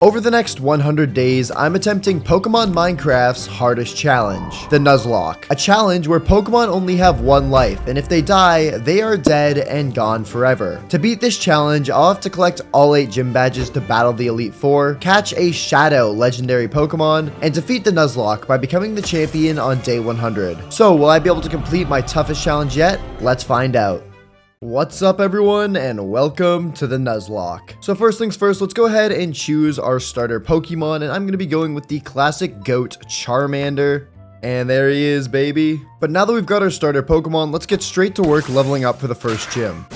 Over the next 100 days, I'm attempting Pokemon Minecraft's hardest challenge, the Nuzlocke. A challenge where Pokemon only have one life, and if they die, they are dead and gone forever. To beat this challenge, I'll have to collect all 8 gym badges to battle the Elite Four, catch a Shadow legendary Pokemon, and defeat the Nuzlocke by becoming the champion on day 100. So, will I be able to complete my toughest challenge yet? Let's find out. What's up everyone, and welcome to the Nuzlocke. So first things first, let's go ahead and choose our starter Pokemon, and I'm going to be going with the classic GOAT Charmander. And there he is, baby. But now that we've got our starter Pokemon, let's get straight to work leveling up for the first gym.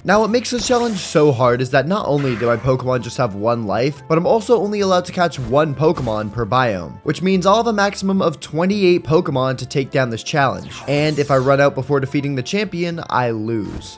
Now what makes this challenge so hard is that not only do my Pokemon just have one life, but I'm also only allowed to catch one Pokemon per biome, which means I'll have a maximum of 28 Pokemon to take down this challenge. And if I run out before defeating the champion, I lose.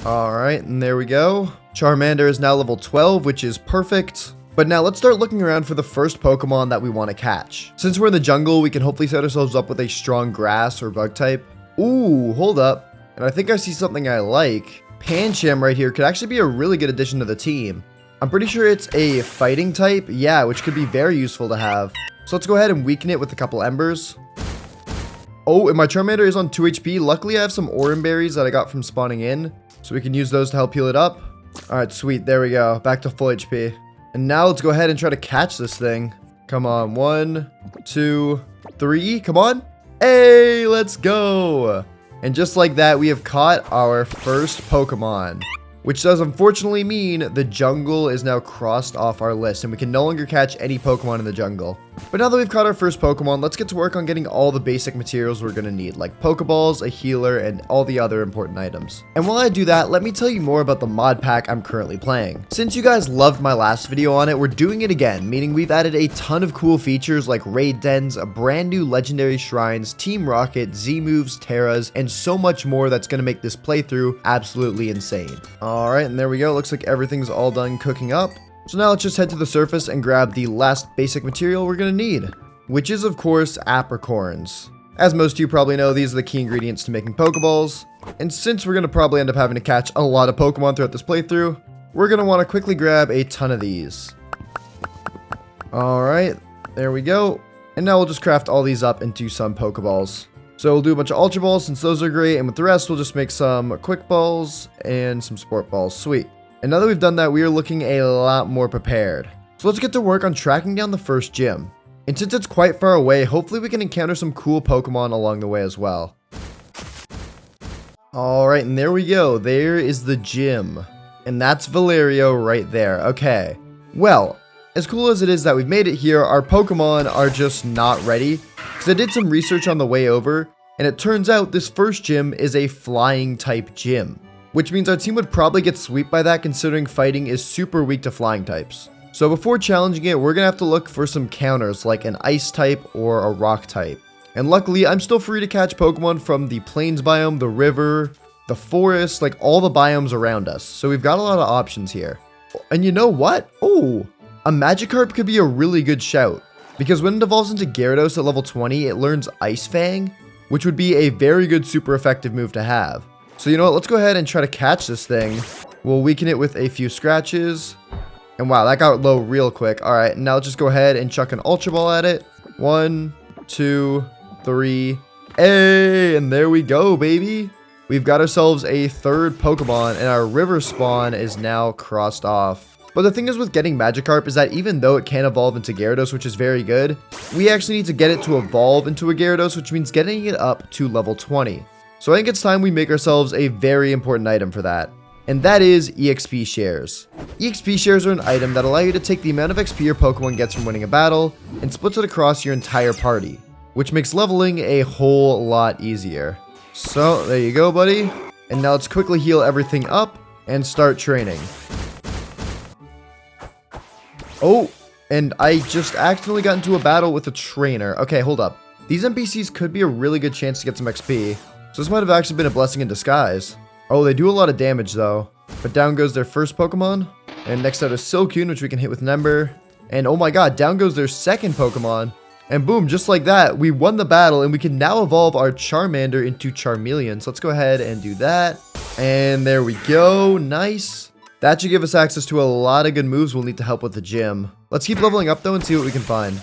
Alright, and there we go. Charmander is now level 12, which is perfect. But now let's start looking around for the first Pokemon that we want to catch. Since we're in the jungle, we can hopefully set ourselves up with a strong grass or bug type. Ooh, hold up. And I think I see something I like. Pancham right here could actually be a really good addition to the team. I'm pretty sure it's a fighting type, yeah, which could be very useful to have. So let's go ahead and weaken it with a couple embers. Oh, and my Charmander is on 2 HP. Luckily, I have some Oran berries that I got from spawning in, so we can use those to help heal it up. All right, sweet, there we go, back to full HP. And now let's go ahead and try to catch this thing. Come on, 1, 2, 3, come on. Hey, let's go. And just like that, we have caught our first Pokemon, which does unfortunately mean the jungle is now crossed off our list and we can no longer catch any Pokemon in the jungle. But now that we've caught our first Pokemon, let's get to work on getting all the basic materials we're going to need, like Pokeballs, a healer, and all the other important items. And while I do that, let me tell you more about the mod pack I'm currently playing. Since you guys loved my last video on it, we're doing it again, meaning we've added a ton of cool features like raid dens, a brand new legendary shrines, Team Rocket, Z-moves, Terras, and so much more that's going to make this playthrough absolutely insane. Alright, and there we go. Looks like everything's all done cooking up. So now let's just head to the surface and grab the last basic material we're going to need, which is of course apricorns. As most of you probably know, these are the key ingredients to making Pokeballs, and since we're going to probably end up having to catch a lot of Pokemon throughout this playthrough, we're going to want to quickly grab a ton of these. Alright, there we go, and now we'll just craft all these up into some Pokeballs. So we'll do a bunch of Ultra Balls since those are great, and with the rest we'll just make some Quick Balls and some Sport Balls. Sweet. And now that we've done that, we are looking a lot more prepared. So let's get to work on tracking down the first gym. And since it's quite far away, hopefully we can encounter some cool Pokemon along the way as well. Alright, and there we go. There is the gym. And that's Valerio right there. Okay. Well, as cool as it is that we've made it here, our Pokemon are just not ready. Because I did some research on the way over, and it turns out this first gym is a flying type gym, which means our team would probably get swept by that considering fighting is super weak to flying types. So before challenging it, we're going to have to look for some counters like an ice type or a rock type. And luckily, I'm still free to catch Pokemon from the plains biome, the river, the forest, like all the biomes around us. So we've got a lot of options here. And you know what? Oh, a Magikarp could be a really good shout, because when it evolves into Gyarados at level 20, it learns Ice Fang, which would be a very good super effective move to have. So you know what, let's go ahead and try to catch this thing. We'll weaken it with a few scratches. And wow, that got low real quick. Alright, now let's just go ahead and chuck an Ultra Ball at it. 1, 2, 3. Hey, and there we go, baby. We've got ourselves a third Pokemon, and our river spawn is now crossed off. But the thing is with getting Magikarp is that even though it can evolve into Gyarados, which is very good, we actually need to get it to evolve into a Gyarados, which means getting it up to level 20. So I think it's time we make ourselves a very important item for that, and that is EXP shares. EXP shares are an item that allow you to take the amount of XP your Pokemon gets from winning a battle and splits it across your entire party, which makes leveling a whole lot easier. So there you go, buddy. And now let's quickly heal everything up and start training. Oh, and I just accidentally got into a battle with a trainer. Okay, hold up. These NPCs could be a really good chance to get some XP. So this might have actually been a blessing in disguise. Oh, they do a lot of damage though. But down goes their first Pokemon. And next out is Silcoon, which we can hit with an Ember. And oh my god, down goes their second Pokemon. And boom, just like that, we won the battle and we can now evolve our Charmander into Charmeleon. So let's go ahead and do that. And there we go, nice. That should give us access to a lot of good moves we'll need to help with the gym. Let's keep leveling up though and see what we can find.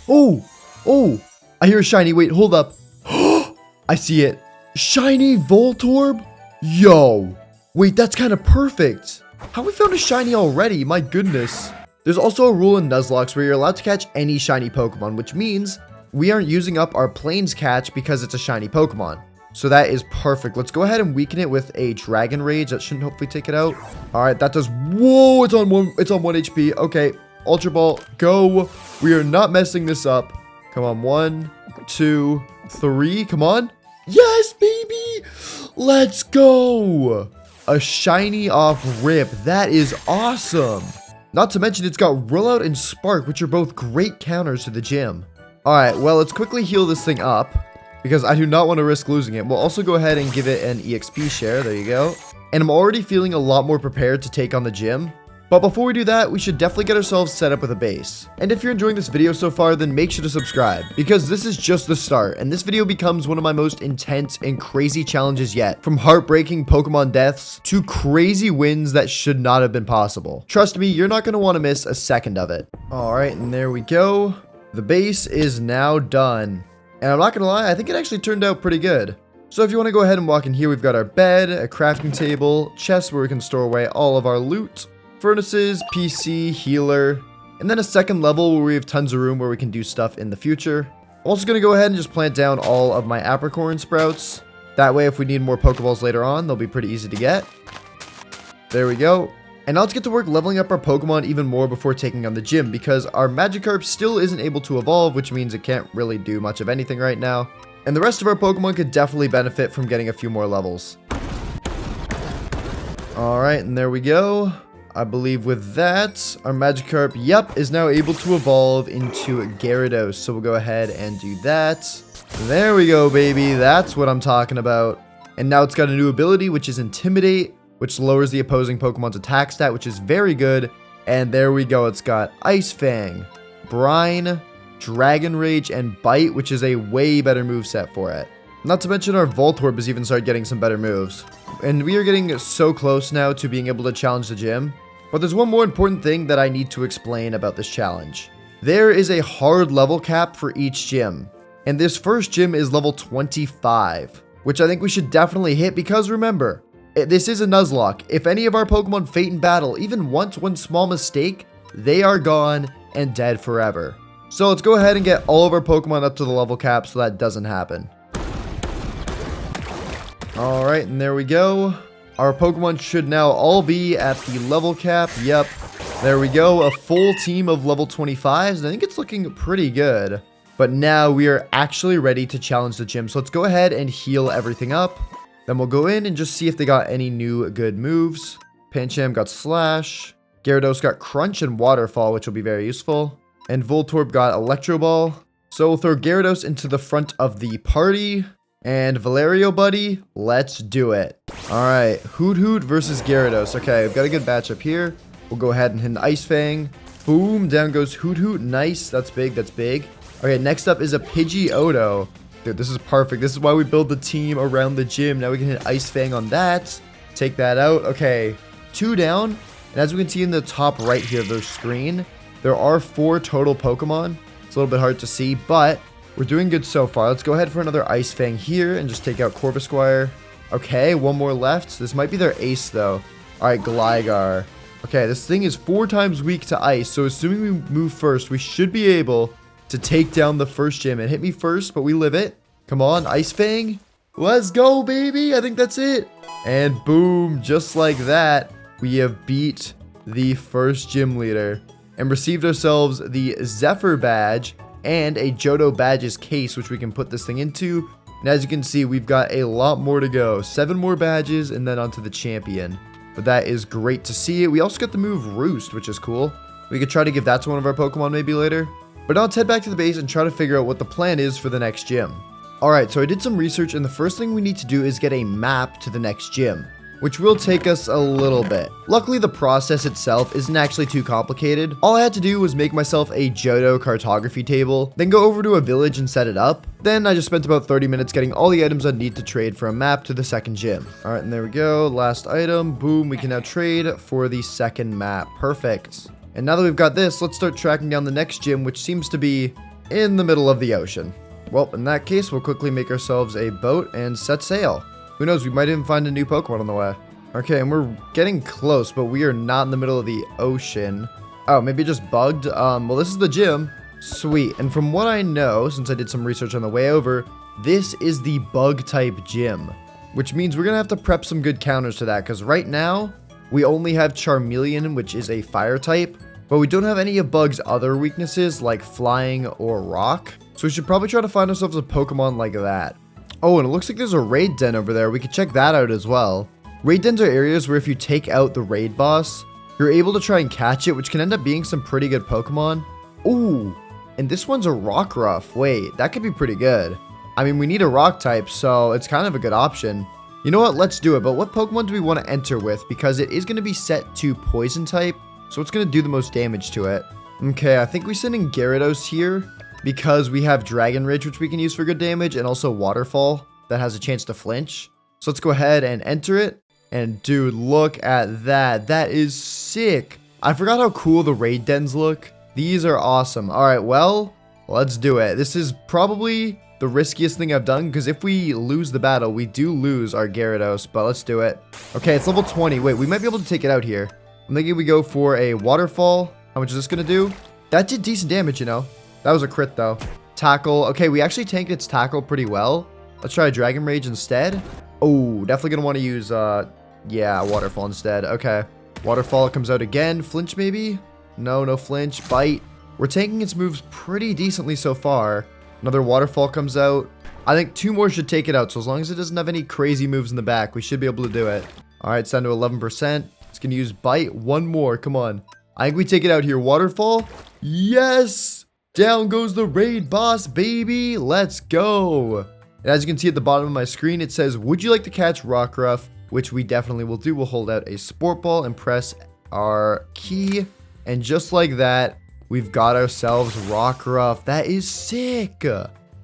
Oh, I hear a shiny. Wait, hold up. I see it. Shiny Voltorb? Yo, wait, that's kind of perfect. How we found a shiny already? My goodness. There's also a rule in Nuzlocke where you're allowed to catch any shiny Pokemon, which means we aren't using up our Plains catch because it's a shiny Pokemon. So that is perfect. Let's go ahead and weaken it with a Dragon Rage. That shouldn't hopefully take it out. All right, that does. Whoa, it's on 1 HP. Okay, Ultra Ball, go. We are not messing this up. Come on, 1, 2, 3. Come on. Yes, baby. Let's go. A shiny off rip. That is awesome. Not to mention it's got Rollout and Spark, which are both great counters to the gym. All right, well, let's quickly heal this thing up because I do not want to risk losing it. We'll also go ahead and give it an EXP share. There you go. And I'm already feeling a lot more prepared to take on the gym. But before we do that, we should definitely get ourselves set up with a base. And if you're enjoying this video so far, then make sure to subscribe because this is just the start. And this video becomes one of my most intense and crazy challenges yet. From heartbreaking Pokemon deaths to crazy wins that should not have been possible. Trust me, you're not going to want to miss a second of it. All right, and there we go. The base is now done. And I'm not going to lie, I think it actually turned out pretty good. So if you want to go ahead and walk in here, we've got our bed, a crafting table, chest where we can store away all of our loot, furnaces, PC, healer, and then a second level where we have tons of room where we can do stuff in the future. I'm also going to go ahead and just plant down all of my apricorn sprouts. That way, if we need more Pokeballs later on, they'll be pretty easy to get. There we go. And now let's get to work leveling up our Pokemon even more before taking on the gym because our Magikarp still isn't able to evolve, which means it can't really do much of anything right now. And the rest of our Pokemon could definitely benefit from getting a few more levels. All right, and there we go. I believe with that, our Magikarp, yep, is now able to evolve into Gyarados. So we'll go ahead and do that. There we go, baby. That's what I'm talking about. And now it's got a new ability, which is Intimidate, which lowers the opposing Pokemon's attack stat, which is very good. And there we go. It's got Ice Fang, Brine, Dragon Rage, and Bite, which is a way better moveset for it. Not to mention our Voltorb has even started getting some better moves. And we are getting so close now to being able to challenge the gym. But there's one more important thing that I need to explain about this challenge. There is a hard level cap for each gym. And this first gym is level 25, which I think we should definitely hit because remember, this is a Nuzlocke. If any of our Pokemon fate in battle, even once one small mistake, they are gone and dead forever. So let's go ahead and get all of our Pokemon up to the level cap so that doesn't happen. All right, and there we go. Our Pokemon should now all be at the level cap. Yep, there we go. A full team of level 25s. And I think it's looking pretty good. But now we are actually ready to challenge the gym. So let's go ahead and heal everything up. Then we'll go in and just see if they got any new good moves. Pancham got Slash. Gyarados got Crunch and Waterfall, which will be very useful. And Voltorb got Electro Ball. So we'll throw Gyarados into the front of the party. And Valerio, buddy, let's do it. All right, Hoot Hoot versus Gyarados. Okay, I've got a good matchup here. We'll go ahead and hit an Ice Fang. Boom, down goes Hoot Hoot. Nice, that's big, that's big. Okay, next up is a Pidgeotto. Dude, this is perfect. This is why we build the team around the gym. Now we can hit Ice Fang on that. Take that out. Okay, 2 down. And as we can see in the top right here of the screen, there are 4 total Pokemon. It's a little bit hard to see, but we're doing good so far. Let's go ahead for another Ice Fang here and just take out Corvisquire. Okay, 1 more left. This might be their ace, though. All right, Gligar. Okay, this thing is 4 times weak to ice, so assuming we move first, we should be able to take down the first gym. It hit me first, but we live it. Come on, Ice Fang. Let's go, baby. I think that's it. And boom, just like that, we have beat the first gym leader and received ourselves the Zephyr badge and a Johto badges case, which we can put this thing into. And as you can see, we've got a lot more to go. 7 more badges and then onto the champion. But that is great to see. We also got the move Roost, which is cool. We could try to give that to one of our Pokemon maybe later. But now let's head back to the base and try to figure out what the plan is for the next gym. Alright, so I did some research and the first thing we need to do is get a map to the next gym. which will take us a little bit. Luckily, the process itself isn't actually too complicated. All I had to do was make myself a Johto cartography table, then go over to a village and set it up. Then I just spent about 30 minutes getting all the items I'd need to trade for a map to the second gym. All right, and there we go. Last item. Boom. We can now trade for the second map. Perfect. And now that we've got this, let's start tracking down the next gym, which seems to be in the middle of the ocean. Well, in that case, we'll quickly make ourselves a boat and set sail. Who knows, we might even find a new Pokemon on the way. Okay, and we're getting close, but we are not in the middle of the ocean. Oh, maybe it just bugged. Well, this is the gym. Sweet. And from what I know, since I did some research on the way over, this is the bug type gym, which means we're going to have to prep some good counters to that, because right now, we only have Charmeleon, which is a fire type, but we don't have any of Bug's other weaknesses like flying or rock. So we should probably try to find ourselves a Pokemon like that. Oh, and it looks like there's a raid den over there. We could check that out as well. Raid dens are areas where if you take out the raid boss, you're able to try and catch it, which can end up being some pretty good Pokemon. Ooh, and this one's a Rockruff. Wait, that could be pretty good. I mean, we need a rock type, so it's kind of a good option. You know what? Let's do it. But what Pokemon do we want to enter with? Because it is going to be set to poison type, so it's going to do the most damage to it. Okay, I think we send in Gyarados here because we have Dragon Rage, which we can use for good damage, and also Waterfall that has a chance to flinch. So let's go ahead and enter it. And dude, look at that. That is sick. I forgot how cool the raid dens look. These are awesome. All right, well, let's do it. This is probably the riskiest thing I've done, because if we lose the battle, we do lose our Gyarados, but let's do it. Okay, it's level 20. Wait, we might be able to take it out here. I'm thinking we go for a Waterfall. How much is this going to do? That did decent damage, you know. That was a crit, though. Tackle. Okay, we actually tanked its tackle pretty well. Let's try a Dragon Rage instead. Oh, definitely going to want to use, yeah, Waterfall instead. Okay. Waterfall comes out again. Flinch, maybe? No, no flinch. Bite. We're tanking its moves pretty decently so far. Another Waterfall comes out. I think 2 more should take it out. So as long as it doesn't have any crazy moves in the back, we should be able to do it. All right, it's down to 11%. It's going to use Bite. 1 more. Come on. I think we take it out here. Waterfall. Yes! Down goes the raid boss, baby. Let's go. And as you can see at the bottom of my screen, it says, would you like to catch Rockruff? Which we definitely will do. We'll hold out a Sport Ball and press our key. And just like that, we've got ourselves Rockruff. That is sick.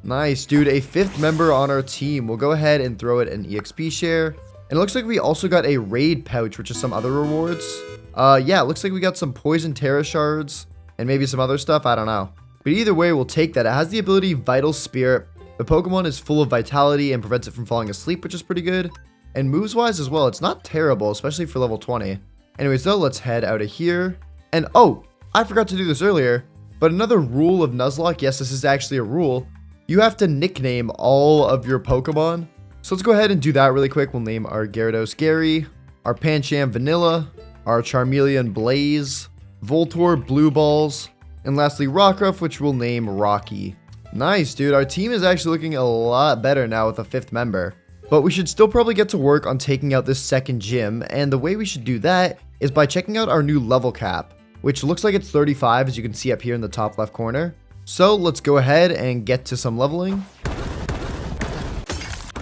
Nice, dude. A 5th member on our team. We'll go ahead and throw it an EXP share. And it looks like we also got a raid pouch, which is some other rewards. Yeah, it looks like we got some poison Terra shards and maybe some other stuff. I don't know. But either way, we'll take that. It has the ability Vital Spirit. The Pokemon is full of vitality and prevents it from falling asleep, which is pretty good. And moves-wise as well, it's not terrible, especially for level 20. Anyways, though, let's head out of here. And, oh, I forgot to do this earlier, but another rule of Nuzlocke, yes, this is actually a rule, you have to nickname all of your Pokemon. So let's go ahead and do that really quick. We'll name our Gyarados Gary, our Pancham Vanilla, our Charmeleon Blaze, Voltorb Blue Balls, and lastly Rockruff, which we'll name Rocky. Nice, dude. Our team is actually looking a lot better now with a 5th member. But we should still probably get to work on taking out this second gym, and the way we should do that is by checking out our new level cap, which looks like it's 35, as you can see up here in the top left corner. So let's go ahead and get to some leveling.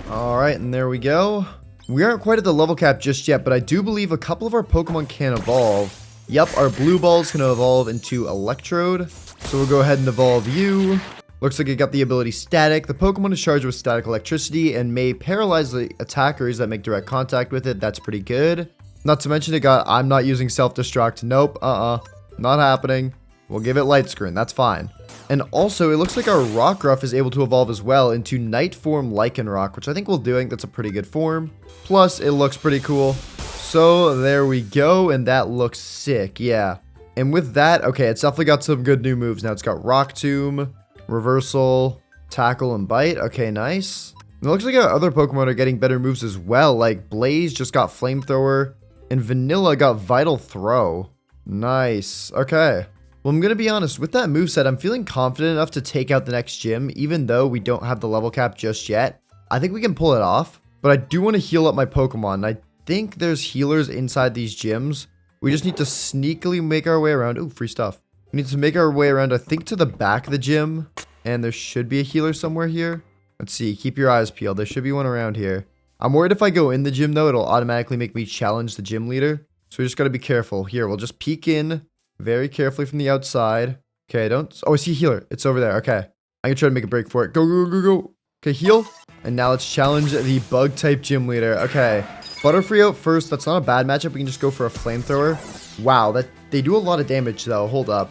All right, and there we go. We aren't quite at the level cap just yet, but I do believe a couple of our Pokemon can evolve. Yep, our blue balls can evolve into Electrode. So we'll go ahead and evolve you. Looks like it got the ability Static. The Pokemon is charged with static electricity and may paralyze the attackers that make direct contact with it. That's pretty good. Not to mention it got, I'm not using self-destruct. Nope, not happening. We'll give it Light Screen. That's fine. And also, it looks like our Rockruff is able to evolve as well into Night Form Lycanroc, which I think we'll do. That's a pretty good form. Plus, it looks pretty cool. So, there we go, and that looks sick, yeah. And with that, okay, it's definitely got some good new moves. Now, it's got Rock Tomb, Reversal, Tackle, and Bite. Okay, nice. And it looks like our other Pokemon are getting better moves as well, like Blaze just got Flamethrower, and Vanilla got Vital Throw. Nice. Okay. Well, I'm going to be honest, with that moveset, I'm feeling confident enough to take out the next gym, even though we don't have the level cap just yet. I think we can pull it off, but I do want to heal up my Pokemon. I think there's healers inside these gyms. We just need to sneakily make our way around. Ooh, free stuff. We need to make our way around, I think, to the back of the gym, and there should be a healer somewhere here. Let's see. Keep your eyes peeled. There should be one around here. I'm worried if I go in the gym, though, it'll automatically make me challenge the gym leader. So we just got to be careful. Here, we'll just peek in very carefully from the outside. Okay, don't... Oh, I see a healer. It's over there. Okay. I'm going to try to make a break for it. Go, go, go, go. Okay, heal. And now let's challenge the bug-type gym leader. Okay. Butterfree out first. That's not a bad matchup. We can just go for a flamethrower. Wow, they do a lot of damage, though. Hold up.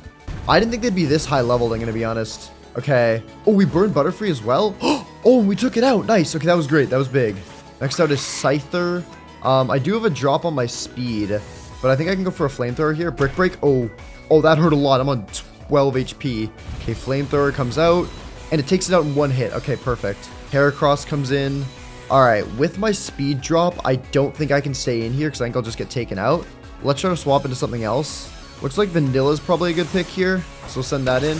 I didn't think they'd be this high leveled, I'm going to be honest. Okay. Oh, we burned Butterfree as well? Oh, and we took it out. Nice. Okay, that was great. That was big. Next out is Scyther. I do have a drop on my speed, but I think I can go for a flamethrower here. Brick break. Oh, that hurt a lot. I'm on 12 HP. Okay, flamethrower comes out, and it takes it out in one hit. Okay, perfect. Heracross comes in. All right, with my speed drop, I don't think I can stay in here because I think I'll just get taken out. Let's try to swap into something else. Looks like Vanilla's probably a good pick here, so we'll send that in.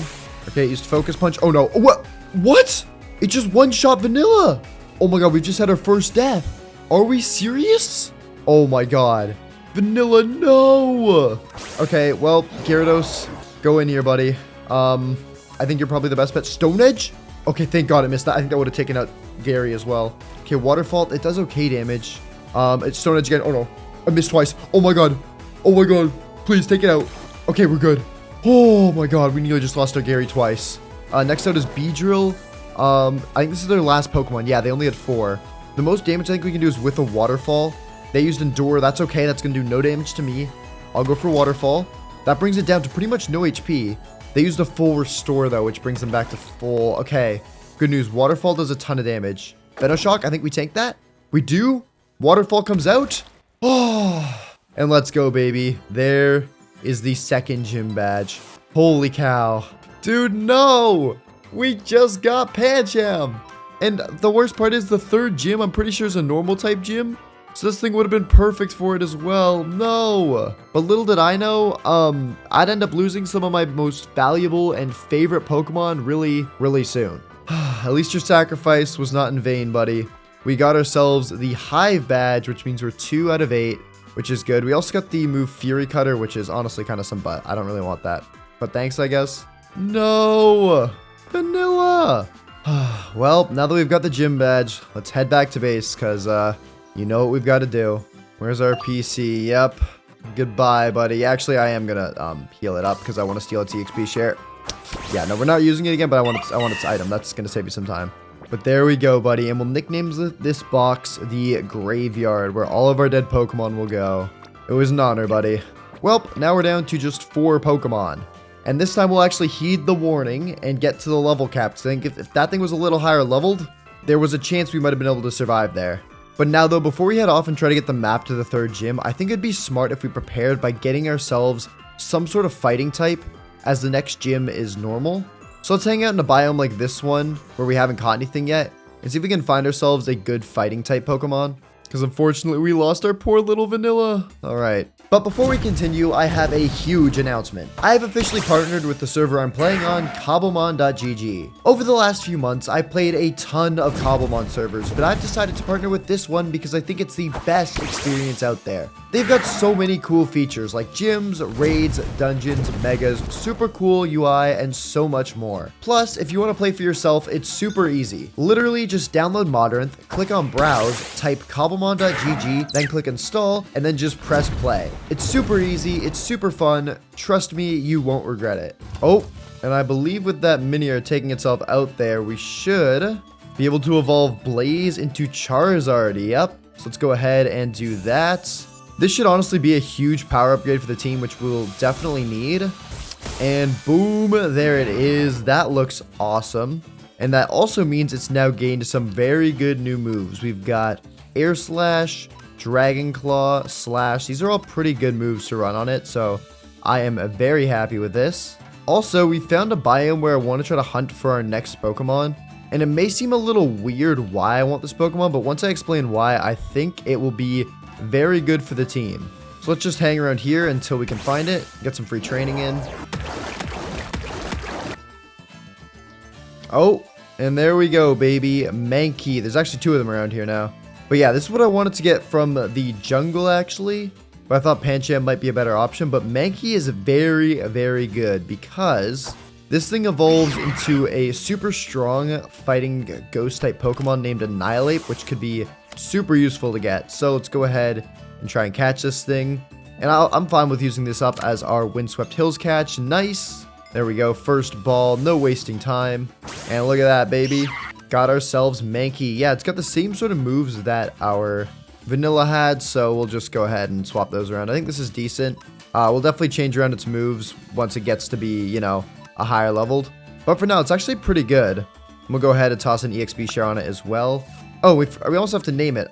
Okay, used Focus Punch. Oh, no. What? It just one-shot Vanilla. Oh, my God. We just had our first death. Are we serious? Oh, my God. Vanilla, no. Okay, well, Gyarados, go in here, buddy. I think you're probably the best bet. Stone Edge? Okay, thank God I missed that. I think that would have taken out Gary as well. Okay, Waterfall. It does okay damage. It's Stone Edge again. Oh, no. I missed twice. Oh, my God. Oh, my God. Please, take it out. Okay, we're good. Oh, my God. We nearly just lost our Gary twice. Next out is Beedrill. I think this is their last Pokemon. Yeah, they only had 4. The most damage I think we can do is with a Waterfall. They used Endure. That's okay. That's going to do no damage to me. I'll go for Waterfall. That brings it down to pretty much no HP. They used a full Restore, though, which brings them back to full. Okay. Good news. Waterfall does a ton of damage. Venoshock, I think we tank that. We do. Waterfall comes out. Oh. And let's go, baby. There is the second gym badge. Holy cow. Dude, no. We just got Pancham. And the worst part is the third gym, I'm pretty sure, is a normal type gym. So this thing would have been perfect for it as well. No. But little did I know, I'd end up losing some of my most valuable and favorite Pokemon really, really soon. At least your sacrifice was not in vain, buddy. We got ourselves the Hive badge, which means we're 2 out of 8, which is good. We also got the move Fury Cutter, which is honestly kind of some butt. I don't really want that. But thanks, I guess. No. Vanilla. Well, now that we've got the gym badge, let's head back to base, because, you know what we've got to do. Where's our PC? Yep. Goodbye, buddy. Actually, I am gonna heal it up because I want to steal its EXP share. Yeah, no, we're not using it again, but I want its item. That's gonna save you some time. But there we go, buddy. And we'll nickname this box the Graveyard, where all of our dead Pokemon will go. It was an honor, buddy. Well, now we're down to just 4 Pokemon. And this time we'll actually heed the warning and get to the level cap. I think if that thing was a little higher leveled, there was a chance we might have been able to survive there. But now, though, before we head off and try to get the map to the 3rd gym, I think it'd be smart if we prepared by getting ourselves some sort of fighting type, as the next gym is normal. So let's hang out in a biome like this one, where we haven't caught anything yet, and see if we can find ourselves a good fighting type Pokemon. Because unfortunately, we lost our poor little Vanilla. Alright. But before we continue, I have a huge announcement. I have officially partnered with the server I'm playing on, Cobblemon.gg. Over the last few months, I played a ton of Cobblemon servers, but I've decided to partner with this one because I think it's the best experience out there. They've got so many cool features like gyms, raids, dungeons, megas, super cool UI, and so much more. Plus, if you want to play for yourself, it's super easy. Literally just download Modrinth, click on browse, type Cobblemon.gg, then click install, and then just press play. It's super easy, it's super fun, trust me, you won't regret it. Oh, and I believe with that Minior taking itself out there, we should be able to evolve Blaze into Charizard. Yep, so let's go ahead and do that. This should honestly be a huge power upgrade for the team, which we'll definitely need. And boom, there it is. That looks awesome. And that also means it's now gained some very good new moves. We've got Air Slash, Dragon Claw, Slash. These are all pretty good moves to run on it, so I am very happy with this. Also, we found a biome where I want to try to hunt for our next Pokemon. And it may seem a little weird why I want this Pokemon, but once I explain why, I think it will be very good for the team. So let's just hang around here until we can find it, get some free training in. Oh, and there we go, baby. Mankey. There's actually 2 of them around here now. But yeah, this is what I wanted to get from the jungle, actually. But I thought Pancham might be a better option. But Mankey is very, very good because this thing evolves into a super strong fighting ghost type Pokemon named Annihilate, which could be super useful to get. So let's go ahead and try and catch this thing. And I'm fine with using this up as our Windswept Hills catch. Nice. There we go. First ball. No wasting time. And look at that, baby. Got ourselves Mankey. Yeah, it's got the same sort of moves that our Vanilla had. So we'll just go ahead and swap those around. I think this is decent. We'll definitely change around its moves once it gets to be, you know, a higher leveled. But for now, it's actually pretty good. We'll go ahead and toss an EXP share on it as well. Oh, we also have to name it.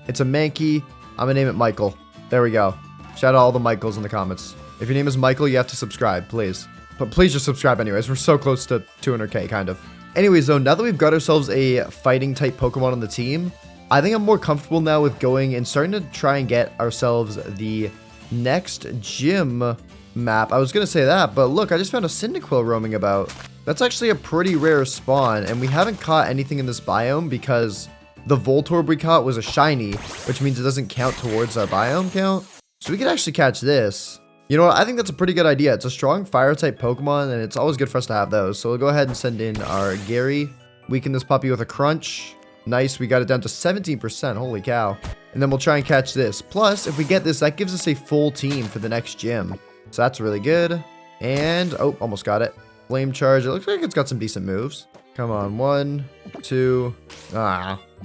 It's a Mankey. I'm gonna name it Michael. There we go. Shout out all the Michaels in the comments. If your name is Michael, you have to subscribe, please. But please just subscribe anyways. We're so close to 200k, kind of. Anyways, though, now that we've got ourselves a fighting type Pokemon on the team, I think I'm more comfortable now with going and starting to try and get ourselves the next gym map. I was gonna say that, but look, I just found a Cyndaquil roaming about. That's actually a pretty rare spawn, and we haven't caught anything in this biome because the Voltorb we caught was a shiny, which means it doesn't count towards our biome count. So we could actually catch this. You know what? I think that's a pretty good idea. It's a strong fire-type Pokemon, and it's always good for us to have those. So we'll go ahead and send in our Gary. Weaken this puppy with a Crunch. Nice. We got it down to 17%. Holy cow. And then we'll try and catch this. Plus, if we get this, that gives us a full team for the next gym. So that's really good. And, oh, almost got it. Flame Charge. It looks like it's got some decent moves. Come on. 1, 2,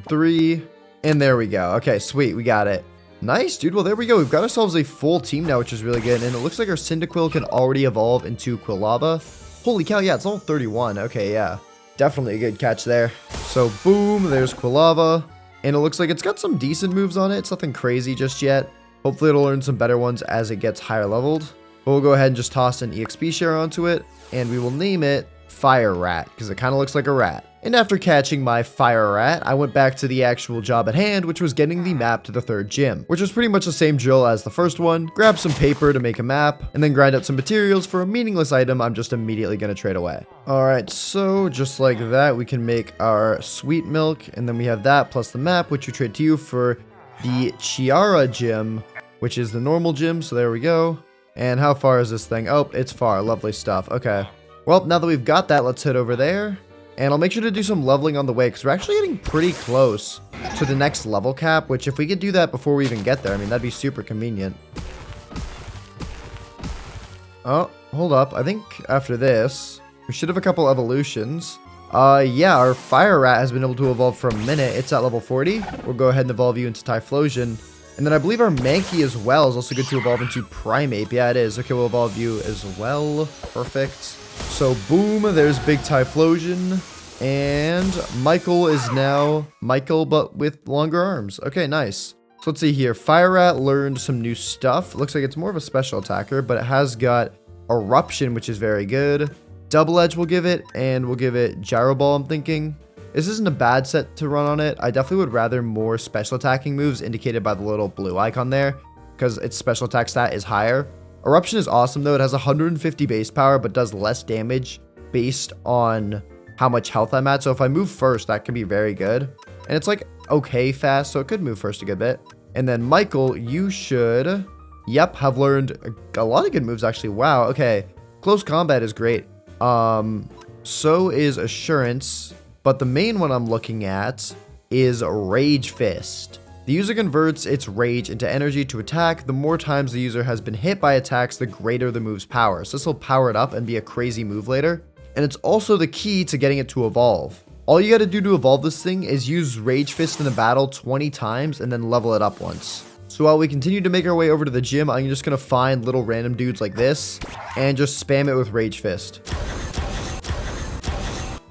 3. And there we go. Okay, sweet. We got it. Nice, dude. Well, there we go. We've got ourselves a full team now, which is really good. And it looks like our Cyndaquil can already evolve into Quilava. Holy cow, yeah, it's level 31. Okay, yeah. Definitely a good catch there. So, boom, there's Quilava. And it looks like it's got some decent moves on it. It's nothing crazy just yet. Hopefully, it'll learn some better ones as it gets higher leveled. But we'll go ahead and just toss an EXP share onto it. And we will name it Fire Rat, because it kind of looks like a rat. And after catching my Fire Rat, I went back to the actual job at hand, which was getting the map to the third gym, which was pretty much the same drill as the first one. Grab some paper to make a map, and then grind up some materials for a meaningless item I'm just immediately going to trade away. Alright, so just like that, we can make our Sweet Milk, and then we have that plus the map, which we trade to you for the Chiara gym, which is the normal gym, so there we go. And how far is this thing? Oh, it's far. Lovely stuff. Okay. Well, now that we've got that, let's head over there. And I'll make sure to do some leveling on the way, because we're actually getting pretty close to the next level cap, which if we could do that before we even get there, I mean, that'd be super convenient. Oh, hold up. I think after this, we should have a couple evolutions. Yeah, our Fire Rat has been able to evolve for a minute. It's at level 40. We'll go ahead and evolve you into Typhlosion. And then I believe our Mankey as well is also good to evolve into Primeape. Yeah, it is. Okay, we'll evolve you as well. Perfect. So, boom, there's Big Typhlosion. And Michael is now Michael, but with longer arms. Okay, nice. So, let's see here. Fire Rat learned some new stuff. Looks like it's more of a special attacker, but it has got Eruption, which is very good. Double Edge we'll give it, and we'll give it Gyro Ball, I'm thinking. This isn't a bad set to run on it. I definitely would rather more special attacking moves indicated by the little blue icon there, because its special attack stat is higher. Eruption is awesome though. It has 150 base power, but does less damage based on how much health I'm at. So if I move first, that can be very good. And it's like okay fast, so it could move first a good bit. And then Michael, you should, yep, have learned a lot of good moves actually. Wow, okay. Close combat is great. So is Assurance. But the main one I'm looking at is Rage Fist. The user converts its rage into energy to attack. The more times the user has been hit by attacks, the greater the move's power. So this will power it up and be a crazy move later. And it's also the key to getting it to evolve. All you got to do to evolve this thing is use Rage Fist in the battle 20 times and then level it up once. So while we continue to make our way over to the gym, I'm just going to find little random dudes like this and just spam it with Rage Fist.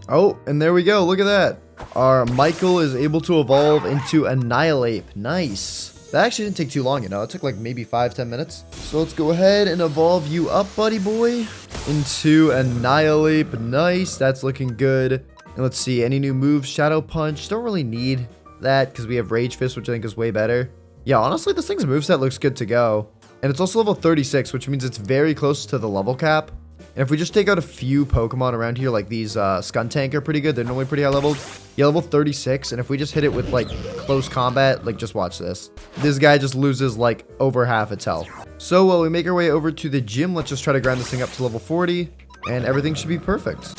Oh, and there we go. Look at that. Our Michael is able to evolve into Annihilate. Nice. That actually didn't take too long, you know. It took like maybe 5-10 minutes. So let's go ahead and evolve you up, buddy boy, into Annihilate. Nice. That's looking good. And let's see. Any new moves? Shadow Punch. Don't really need that because we have Rage Fist, which I think is way better. Yeah, honestly, this thing's moveset looks good to go. And it's also level 36, which means it's very close to the level cap. And if we just take out a few Pokemon around here, like these Skuntank are pretty good. They're normally pretty high leveled. Yeah, level 36. And if we just hit it with like close combat, like just watch this. This guy just loses like over half its health. So while we make our way over to the gym, let's just try to grind this thing up to level 40. And everything should be perfect.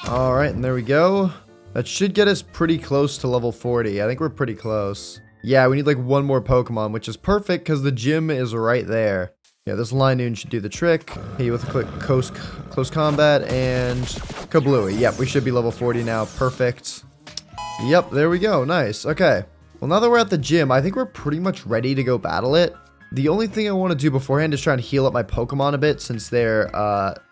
All right, and there we go. That should get us pretty close to level 40. I think we're pretty close. Yeah, we need like one more Pokemon, which is perfect because the gym is right there. Yeah, this Lindough should do the trick. Hit you with a quick close combat and Kablooey. Yep, we should be level 40 now. Perfect. Yep, there we go. Nice. Okay. Well, now that we're at the gym, I think we're pretty much ready to go battle it. The only thing I want to do beforehand is try and heal up my Pokemon a bit since they're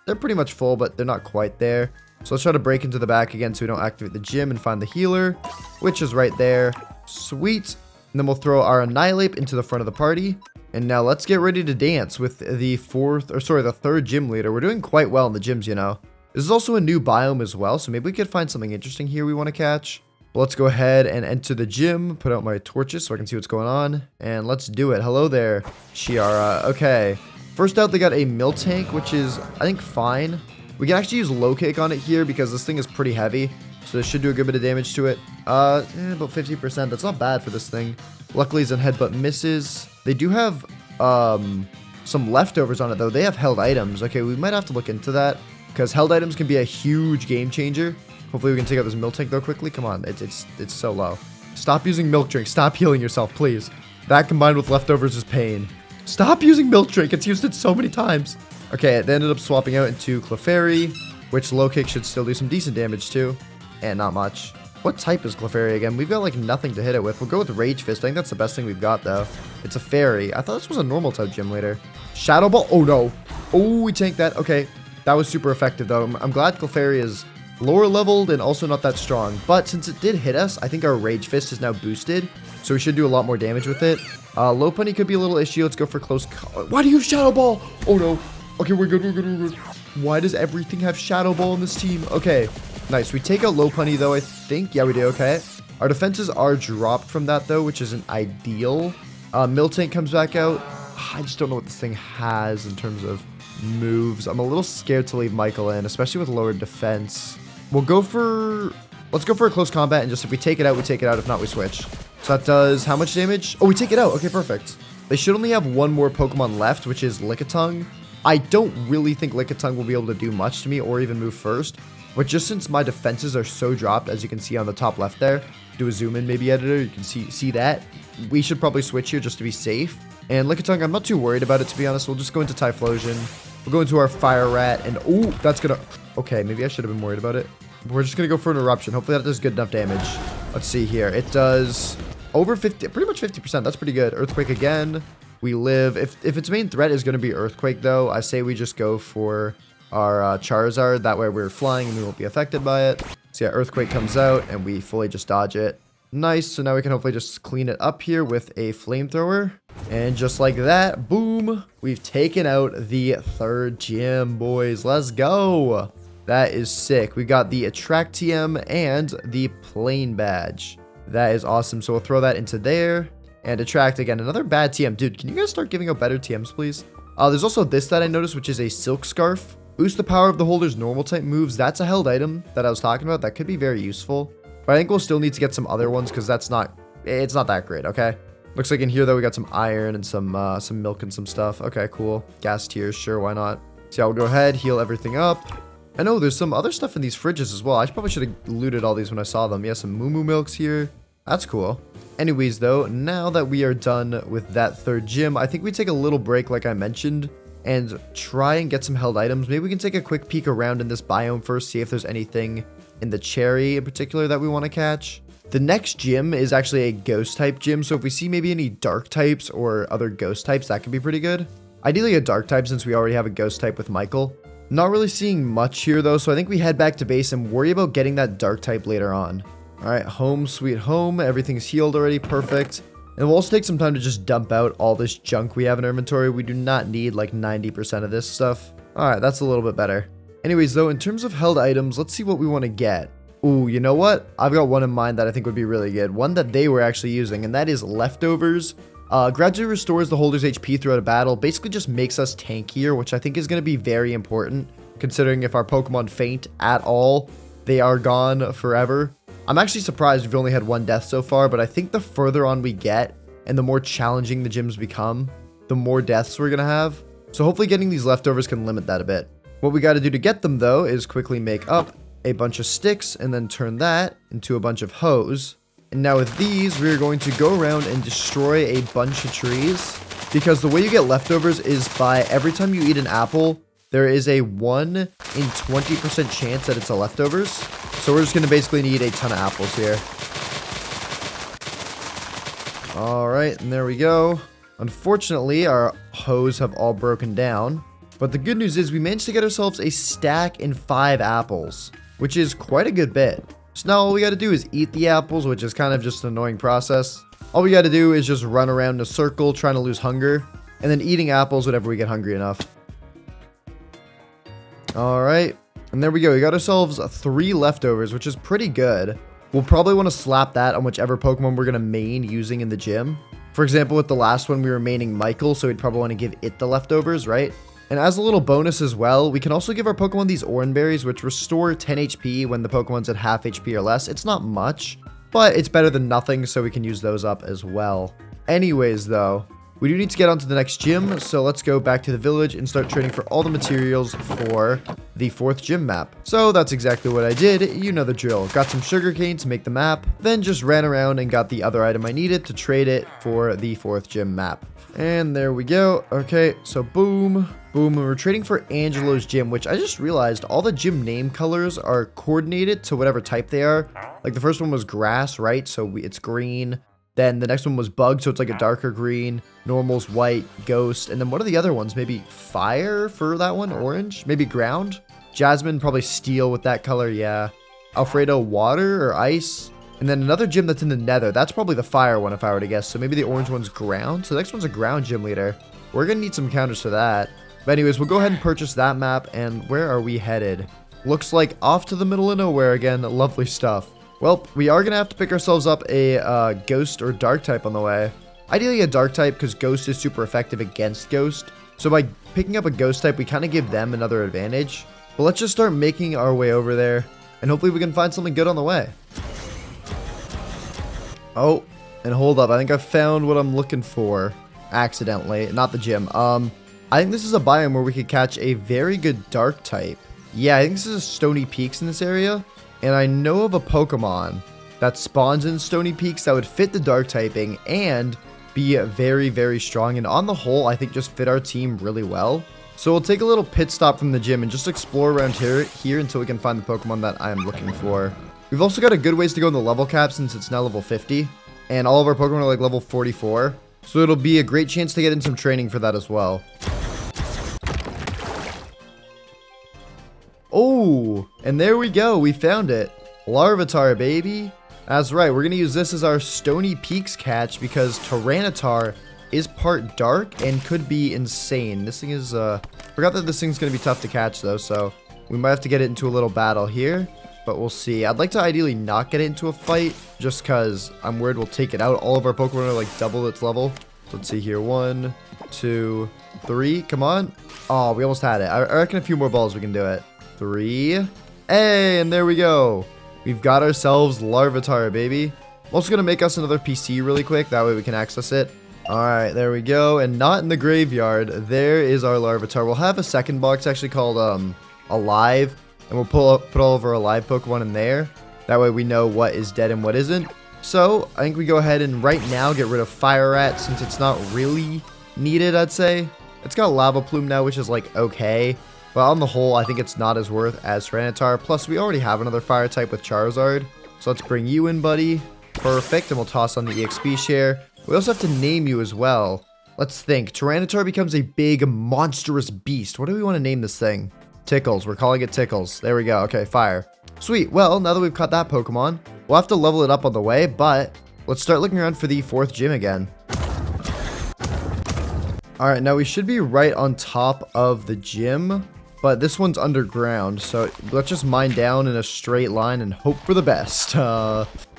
pretty much full, but they're not quite there. So let's try to break into the back again so we don't activate the gym and find the healer, which is right there. Sweet. And then we'll throw our Annihilate into the front of the party. And now let's get ready to dance with the third gym leader. We're doing quite well in the gyms, you know. This is also a new biome as well, so maybe we could find something interesting here we want to catch. But let's go ahead and enter the gym, put out my torches so I can see what's going on. And let's do it. Hello there, Chiara. Okay. First out, they got a Miltank, which is, I think, fine. We can actually use low kick on it here because this thing is pretty heavy. So this should do a good bit of damage to it. About 50%. That's not bad for this thing. Luckily, it's in headbutt misses. They do have some leftovers on it, though. They have held items. Okay, we might have to look into that because held items can be a huge game changer. Hopefully, we can take out this Miltank, though, quickly. Come on. It's so low. Stop using Milk Drink. Stop healing yourself, please. That combined with leftovers is pain. Stop using Milk Drink. It's used it so many times. Okay, they ended up swapping out into Clefairy, which low kick should still do some decent damage, too. And not much. What type is Clefairy again? We've got, like, nothing to hit it with. We'll go with Rage Fist. I think that's the best thing we've got, though. It's a fairy. I thought this was a normal type gym leader. Shadow Ball. Oh, no. Oh, we tanked that. Okay. That was super effective, though. I'm glad Clefairy is lower leveled and also not that strong. But since it did hit us, I think our Rage Fist is now boosted. So we should do a lot more damage with it. Low Punny could be a little issue. Let's go for close. Why do you have Shadow Ball? Oh, no. Okay, we're good. Why does everything have Shadow Ball in this team? Okay. Nice. We take out Low Punny, though, I think. Yeah, we do. Okay. Our defenses are dropped from that, though, which isn't ideal. Miltank comes back out. I just don't know what this thing has in terms of moves. I'm a little scared to leave Michael in, especially with lower defense. Let's go for a close combat, and just if we take it out, we take it out. If not, we switch. So that does how much damage? Oh, we take it out. Okay, perfect. They should only have one more Pokemon left, which is Lickitung. I don't really think Lickitung will be able to do much to me or even move first. But just since my defenses are so dropped, as you can see on the top left there, do a zoom in maybe editor, you can see that. We should probably switch here just to be safe. And Lickitung, I'm not too worried about it, to be honest. We'll just go into Typhlosion. We'll go into our Fire Rat, and oh, that's gonna... Okay, maybe I should have been worried about it. We're just gonna go for an Eruption. Hopefully that does good enough damage. Let's see here. It does over 50, pretty much 50%. That's pretty good. Earthquake again. We live. If its main threat is gonna be Earthquake, though, I say we just go for our Charizard. That way we're flying and we won't be affected by it. So yeah, Earthquake comes out and we fully just dodge it. Nice. So now we can hopefully just clean it up here with a Flamethrower. And just like that, boom, we've taken out the third gym, boys. Let's go. That is sick. We got the Attract TM and the Plane Badge. That is awesome. So we'll throw that into there. And Attract again. Another bad TM. Dude, can you guys start giving out better TMs, please? There's also this that I noticed, which is a Silk Scarf. Boost the power of the holder's normal type moves. That's a held item that I was talking about. That could be very useful. But I think we'll still need to get some other ones because it's not that great, okay? Looks like in here, though, we got some iron and some milk and some stuff. Okay, cool. Gas tiers, sure, why not? So yeah, we'll go ahead, heal everything up. I know there's some other stuff in these fridges as well. I probably should have looted all these when I saw them. Yeah, some Moo Moo Milks here. That's cool. Anyways, though, now that we are done with that third gym, I think we take a little break like I mentioned and try and get some held items. Maybe we can take a quick peek around in this biome first, see if there's anything in the cherry in particular that we want to catch. The next gym is actually a ghost type gym, so if we see maybe any dark types or other ghost types, that could be pretty good. Ideally a dark type since we already have a ghost type with Michael. Not really seeing much here though, so I think we head back to base and worry about getting that dark type later on. Alright, home sweet home. Everything's healed already, perfect. And we'll also take some time to just dump out all this junk we have in our inventory. We do not need like 90% of this stuff. Alright, that's a little bit better. Anyways, though, in terms of held items, let's see what we want to get. Ooh, you know what? I've got one in mind that I think would be really good. One that they were actually using, and that is Leftovers. Gradually restores the holder's HP throughout a battle. Basically just makes us tankier, which I think is going to be very important, considering if our Pokemon faint at all, they are gone forever. I'm actually surprised we've only had one death so far, but I think the further on we get and the more challenging the gyms become, the more deaths we're going to have. So hopefully getting these leftovers can limit that a bit. What we got to do to get them, though, is quickly make up a bunch of sticks and then turn that into a bunch of hose. And now with these, we're going to go around and destroy a bunch of trees, because the way you get leftovers is by every time you eat an apple, there is a 1 in 20% chance that it's a leftovers. So we're just going to basically need a ton of apples here. All right, and there we go. Unfortunately, our hose have all broken down. But the good news is we managed to get ourselves a stack and 5 apples, which is quite a good bit. So now all we got to do is eat the apples, which is kind of just an annoying process. All we got to do is just run around in a circle trying to lose hunger, and then eating apples whenever we get hungry enough. All right, and there we go. We got ourselves 3 leftovers, which is pretty good. We'll probably want to slap that on whichever Pokemon we're going to main using in the gym. For example, with the last one, we were maining Michael, so we'd probably want to give it the leftovers, right? And as a little bonus as well, we can also give our Pokemon these Oran Berries, which restore 10 HP when the Pokemon's at half HP or less. It's not much, but it's better than nothing, so we can use those up as well. Anyways, though, we do need to get on to the next gym, so let's go back to the village and start trading for all the materials for the 4th gym map. So that's exactly what I did. You know the drill. Got some sugarcane to make the map, then just ran around and got the other item I needed to trade it for the 4th gym map. And there we go. Okay, so boom, boom, and we're trading for Angelo's gym, which I just realized all the gym name colors are coordinated to whatever type they are. Like the first one was grass, right? So it's green. Then the next one was bug, so it's like a darker green. Normal's white, ghost. And then what are the other ones? Maybe fire for that one? Orange? Maybe ground? Jasmine, probably steel with that color, yeah. Alfredo, water or ice. And then another gym that's in the nether. That's probably the fire one if I were to guess. So maybe the orange one's ground. So the next one's a ground gym leader. We're going to need some counters for that. But anyways, we'll go ahead and purchase that map. And where are we headed? Looks like off to the middle of nowhere again. Lovely stuff. Well, we are going to have to pick ourselves up a ghost or dark type on the way. Ideally a dark type because ghost is super effective against ghost. So by picking up a ghost type, we kind of give them another advantage. But let's just start making our way over there. And hopefully we can find something good on the way. Oh, and hold up. I think I found what I'm looking for. Accidentally. Not the gym. I think this is a biome where we could catch a very good dark type. Yeah, I think this is Stony Peaks in this area. And I know of a Pokemon that spawns in Stony Peaks that would fit the dark typing and be very, very strong. And on the whole, I think just fit our team really well. So we'll take a little pit stop from the gym and just explore around here until we can find the Pokemon that I am looking for. We've also got a good ways to go in the level cap since it's now level 50. And all of our Pokemon are like level 44. So it'll be a great chance to get in some training for that as well. Oh, and there we go. We found it. Larvitar, baby. That's right. We're going to use this as our Stony Peaks catch because Tyranitar is part dark and could be insane. This thing is, forgot that this thing's going to be tough to catch though. So we might have to get it into a little battle here, but we'll see. I'd like to ideally not get it into a fight just because I'm worried we'll take it out. All of our Pokemon are like double its level. So let's see here. 1, 2, 3. Come on. Oh, we almost had it. I reckon a few more balls we can do it. 3. Hey, and there we go. We've got ourselves Larvitar, baby. I'm also going to make us another PC really quick. That way we can access it. All right, there we go. And not in the graveyard. There is our Larvitar. We'll have a second box actually called Alive. And we'll put all of our alive Pokemon in there. That way we know what is dead and what isn't. So I think we go ahead and right now get rid of Fire Rat since it's not really needed, I'd say. It's got Lava Plume now, which is like okay. But on the whole, I think it's not as worth as Tyranitar. Plus, we already have another fire type with Charizard. So let's bring you in, buddy. Perfect. And we'll toss on the EXP share. We also have to name you as well. Let's think. Tyranitar becomes a big, monstrous beast. What do we want to name this thing? Tickles. We're calling it Tickles. There we go. Okay, fire. Sweet. Well, now that we've caught that Pokemon, we'll have to level it up on the way. But let's start looking around for the 4th gym again. All right, now we should be right on top of the gym. But this one's underground, so let's just mine down in a straight line and hope for the best.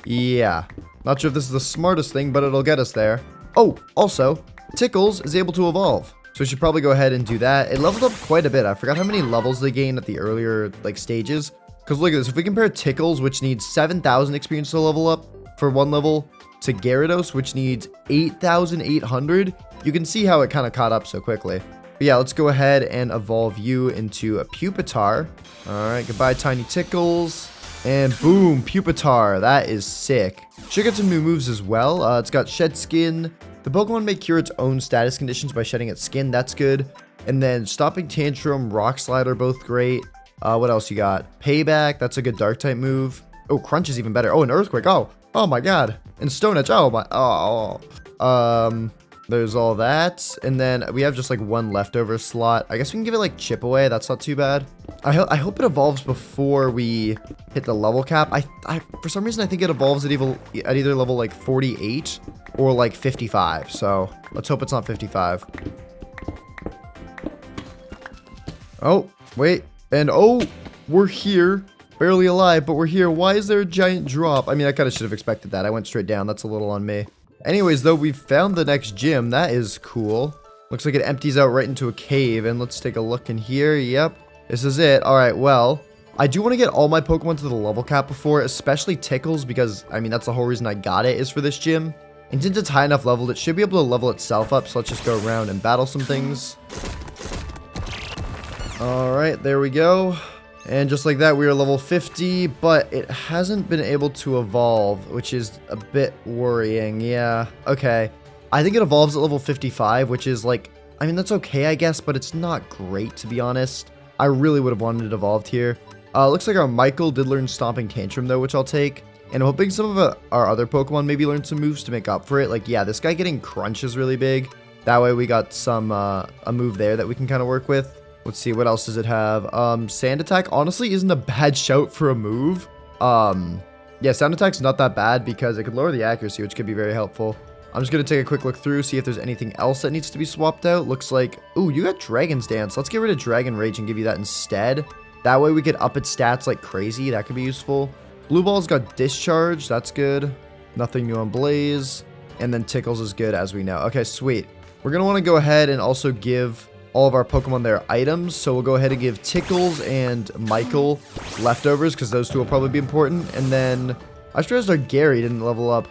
Yeah. Not sure if this is the smartest thing, but it'll get us there. Oh, also, Tickles is able to evolve. So we should probably go ahead and do that. It leveled up quite a bit. I forgot how many levels they gained at the earlier stages. Because look at this. If we compare Tickles, which needs 7,000 experience to level up for 1 level, to Gyarados, which needs 8,800, you can see how it kind of caught up so quickly. But yeah, let's go ahead and evolve you into a Pupitar. All right, goodbye, Tiny Tickles. And boom, Pupitar. That is sick. Should get some new moves as well. It's got Shed Skin. The Pokemon may cure its own status conditions by shedding its skin. That's good. And then Stomping Tantrum, Rock Slide are both great. What else you got? Payback. That's a good Dark type move. Oh, Crunch is even better. Oh, an Earthquake. Oh my God. And Stone Edge. Oh my. Oh. There's all that. And then we have just like one leftover slot. I guess we can give it like Chip Away. That's not too bad. I hope it evolves before we hit the level cap. I for some reason I think it evolves at either level like 48 or like 55. So let's hope it's not 55. Oh, wait. And oh, we're here. Barely alive, but we're here. Why is there a giant drop? I mean, I kind of should have expected that. I went straight down. That's a little on me. Anyways, though, we found the next gym. That is cool. Looks like it empties out right into a cave. And let's take a look in here. Yep. This is it. All right, well, I do want to get all my Pokemon to the level cap before, especially Tickles, because, I mean, that's the whole reason I got it is for this gym. And since it's high enough leveled, it should be able to level itself up. So let's just go around and battle some things. All right, there we go. And just like that, we are level 50, but it hasn't been able to evolve, which is a bit worrying. Yeah, okay. I think it evolves at level 55, which is like, I mean, that's okay, I guess, but it's not great, to be honest. I really would have wanted it evolved here. Looks like our Michael did learn Stomping Tantrum, though, which I'll take. And I'm hoping some of our other Pokemon maybe learn some moves to make up for it. Like, yeah, this guy getting Crunch is really big. That way we got some, a move there that we can kind of work with. Let's see, what else does it have? Sand Attack honestly isn't a bad shout for a move. Yeah, Sand Attack's not that bad because it could lower the accuracy, which could be very helpful. I'm just going to take a quick look through, see if there's anything else that needs to be swapped out. Looks like, ooh, you got Dragon's Dance. Let's get rid of Dragon Rage and give you that instead. That way we could up its stats like crazy. That could be useful. Blue Ball's got Discharge. That's good. Nothing new on Blaze. And then Tickles is good, as we know. Okay, sweet. We're going to want to go ahead and also give all of our Pokemon their items. So we'll go ahead and give Tickles and Michael leftovers because those two will probably be important. And then I just realized our Gary didn't level up.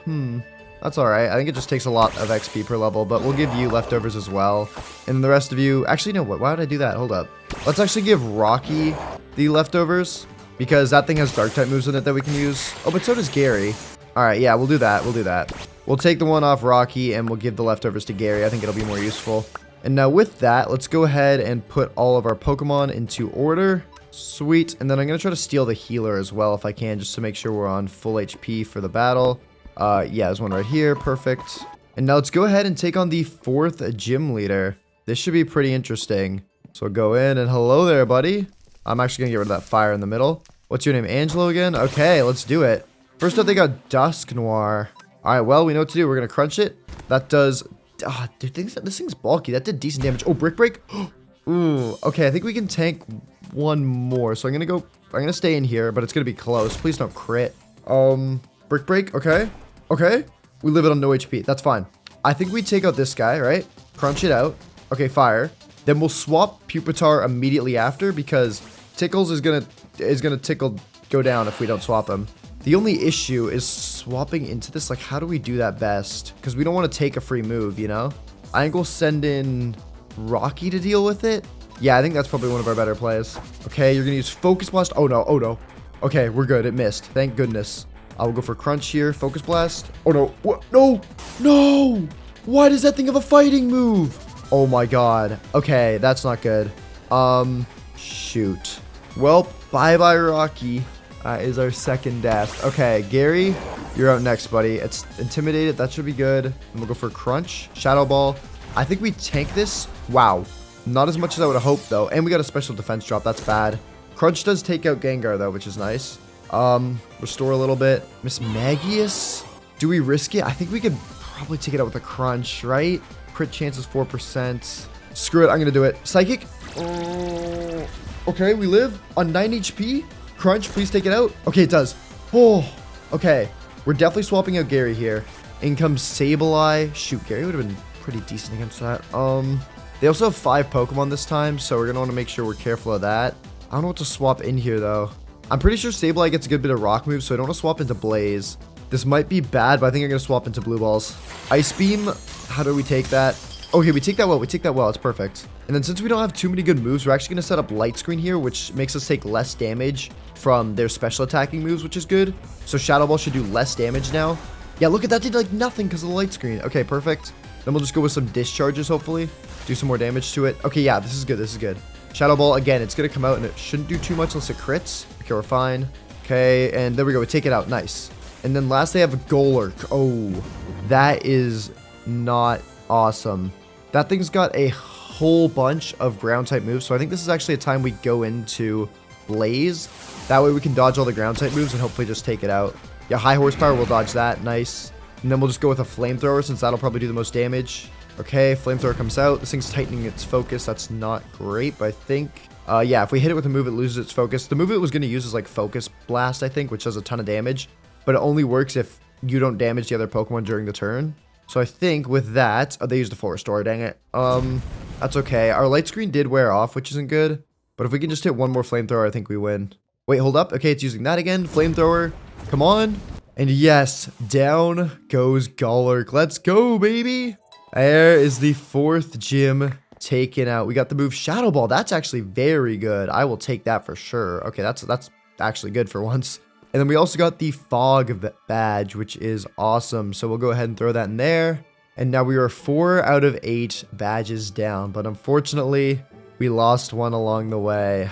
That's all right. I think it just takes a lot of XP per level, but we'll give you leftovers as well. And the rest of you, actually, no, what? Why did I do that? Hold up. Let's actually give Rocky the leftovers because that thing has dark type moves in it that we can use. Oh, but so does Gary. All right. Yeah, we'll do that. We'll do that. We'll take the one off Rocky and we'll give the leftovers to Gary. I think it'll be more useful. And now with that, let's go ahead and put all of our Pokemon into order. Sweet. And then I'm going to try to steal the healer as well if I can, just to make sure we're on full HP for the battle. Yeah, there's one right here. Perfect. And now let's go ahead and take on the 4th gym leader. This should be pretty interesting. So go in and hello there, buddy. I'm actually going to get rid of that fire in the middle. What's your name? Angelo again? Okay, let's do it. First up, they got Dusk Noir. All right, well, we know what to do. We're going to crunch it. That does... dude, this thing's bulky. That did decent damage. Oh, Brick Break. Ooh, okay, I think we can tank one more. So I'm gonna stay in here, but it's gonna be close. Please don't crit. Brick Break, okay. Okay. We live it on no HP. That's fine. I think we take out this guy, right? Crunch it out. Okay, fire. Then we'll swap Pupitar immediately after because Tickles is gonna tickle go down if we don't swap him. The only issue is swapping into this. Like, how do we do that best? Because we don't want to take a free move, you know? I think we'll send in Rocky to deal with it. Yeah, I think that's probably one of our better plays. Okay, you're going to use Focus Blast. Oh, no. Oh, no. Okay, we're good. It missed. Thank goodness. I'll go for Crunch here. Focus Blast. Oh, no. What? No. No. Why does that thing have a fighting move? Oh, my God. Okay, that's not good. Shoot. Well, bye-bye, Rocky. Is our second death. Okay, Gary, you're out next, buddy. It's Intimidated. That should be good. And we'll go for Crunch. Shadow Ball. I think we tank this. Wow. Not as much as I would have hoped, though. And we got a special defense drop. That's bad. Crunch does take out Gengar, though, which is nice. Restore a little bit. Miss Magius. Do we risk it? I think we could probably take it out with a Crunch, right? Crit chance is 4%. Screw it. I'm going to do it. Psychic. Okay, we live on 9 HP. Crunch, please take it out. Okay, it does. Oh, okay. We're definitely swapping out Gary here. In comes Sableye. Shoot, Gary would have been pretty decent against that. They also have 5 Pokemon this time, so we're going to want to make sure we're careful of that. I don't know what to swap in here, though. I'm pretty sure Sableye gets a good bit of rock moves, so I don't want to swap into Blaze. This might be bad, but I think I'm going to swap into Blue Balls. Ice Beam, how do we take that? Okay, we take that well. We take that well. It's perfect. And then since we don't have too many good moves, we're actually going to set up Light Screen here, which makes us take less damage from their special attacking moves, which is good. So Shadow Ball should do less damage now. Yeah, look at that. Did like nothing because of the Light Screen. Okay, perfect. Then we'll just go with some discharges, hopefully. Do some more damage to it. Okay, yeah, this is good. This is good. Shadow Ball, again, it's going to come out and it shouldn't do too much unless it crits. Okay, we're fine. Okay, and there we go. We take it out. Nice. And then last they have a Golurk. Oh, that is not awesome. That thing's got a whole bunch of ground type moves. So I think this is actually a time we go into Blaze. That way we can dodge all the ground type moves and hopefully just take it out. Yeah, high horsepower, we'll dodge that. Nice. And then we'll just go with a flamethrower since that'll probably do the most damage. Okay, flamethrower comes out. This thing's tightening its focus. That's not great, but I think... yeah, if we hit it with a move, it loses its focus. The move it was going to use is like Focus Blast, I think, which does a ton of damage. But it only works if you don't damage the other Pokemon during the turn. So I think with that... Oh, they used a full restore, dang it. That's okay. Our light screen did wear off, which isn't good. But if we can just hit one more flamethrower, I think we win. Wait, hold up. Okay, it's using that again. Flamethrower. Come on. And yes, down goes Golurk. Let's go, baby. There is the 4th gym taken out. We got the move Shadow Ball. That's actually very good. I will take that for sure. Okay, that's actually good for once. And then we also got the Fog badge, which is awesome. So we'll go ahead and throw that in there. And now we are 4 out of 8 badges down. But unfortunately, we lost one along the way.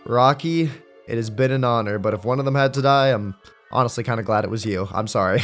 Rocky, it has been an honor. But if one of them had to die, I'm honestly kind of glad it was you. I'm sorry.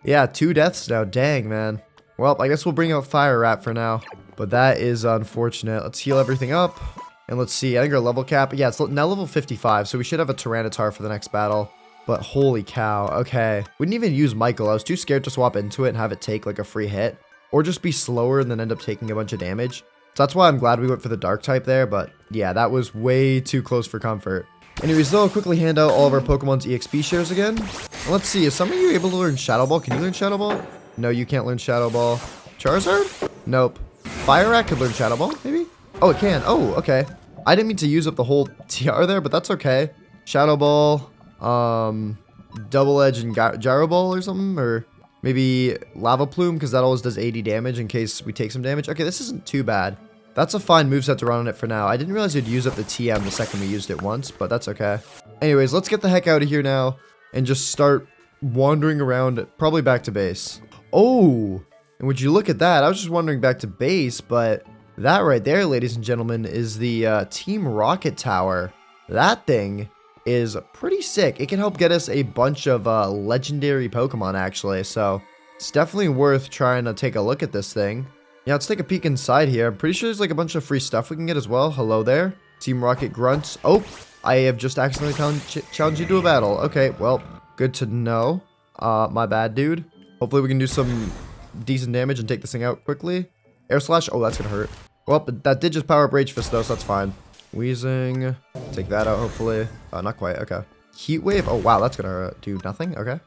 Yeah, 2 deaths now. Dang, man. Well, I guess we'll bring out Fire Rat for now. But that is unfortunate. Let's heal everything up. And let's see. I think our level cap... Yeah, it's now level 55. So we should have a Tyranitar for the next battle. But holy cow. Okay. We didn't even use Michael. I was too scared to swap into it and have it take like a free hit. Or just be slower and then end up taking a bunch of damage. So that's why I'm glad we went for the Dark type there. But yeah, that was way too close for comfort. Anyways, though, I'll quickly hand out all of our Pokemon's EXP shares again. And let's see. Is some of you able to learn Shadow Ball? Can you learn Shadow Ball? No, you can't learn Shadow Ball. Charizard? Nope. Fire Rat could learn Shadow Ball, maybe? Oh, it can. Oh, okay. I didn't mean to use up the whole TR there, but that's okay. Shadow Ball, Double Edge and Gyro Ball or something, or maybe Lava Plume, because that always does 80 damage in case we take some damage. Okay, this isn't too bad. That's a fine moveset to run on it for now. I didn't realize you'd use up the TM the second we used it once, but that's okay. Anyways, let's get the heck out of here now and just start wandering around, probably back to base. Oh, and would you look at that? I was just wandering back to base, but that right there, ladies and gentlemen, is the Team Rocket Tower. That thing is pretty sick. It can help get us a bunch of legendary Pokemon, actually, so it's definitely worth trying to take a look at this thing. Yeah, let's take a peek inside here. I'm pretty sure there's like a bunch of free stuff we can get as well. Hello there, Team Rocket Grunts. Oh, I have just accidentally challenged you to a battle. Okay, well, good to know. My bad, dude. Hopefully we can do some decent damage and take this thing out quickly. Air Slash. Oh, that's gonna hurt. Well, but that did just power up Rage Fist though, so that's fine. Wheezing. Take that out, hopefully. Not quite. Okay. Heat Wave. Oh, wow, that's gonna do nothing. Okay.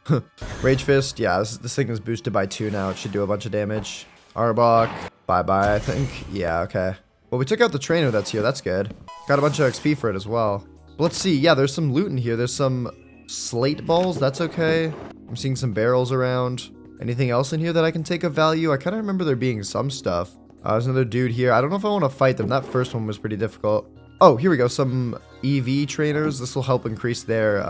Rage Fist. Yeah, this thing is boosted by 2 now. It should do a bunch of damage. Arbok. Bye-bye, I think. Yeah, okay. Well, we took out the trainer that's here. That's good. Got a bunch of XP for it as well. But let's see. Yeah, there's some loot in here. There's some slate balls. That's okay. I'm seeing some barrels around. Anything else in here that I can take of value? I kind of remember there being some stuff. There's another dude here. I don't know if I want to fight them. That first one was pretty difficult. Oh, here we go. Some EV trainers. This will help increase their,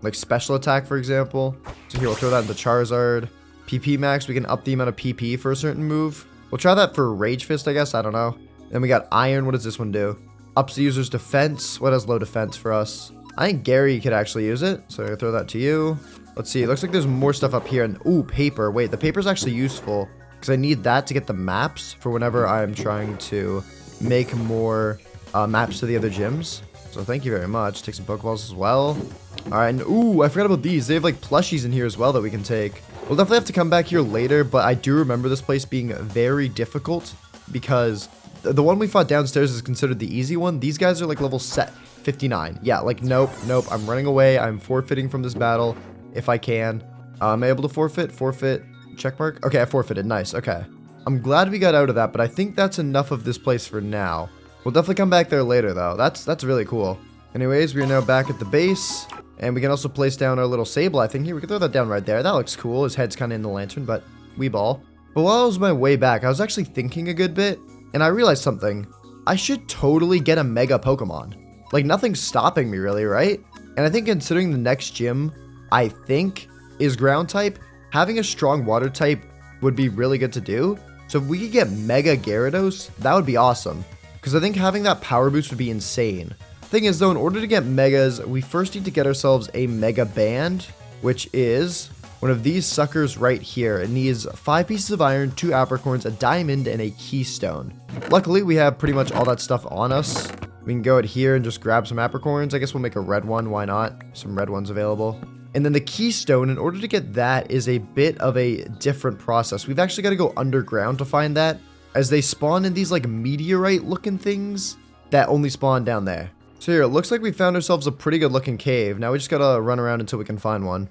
like, special attack, for example. So here, we'll throw that into Charizard. PP max, we can up the amount of PP for a certain move. We'll try that for Rage Fist, I guess. I don't know. Then we got Iron. What does this one do? Ups the user's defense. What has low defense for us? I think Gary could actually use it. So I'm going to throw that to you. Let's see. It looks like there's more stuff up here. And ooh, paper. Wait, the paper's actually useful. Because I need that to get the maps for whenever I'm trying to make more maps to the other gyms. So thank you very much. Take some Pokeballs as well. Alright, and ooh, I forgot about these. They have like plushies in here as well that we can take. We'll definitely have to come back here later, but I do remember this place being very difficult because the one we fought downstairs is considered the easy one. These guys are like level 59. Yeah, like nope. I'm running away. I'm forfeiting from this battle if I can. Am I able to forfeit? Forfeit. Check mark? Okay, I forfeited. Nice. Okay. I'm glad we got out of that, but I think that's enough of this place for now. We'll definitely come back there later, though. That's really cool. Anyways, we are now back at the base. And we can also place down our little Sable, I think. Here, we can throw that down right there. That looks cool. His head's kind of in the lantern, but we ball. But while I was on my way back, I was actually thinking a good bit, and I realized something. I should totally get a Mega Pokemon. Like, nothing's stopping me really, right? And I think considering the next gym, I think, is ground type, having a strong water type would be really good to do. So if we could get Mega Gyarados, that would be awesome. Because I think having that power boost would be insane. Thing is though, in order to get Megas, we first need to get ourselves a Mega Band, which is one of these suckers right here. It needs 5 pieces of iron, 2 apricorns, a diamond, and a keystone. Luckily, we have pretty much all that stuff on us. We can go out here and just grab some apricorns. I guess we'll make a red one, why not? Some red ones available. And then the keystone, in order to get that, is a bit of a different process. We've actually got to go underground to find that, as they spawn in these like meteorite looking things that only spawn down there. So here, it looks like we found ourselves a pretty good looking cave. Now we just gotta run around until we can find one.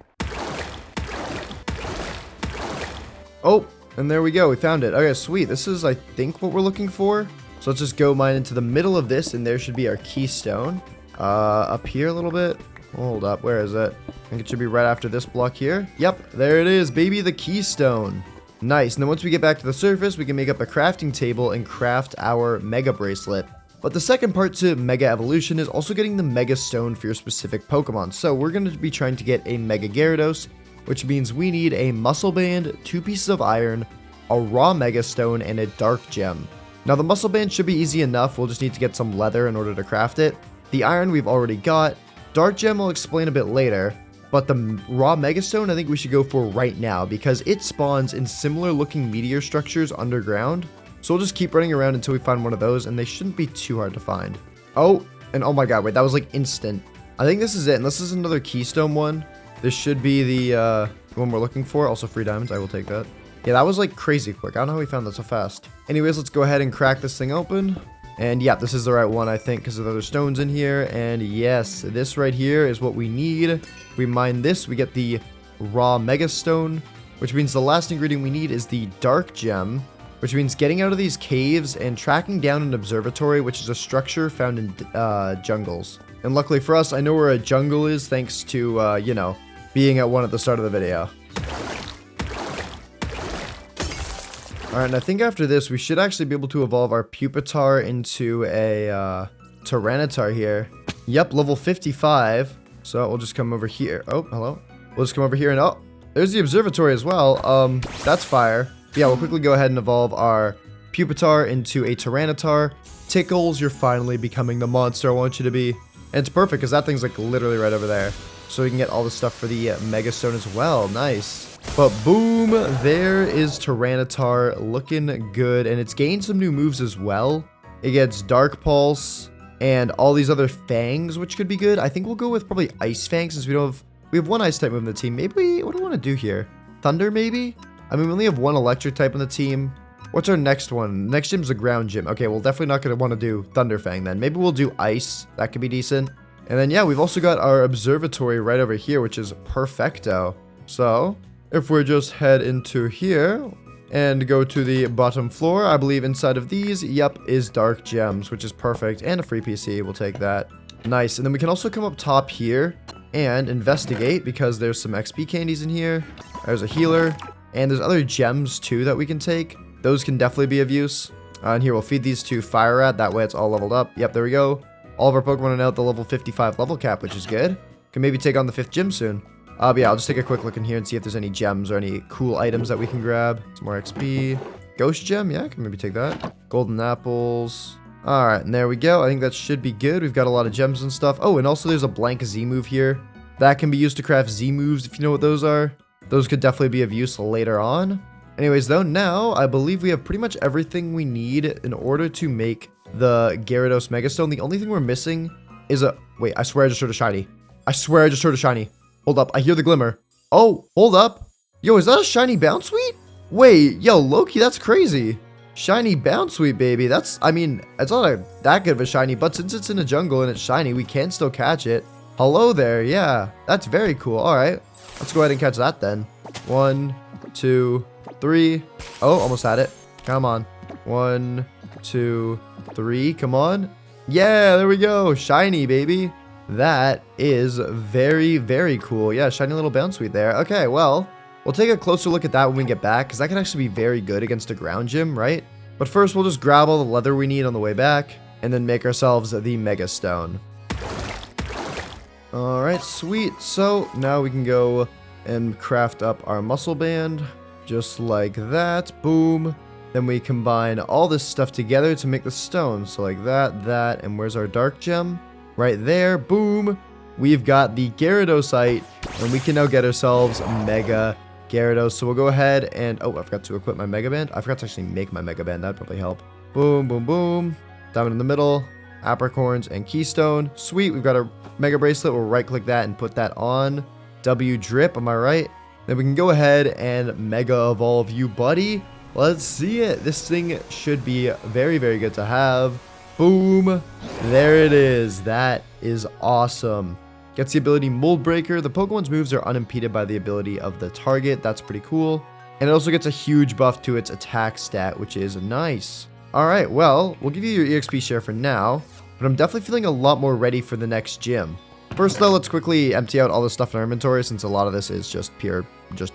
Oh, and there we go, we found it. Okay, sweet. This is, I think, what we're looking for. So let's just go mine into the middle of this, and there should be our keystone. Up here a little bit. Hold up, where is it? I think it should be right after this block here. Yep, there it is, baby, the keystone. Nice, and then once we get back to the surface, we can make up a crafting table and craft our Mega Bracelet. But the second part to Mega Evolution is also getting the Mega Stone for your specific Pokemon. So we're going to be trying to get a Mega Gyarados, which means we need a Muscle Band, 2 pieces of iron, a raw Mega Stone, and a Dark Gem. Now the Muscle Band should be easy enough, we'll just need to get some leather in order to craft it. The iron we've already got. Dark Gem I'll explain a bit later, but the raw Mega Stone I think we should go for right now because it spawns in similar looking meteor structures underground. So we'll just keep running around until we find one of those, and they shouldn't be too hard to find. Oh, and oh my god, wait, that was like instant. I think this is it, and this is another keystone one. This should be the one we're looking for. Also free diamonds, I will take that. Yeah, that was like crazy quick. I don't know how we found that so fast. Anyways, let's go ahead and crack this thing open. And yeah, this is the right one, I think, because of the other stones in here. And yes, this right here is what we need. If we mine this, we get the raw Mega Stone, which means the last ingredient we need is the Dark Gem, which means getting out of these caves and tracking down an observatory, which is a structure found in jungles. And luckily for us, I know where a jungle is thanks to, you know, being at one at the start of the video. Alright, and I think after this, we should actually be able to evolve our Pupitar into a Tyranitar here. Yep, level 55. So we'll just come over here. Oh, hello. We'll just come over here and, oh, there's the observatory as well. That's fire. Yeah, we'll quickly go ahead and evolve our Pupitar into a Tyranitar. Tickles, you're finally becoming the monster I want you to be. And it's perfect because that thing's like literally right over there. So we can get all the stuff for the Mega Stone as well. Nice. But boom, there is Tyranitar looking good. And it's gained some new moves as well. It gets Dark Pulse and all these other Fangs, which could be good. I think we'll go with probably Ice Fang since we have one Ice type move in the team. Maybe, what do I want to do here? Thunder maybe? I mean, we only have one Electric type in the team. What's our next one? Next gym's a Ground Gym. Okay, we're definitely not going to want to do Thunder Fang then. Maybe we'll do Ice. That could be decent. And then, yeah, we've also got our observatory right over here, which is perfecto. So, if we just head into here and go to the bottom floor, I believe inside of these, yep, is Dark Gems, which is perfect. And a free PC, we'll take that. Nice. And then we can also come up top here and investigate because there's some XP candies in here. There's a healer. And there's other gems, too, that we can take. Those can definitely be of use. And here, we'll feed these to Fire Rat. That way, it's all leveled up. Yep, there we go. All of our Pokemon are now at the level 55 level cap, which is good. Can maybe take on the 5th gym soon. But yeah, I'll just take a quick look in here and see if there's any gems or any cool items that we can grab. Some more XP. Ghost Gem, yeah, I can maybe take that. Golden Apples. Alright, and there we go. I think that should be good. We've got a lot of gems and stuff. Oh, and also there's a blank Z move here. That can be used to craft Z moves, if you know what those are. Those could definitely be of use later on. Anyways, though, now I believe we have pretty much everything we need in order to make the Gyarados Megastone. The only thing we're missing is a... Wait, I swear I just heard a shiny. I swear I just heard a shiny. Hold up, I hear the glimmer. Oh, hold up. Yo, is that a shiny Bounsweet? Wait, yo, Loki, that's crazy. Shiny Bounsweet, baby. That's, I mean, it's not that good of a shiny, but since it's in a jungle and it's shiny, we can still catch it. Hello there, yeah. That's very cool. All right, let's go ahead and catch that then. 1, 2, 3. Oh, almost had it. Come on. 1, 2, 3. Come on. Yeah, there we go. Shiny, baby. That is very, very cool. Yeah, shiny little Bounsweet there. Okay, well, We'll take a closer look at that when we get back, because that can actually be very good against a ground gym, right? But first, we'll just grab all the leather we need on the way back, and then make ourselves the Mega Stone. Alright, sweet. So, now we can go and craft up our muscle band, just like that. Boom. Then we combine all this stuff together to make the stone. So like that, and where's our dark gem? Right there. Boom. We've got the Gyarados, and we can now get ourselves Mega Gyarados. So we'll go ahead and... Oh, I forgot to equip my Mega Band. I forgot to actually make my Mega Band. That'd probably help. Boom, boom, boom. Diamond in the middle. Apricorns and Keystone. Sweet. We've got a Mega Bracelet. We'll right-click that and put that on. W Drip. Am I right? Then we can go ahead and Mega Evolve you, buddy. Let's see it. This thing should be very, very good to have. Boom. There it is. That is awesome. Gets the ability Mold Breaker. The Pokemon's moves are unimpeded by the ability of the target. That's pretty cool. And it also gets a huge buff to its attack stat, which is nice. Alright, well, we'll give you your EXP share for now, but I'm definitely feeling a lot more ready for the next gym. First though, let's quickly empty out all the stuff in our inventory, since a lot of this is just pure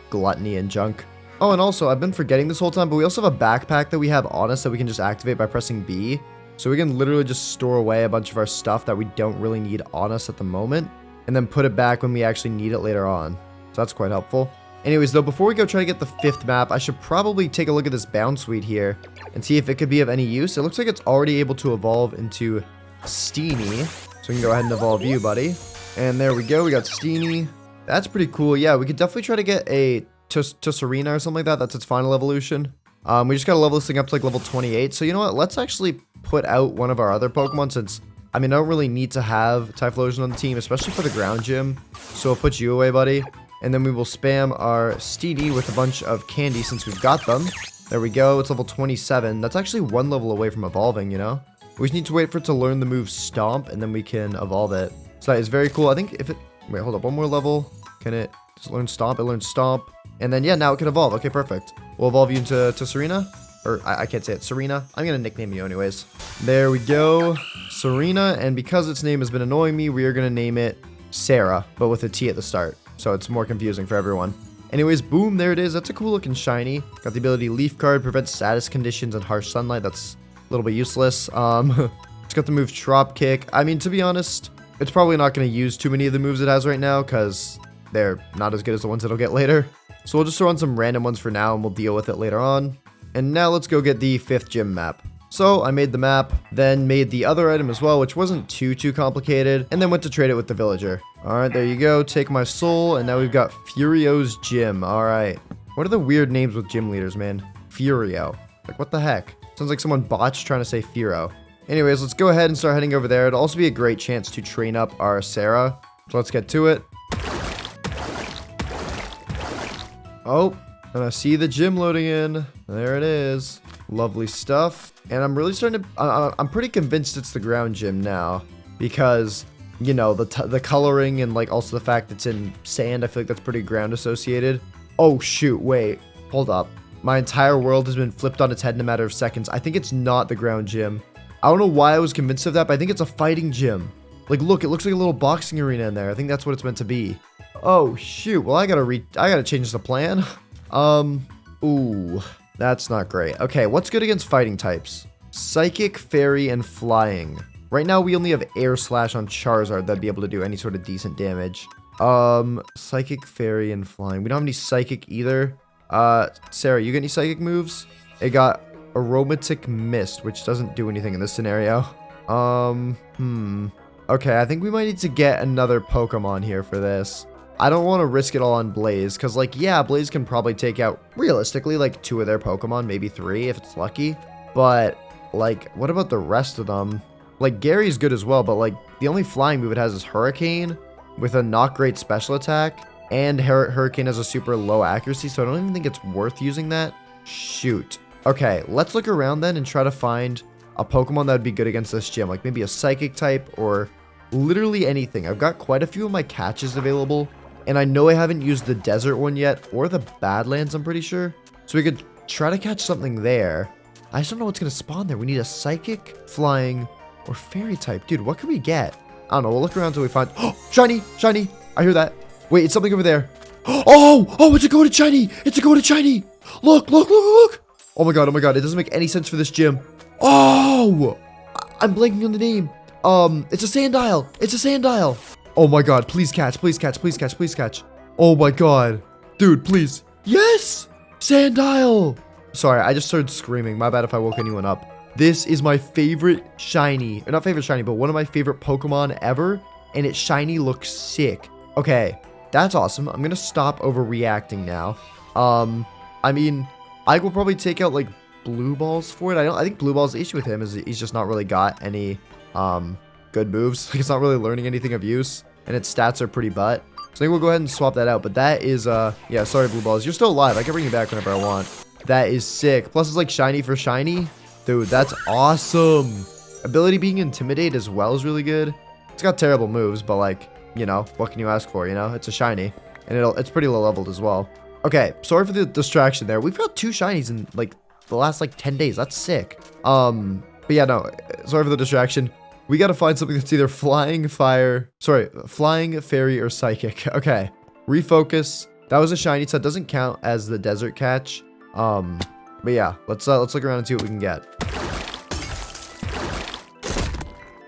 gluttony and junk. Oh, and also, I've been forgetting this whole time, but we also have a backpack that we have on us that we can just activate by pressing B. So we can literally just store away a bunch of our stuff that we don't really need on us at the moment, and then put it back when we actually need it later on. So that's quite helpful. Anyways, though, before we go try to get the 5th map, I should probably take a look at this Bound Suite here and see if it could be of any use. It looks like it's already able to evolve into Steenie. So we can go ahead and evolve you, buddy. And there we go. We got Steenie. That's pretty cool. Yeah, we could definitely try to get a Tusarina or something like that. That's its final evolution. We just got to level this thing up to like level 28. So you know what? Let's actually put out one of our other Pokemon, since, I mean, I don't really need to have Typhlosion on the team, especially for the ground gym. So we'll put you away, buddy. And then we will spam our Steenie with a bunch of candy since we've got them. There we go. It's level 27. That's actually 1 level away from evolving, you know? We just need to wait for it to learn the move Stomp, and then we can evolve it. So that is very cool. I think if it... Wait, hold up. One more level. Can it just learn Stomp? It learns Stomp. And then, yeah, now it can evolve. Okay, perfect. We'll evolve you into Serena. Or, I can't say it. Serena. I'm going to nickname you anyways. There we go. Serena. And because its name has been annoying me, we are going to name it Sarah, but with a T at the start. So it's more confusing for everyone. Anyways, boom, there it is. That's a cool looking shiny. Got the ability Leaf Guard, prevents status conditions and harsh sunlight. That's a little bit useless. It's got the move Trop Kick. I mean, to be honest, it's probably not going to use too many of the moves it has right now, because they're not as good as the ones it'll get later. So we'll just throw on some random ones for now, and we'll deal with it later on. And now let's go get the 5th gym map. So I made the map, then made the other item as well, which wasn't too complicated, and then went to trade it with the villager. Alright, there you go. Take my soul, and now we've got Furio's Gym. Alright. What are the weird names with gym leaders, man? Furio. Like, what the heck? Sounds like someone botched trying to say Furo. Anyways, let's go ahead and start heading over there. It'll also be a great chance to train up our Sarah. So let's get to it. Oh, and I see the gym loading in. There it is. Lovely stuff. And I'm really starting to... I'm pretty convinced it's the ground gym now, because, you know, the coloring and, like, also the fact it's in sand, I feel like that's pretty ground associated. Oh, shoot. Wait. Hold up. My entire world has been flipped on its head in a matter of seconds. I think it's not the ground gym. I don't know why I was convinced of that, but I think it's a fighting gym. Like, look, it looks like a little boxing arena in there. I think that's what it's meant to be. Oh, shoot. Well, I gotta change the plan. Ooh. That's not great. Okay, what's good against fighting types? Psychic, Fairy, and Flying. Right now, we only have Air Slash on Charizard that'd be able to do any sort of decent damage. Psychic, Fairy, and Flying. We don't have any Psychic either. Sarah, you got any Psychic moves? It got Aromatic Mist, which doesn't do anything in this scenario. Okay, I think we might need to get another Pokemon here for this. I don't want to risk it all on Blaze, because, like, yeah, Blaze can probably take out, realistically, like, 2 of their Pokemon, maybe 3 if it's lucky. But, like, what about the rest of them? Like, Gary's good as well, but, like, the only flying move it has is Hurricane, with a not great special attack, and Hurricane has a super low accuracy, so I don't even think it's worth using that. Shoot. Okay, let's look around then and try to find a Pokemon that would be good against this gym, like maybe a Psychic type, or literally anything. I've got quite a few of my catches available. And I know I haven't used the desert one yet, or the Badlands, I'm pretty sure. So we could try to catch something there. I just don't know what's going to spawn there. We need a Psychic, Flying, or Fairy type. Dude, what can we get? I don't know. We'll look around until we find... Oh, shiny! Shiny! I hear that. Wait, it's something over there. Oh, it's a goated shiny. It's a goated shiny. Look. Oh my god. It doesn't make any sense for this gym. Oh, I'm blanking on the name. It's a Sandile. Oh my god, please catch. Oh my god. Dude, please. Yes! Sandile! Sorry, I just started screaming. My bad if I woke anyone up. This is my favorite shiny. Or not favorite shiny, but one of my favorite Pokemon ever. And its shiny looks sick. Okay, that's awesome. I'm gonna stop overreacting now. I mean, I will probably take out, like, Blue Balls for it. I think Blue Ball's the issue with him is he's just not really got any, good moves. Like, it's not really learning anything of use. And its stats are pretty butt. So I think we'll go ahead and swap that out. But that is, yeah, sorry, Blue Balls. You're still alive. I can bring you back whenever I want. That is sick. Plus, it's like shiny for shiny. Dude, that's awesome. Ability being Intimidate as well is really good. It's got terrible moves, but, like, you know, what can you ask for, you know? It's a shiny. And it's pretty low leveled as well. Okay, sorry for the distraction there. We've got 2 shinies in, like, the last, like, 10 days. That's sick. But yeah, no, sorry for the distraction. We gotta find something that's either flying, fairy, or psychic. Okay, refocus. That was a shiny, so it doesn't count as the desert catch. But yeah, let's look around and see what we can get.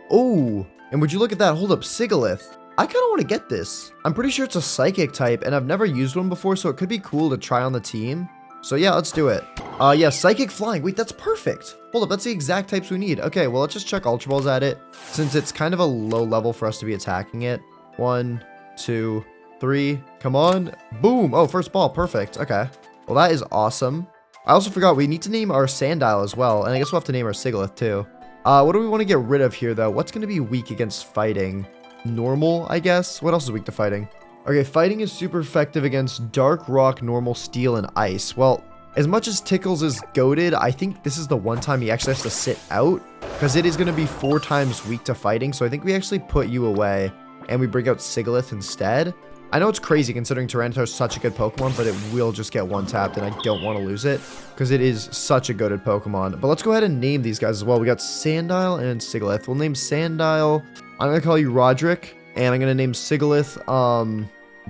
Oh, and would you look at that? Hold up, Sigalith. I kind of want to get this. I'm pretty sure it's a psychic type, and I've never used one before, so it could be cool to try on the team. So yeah, let's do it. Yeah, psychic flying. Wait, that's perfect. Hold up, that's the exact types we need. Okay, well, let's just chuck Ultra Balls at it, since it's kind of a low level for us to be attacking it. 1, 2, 3. Come on. Boom. Oh, first ball. Perfect. Okay. Well, that is awesome. I also forgot we need to name our Sandile as well, and I guess we'll have to name our Sigalith too. What do we want to get rid of here, though? What's going to be weak against fighting? Normal, I guess. What else is weak to fighting? Okay, fighting is super effective against Dark Rock, Normal, Steel, and Ice. Well, as much as Tickles is goated, I think this is the one time he actually has to sit out, because it is going to be 4 times weak to fighting, so I think we actually put you away, and we bring out Sigalith instead. I know it's crazy considering Tyranitar is such a good Pokemon, but it will just get one-tapped, and I don't want to lose it, because it is such a goated Pokemon. But let's go ahead and name these guys as well. We got Sandile and Sigalith. We'll name Sandile, I'm going to call you Roderick, and I'm going to name Sigalith,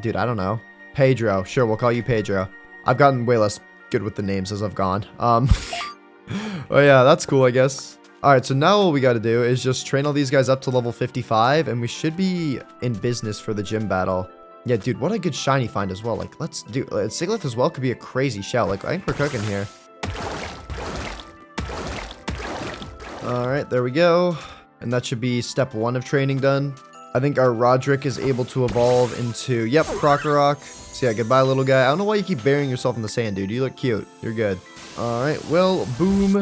dude, I don't know. Pedro. Sure, we'll call you Pedro. I've gotten way less good with the names as I've gone. Oh yeah, that's cool, I guess. Alright, so now all we gotta do is just train all these guys up to level 55, and we should be in business for the gym battle. Yeah, dude, what a good shiny find as well. Like, let's do... Sigalith as well could be a crazy shout. Like, I think we're cooking here. Alright, there we go. And that should be step 1 of training done. I think our Roderick is able to evolve into... Yep, Krokorok. So yeah, goodbye, little guy. I don't know why you keep burying yourself in the sand, dude. You look cute. You're good. Alright, well, boom.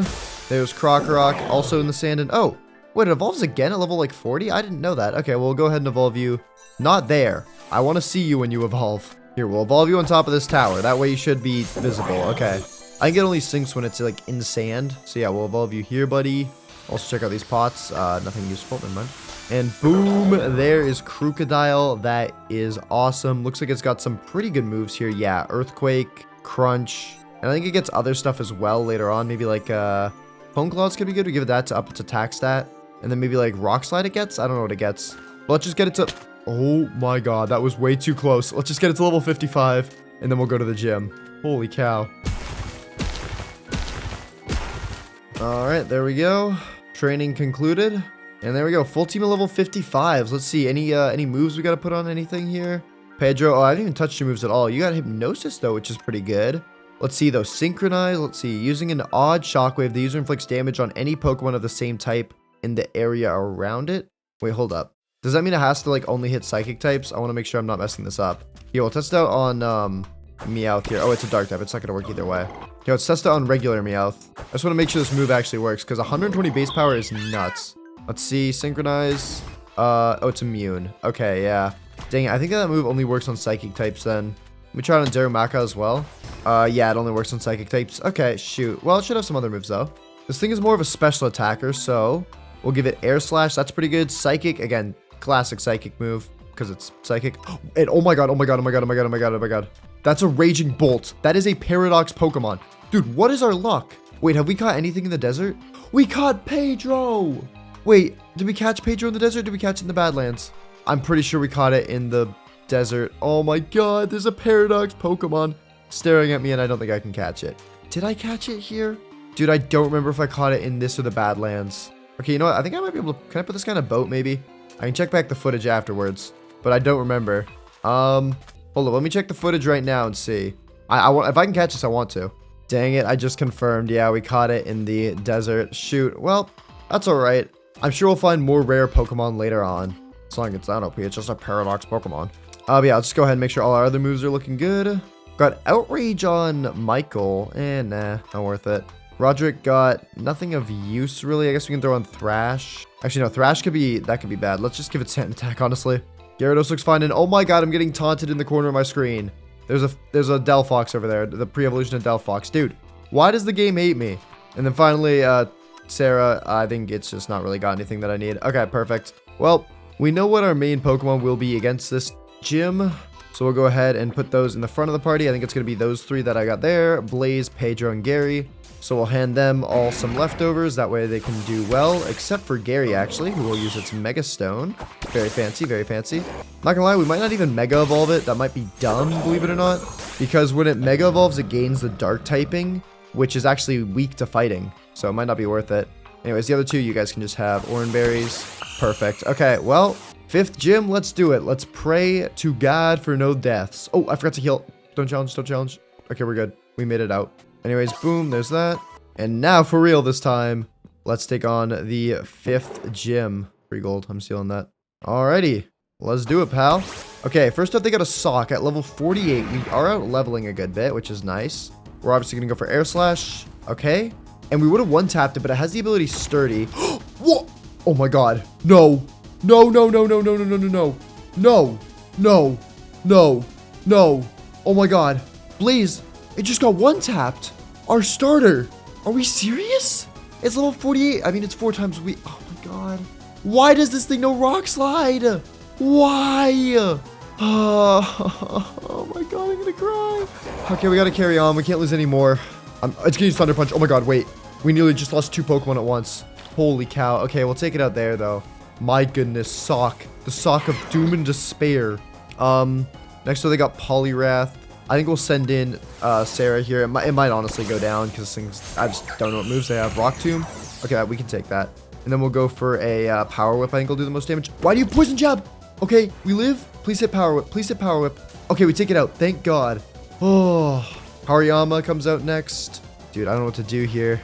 There's Krokorok, also in the sand. And oh, wait, it evolves again at level, like, 40? I didn't know that. Okay, well, we'll go ahead and evolve you. Not there. I want to see you when you evolve. Here, we'll evolve you on top of this tower. That way you should be visible. Okay. I can get only sinks when it's, like, in sand. So yeah, we'll evolve you here, buddy. Also check out these pots. Nothing useful. Never mind. And boom, there is Krookodile. That is awesome. Looks like it's got some pretty good moves here. Yeah, Earthquake, Crunch. And I think it gets other stuff as well later on. Maybe like Foam Claws could be good. We give it that to up its attack stat. And then maybe like Rock Slide it gets. I don't know what it gets. But let's just get it to... Oh my god, that was way too close. Let's just get it to level 55. And then we'll go to the gym. Holy cow. Alright, there we go. Training concluded. And there we go, full team at level 55. Let's see, any moves we gotta put on anything here? Pedro, oh, I haven't even touched your moves at all. You got Hypnosis, though, which is pretty good. Let's see, though, Synchronize. Let's see, using an odd shockwave, the user inflicts damage on any Pokemon of the same type in the area around it. Wait, hold up. Does that mean it has to, like, only hit Psychic types? I want to make sure I'm not messing this up. Here, we'll test it out on, Meowth here. Oh, it's a Dark type. It's not gonna work either way. Here, let's test it on regular Meowth. I just want to make sure this move actually works, because 120 base power is nuts. Let's see, Synchronize. Oh, it's immune. Okay, yeah. Dang it, I think that move only works on Psychic types then. Let me try it on Darumaka as well. Yeah, it only works on Psychic types. Okay, shoot. Well, it should have some other moves, though. This thing is more of a special attacker, so we'll give it Air Slash. That's pretty good. Psychic, again, classic Psychic move, because it's Psychic. And oh my god, oh my god, oh my god, oh my god, oh my god, oh my god. That's a Raging Bolt. That is a Paradox Pokemon. Dude, what is our luck? Wait, have we caught anything in the desert? We caught Pedro! Wait, did we catch Pedro in the desert or did we catch it in the Badlands? I'm pretty sure we caught it in the desert. Oh my god, there's a paradox Pokemon staring at me and I don't think I can catch it. Did I catch it here? Dude, I don't remember if I caught it in this or the Badlands. Okay, you know what? I think I might be able to... Can I put this guy in a boat, maybe? I can check back the footage afterwards, but I don't remember. Hold on. Let me check the footage right now and see. If I can catch this, I want to. Dang it. I just confirmed. Yeah, we caught it in the desert. Shoot. Well, that's all right. I'm sure we'll find more rare Pokemon later on. As long as it's not OP, it's just a paradox Pokemon. But yeah, let's go ahead and make sure all our other moves are looking good. Got Outrage on Michael. Nah, not worth it. Roderick got nothing of use, really. I guess we can throw on Thrash. Actually, no, Thrash could be bad. Let's just give it Sand Attack, honestly. Gyarados looks fine, and oh my god, I'm getting taunted in the corner of my screen. There's a Delphox over there, the pre-evolution of Delphox. Dude, why does the game hate me? And then finally, Sarah, I think it's just not really got anything that I need. Okay, perfect. Well, we know what our main Pokemon will be against this gym. So we'll go ahead and put those in the front of the party. I think it's going to be those three that I got there. Blaze, Pedro, and Gary. So we'll hand them all some leftovers. That way they can do well. Except for Gary, actually, who will use its Mega Stone. Very fancy, very fancy. Not gonna lie, we might not even Mega Evolve it. That might be dumb, believe it or not. Because when it Mega Evolves, it gains the Dark typing, which is actually weak to fighting. So it might not be worth it. Anyways, the other two you guys can just have. Orange Berries. Perfect. Okay, well, 5th gym, let's do it. Let's pray to God for no deaths. Oh, I forgot to heal. Don't challenge, don't challenge. Okay, we're good. We made it out. Anyways, boom, there's that. And now for real this time, let's take on the 5th gym. Free gold, I'm stealing that. Alrighty, let's do it, pal. Okay, first up, they got a Sock at level 48. We are out leveling a good bit, which is nice. We're obviously going to go for Air Slash. Okay. And we would have one-tapped it, but it has the ability Sturdy. What? Oh my god. No. No, no, no, no, no, no, no, no, no. No. No. No. No. Oh my god. Blaze, it just got one-tapped. Our starter. Are we serious? It's level 48. I mean, it's 4 times a week. Oh my god. Why does this thing know Rock Slide? Why? Oh my god, I'm gonna cry. Okay, we gotta carry on. We can't lose any more. It's gonna use Thunder Punch. Oh my god, wait. We nearly just lost 2 Pokemon at once. Holy cow. Okay, we'll take it out there, though. My goodness, Sock. The Sock of Doom and Despair. Next up, they got Poliwrath. I think we'll send in Sarah here. It might honestly go down because things, I just don't know what moves they have. Rock Tomb. Okay, we can take that. And then we'll go for a Power Whip. I think will do the most damage. Why do you Poison Jab? Okay, we live. Please hit Power Whip. Please hit Power Whip. Okay, we take it out. Thank God. Oh, Hariyama comes out next. Dude, I don't know what to do here.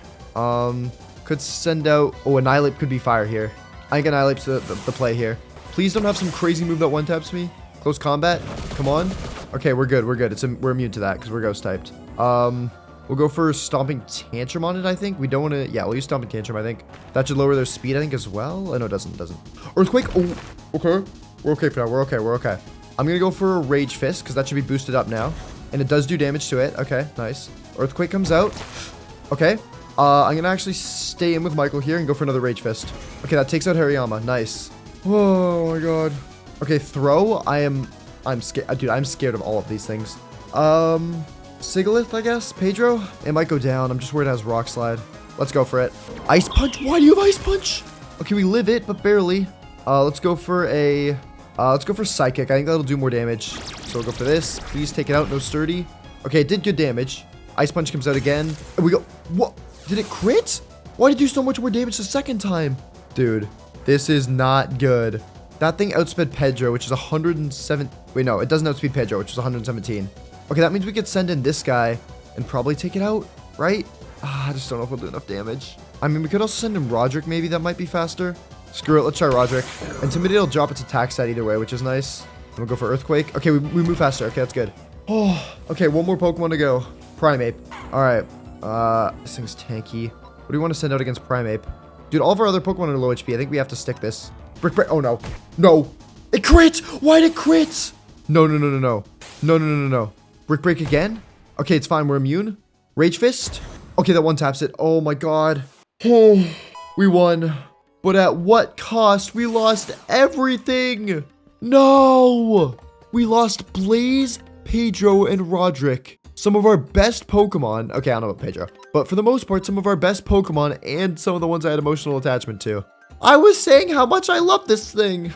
Could send out... Oh, Annihilate could be fire here. I think Annihilate's the play here. Please don't have some crazy move that one-taps me. Close combat. Come on. Okay, we're good. We're good. We're immune to that because we're ghost typed. We'll go for Stomping Tantrum on it, I think. We don't want to... Yeah, we'll use Stomping Tantrum, I think. That should lower their speed, I think, as well. Oh, no, it doesn't. It doesn't. Earthquake. Oh, okay. We're okay for now. We're okay. We're okay. I'm going to go for a Rage Fist because that should be boosted up now. And it does do damage to it. Okay, nice. Earthquake comes out. Okay. I'm going to actually stay in with Michael here and go for another Rage Fist. Okay, that takes out Hariyama. Nice. Oh, my God. Okay, Throw. I'm scared. Dude, I'm scared of all of these things. Sigilyph, I guess? Pedro? It might go down. I'm just worried it has Rock Slide. Let's go for it. Ice Punch? Why do you have Ice Punch? Okay, we live it, but barely. Let's go for a... let's go for Psychic. I think that'll do more damage. So we'll go for this. Please take it out. No Sturdy. Okay, it did good damage. Ice Punch comes out again. And we go... What? Did it crit? Why did it do so much more damage the second time? Dude, this is not good. That thing outsped Pedro, which is 107... Wait, no, it doesn't outspeed Pedro, which is 117. Okay, that means we could send in this guy and probably take it out, right? I just don't know if we'll do enough damage. I mean, we could also send in Roderick, maybe. That might be faster. Screw it, let's try Roderick. Intimidate will drop its attack stat either way, which is nice. And we'll go for Earthquake. Okay, we move faster. Okay, that's good. Oh, okay, one more Pokemon to go. Primeape. All right. This thing's tanky. What do you want to send out against Primeape? Dude, all of our other Pokemon are low HP. I think we have to stick this. Brick Break. Oh, no. No. It crit. Why did it crit? No, no, no, no, no. No, no, no, no, no. Brick Break again? Okay, it's fine. We're immune. Rage Fist. Okay, that one taps it. Oh, my God. Oh, we won. But at what cost? We lost everything. No. We lost Blaze, Pedro, and Roderick. Some of our best Pokemon. Okay, I don't know about Pedro. But for the most part, some of our best Pokemon and some of the ones I had emotional attachment to. I was saying how much I love this thing.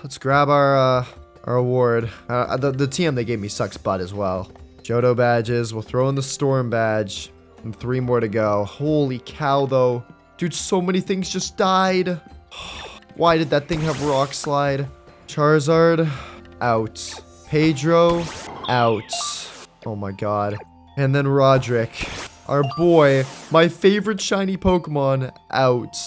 Let's grab our Our award. The TM they gave me sucks butt as well. Johto badges. We'll throw in the Storm badge. And 3 more to go. Holy cow, though. Dude, so many things just died. Why did that thing have Rock Slide? Charizard. Out. Pedro. Out. Oh my god. And then Roderick. Our boy. My favorite shiny Pokemon. Out.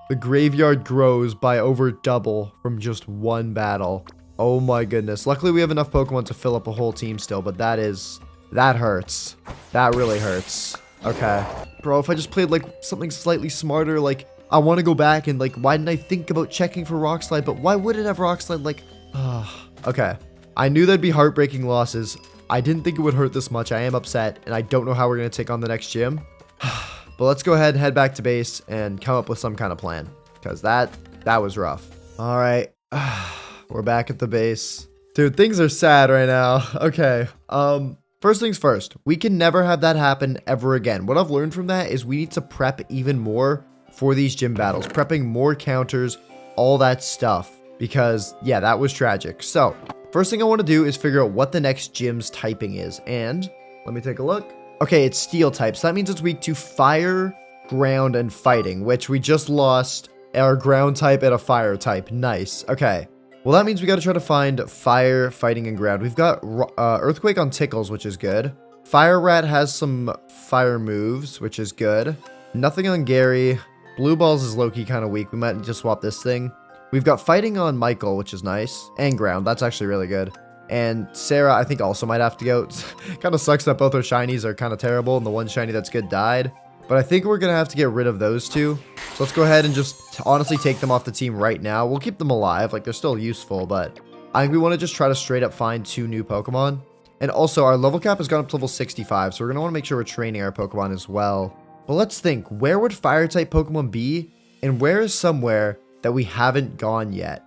The graveyard grows by over double from just one battle. Oh my goodness. Luckily, we have enough Pokemon to fill up a whole team still, but that hurts. That really hurts. Okay. Bro, if I just played, like, something slightly smarter, like, I want to go back and, like, why didn't I think about checking for Rock Slide? But why would it have Rock Slide? Like, okay. I knew there'd be heartbreaking losses. I didn't think it would hurt this much. I am upset, and I don't know how we're going to take on the next gym. But let's go ahead and head back to base and come up with some kind of plan. Because that was rough. All right. We're back at the base. Dude, things are sad right now. Okay. First things first, we can never have that happen ever again. What I've learned from that is we need to prep even more for these gym battles. Prepping more counters, all that stuff. Because, yeah, that was tragic. So, first thing I want to do is figure out what the next gym's typing is. And, let me take a look. Okay, it's steel type. So that means it's weak to fire, ground, and fighting. Which we just lost our ground type and a fire type. Nice. Okay. Well, that means we got to try to find fire, fighting, and ground. We've got Earthquake on Tickles, which is good. Fire Rat has some fire moves, which is good. Nothing on Gary. Blue Balls is low-key kind of weak. We might just swap this thing. We've got Fighting on Michael, which is nice. And Ground. That's actually really good. And Sarah, I think, also might have to go. Kind of sucks that both our shinies are kind of terrible, and the one shiny that's good died. But I think we're going to have to get rid of those two. So let's go ahead and just honestly take them off the team right now. We'll keep them alive. Like, they're still useful, but I think we want to just try to straight up find 2 new Pokemon. And also, our level cap has gone up to level 65, so we're going to want to make sure we're training our Pokemon as well. But let's think, where would Fire-type Pokemon be? And where is somewhere that we haven't gone yet?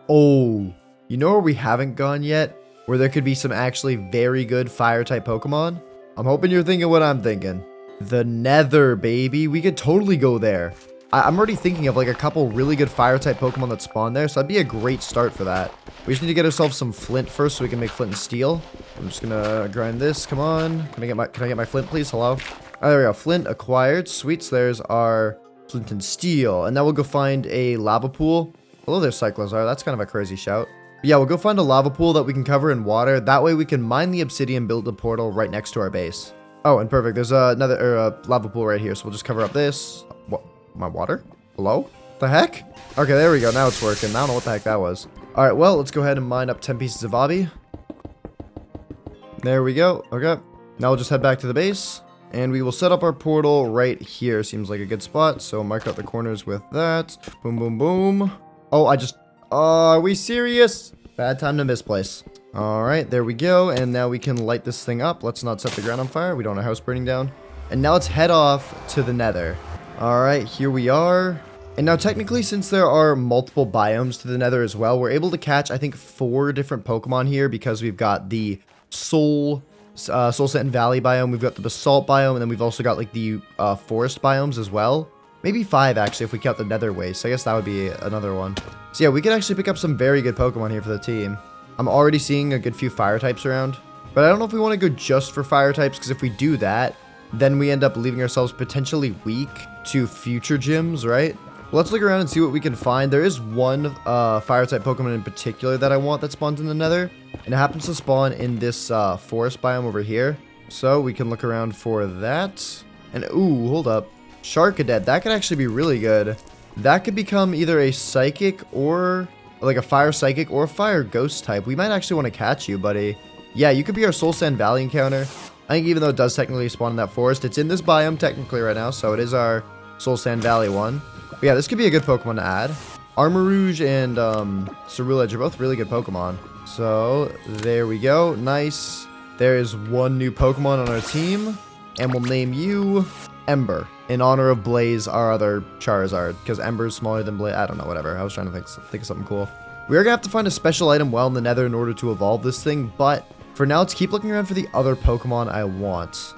Oh, you know where we haven't gone yet? Where there could be some actually very good Fire-type Pokemon? I'm hoping you're thinking what I'm thinking. The Nether, baby. We could totally go there. I'm already thinking of like a couple really good Fire-type Pokemon that spawn there, so that'd be a great start for that. We just need to get ourselves some Flint first so we can make Flint and Steel. I'm just gonna grind this. Come on. Can I get my Flint, please? Hello? Oh, there we go. Flint acquired. Sweet. So there's our Flint and Steel. And now we'll go find a lava pool. Hello there, Cyclozar. That's kind of a crazy shout. But yeah, we'll go find a lava pool that we can cover in water. That way we can mine the obsidian, build a portal right next to our base. Oh, and perfect. There's another lava pool right here, so we'll just cover up this. What? My water? Hello? What the heck? Okay, there we go. Now it's working. I don't know what the heck that was. All right, well, let's go ahead and mine up 10 pieces of obby. There we go. Okay. Now we'll just head back to the base, and we will set up our portal right here. Seems like a good spot, so mark out the corners with that. Boom, boom, boom. Oh, are we serious? Bad time to misplace. All right, there we go. And now we can light this thing up. Let's not set the ground on fire. We don't want a house burning down. And now let's head off to the Nether. All right, here we are. And now technically, since there are multiple biomes to the Nether as well, we're able to catch, I think, 4 different Pokemon here because we've got the Soul Sand Valley biome, we've got the Basalt biome, and then we've also got like the forest biomes as well. Maybe 5 actually if we count the Nether Waste. So I guess that would be another one. So yeah, we could actually pick up some very good Pokemon here for the team. I'm already seeing a good few fire types around, but I don't know if we want to go just for fire types, because if we do that, then we end up leaving ourselves potentially weak to future gyms, right? Well, let's look around and see what we can find. There is one fire type Pokemon in particular that I want that spawns in the Nether, and it happens to spawn in this forest biome over here. So we can look around for that. And ooh, hold up. Sharkadet, that could actually be really good. That could become either a psychic or like a fire psychic or a fire ghost type. We might actually want to catch you, buddy. Yeah, you could be our Soul Sand Valley encounter. I think even though it does technically spawn in that forest, it's in this biome technically right now, so it is our Soul Sand Valley one. But yeah, this could be a good Pokemon to add. Armarouge and Ceruledge are both really good Pokemon. So there we go. Nice. There is one new Pokemon on our team, and we'll name you Ember in honor of Blaze, our other Charizard, because Ember is smaller than Blaze. I don't know, whatever. I was trying to think of something cool. We are gonna have to find a special item well in the Nether in order to evolve this thing, but for now, let's keep looking around for the other Pokemon I want.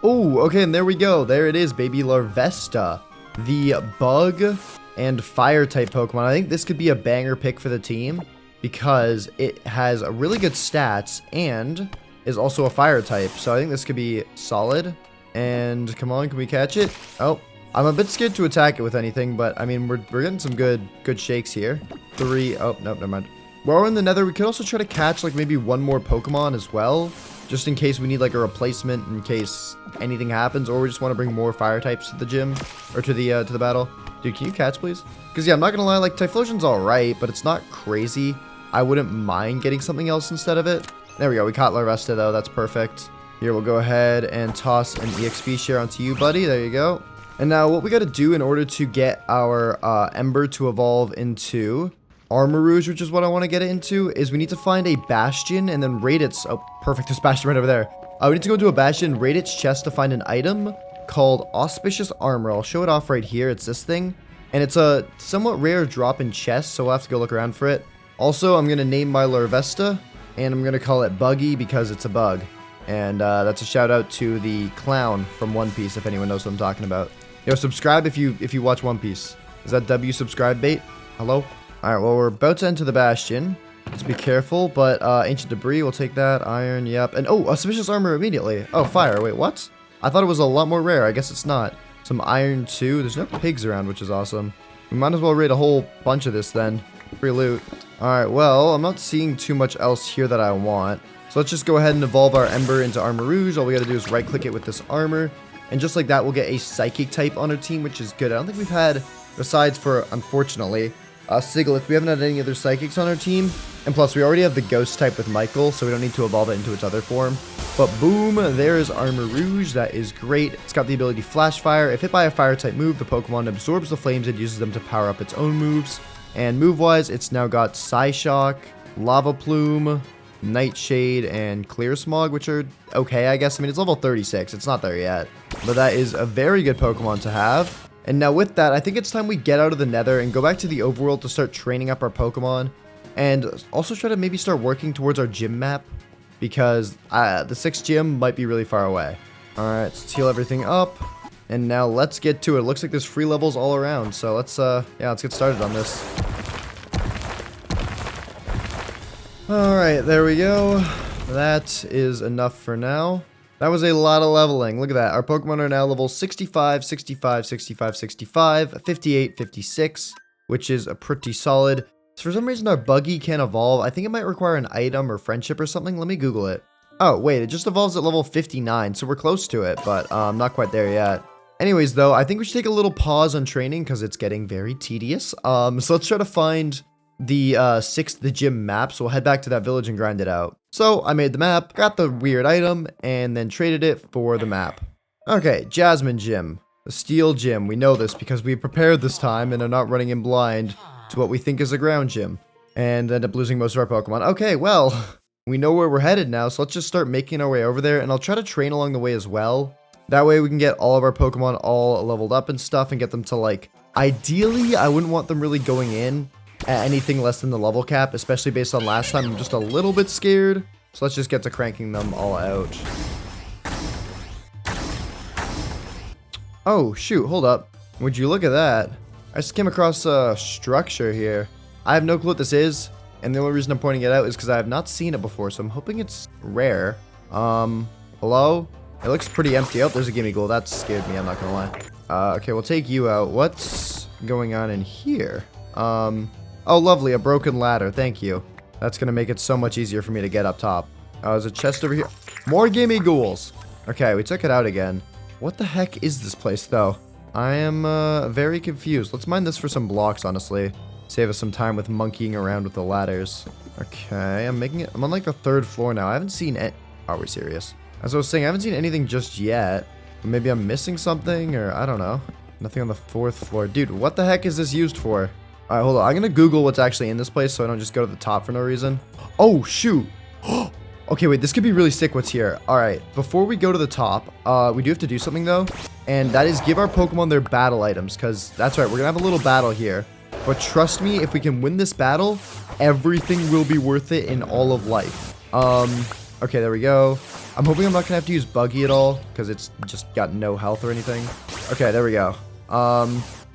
Oh, okay, and there we go. There it is, baby Larvesta. The bug and fire type Pokemon. I think this could be a banger pick for the team because it has a really good stats and is also a fire type. So I think this could be solid. And come on, can we catch it? Oh, I'm a bit scared to attack it with anything, but I mean, we're getting some good shakes here. 3, oh, nope, never mind. While we're in the nether, we could also try to catch like maybe one more Pokemon as well, just in case we need like a replacement in case anything happens, or we just want to bring more fire types to the gym or to the battle. Dude, can you catch, please? Because yeah, I'm not gonna lie, like Typhlosion's all right, but it's not crazy. I wouldn't mind getting something else instead of it. There we go. We caught Larvesta though. That's perfect. Here, we'll go ahead and toss an EXP share onto you, buddy. There you go. And now what we got to do in order to get our Ember to evolve into Armor Rouge, which is what I want to get it into, is we need to find a Bastion and then raid its... Oh, perfect. There's Bastion right over there. We need to go to a Bastion, raid its chest to find an item called Auspicious Armor. I'll show it off right here. It's this thing. And it's a somewhat rare drop in chest, so we'll have to go look around for it. Also, I'm going to name my Larvesta, and I'm going to call it Buggy because it's a bug. And that's a shout out to the clown from One Piece, if anyone knows what I'm talking about. Yo, subscribe if you watch One Piece. Is that W subscribe bait? Hello? Alright, well, we're about to enter the Bastion. Let's be careful, but Ancient Debris, we'll take that. Iron, yep. And oh, Auspicious Armor immediately. Oh, Fire. Wait, what? I thought it was a lot more rare. I guess it's not. Some Iron too. There's no pigs around, which is awesome. We might as well raid a whole bunch of this then. Free loot. Alright, well, I'm not seeing too much else here that I want. So let's just go ahead and evolve our Ember into Armor Rouge. All we gotta do is right click it with this armor. And just like that, we'll get a Psychic type on our team, which is good. I don't think we've had, besides for, unfortunately, Sigilyph, we haven't had any other Psychics on our team. And plus, we already have the Ghost type with Michael, so we don't need to evolve it into its other form. But boom, there's Armor Rouge. That is great. It's got the ability Flash Fire. If hit by a fire type move, the Pokemon absorbs the flames and uses them to power up its own moves. And move-wise, it's now got Psyshock, Lava Plume, Nightshade, and Clear Smog, which are okay, I guess. I mean, it's level 36. It's not there yet. But that is a very good Pokemon to have. And now with that, I think it's time we get out of the nether and go back to the overworld to start training up our Pokemon. And also try to maybe start working towards our gym map. Because the 6th gym might be really far away. Alright, let's heal everything up. And now let's get to it. Looks like there's free levels all around. So let's get started on this. Alright, there we go. That is enough for now. That was a lot of leveling. Look at that. Our Pokemon are now level 65, 65, 65, 65, 58, 56, which is a pretty solid. So for some reason, our Buggy can't evolve. I think it might require an item or friendship or something. Let me Google it. Oh, wait, it just evolves at level 59, so we're close to it, but not quite there yet. Anyways, though, I think we should take a little pause on training because it's getting very tedious. So let's try to find the 6th gym map, so we'll head back to that village and grind it out. So I made the map, got the weird item, and then traded it for the map. Okay, Jasmine Gym, the Steel Gym. We know this because we prepared this time and are not running in blind to what we think is a ground gym, and end up losing most of our Pokemon. Okay, well, we know where we're headed now, so let's just start making our way over there, and I'll try to train along the way as well. That way we can get all of our Pokemon all leveled up and stuff and get them to, like, ideally, I wouldn't want them really going in at anything less than the level cap, especially based on last time. I'm just a little bit scared, so let's just get to cranking them all out. Oh, shoot, hold up. Would you look at that? I just came across a structure here. I have no clue what this is, and the only reason I'm pointing it out is because I have not seen it before, so I'm hoping it's rare. Hello? It looks pretty empty. Oh, there's a gimme ghoul. That scared me, I'm not gonna lie. Okay, we'll take you out. What's going on in here? Oh, lovely, a broken ladder. Thank you. That's gonna make it so much easier for me to get up top. There's a chest over here. More gimme ghouls. Okay, we took it out again. What the heck is this place, though? I am, very confused. Let's mine this for some blocks, honestly. Save us some time with monkeying around with the ladders. Okay, I'm on, like, the 3rd floor now. I haven't seen it. Are we serious? As I was saying, I haven't seen anything just yet. Maybe I'm missing something, or I don't know. Nothing on the 4th floor. Dude, what the heck is this used for? Alright, hold on. I'm gonna Google what's actually in this place so I don't just go to the top for no reason. Oh, shoot. Okay, wait. This could be really sick what's here. Alright, before we go to the top, we do have to do something, though. And that is give our Pokemon their battle items. Because, that's right, we're gonna have a little battle here. But trust me, if we can win this battle, everything will be worth it in all of life. Okay, there we go. I'm hoping I'm not gonna have to use Buggy at all, because it's just got no health or anything. Okay, there we go.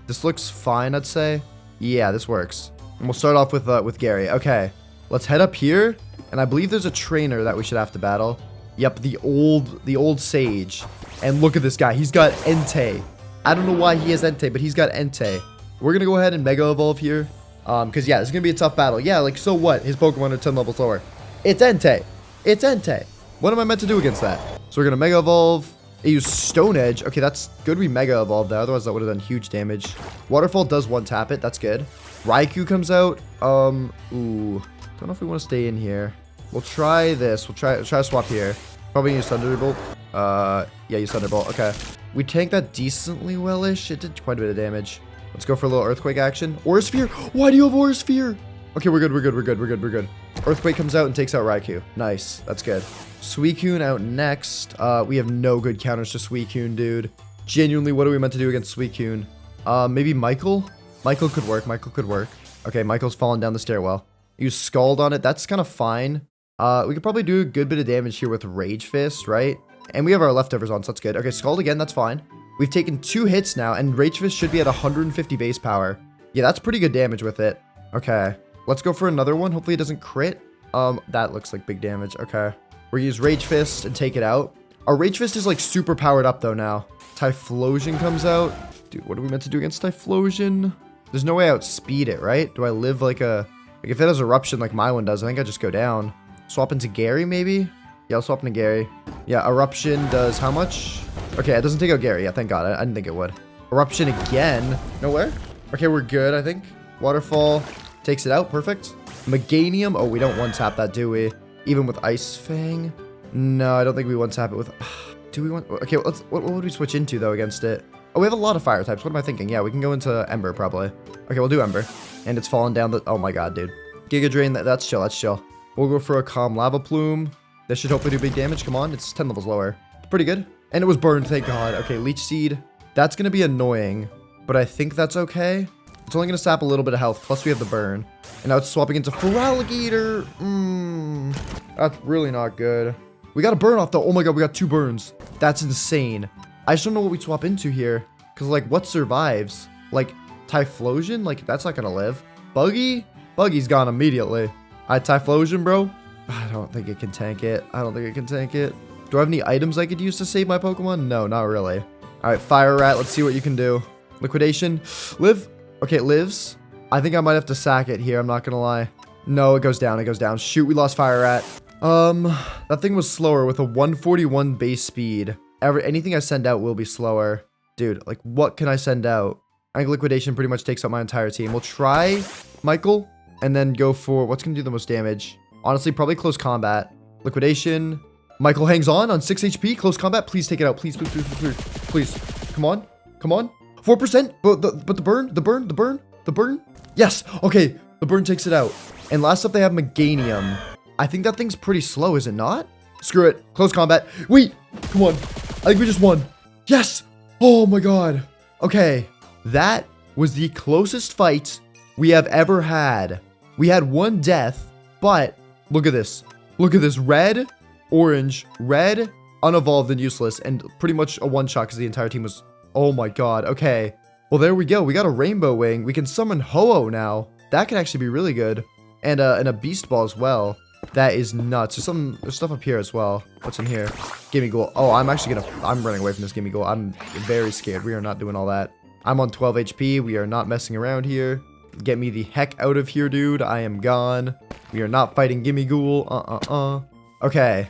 This looks fine, I'd say. Yeah, this works. And we'll start off with Gary. Okay, let's head up here. And I believe there's a trainer that we should have to battle. Yep, the old sage. And look at this guy. He's got Entei. I don't know why he has Entei, but he's got Entei. We're going to go ahead and Mega Evolve here. Because, yeah, it's going to be a tough battle. Yeah, like, so what? His Pokemon are 10 levels lower. It's Entei. It's Entei. What am I meant to do against that? So we're going to Mega Evolve. I use Stone Edge. Okay, that's good we Mega Evolved there. Otherwise, that would have done huge damage. Waterfall does one-tap it. That's good. Raikou comes out. Ooh. Don't know if we want to stay in here. We'll try this. We'll try to swap here. Probably use Thunderbolt. Yeah, use Thunderbolt. Okay. We tanked that decently well-ish. It did quite a bit of damage. Let's go for a little Earthquake action. Aura Sphere. Why do you have Aura Sphere? Okay, we're good. We're good. Earthquake comes out and takes out Raikou. Nice. That's good. Suicune out next. We have no good counters to Suicune, dude. Genuinely, what are we meant to do against Suicune? Maybe Michael? Michael could work. Okay, Michael's falling down the stairwell. Use Scald on it. That's kind of fine. We could probably do a good bit of damage here with Rage Fist, right? And we have our leftovers on, so that's good. Okay, Scald again. That's fine. We've taken 2 hits now, and Rage Fist should be at 150 base power. Yeah, that's pretty good damage with it. Okay, let's go for another one. Hopefully it doesn't crit. That looks like big damage. Okay, we'll use Rage Fist and take it out. Our Rage Fist is like super powered up though now. Typhlosion comes out. Dude, what are we meant to do against Typhlosion? There's no way I outspeed it, right? Do I live like a... Like if it has Eruption like my one does, I think I just go down. Swap into Gary maybe? Yeah, I'll swap into Gary. Yeah, Eruption does how much? Okay, it doesn't take out Gary. Yeah, thank God. I didn't think it would. Eruption again. Nowhere? Okay, we're good, I think. Waterfall takes it out. Perfect. Meganium. Oh, we don't one-tap that, do we? Even with Ice Fang? No, I don't think we one-tap it with... Do we want... Okay, what would we switch into, though, against it? Oh, we have a lot of fire types. What am I thinking? Yeah, we can go into Ember, probably. Okay, we'll do Ember. And it's falling down the... Oh, my God, dude. Giga Drain. That's chill. That's chill. We'll go for a Calm Lava Plume. This should hopefully do big damage. Come on. It's 10 levels lower. Pretty good. And it was burned, thank God. Okay, Leech Seed. That's going to be annoying, but I think that's okay. It's only going to sap a little bit of health, plus we have the burn. And now it's swapping into Feraligatr. That's really not good. We got a burn off, though. Oh my God, we got 2 burns. That's insane. I just don't know what we swap into here. Because, like, what survives? Like, Typhlosion? Like, that's not going to live. Buggy? Buggy's gone immediately. All right, Typhlosion, bro. I don't think it can tank it. Do I have any items I could use to save my Pokemon? No, not really. All right, Fire Rat. Let's see what you can do. Liquidation. Live. Okay, it lives. I think I might have to sack it here. I'm not going to lie. No, it goes down. Shoot, we lost Fire Rat. That thing was slower with a 141 base speed. Anything I send out will be slower. Dude, like, what can I send out? I think Liquidation pretty much takes out my entire team. We'll try Michael and then go for what's going to do the most damage. Honestly, probably Close Combat. Liquidation. Michael hangs on 6 HP. Close Combat. Please take it out. Please. Come on. 4%. But the burn. Yes. Okay. The burn takes it out. And last up, they have Meganium. I think that thing's pretty slow, is it not? Screw it. Close Combat. Wait. Come on. I think we just won. Yes. Oh my God. Okay. That was the closest fight we have ever had. We had 1 death, but look at this. Red, orange, red, unevolved and useless, and pretty much a one-shot because the entire team was... Oh my God. Okay. Well, there we go. We got a Rainbow Wing. We can summon Ho-Oh now. That could actually be really good. And a Beast Ball as well. That is nuts. There's stuff up here as well. What's in here? Gimme Ghoul. Oh, I'm running away from this Gimme Ghoul. I'm very scared. We are not doing all that. I'm on 12 HP. We are not messing around here. Get me the heck out of here, dude. I am gone. We are not fighting Gimme Ghoul. Okay.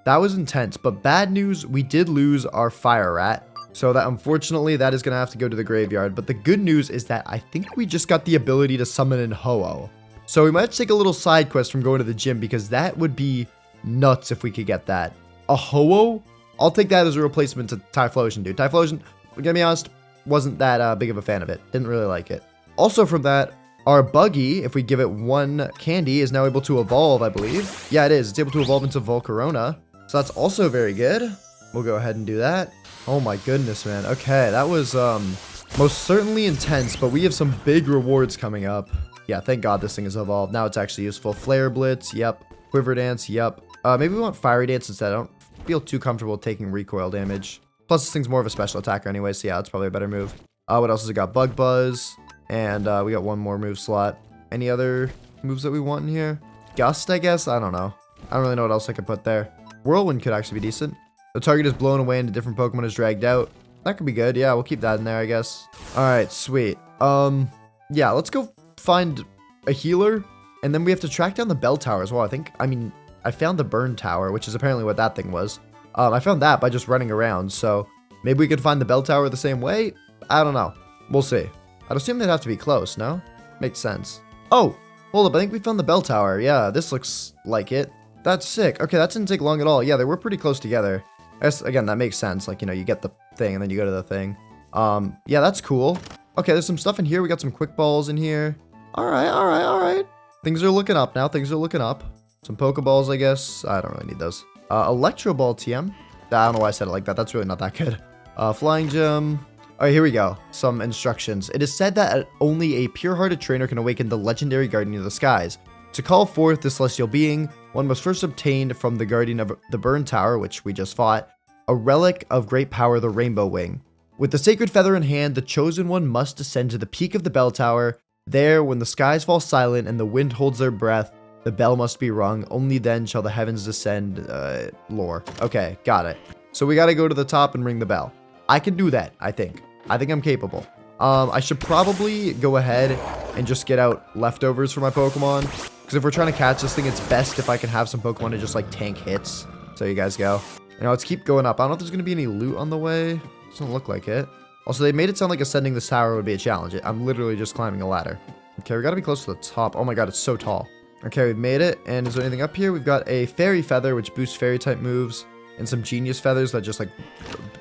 That was intense, but bad news, we did lose our Fire Rat. So that unfortunately, that is going to have to go to the graveyard. But the good news is that I think we just got the ability to summon in Ho-Oh. So we might take a little side quest from going to the gym because that would be nuts if we could get that. A Ho-Oh? I'll take that as a replacement to Typhlosion, dude. Typhlosion, gonna be honest, wasn't that big of a fan of it. Didn't really like it. Also from that, our Buggy, if we give it 1 candy, is now able to evolve, I believe. Yeah, it is. It's able to evolve into Volcarona. So that's also very good. We'll go ahead and do that. Oh my goodness, man. Okay, that was most certainly intense, but we have some big rewards coming up. Yeah, thank God this thing is evolved. Now it's actually useful. Flare Blitz, yep. Quiver Dance, yep. Maybe we want Fiery Dance instead. I don't feel too comfortable taking recoil damage. Plus, this thing's more of a special attacker anyway, so yeah, that's probably a better move. What else has it got? Bug Buzz. And we got one more move slot. Any other moves that we want in here? Gust, I guess? I don't know. I don't really know what else I could put there. Whirlwind could actually be decent. The target is blown away and a different Pokemon is dragged out. That could be good. Yeah, we'll keep that in there, I guess. Alright, sweet. Yeah, let's go find a healer. And then we have to track down the bell tower as well. I found the burn tower, which is apparently what that thing was. I found that by just running around. So maybe we could find the bell tower the same way? I don't know. We'll see. I'd assume they'd have to be close, no? Makes sense. Oh, hold up. I think we found the bell tower. Yeah, this looks like it. That's sick. Okay, that didn't take long at all. Yeah, they were pretty close together. I guess, again, that makes sense. Like, you know, you get the thing and then you go to the thing. Yeah, that's cool. Okay, there's some stuff in here. We got some quick balls in here. All right. Things are looking up now. Things are looking up. Some Pokeballs, I guess. I don't really need those. Electro Ball TM. I don't know why I said it like that. That's really not that good. Flying Gem. All right, here we go. Some instructions. It is said that only a pure-hearted trainer can awaken the legendary Guardian of the Skies. To call forth the celestial being, one must first obtain from the Guardian of the Burn Tower, which we just fought, a relic of great power, the Rainbow Wing. With the sacred feather in hand, the chosen one must ascend to the peak of the bell tower. There, when the skies fall silent and the wind holds their breath, the bell must be rung. Only then shall the heavens descend. Lore. Okay, got it. So we gotta go to the top and ring the bell. I can do that, I think. I think I'm capable. I should probably go ahead and just get out leftovers for my Pokemon. Because if we're trying to catch this thing, it's best if I can have some Pokemon to just like tank hits. So you guys go. Now let's keep going up. I don't know if there's going to be any loot on the way. Doesn't look like it. Also, they made it sound like ascending this tower would be a challenge. I'm literally just climbing a ladder. Okay, we got to be close to the top. Oh my god, it's so tall. Okay, we've made it. And is there anything up here? We've got a Fairy Feather, which boosts Fairy type moves. And some Genius Feathers that just like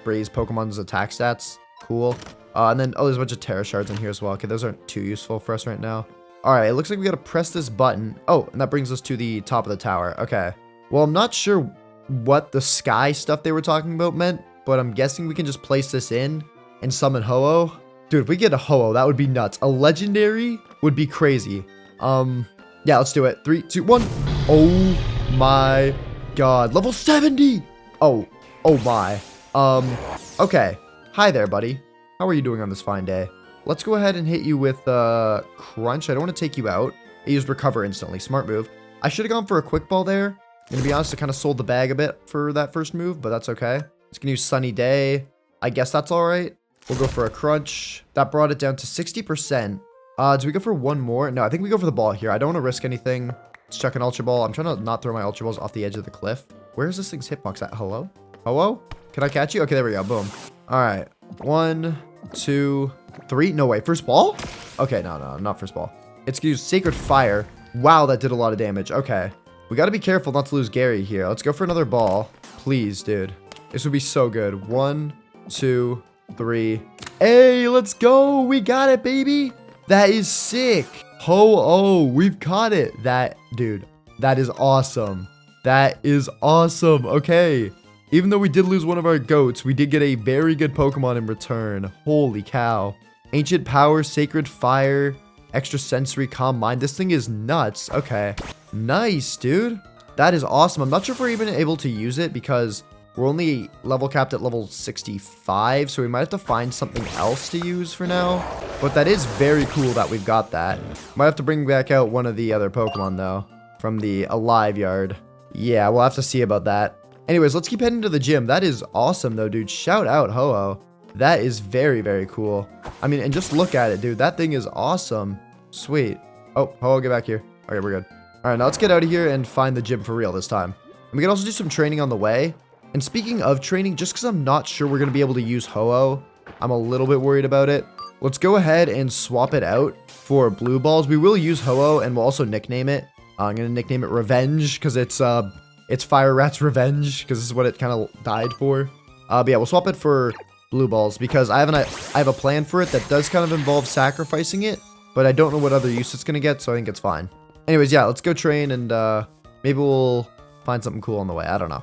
raise Pokemon's attack stats. Cool. And then, oh, there's a bunch of Terra Shards in here as well. Okay, those aren't too useful for us right now. Alright, it looks like we gotta press this button. Oh, and that brings us to the top of the tower. Okay. Well, I'm not sure what the sky stuff they were talking about meant, but I'm guessing we can just place this in and summon Ho-Oh. Dude, if we get a Ho-Oh, that would be nuts. A legendary would be crazy. Yeah, let's do it. 3, 2, 1. Oh my god. Level 70! Oh my. Okay. Hi there, buddy. How are you doing on this fine day? Let's go ahead and hit you with Crunch. I don't want to take you out. I used Recover instantly. Smart move. I should have gone for a Quick Ball there. And to be honest, I kind of sold the bag a bit for that first move, but that's okay. It's going to use Sunny Day. I guess that's all right. We'll go for a Crunch. That brought it down to 60%. Do we go for one more? No, I think we go for the ball here. I don't want to risk anything. Let's chuck an Ultra Ball. I'm trying to not throw my Ultra Balls off the edge of the cliff. Where is this thing's hitbox at? Hello? Hello? Can I catch you? Okay, there we go. Boom. All right. 1, 2, 3. No way. First ball? Okay, no, not first ball. It's gonna use Sacred Fire. Wow, that did a lot of damage. Okay. We gotta be careful not to lose Gary here. Let's go for another ball. Please, dude. This would be so good. 1, 2, 3. Hey, let's go. We got it, baby. That is sick. Ho-Oh, we've got it. Dude, that is awesome. That is awesome. Okay. Even though we did lose one of our goats, we did get a very good Pokemon in return. Holy cow. Ancient Power, Sacred Fire, Extra Sensory, Calm Mind. This thing is nuts. Okay. Nice, dude. That is awesome. I'm not sure if we're even able to use it because we're only level capped at level 65. So we might have to find something else to use for now. But that is very cool that we've got that. Might have to bring back out one of the other Pokemon, though, from the Alive Yard. Yeah, we'll have to see about that. Anyways, let's keep heading to the gym. That is awesome, though, dude. Shout out, Ho-Oh. That is very, very cool. I mean, and just look at it, dude. That thing is awesome. Sweet. Oh, Ho-Oh, get back here. Okay, we're good. All right, now let's get out of here and find the gym for real this time. And we can also do some training on the way. And speaking of training, just because I'm not sure we're going to be able to use Ho-Oh, I'm a little bit worried about it. Let's go ahead and swap it out for Blue Balls. We will use Ho-Oh, and we'll also nickname it. I'm going to nickname it Revenge because it's Fire Rat's Revenge, because this is what it kind of died for. But yeah, we'll swap it for Blue Balls, because I have a plan for it that does kind of involve sacrificing it, but I don't know what other use it's going to get, so I think it's fine. Anyways, yeah, let's go train, and maybe we'll find something cool on the way. I don't know.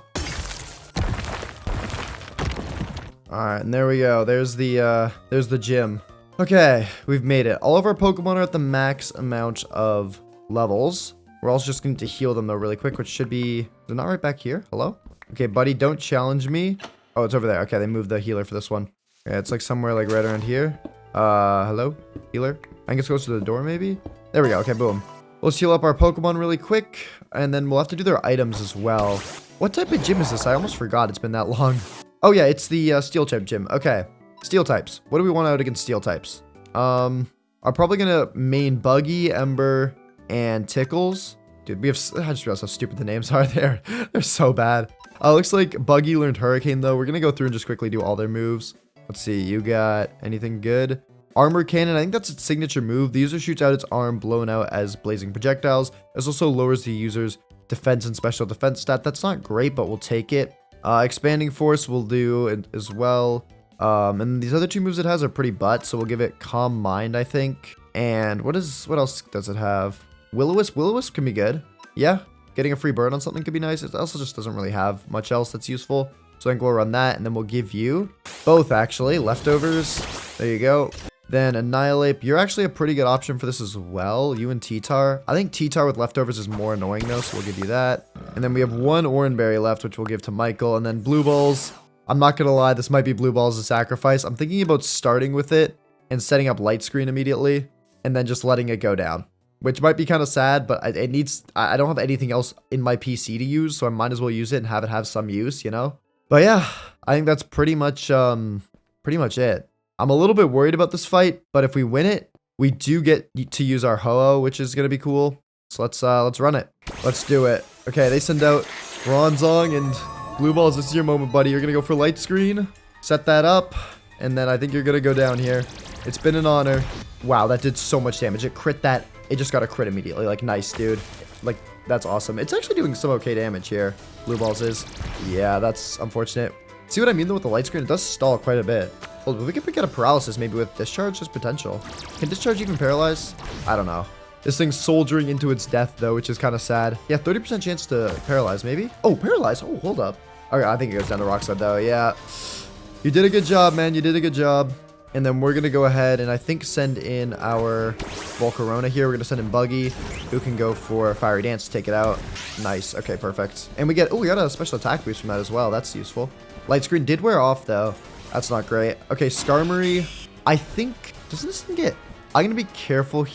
Alright, and there we go. There's the gym. Okay, we've made it. All of our Pokemon are at the max amount of levels. We're also just going to heal them, though, really quick, which should be... Is it not right back here? Hello? Okay, buddy, don't challenge me. Oh, it's over there. Okay, they moved the healer for this one. Okay, it's like somewhere like right around here. Hello? Healer? I guess goes to the door, maybe? There we go. Okay, boom. Let's heal up our Pokemon really quick, and then we'll have to do their items as well. What type of gym is this? I almost forgot. It's been that long. Oh, yeah, it's the Steel type gym. Okay. Steel types. What do we want out against Steel types? Are probably gonna main Buggy, Ember, and Tickles. Dude, we have... I just realized how stupid the names are there. They're so bad. Looks like Buggy learned Hurricane, though. We're gonna go through and just quickly do all their moves. Let's see. You got anything good? Armor Cannon, I think that's its signature move. The user shoots out its arm blown out as blazing projectiles. This also lowers the user's defense and special defense stat. That's not great, but we'll take it. Expanding Force will do as well. And these other two moves it has are pretty butt, so we'll give it Calm Mind, I think. And what else does it have? Will-O-Wisp. Will-O-Wisp can be good. Yeah, getting a free burn on something could be nice. It also just doesn't really have much else that's useful. So I think we'll run that, and then we'll give you both, actually. Leftovers. There you go. Then Annihilate. You're actually a pretty good option for this as well. You and T-Tar. I think T-Tar with leftovers is more annoying though, so we'll give you that. And then we have one Oranberry left, which we'll give to Michael. And then Blue Balls. I'm not going to lie, this might be Blue Balls as sacrifice. I'm thinking about starting with it and setting up Light Screen immediately. And then just letting it go down. Which might be kind of sad, but I don't have anything else in my PC to use. So I might as well use it and have it have some use, you know? But yeah, I think that's pretty much it. I'm a little bit worried about this fight, but if we win it, we do get to use our Ho-Oh, which is going to be cool. So let's run it. Let's do it. Okay, they send out Bronzong and Blue Balls. This is your moment, buddy. You're going to go for Light Screen. Set that up. And then I think you're going to go down here. It's been an honor. Wow, that did so much damage. It crit that. It just got a crit immediately. Like, nice, dude. Like, that's awesome. It's actually doing some okay damage here. Blue Balls is. Yeah, that's unfortunate. See what I mean, though, with the Light Screen? It does stall quite a bit. Well, we could get a paralysis maybe with Discharge. There's potential. Can Discharge even paralyze? I don't know. This thing's soldiering into its death, though, which is kind of sad. Yeah, 30% chance to paralyze, maybe. Oh, paralyze. Oh, hold up. Okay, I think it goes down to Rock Slide, though. Yeah. You did a good job, man. You did a good job. And then we're going to go ahead and I think send in our Volcarona here. We're going to send in Buggy, who can go for Fiery Dance to take it out. Nice. Okay, perfect. And we got a special attack boost from that as well. That's useful. Light Screen did wear off, though. That's not great. Okay, Skarmory. I think... Doesn't this thing get... I'm going to be careful.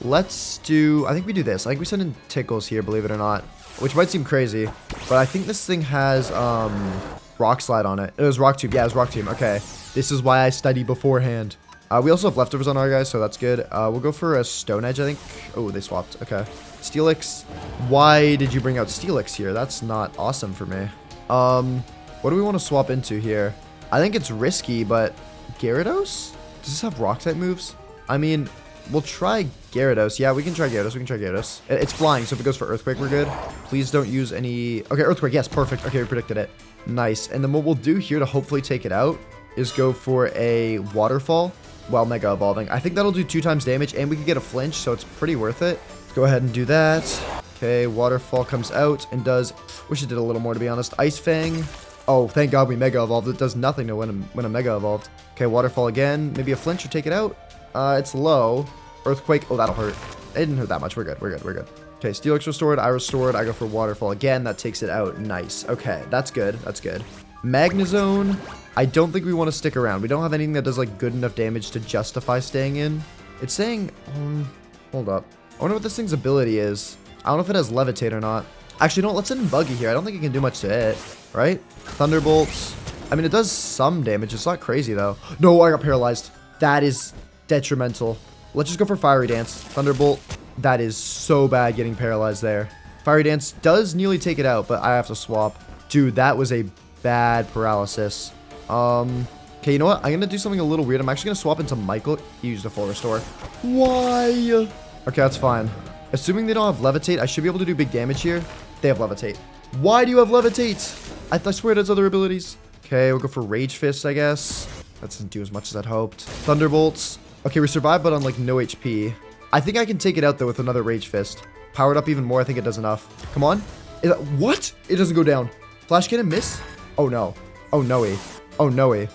Let's do... I think we do this. I think we send in Tickles here, believe it or not. Which might seem crazy. But I think this thing has Rock Slide on it. It was Rock Tomb. Yeah, it was Rock Tomb. Okay. This is why I study beforehand. We also have leftovers on our guys, so that's good. We'll go for a Stone Edge, I think. Oh, they swapped. Okay. Steelix. Why did you bring out Steelix here? That's not awesome for me. What do we want to swap into here? I think it's risky, but Gyarados? Does this have Rock-type moves? I mean, we'll try Gyarados. Yeah, we can try Gyarados. We can try Gyarados. It's flying, so if it goes for Earthquake, we're good. Please don't use any... Okay, Earthquake. Yes, perfect. Okay, we predicted it. Nice. And then what we'll do here to hopefully take it out is go for a Waterfall while Mega Evolving. I think that'll do 2 times damage, and we can get a flinch, so it's pretty worth it. Let's go ahead and do that. Okay, Waterfall comes out and does... Wish it did a little more, to be honest. Ice Fang... Oh, thank God we Mega Evolved. It does nothing to when a Mega Evolved. Okay, Waterfall again. Maybe a flinch or take it out. It's low. Earthquake. Oh, that'll hurt. It didn't hurt that much. We're good. We're good. We're good. Okay, Steelix restored. I restored. I go for Waterfall again. That takes it out. Nice. Okay, that's good. That's good. Magnezone. I don't think we want to stick around. We don't have anything that does, like, good enough damage to justify staying in. It's saying... hold up. I wonder what this thing's ability is. I don't know if it has Levitate or not. Actually, no, let's send in Buggy here. I don't think it can do much to it. Right? Thunderbolts. I mean, it does some damage. It's not crazy, though. No, I got paralyzed. That is detrimental. Let's just go for Fiery Dance. Thunderbolt. That is so bad getting paralyzed there. Fiery Dance does nearly take it out, but I have to swap. Dude, that was a bad paralysis. Okay, you know what? I'm going to do something a little weird. I'm actually going to swap into Michael. He used a full restore. Why? Okay, that's fine. Assuming they don't have Levitate, I should be able to do big damage here. They have Levitate. Why do you have Levitate? I swear it has other abilities. Okay, we'll go for Rage Fist, I guess. That doesn't do as much as I'd hoped. Thunderbolts. Okay, we survived, but on, like, no HP. I think I can take it out, though, with another Rage Fist. Powered up even more. I think it does enough. Come on. What? It doesn't go down. Flash Cannon miss? Oh, no. Oh, no-y. Oh, no-y.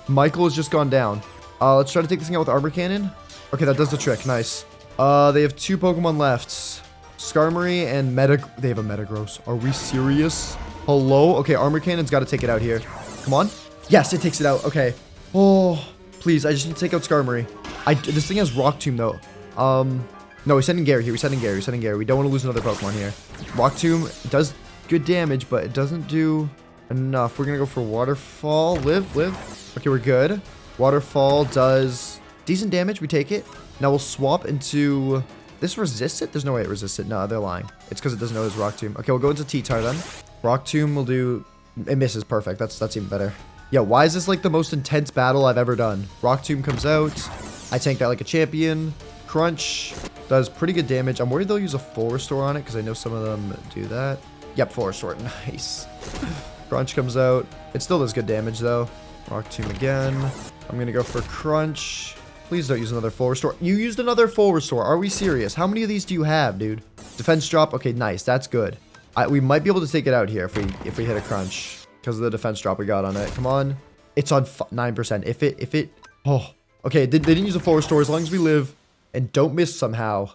Michael has just gone down. Let's try to take this thing out with Arbor Cannon. Okay, that does the trick. Nice. They have 2 Pokemon left. Skarmory and they have a Metagross. Are we serious? Hello? Okay, Armor Cannon's got to take it out here. Come on. Yes, it takes it out. Okay. Oh, Please, I just need to take out Skarmory. This thing has Rock Tomb, though. No, we're sending Gary here. We're sending Gary. We don't want to lose another Pokemon here. Rock Tomb does good damage, but it doesn't do enough. We're going to go for Waterfall. Live. Okay, we're good. Waterfall does decent damage. We take it. Now we'll swap into... This resists it? There's no way it resists it. No, they're lying. It's because it doesn't know his Rock Tomb. Okay, we'll go into T-Tar then. Rock Tomb will do... It misses. Perfect. That's even better. Yo, why is this like the most intense battle I've ever done? Rock Tomb comes out. I tank that like a champion. Crunch does pretty good damage. I'm worried they'll use a full restore on it because I know some of them do that. Yep, full restore. Nice. Crunch comes out. It still does good damage though. Rock Tomb again. I'm going to go for Crunch. Please don't use another full restore. You used another full restore. Are we serious? How many of these do you have, dude? Defense drop. Okay, nice. That's good. We might be able to take it out here if we hit a Crunch. Because of the defense drop we got on it. Come on. It's on 9%. If it... Oh. Okay, they didn't use a full restore. As long as we live and don't miss somehow.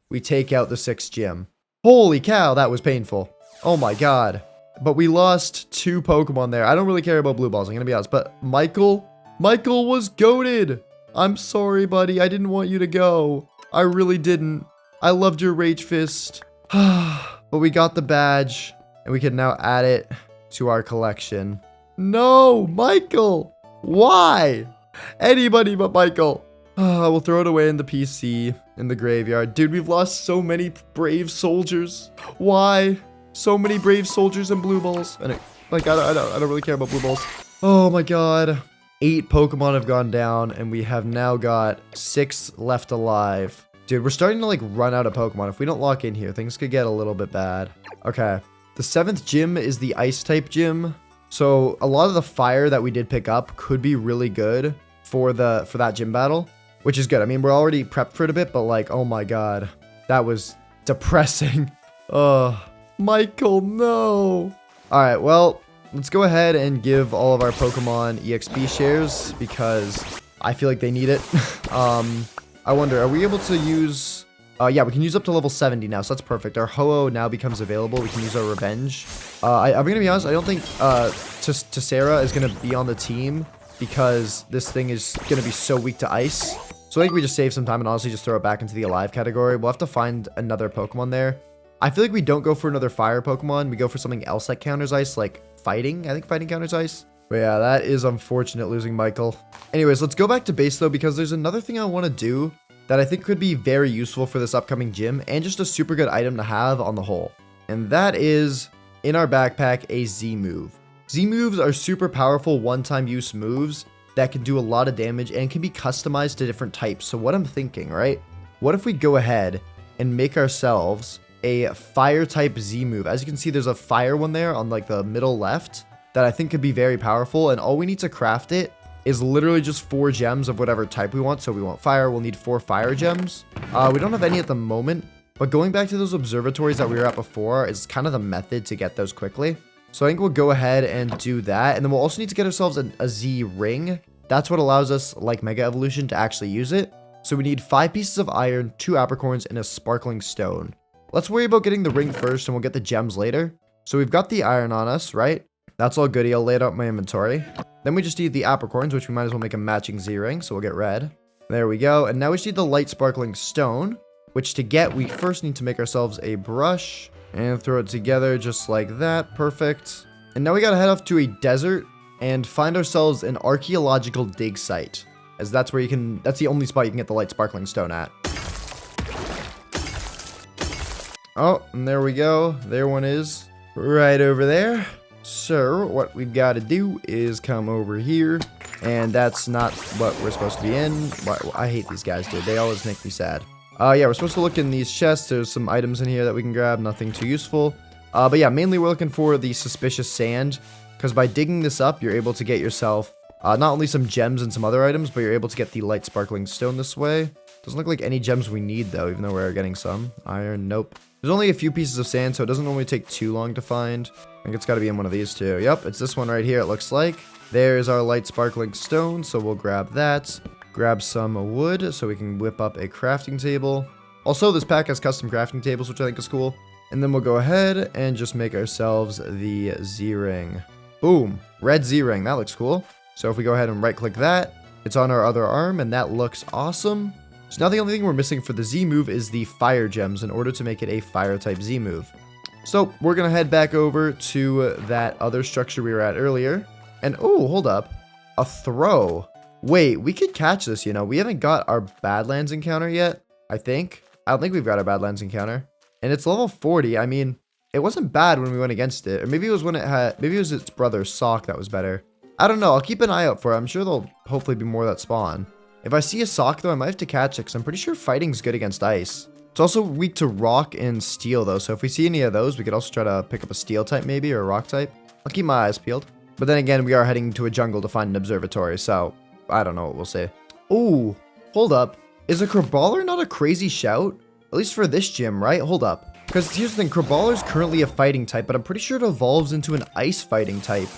We take out the 6th gym. Holy cow, that was painful. Oh my god. But we lost 2 Pokemon there. I don't really care about blue balls, I'm going to be honest. But Michael was goated. I'm sorry, buddy. I didn't want you to go. I really didn't. I loved your Rage Fist. But we got the badge. And we can now add it to our collection. No, Michael. Why? Anybody but Michael. We'll throw it away in the PC, in the graveyard. Dude, we've lost so many brave soldiers. Why? So many brave soldiers and blue balls. And I don't really care about blue balls. Oh my god. 8 Pokemon have gone down, and we have now got 6 left alive. Dude, we're starting to like run out of Pokemon. If we don't lock in here, things could get a little bit bad. Okay. The 7th gym is the ice type gym. So a lot of the fire that we did pick up could be really good for that gym battle, which is good. I mean, we're already prepped for it a bit, but like, oh my god, that was depressing. Michael, no. All right, well, let's go ahead and give all of our Pokemon EXP shares because I feel like they need it. I wonder, are we able to use... yeah, we can use up to level 70 now, so that's perfect. Our Ho-Oh now becomes available. We can use our Revenge. I'm going to be honest, I don't think Tessera is going to be on the team because this thing is going to be so weak to Ice. So I think we just save some time and honestly just throw it back into the Alive category. We'll have to find another Pokemon there. I feel like we don't go for another Fire Pokemon. We go for something else that counters Ice, like Fighting. I think Fighting counters Ice. But yeah, that is unfortunate losing Michael. Anyways, let's go back to base though because there's another thing I want to do that I think could be very useful for this upcoming gym and just a super good item to have on the whole. And that is, in our backpack, a Z-move. Z-moves are super powerful one-time use moves that can do a lot of damage and can be customized to different types. So what I'm thinking, right? What if we go ahead and make ourselves a fire type Z-move? As you can see, there's a fire one there on like the middle left that I think could be very powerful. And all we need to craft it is literally just 4 gems of whatever type we want. So we want fire, we'll need 4 fire gems. We don't have any at the moment, but going back to those observatories that we were at before is kind of the method to get those quickly. So I think we'll go ahead and do that. And then we'll also need to get ourselves a Z ring. That's what allows us, like Mega Evolution, to actually use it. So we need 5 pieces of iron, 2 apricorns, and a sparkling stone. Let's worry about getting the ring first and we'll get the gems later. So we've got the iron on us, right? That's all goody. I'll lay it out in my inventory. Then we just need the apricorns, which we might as well make a matching Z-ring, so we'll get red. There we go. And now we just need the light sparkling stone, which to get, we first need to make ourselves a brush and throw it together just like that. Perfect. And now we gotta head off to a desert and find ourselves an archaeological dig site, as that's where you can, that's the only spot you can get the light sparkling stone at. Oh, and there we go. There one is right over there. So what we've got to do is come over here, and that's not what we're supposed to be in. I hate these guys, dude. They always make me sad. Yeah, we're supposed to look in these chests. There's some items in here that we can grab, nothing too useful. But yeah, mainly we're looking for the suspicious sand, because by digging this up, you're able to get yourself not only some gems and some other items, but you're able to get the light sparkling stone this way. Doesn't look like any gems we need though, even though we're getting some. Iron, nope. There's only a few pieces of sand, so it doesn't normally take too long to find. I think it's got to be in one of these two. Yep, it's this one right here, it looks like. There's our light sparkling stone, so we'll grab that. Grab some wood so we can whip up a crafting table. Also, this pack has custom crafting tables, which I think is cool. And then we'll go ahead and just make ourselves the Z-ring. Boom, red Z-ring, that looks cool. So if we go ahead and right click that, It's on our other arm, and that looks awesome. So now the only thing we're missing for the Z move is the fire gems in order to make it a fire type Z move. So we're going to head back over to that other structure we were at earlier. And oh, hold up. A throw. Wait, we could catch this, you know. We haven't got our Badlands encounter yet, I think. I don't think we've got our Badlands encounter. And it's level 40. I mean, it wasn't bad when we went against it. Or maybe it was when it had, maybe it was its brother Sock that was better. I don't know. I'll keep an eye out for it. I'm sure there'll hopefully be more that spawn. If I see a Sock, though, I might have to catch it because I'm pretty sure fighting's good against ice. It's also weak to rock and steel, though. So if we see any of those, we could also try to pick up a steel type maybe or a rock type. I'll keep my eyes peeled. But then again, we are heading to a jungle to find an observatory. So I don't know what we'll see. Ooh, hold up. Is a Crabrawler not a crazy shout? At least for this gym, right? Hold up. Because here's the thing. Crabrawler's currently a fighting type, but I'm pretty sure it evolves into an ice fighting type,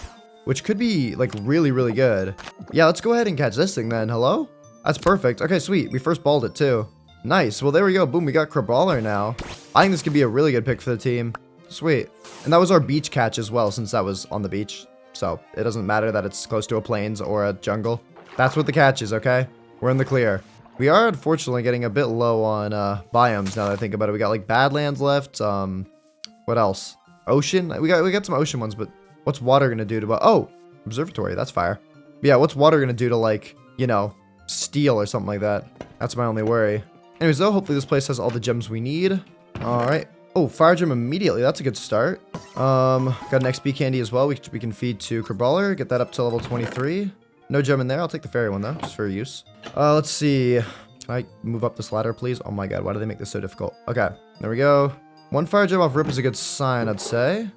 which could be like really, really good. Yeah, let's go ahead and catch this thing then. Hello? That's perfect. Okay, sweet. We first balled it too. Nice. Well, there we go. Boom, we got Crabrawler now. I think this could be a really good pick for the team. Sweet. And that was our beach catch as well, since that was on the beach. So it doesn't matter that it's close to a plains or a jungle. That's what the catch is, okay? We're in the clear. We are unfortunately getting a bit low on biomes now that I think about it. We got like Badlands left. What else? Ocean? We got some ocean ones, but what's water gonna do to... Oh, observatory. That's fire. But yeah, what's water gonna do to, like, you know, steel or something like that? That's my only worry. Anyways, though, hopefully this place has all the gems we need. All right. Oh, fire gem immediately. That's a good start. Got an XP candy as well. We can feed to Crabrawler. Get that up to level 23. No gem in there. I'll take the fairy one, though, just for use. Let's see. Can I move up this ladder, please? Oh, my God. Why do they make this so difficult? Okay. There we go. One fire gem off rip is a good sign, I'd say.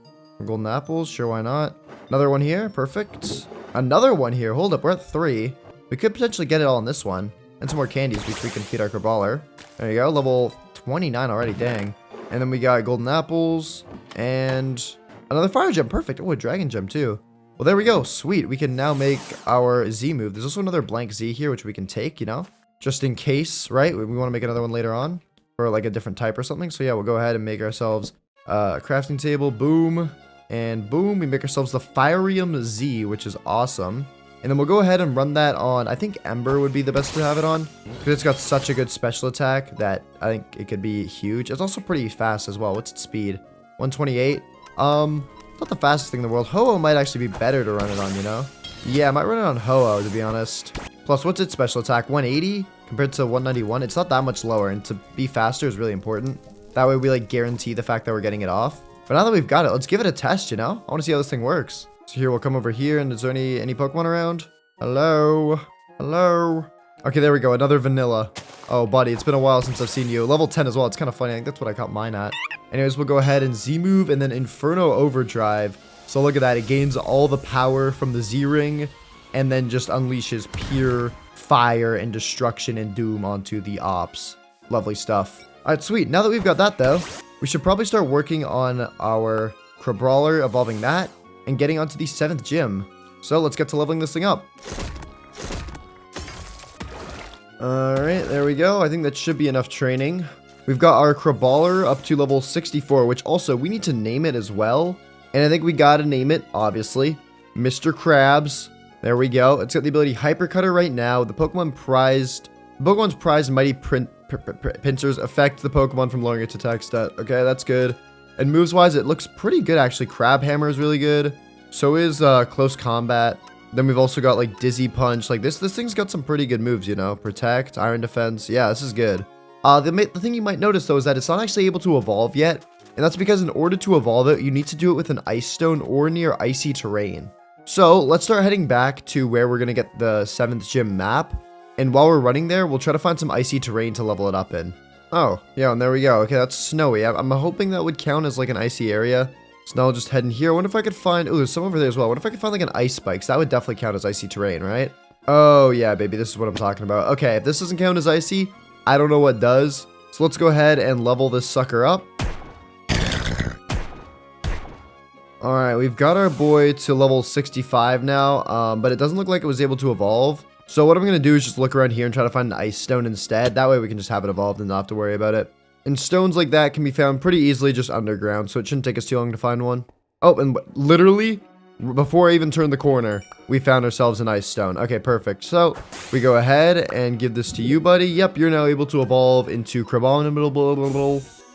Golden apples. Sure, why not? Another one here. Perfect. Another one here. Hold up. We're at 3. We could potentially get it all in this one. And some more candies, which we can feed our Crabrawler. There you go. Level 29 already. Dang. And then we got golden apples. And another fire gem. Perfect. Oh, a dragon gem, too. Well, there we go. Sweet. We can now make our Z move. There's also another blank Z here, which we can take, you know, just in case, right? We want to make another one later on for like a different type or something. So yeah, we'll go ahead and make ourselves a crafting table. Boom. And boom. We make ourselves the Firium Z, which is awesome. And then we'll go ahead and run that on, I think Ember would be the best to have it on, because it's got such a good special attack that I think it could be huge. It's also pretty fast as well. What's its speed? 128. Not the fastest thing in the world. Ho-Oh might actually be better to run it on, you know? Yeah, I might run it on Ho-Oh, to be honest. Plus, what's its special attack? 180 compared to 191. It's not that much lower, and to be faster is really important. That way we, like, guarantee the fact that we're getting it off. But now that we've got it, let's give it a test, you know? I want to see how this thing works. So here, we'll come over here, and is there any Pokemon around? Hello? Hello? Okay, there we go. Another vanilla. Oh, buddy, it's been a while since I've seen you. Level 10 as well. It's kind of funny. I think that's what I caught mine at. Anyways, we'll go ahead and Z-move and then Inferno Overdrive. So look at that. It gains all the power from the Z-Ring and then just unleashes pure fire and destruction and doom onto the ops. Lovely stuff. All right, sweet. Now that we've got that, though, we should probably start working on our Crabrawler, evolving that, and getting onto the 7th gym. So let's get to leveling this thing up. Alright, there we go. I think that should be enough training. We've got our Crabrawler up to level 64, which also we need to name it as well. And I think we gotta name it, obviously, Mr. Krabs. There we go. It's got the ability Hypercutter right now. The Pokemon's prized Mighty Pincers affect the Pokemon from lowering its attack stat. Okay, that's good. And moves-wise, it looks pretty good, actually. Crab Hammer is really good. So is Close Combat. Then we've also got, like, Dizzy Punch. Like, this thing's got some pretty good moves, you know? Protect, Iron Defense. Yeah, this is good. The thing you might notice, though, is that it's not actually able to evolve yet. And that's because in order to evolve it, you need to do it with an Ice Stone or near icy terrain. So, let's start heading back to where we're going to get the 7th gym map. And while we're running there, we'll try to find some icy terrain to level it up in. Oh, yeah, and there we go. Okay, that's snowy. I'm hoping that would count as, like, an icy area. So now I'll just head in here. I wonder if I could find... Oh, there's some over there as well. What if I could find, like, an ice spikes? That would definitely count as icy terrain, right? Oh, yeah, baby. This is what I'm talking about. Okay, if this doesn't count as icy, I don't know what does. So let's go ahead and level this sucker up. Alright, we've got our boy to level 65 now, but it doesn't look like it was able to evolve. So what I'm going to do is just look around here and try to find an ice stone instead. That way we can just have it evolved and not have to worry about it. And stones like that can be found pretty easily just underground, so it shouldn't take us too long to find one. Oh, and literally Before I even turned the corner, we found ourselves an ice stone. Okay, perfect. So we go ahead and give this to you, buddy. Yep, you're now able to evolve into Cobblemon.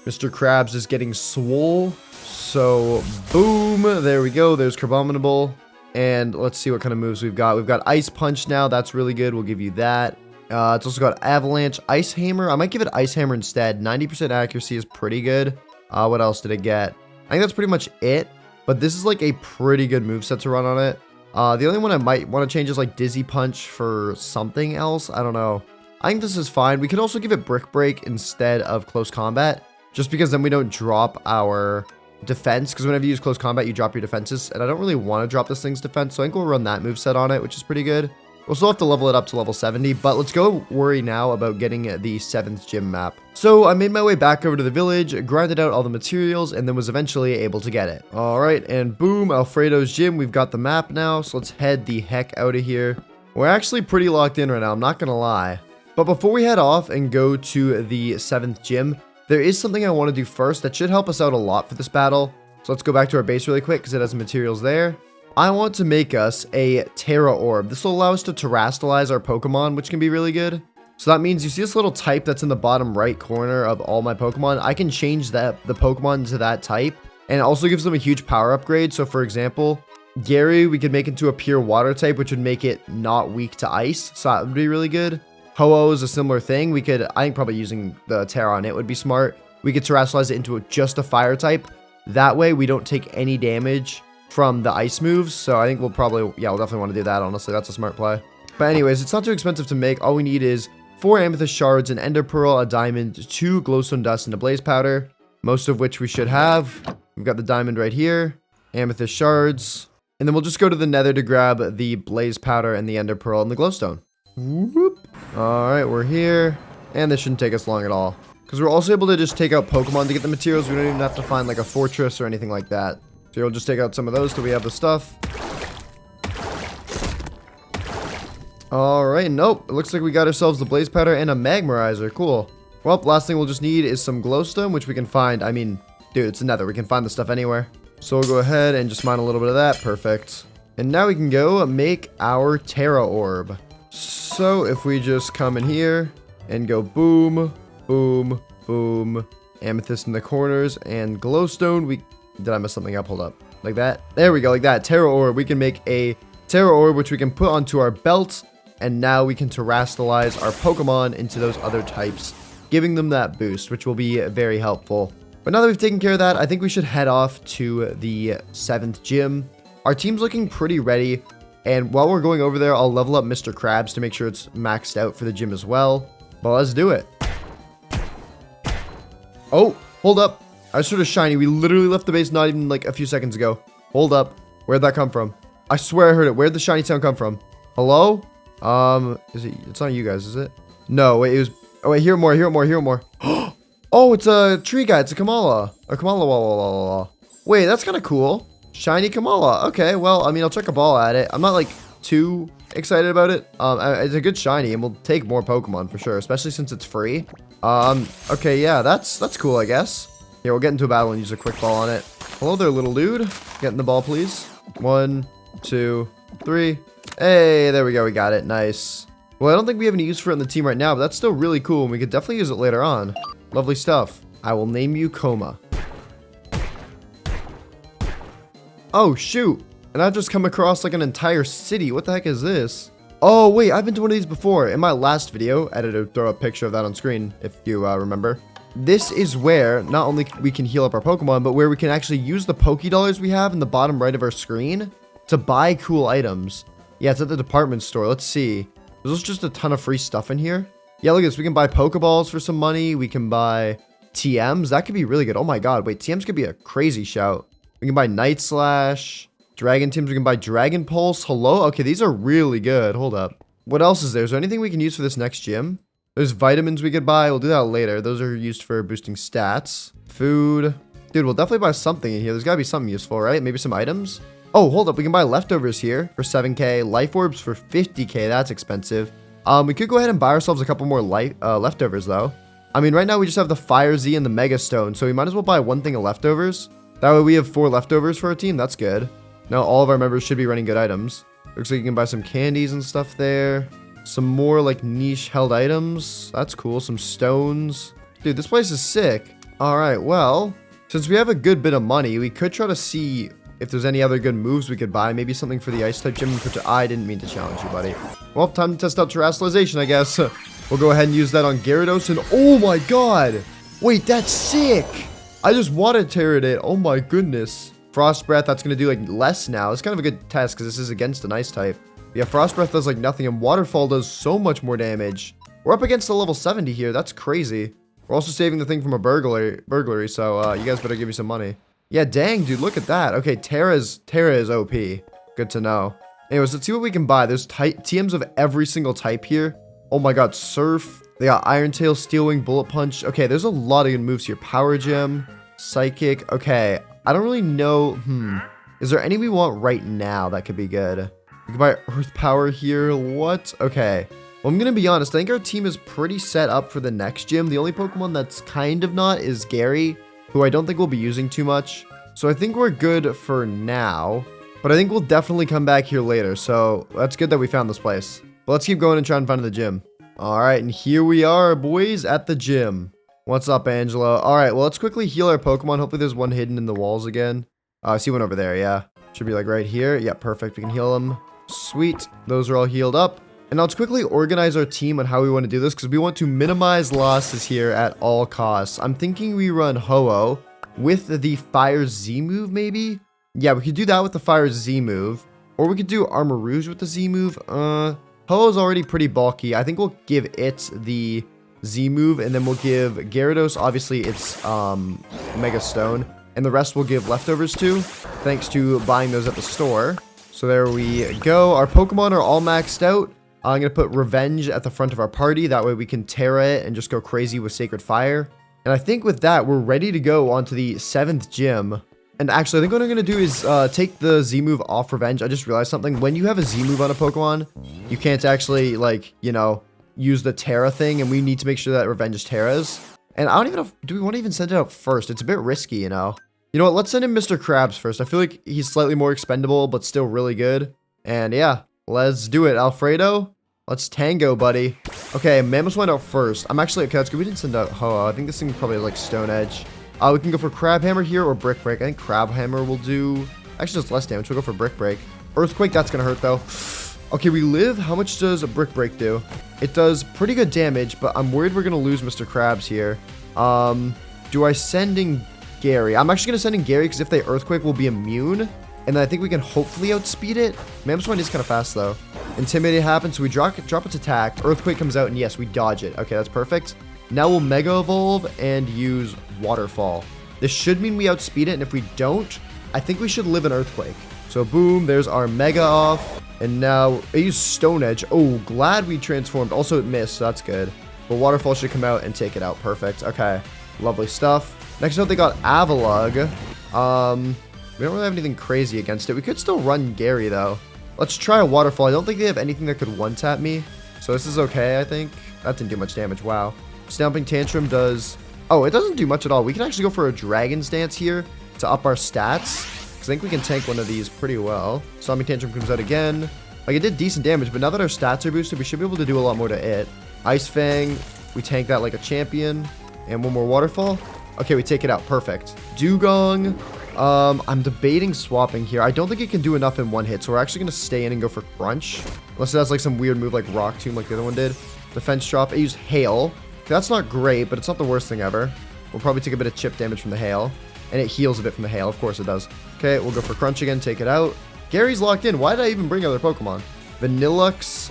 Mr. Krabs is getting swole. So boom, there we go. There's Cobblemon. And let's see what kind of moves we've got. We've got Ice Punch now. That's really good. We'll give you that. It's also got Avalanche, Ice Hammer. I might give it Ice Hammer instead. 90% accuracy is pretty good. What else did it get? I think that's pretty much it. But this is like a pretty good moveset to run on it. The only one I might want to change is like Dizzy Punch for something else. I don't know. I think this is fine. We could also give it Brick Break instead of Close Combat. Just because then we don't drop our defense. Because whenever you use Close Combat, you drop your defenses. And I don't really want to drop this thing's defense. So I think we'll run that moveset on it, which is pretty good. We'll still have to level it up to level 70, but let's go worry now about getting the 7th gym map. So I made my way back over to the village, grinded out all the materials, and then was eventually able to get it. All right, and boom, Alfredo's gym. We've got the map now, so let's head the heck out of here. We're actually pretty locked in right now, I'm not gonna lie. But before we head off and go to the 7th gym, there is something I want to do first that should help us out a lot for this battle. So let's go back to our base really quick because it has the materials there. I want to make us a Terra Orb. This will allow us to terrestrialize our Pokemon, which can be really good. So that means you see this little type that's in the bottom right corner of all my Pokemon. I can change the Pokemon to that type. And it also gives them a huge power upgrade. So for example, Gary, we could make into a pure water type, which would make it not weak to ice. So that would be really good. Ho-Oh is a similar thing. We could, I think probably using the Terra on it would be smart. We could terrestrialize it into just a fire type. That way we don't take any damage from the ice moves. So I think we'll probably, yeah, we'll definitely want to do that. Honestly, that's a smart play. But anyways, it's not too expensive to make. All we need is 4 amethyst shards, an ender pearl, a diamond, 2 glowstone dust, and a blaze powder. Most of which we should have. We've got the diamond right here, amethyst shards, and then we'll just go to the nether to grab the blaze powder and the ender pearl and the glowstone. Whoop. All right, we're here, and this shouldn't take us long at all. Because we're also able to just take out Pokemon to get the materials. We don't even have to find like a fortress or anything like that. So we'll just take out some of those till we have the stuff. Alright, nope. It looks like we got ourselves the blaze powder and a magmarizer. Cool. Well, last thing we'll just need is some glowstone, which we can find. I mean, dude, it's a nether. We can find the stuff anywhere. So we'll go ahead and just mine a little bit of that. Perfect. And now we can go make our Terra Orb. So if we just come in here and go boom, boom, boom, amethyst in the corners, and glowstone, did I mess something up? Hold up. Like that? There we go, like that. Terra Orb. We can make a Terra Orb, which we can put onto our belt, and now we can terrestrialize our Pokemon into those other types, giving them that boost, which will be very helpful. But now that we've taken care of that, I think we should head off to the 7th gym. Our team's looking pretty ready, and while we're going over there, I'll level up Mr. Krabs to make sure it's maxed out for the gym as well. But let's do it. Oh, hold up. I just heard a shiny. We literally left the base not even like a few seconds ago. Hold up. Where'd that come from? I swear I heard it. Where'd the shiny sound come from? Hello? Is it? It's not you guys, is it? No, wait, it was. Oh, wait, hear more. Oh, it's a tree guy. It's a Kamala. A Kamala. Wait, that's kind of cool. Shiny Kamala. Okay, well, I mean, I'll chuck a ball at it. I'm not like too excited about it. It's a good shiny, and we'll take more Pokemon for sure, especially since it's free. Okay, yeah, that's cool, I guess. Here, we'll get into a battle and use a quick ball on it. Hello there, little dude. Get in the ball, please. 1, 2, 3. Hey, there we go. We got it. Nice. Well, I don't think we have any use for it in the team right now, but that's still really cool, and we could definitely use it later on. Lovely stuff. I will name you Coma. Oh, shoot. And I've just come across like an entire city. What the heck is this? Oh, wait. I've been to one of these before. In my last video, editor, throw a picture of that on screen, if you remember. This is where not only we can heal up our Pokemon, but where we can actually use the Pokédollars we have in the bottom right of our screen to buy cool items. Yeah, it's at the department store. Let's see. There's just a ton of free stuff in here. Yeah, look at this. We can buy Pokeballs for some money. We can buy TMs. That could be really good. Oh my god. Wait, TMs could be a crazy shout. We can buy Night Slash. Dragon Teams. We can buy Dragon Pulse. Hello? Okay, these are really good. Hold up. What else is there? Is there anything we can use for this next gym? There's vitamins we could buy. We'll do that later. Those are used for boosting stats. Food. Dude, we'll definitely buy something in here. There's got to be something useful, right? Maybe some items? Oh, hold up. We can buy leftovers here for 7k. Life orbs for 50k. That's expensive. We could go ahead and buy ourselves a couple more leftovers, though. I mean, right now we just have the Fire Z and the Mega Stone, so we might as well buy one thing of leftovers. That way we have 4 leftovers for our team. That's good. Now all of our members should be running good items. Looks like you can buy some candies and stuff there. Some more like niche held items. That's cool. Some stones. Dude, this place is sick. All right, well, since we have a good bit of money, we could try to see if there's any other good moves we could buy. Maybe something for the ice type gym. I didn't mean to challenge you, buddy. Well, time to test out terrestrialization, I guess. We'll go ahead and use that on Gyarados. And oh my god. Wait, that's sick. I just water terrored it. Oh my goodness. Frost Breath, that's going to do like less now. It's kind of a good test because this is against an ice type. Yeah, Frost Breath does like nothing and Waterfall does so much more damage. We're up against a level 70 here. That's crazy. We're also saving the thing from a burglary, so you guys better give me some money. Yeah, dang, dude, look at that. Okay, Terra is OP. Good to know. Anyways, let's see what we can buy. There's TMs of every single type here. Oh my god, Surf. They got Iron Tail, Steel Wing, Bullet Punch. Okay, there's a lot of good moves here. Power Gem, Psychic. Okay, I don't really know. Is there any we want right now that could be good? We can buy Earth Power here. What? Okay. Well, I'm going to be honest. I think our team is pretty set up for the next gym. The only Pokemon that's kind of not is Gary, who I don't think we'll be using too much. So I think we're good for now. But I think we'll definitely come back here later. So that's good that we found this place. But let's keep going and try and find the gym. All right. And here we are, boys, at the gym. What's up, Angela? All right. Well, let's quickly heal our Pokemon. Hopefully there's one hidden in the walls again. I see one over there. Yeah. Should be like right here. Yeah, perfect. We can heal them. Sweet. Those are all healed up. And now let's quickly organize our team on how we want to do this because we want to minimize losses here at all costs. I'm thinking we run Ho-Oh with the Fire Z move, maybe? Yeah, we could do that with the Fire Z move. Or we could do Armor Rouge with the Z move. Ho-Oh's already pretty bulky. I think we'll give it the Z move and then we'll give Gyarados, obviously, its Mega Stone. And the rest we'll give leftovers to, thanks to buying those at the store. So there we go. Our Pokemon are all maxed out. I'm going to put Revenge at the front of our party. That way we can Terra it and just go crazy with Sacred Fire. And I think with that, we're ready to go on to the 7th gym. And actually, I think what I'm going to do is take the Z move off Revenge. I just realized something. When you have a Z move on a Pokemon, you can't actually, like, you know, use the Terra thing. And we need to make sure that Revenge Terras. And I don't even know, do we want to even send it out first? It's a bit risky, you know. You know what? Let's send in Mr. Krabs first. I feel like he's slightly more expendable, but still really good. And yeah, let's do it. Alfredo, let's tango, buddy. Okay, Mammoth went out first. I'm actually, okay, that's good. We didn't send out Ho-Oh. I think this thing probably like Stone Edge. We can go for Crab Hammer here or Brick Break. I think Crab Hammer will do, actually it's less damage. We'll go for Brick Break. Earthquake, that's going to hurt though. Okay, we live. How much does a Brick Break do? It does pretty good damage, but I'm worried we're going to lose Mr. Krabs here. Do I send in Gary? I'm actually going to send in Gary because if they Earthquake, we'll be immune. And then I think we can hopefully outspeed it. Mamoswine is kind of fast though. Intimidate happens, so we drop its attack. Earthquake comes out, and yes, we dodge it. Okay, that's perfect. Now we'll Mega Evolve and use Waterfall. This should mean we outspeed it, and if we don't, I think we should live an Earthquake. So boom, there's our Mega off. And now, I use Stone Edge. Oh, glad we transformed. Also, it missed, so that's good. But Waterfall should come out and take it out. Perfect. Okay, lovely stuff. Next up, they got Avalugg. We don't really have anything crazy against it. We could still run Gary, though. Let's try a Waterfall. I don't think they have anything that could one-tap me. So this is okay, I think. That didn't do much damage. Wow. Stomping Tantrum does... Oh, it doesn't do much at all. We can actually go for a Dragon's Dance here to up our stats. Because I think we can tank one of these pretty well. Stomping Tantrum comes out again. Like, it did decent damage, but now that our stats are boosted, we should be able to do a lot more to it. Ice Fang. We tank that like a champion. And one more Waterfall. Okay, we take it out. Perfect. Dugong. I'm debating swapping here. I don't think it can do enough in one hit, so we're actually going to stay in and go for Crunch. Unless it has like some weird move like Rock Tomb like the other one did. Defense Drop. I used Hail. That's not great, but it's not the worst thing ever. We'll probably take a bit of chip damage from the Hail. And it heals a bit from the Hail. Of course it does. Okay, we'll go for Crunch again. Take it out. Gary's locked in. Why did I even bring other Pokemon? Vanillux.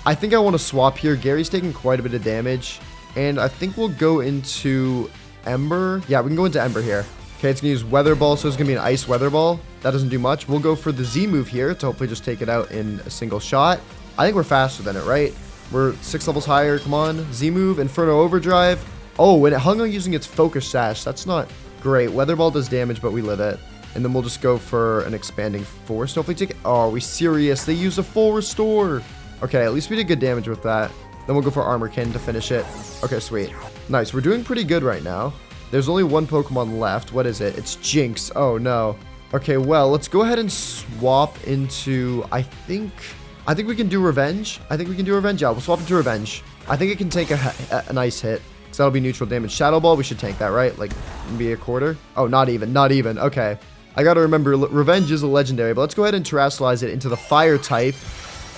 I think I want to swap here. Gary's taking quite a bit of damage. And I think we'll go into Ember. Yeah, we can go into Ember here. Okay, it's going to use Weather Ball, so it's going to be an Ice Weather Ball. That doesn't do much. We'll go for the Z move here to hopefully just take it out in a single shot. I think we're faster than it, right? We're 6 levels higher. Come on. Z move, Inferno Overdrive. Oh, and it hung on using its Focus Sash. That's not great. Weather Ball does damage, but we live it. And then we'll just go for an Expanding Force. Hopefully take it. Oh, are we serious? They used a full restore. Okay, at least we did good damage with that. Then we'll go for Armor Kin to finish it. Okay, sweet. Nice. We're doing pretty good right now. There's only one Pokemon left. What is it? It's Jinx. Oh, no. Okay, well, let's go ahead and swap into, I think we can do Revenge. I think we can do Revenge. Yeah, we'll swap into Revenge. I think it can take a nice hit. So that'll be neutral damage. Shadow Ball, we should tank that, right? Like, be a quarter? Oh, not even. Okay. I gotta remember, Revenge is a legendary, but let's go ahead and terrestrialize it into the fire type.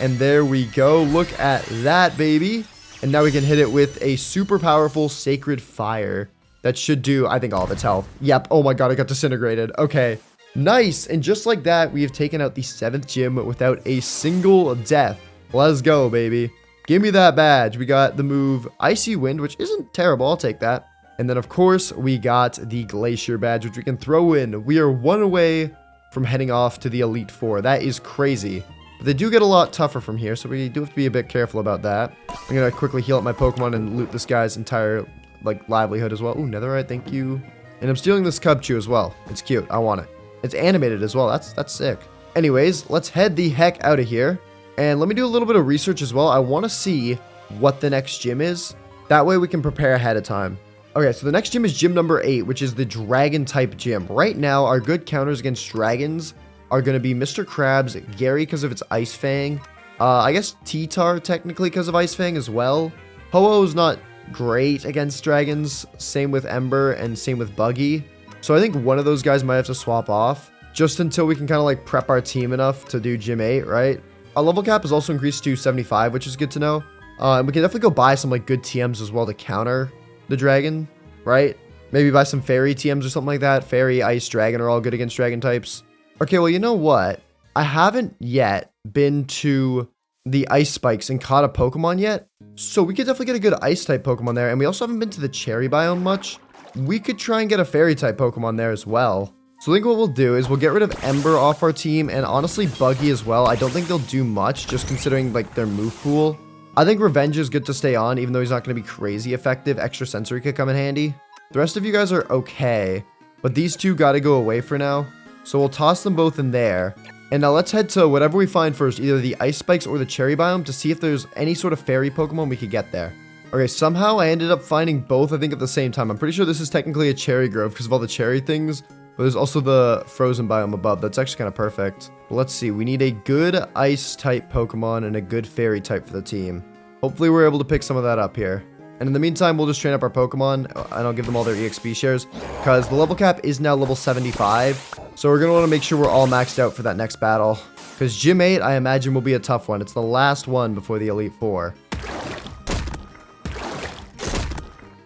And there we go. Look at that, baby. And now we can hit it with a super powerful Sacred Fire. That should do, I think, all of its health. Yep. Oh my god, it got disintegrated. Okay. Nice. And just like that, we have taken out the 7th gym without a single death. Let's go, baby. Give me that badge. We got the move Icy Wind, which isn't terrible. I'll take that. And then, of course, we got the Glacier badge, which we can throw in. We are 1 away from heading off to the Elite Four. That is crazy. But they do get a lot tougher from here, so we do have to be a bit careful about that. I'm going to quickly heal up my Pokemon and loot this guy's entire, like, livelihood as well. Ooh, Netherite, thank you. And I'm stealing this Cubchoo as well. It's cute. I want it. It's animated as well. That's sick. Anyways, let's head the heck out of here. And let me do a little bit of research as well. I want to see what the next gym is. That way we can prepare ahead of time. Okay, so the next gym is gym number 8, which is the dragon type gym. Right now, our good counters against dragons are going to be Mr. Krabs, Gary because of its Ice Fang. I guess T-Tar technically because of Ice Fang as well. Ho-Oh's not great against dragons. Same with Ember and same with Buggy. So I think one of those guys might have to swap off just until we can kind of like prep our team enough to do gym 8, right? Our level cap is also increased to 75, which is good to know. And we can definitely go buy some like good TMs as well to counter the dragon, right? Maybe buy some fairy TMs or something like that. Fairy, ice, dragon are all good against dragon types. Okay, well, you know what? I haven't yet been to the ice spikes and caught a Pokemon yet. So we could definitely get a good ice type Pokemon there. And we also haven't been to the cherry biome much. We could try and get a fairy type Pokemon there as well. So I think what we'll do is we'll get rid of Ember off our team and honestly Buggy as well. I don't think they'll do much just considering like their move pool. I think Revenge is good to stay on, even though he's not going to be crazy effective. Extra Sensory could come in handy. The rest of you guys are okay, but these two got to go away for now. So we'll toss them both in there. And now let's head to whatever we find first, either the Ice Spikes or the Cherry Biome, to see if there's any sort of fairy Pokemon we could get there. Okay, somehow I ended up finding both, I think, at the same time. I'm pretty sure this is technically a Cherry Grove because of all the cherry things, but there's also the Frozen Biome above. That's actually kind of perfect. But let's see. We need a good Ice type Pokemon and a good Fairy type for the team. Hopefully we're able to pick some of that up here. And in the meantime, we'll just train up our Pokemon, and I'll give them all their EXP shares, because the level cap is now level 75. So we're going to want to make sure we're all maxed out for that next battle. Because Gym 8, I imagine, will be a tough one. It's the last one before the Elite Four.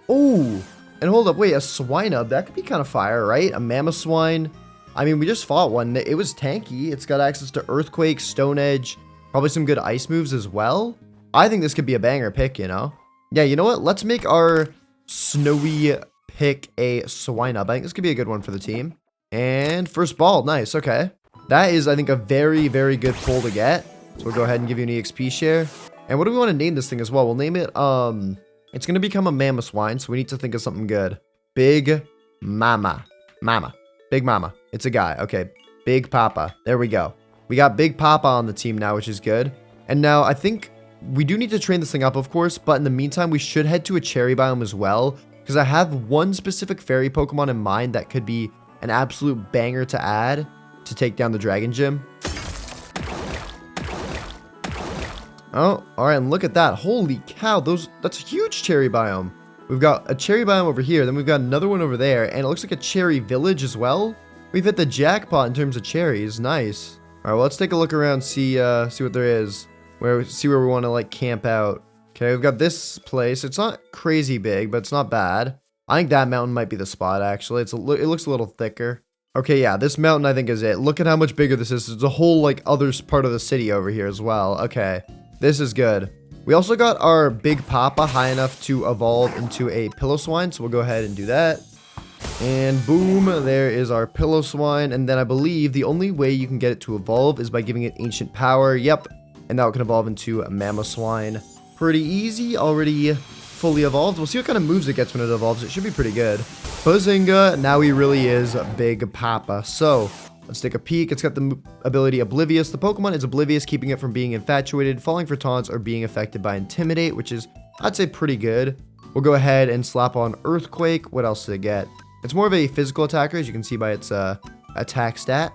Oh, and hold up. Wait, a Swinub. That could be kind of fire, right? A Mamoswine. I mean, we just fought one. It was tanky. It's got access to Earthquake, Stone Edge, probably some good ice moves as well. I think this could be a banger pick, you know? Yeah, you know what? Let's make our snowy pick a Swinub. I think this could be a good one for the team. And first ball. Nice. Okay. That is, I think, a very, very good pull to get. So we'll go ahead and give you an EXP share. And what do we want to name this thing as well? We'll name it, it's going to become a Mamoswine, so we need to think of something good. Big Mama. Big Mama. It's a guy. Okay. Big Papa. There we go. We got Big Papa on the team now, which is good. And now I think we do need to train this thing up, of course, but in the meantime, we should head to a cherry biome as well, because I have one specific fairy Pokemon in mind that could be an absolute banger to add to take down the Dragon Gym. Oh, all right, and look at that. Holy cow, that's a huge cherry biome. We've got a cherry biome over here, then we've got another one over there, and it looks like a cherry village as well. We've hit the jackpot in terms of cherries. Nice. All right, well, let's take a look around, see what there is. See where we want to like camp out. Okay, we've got this place. It's not crazy big, but it's not bad. I think that mountain might be the spot, actually. It looks a little thicker. Okay, yeah, this mountain I think is it. Look at how much bigger this is. There's a whole like other part of the city over here as well. Okay, this is good. We also got our Big Papa high enough to evolve into a Piloswine, so we'll go ahead and do that. And boom, there is our Piloswine. And then I believe the only way you can get it to evolve is by giving it Ancient Power. Yep. And now it can evolve into a Mamoswine. Pretty easy, already fully evolved. We'll see what kind of moves it gets when it evolves. It should be pretty good. Bazinga, now he really is Big Papa. So, let's take a peek. It's got the ability Oblivious. The Pokemon is oblivious, keeping it from being infatuated, falling for taunts, or being affected by Intimidate, which is, I'd say, pretty good. We'll go ahead and slap on Earthquake. What else did it get? It's more of a physical attacker, as you can see by its attack stat.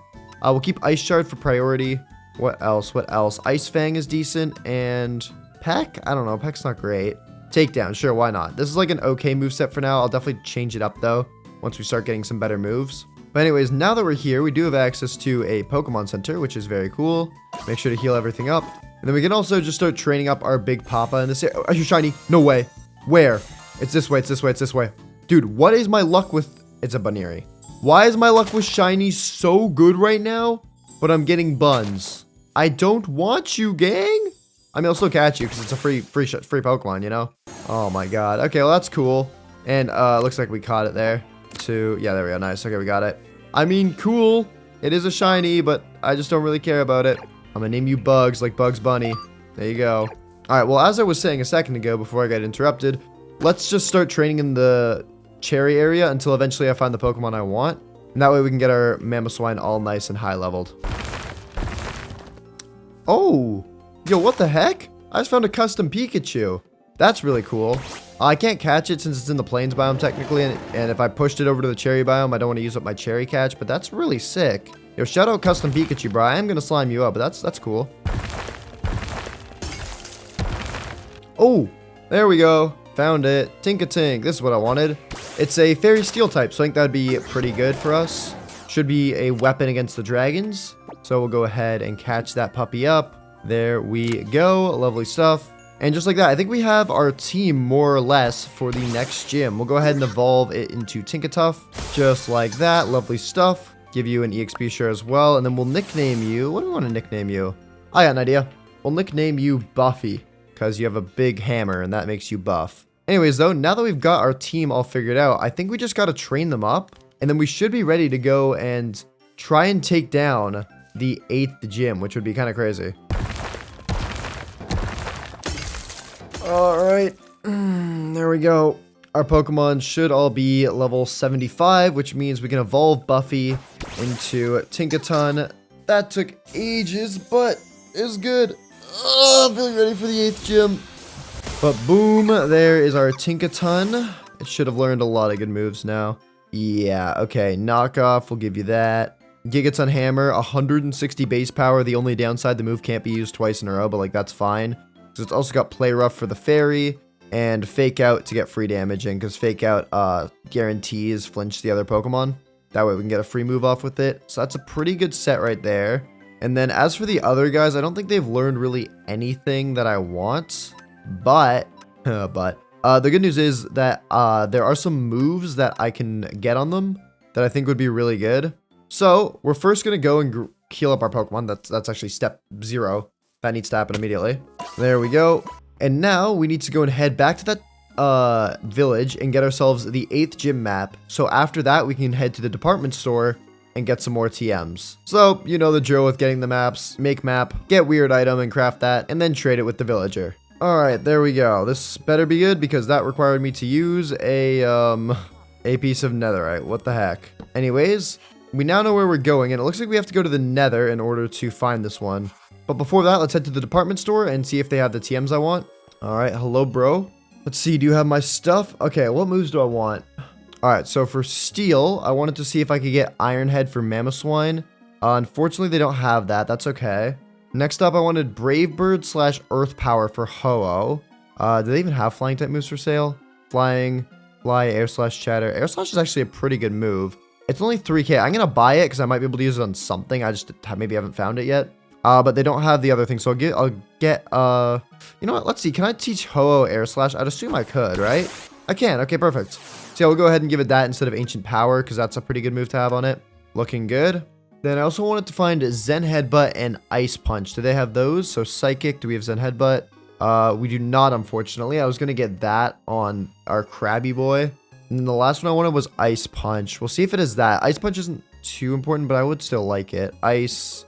We'll keep Ice Shard for priority. What else? What else? Ice Fang is decent. And Peck? I don't know. Peck's not great. Takedown. Sure, why not? This is like an okay moveset for now. I'll definitely change it up, though, once we start getting some better moves. But anyways, now that we're here, we do have access to a Pokemon Center, which is very cool. Make sure to heal everything up. And then we can also just start training up our Big Papa in this area. Are you shiny? No way. Where? It's this way. It's this way. It's this way. Dude, what is my luck with... It's a Bunnery. Why is my luck with shiny so good right now? But I'm getting buns. I don't want you, gang. I mean, I'll still catch you because it's a free Pokemon, you know? Oh my god. Okay, well, that's cool. And looks like we caught it there. Yeah, there we go. Nice. Okay, we got it. I mean, cool. It is a shiny, but I just don't really care about it. I'm gonna name you Bugs, like Bugs Bunny. There you go. All right, well, as I was saying a second ago before I got interrupted, let's just start training in the cherry area until eventually I find the Pokemon I want. And that way we can get our Mamoswine all nice and high leveled. Oh, yo, what the heck? I just found a custom Pikachu. That's really cool. I can't catch it since it's in the plains biome technically, and if I pushed it over to the cherry biome, I don't want to use up my cherry catch, but that's really sick. Yo, shout out custom Pikachu, bro. I am going to slime you up, but that's cool. Oh, there we go. Found it. Tinkatink. This is what I wanted. It's a Fairy Steel type, so I think that'd be pretty good for us. Should be a weapon against the dragons. So we'll go ahead and catch that puppy up. There we go. Lovely stuff. And just like that, I think we have our team more or less for the next gym. We'll go ahead and evolve it into Tinkatuff. Just like that. Lovely stuff. Give you an EXP share as well. And then we'll nickname you. What do we want to nickname you? I got an idea. We'll nickname you Buffy, because you have a big hammer and that makes you buff. Anyways, though, now that we've got our team all figured out, I think we just got to train them up. And then we should be ready to go and try and take down the 8th gym, which would be kind of crazy. Alright, there we go. Our Pokemon should all be level 75, which means we can evolve Buffy into Tinkaton. That took ages, but it was good. Oh, I'm feeling ready for the 8th gym. But boom, there is our Tinkaton. It should have learned a lot of good moves now. Yeah, okay, knockoff, we'll give you that. Gigaton Hammer, 160 base power. The only downside, the move can't be used twice in a row, but like that's fine. So it's also got Play Rough for the fairy and Fake Out to get free damage in, because Fake Out guarantees flinch the other Pokemon. That way we can get a free move off with it. So that's a pretty good set right there. And then as for the other guys, I don't think they've learned really anything that I want. But the good news is that there are some moves that I can get on them that I think would be really good. So we're first going to go and heal up our Pokemon. That's actually step 0. That needs to happen immediately. There we go. And now we need to go and head back to that village and get ourselves the 8th gym map. So after that, we can head to the department store and get some more TMs. So, you know the drill with getting the maps. Make map, get weird item and craft that, and then trade it with the villager. Alright, there we go. This better be good because that required me to use a piece of netherite. What the heck? Anyways, we now know where we're going, and it looks like we have to go to the nether in order to find this one. But before that, let's head to the department store and see if they have the TMs I want. Alright, hello, bro. Let's see, do you have my stuff? Okay, what moves do I want? Alright, so for steel, I wanted to see if I could get Iron Head for Mamoswine. Unfortunately, they don't have that. That's okay. Next up, I wanted Brave Bird / Earth Power for Ho-Oh. Do they even have flying type moves for sale? Flying, Fly, Air Slash, Chatter. Air Slash is actually a pretty good move. It's only 3k. I'm going to buy it because I might be able to use it on something. I just maybe haven't found it yet. But they don't have the other thing. So I'll get, you know what? Let's see. Can I teach Ho-Oh Air Slash? I'd assume I could, right? I can. Okay, perfect. So yeah, we'll go ahead and give it that instead of Ancient Power because that's a pretty good move to have on it. Looking good. Then I also wanted to find Zen Headbutt and Ice Punch. Do they have those? So Psychic, do we have Zen Headbutt? We do not, unfortunately. I was going to get that on our Krabby Boy. And then the last one I wanted was Ice Punch. We'll see if it is that. Ice Punch isn't too important, but I would still like it. Ice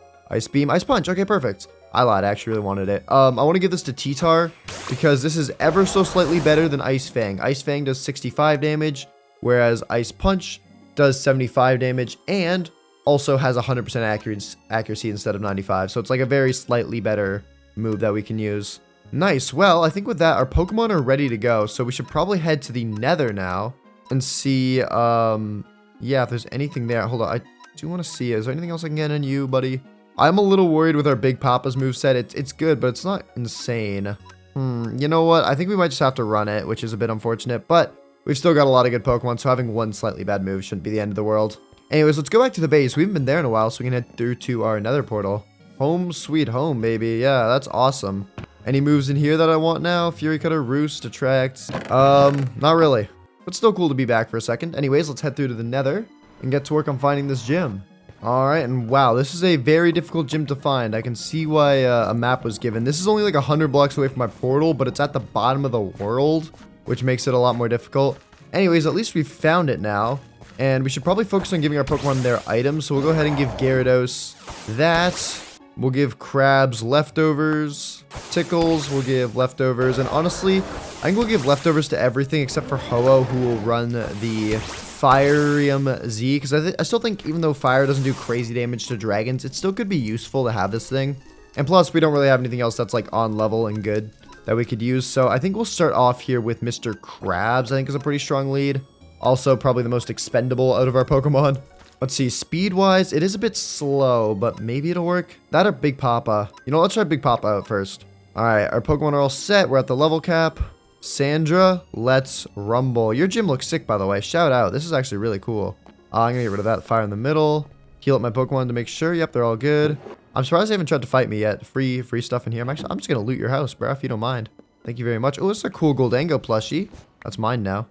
Beam, Ice Punch. Okay, perfect. I lied. I actually really wanted it. I want to give this to T-Tar because this is ever so slightly better than Ice Fang. Ice Fang does 65 damage, whereas Ice Punch does 75 damage and also has 100% accuracy instead of 95. So it's like a very slightly better move that we can use. Nice. Well, I think with that, our Pokemon are ready to go. So we should probably head to the Nether now and see, yeah, if there's anything there. Hold on. do want to see. Is there anything else I can get on you, buddy? I'm a little worried with our Big Papa's moveset. It's good, but it's not insane. You know what? I think we might just have to run it, which is a bit unfortunate, but we've still got a lot of good Pokemon, so having one slightly bad move shouldn't be the end of the world. Anyways, let's go back to the base. We haven't been there in a while, so we can head through to our nether portal. Home sweet home, baby. Yeah, that's awesome. Any moves in here that I want now? Fury Cutter, Roost, Attract. Not really. But still cool to be back for a second. Anyways, let's head through to the nether and get to work on finding this gym. Alright, and wow, this is a very difficult gym to find. I can see why a map was given. This is only like 100 blocks away from my portal, but it's at the bottom of the world, which makes it a lot more difficult. Anyways, at least we've found it now. And we should probably focus on giving our Pokemon their items. So we'll go ahead and give Gyarados that. We'll give Crabs leftovers. Tickles, we'll give leftovers. And honestly, I think we'll give leftovers to everything except for Ho-Oh, who will run the Firium Z. Because I still think even though fire doesn't do crazy damage to dragons, it still could be useful to have this thing. And plus, we don't really have anything else that's like on level and good that we could use. So I think we'll start off here with Mr. Krabs. I think is a pretty strong lead. Also, probably the most expendable out of our Pokemon. Let's see, speed-wise, it is a bit slow, but maybe it'll work. That or Big Papa. You know, let's try Big Papa out first. All right, our Pokemon are all set. We're at the level cap. Sandra, let's rumble. Your gym looks sick, by the way. Shout out. This is actually really cool. I'm going to get rid of that fire in the middle. Heal up my Pokemon to make sure. Yep, they're all good. I'm surprised they haven't tried to fight me yet. Free stuff in here. I'm just going to loot your house, bro, if you don't mind. Thank you very much. Oh, this is a cool Goldango plushie. That's mine now.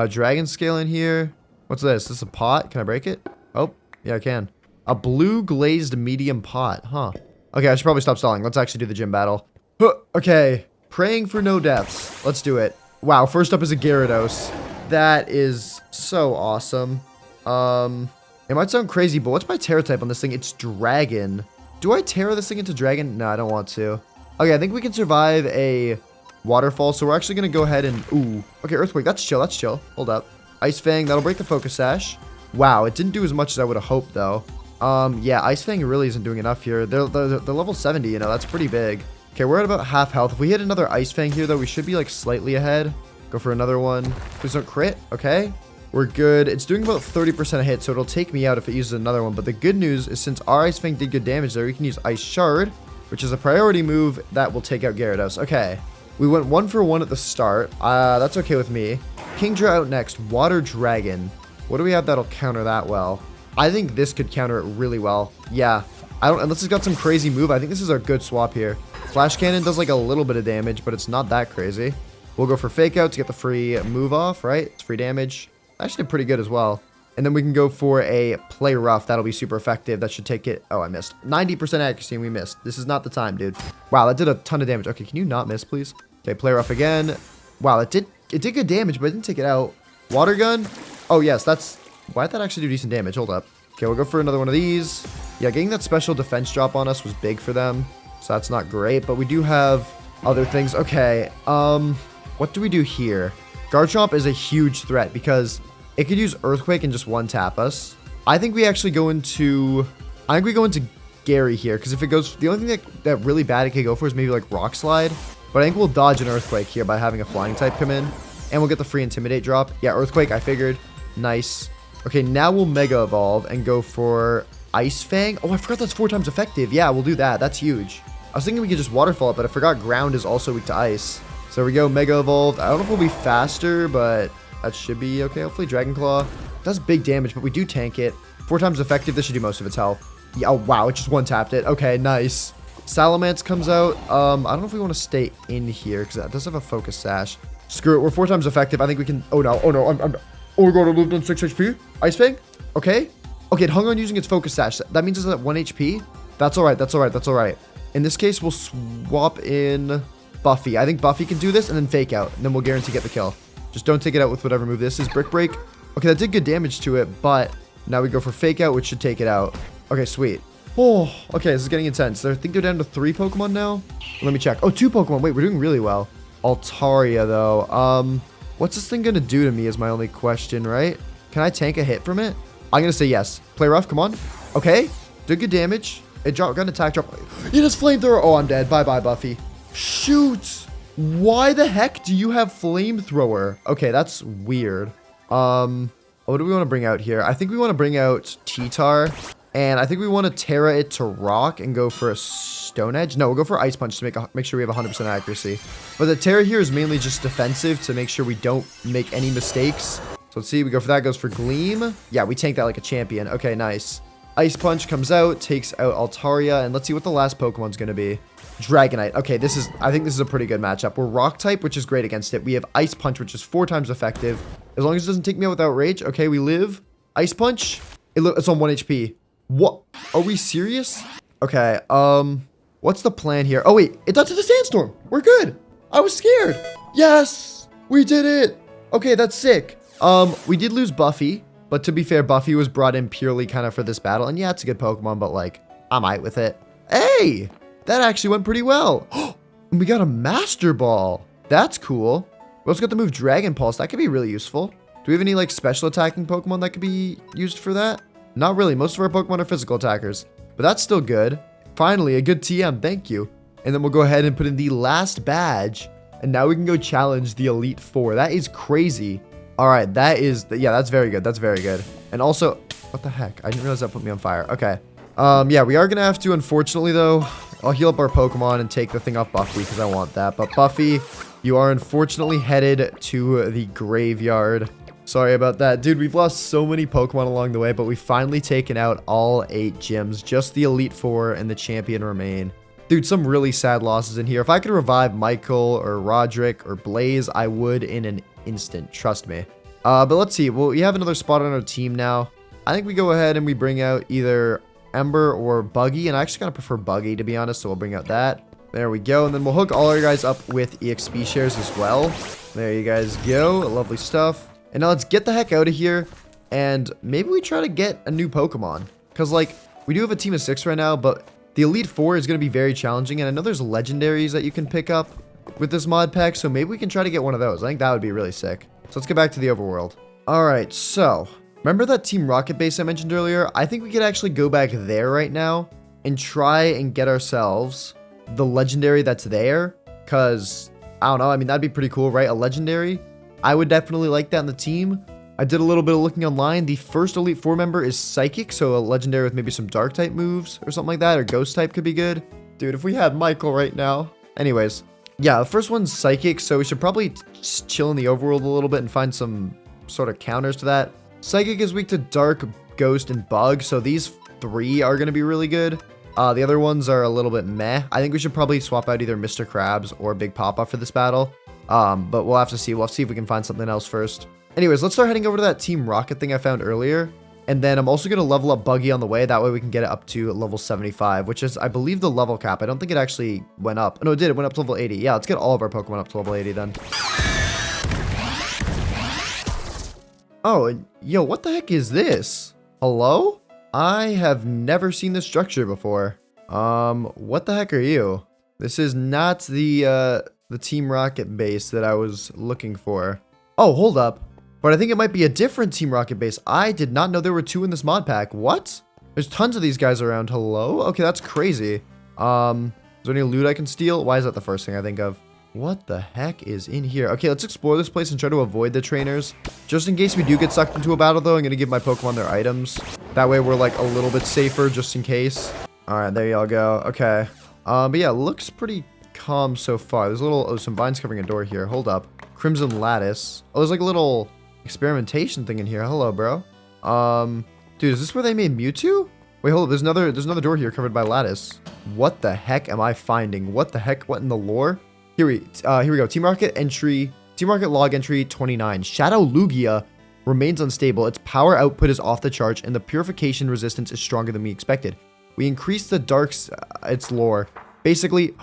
Dragon scale in here. What's this? Is this a pot? Can I break it? Oh, yeah, I can. A blue glazed medium pot. Huh. Okay, I should probably stop stalling. Let's actually do the gym battle. Huh, okay. Praying for no deaths. Let's do it. Wow, first up is a Gyarados. That is so awesome. It might sound crazy, but what's my Terra type on this thing? It's Dragon. Do I Terra this thing into Dragon? No, I don't want to. Okay, I think we can survive a waterfall, so we're actually going to go ahead and... Ooh. Okay, Earthquake. That's chill. That's chill. Hold up. Ice Fang. That'll break the Focus Sash. Wow, it didn't do as much as I would have hoped, though. Yeah, Ice Fang really isn't doing enough here. They're level 70, you know. That's pretty big. Okay, we're at about half health. If we hit another Ice Fang here, though, we should be, like, slightly ahead. Go for another one. Please don't crit. Okay. We're good. It's doing about 30% a hit, so it'll take me out if it uses another one. But the good news is since our Ice Fang did good damage there, we can use Ice Shard, which is a priority move that will take out Gyarados. Okay. We went 1 for 1 at the start. That's okay with me. Kingdra out next. Water Dragon. What do we have that'll counter that well? I think this could counter it really well. Yeah. Unless it's got some crazy move. I think this is a good swap here. Flash Cannon does like a little bit of damage, but it's not that crazy. We'll go for Fake Out to get the free move off, right? It's free damage. Actually pretty good as well. And then we can go for a Play Rough. That'll be super effective. That should take it. Oh, I missed. 90% accuracy and we missed. This is not the time, dude. Wow, that did a ton of damage. Okay, can you not miss, please? Okay, Play Rough again. Wow, it did good damage, but it didn't take it out. Water Gun. Oh, yes, that's... Why'd that actually do decent damage? Hold up. Okay, we'll go for another one of these. Yeah, getting that special defense drop on us was big for them. So that's not great, but we do have other things. Okay, what do we do here? Garchomp is a huge threat because it could use Earthquake and just one-tap us. I think we actually go into... I think we go into Gary here, because if it goes... The only thing that really bad it could go for is maybe like Rock Slide. But I think we'll dodge an Earthquake here by having a Flying type come in. And we'll get the free Intimidate drop. Yeah, Earthquake, I figured. Nice. Okay, now we'll Mega Evolve and go for Ice Fang. Oh, I forgot that's 4 times effective. Yeah, we'll do that. That's huge. I was thinking we could just Waterfall it, but I forgot Ground is also weak to Ice. So we go Mega Evolved. I don't know if we'll be faster, but that should be okay. Hopefully Dragon Claw does big damage, but we do tank it. 4 times effective. This should do most of its health. Yeah, oh, wow. It just one-tapped it. Okay, nice. Salamence comes out. I don't know if we want to stay in here because that does have a Focus Sash. Screw it. We're 4 times effective. I think we can... Oh, no. Oh, no. Oh, my God. I lived on 6 HP. Ice Fang. Okay. Okay, it hung on using its Focus Sash. That means it's at 1 HP. That's all right. That's all right. That's all right. In this case, we'll swap in Buffy. I think Buffy can do this and then Fake Out. And then we'll guarantee get the kill. Just don't take it out with whatever move this is. Brick Break. Okay, that did good damage to it, but now we go for Fake Out, which should take it out. Okay, sweet. Oh, okay, this is getting intense. I think they're down to 3 Pokemon now. Let me check. Oh, 2 Pokemon. Wait, we're doing really well. Altaria, though. What's this thing gonna do to me is my only question, right? Can I tank a hit from it? I'm gonna say yes. Play Rough, come on. Okay, did good damage. It got an attack drop. It has Flamethrower. Oh, I'm dead. Bye-bye, Buffy. Shoot. Why the heck do you have Flamethrower? Okay, that's weird. What do we want to bring out here? I think we want to bring out T-Tar. And I think we want to Terra it to Rock and go for a Stone Edge. No, we'll go for Ice Punch to make sure we have 100% accuracy. But the Terra here is mainly just defensive to make sure we don't make any mistakes. So let's see, we go for that, goes for Gleam. Yeah, we tank that like a champion. Okay, nice. Ice Punch comes out, takes out Altaria, and let's see what the last Pokemon's going to be. Dragonite. Okay, I think this is a pretty good matchup. We're Rock type, which is great against it. We have Ice Punch, which is 4 times effective. As long as it doesn't take me out without Rage. Okay, we live. Ice Punch. It's on 1 HP. What? Are we serious? Okay, what's the plan here? Oh, wait, it dodged the Sandstorm. We're good. I was scared. Yes, we did it. Okay, that's sick. We did lose Buffy, but to be fair, Buffy was brought in purely kind of for this battle. And yeah, it's a good Pokemon, but like, I'm aight with it. Hey, that actually went pretty well. And we got a Master Ball. That's cool. We also got the move Dragon Pulse. That could be really useful. Do we have any like special attacking Pokemon that could be used for that? Not really. Most of our Pokemon are physical attackers, but that's still good. Finally, a good TM. Thank you. And then we'll go ahead and put in the last badge. And now we can go challenge the Elite Four. That is crazy. All right. Yeah, that's very good. That's very good. And also, what the heck? I didn't realize that put me on fire. Okay. Yeah, we are going to have to, unfortunately, though, I'll heal up our Pokemon and take the thing off Buffy because I want that. But Buffy, you are unfortunately headed to the graveyard. Sorry about that. Dude, we've lost so many Pokemon along the way, but we've finally taken out all 8 gyms. Just the Elite Four and the champion remain. Dude, some really sad losses in here. If I could revive Michael or Roderick or Blaze, I would in an instant. Trust me. But let's see. Well, we have another spot on our team now. I think we go ahead and we bring out either Ember or Buggy. And I actually kind of prefer Buggy, to be honest. So we'll bring out that. There we go. And then we'll hook all our guys up with EXP shares as well. There you guys go. Lovely stuff. And now let's get the heck out of here, and maybe we try to get a new Pokemon. Because, like, we do have a team of 6 right now, but the Elite Four is going to be very challenging, and I know there's legendaries that you can pick up with this mod pack, so maybe we can try to get one of those. I think that would be really sick. So let's get back to the overworld. Alright, so, remember that Team Rocket base I mentioned earlier? I think we could actually go back there right now and try and get ourselves the legendary that's there, because, I don't know, I mean, that'd be pretty cool, right? A legendary? I would definitely like that in the team. I did a little bit of looking online. The first Elite Four member is Psychic, so a legendary with maybe some Dark type moves or something like that, or Ghost type could be good. Dude, if we had Michael right now. Anyways, yeah, the first one's Psychic, so we should probably just chill in the overworld a little bit and find some sort of counters to that. Psychic is weak to Dark, Ghost, and Bug, so these 3 are going to be really good. The other ones are a little bit meh. I think we should probably swap out either Mr. Krabs or Big Papa for this battle. But we'll have to see. We'll have to see if we can find something else first. Anyways, let's start heading over to that Team Rocket thing I found earlier. And then I'm also going to level up Buggy on the way. That way we can get it up to level 75, which is, I believe, the level cap. I don't think it actually went up. No, it did. It went up to level 80. Yeah, let's get all of our Pokemon up to level 80 then. Oh, and yo, what the heck is this? Hello? I have never seen this structure before. What the heck are you? This is not the Team Rocket base that I was looking for. Oh, hold up. But I think it might be a different Team Rocket base. I did not know there were 2 in this mod pack. What? There's tons of these guys around. Hello? Okay, that's crazy. Is there any loot I can steal? Why is that the first thing I think of? What the heck is in here? Okay, let's explore this place and try to avoid the trainers. Just in case we do get sucked into a battle, though, I'm going to give my Pokemon their items. That way we're, like, a little bit safer just in case. All right, there y'all go. Okay. But yeah, looks pretty calm so far. There's some vines covering a door here. Hold up. Crimson Lattice. Oh, there's, like, a little experimentation thing in here. Hello, bro. Dude, is this where they made Mewtwo? Wait, hold up. There's another door here covered by lattice. What the heck am I finding? What the heck? What in the lore? Here we go. Team Rocket log entry 29. Shadow Lugia remains unstable. Its power output is off the charts, and the purification resistance is stronger than we expected. We increased the darks, its lore. Basically,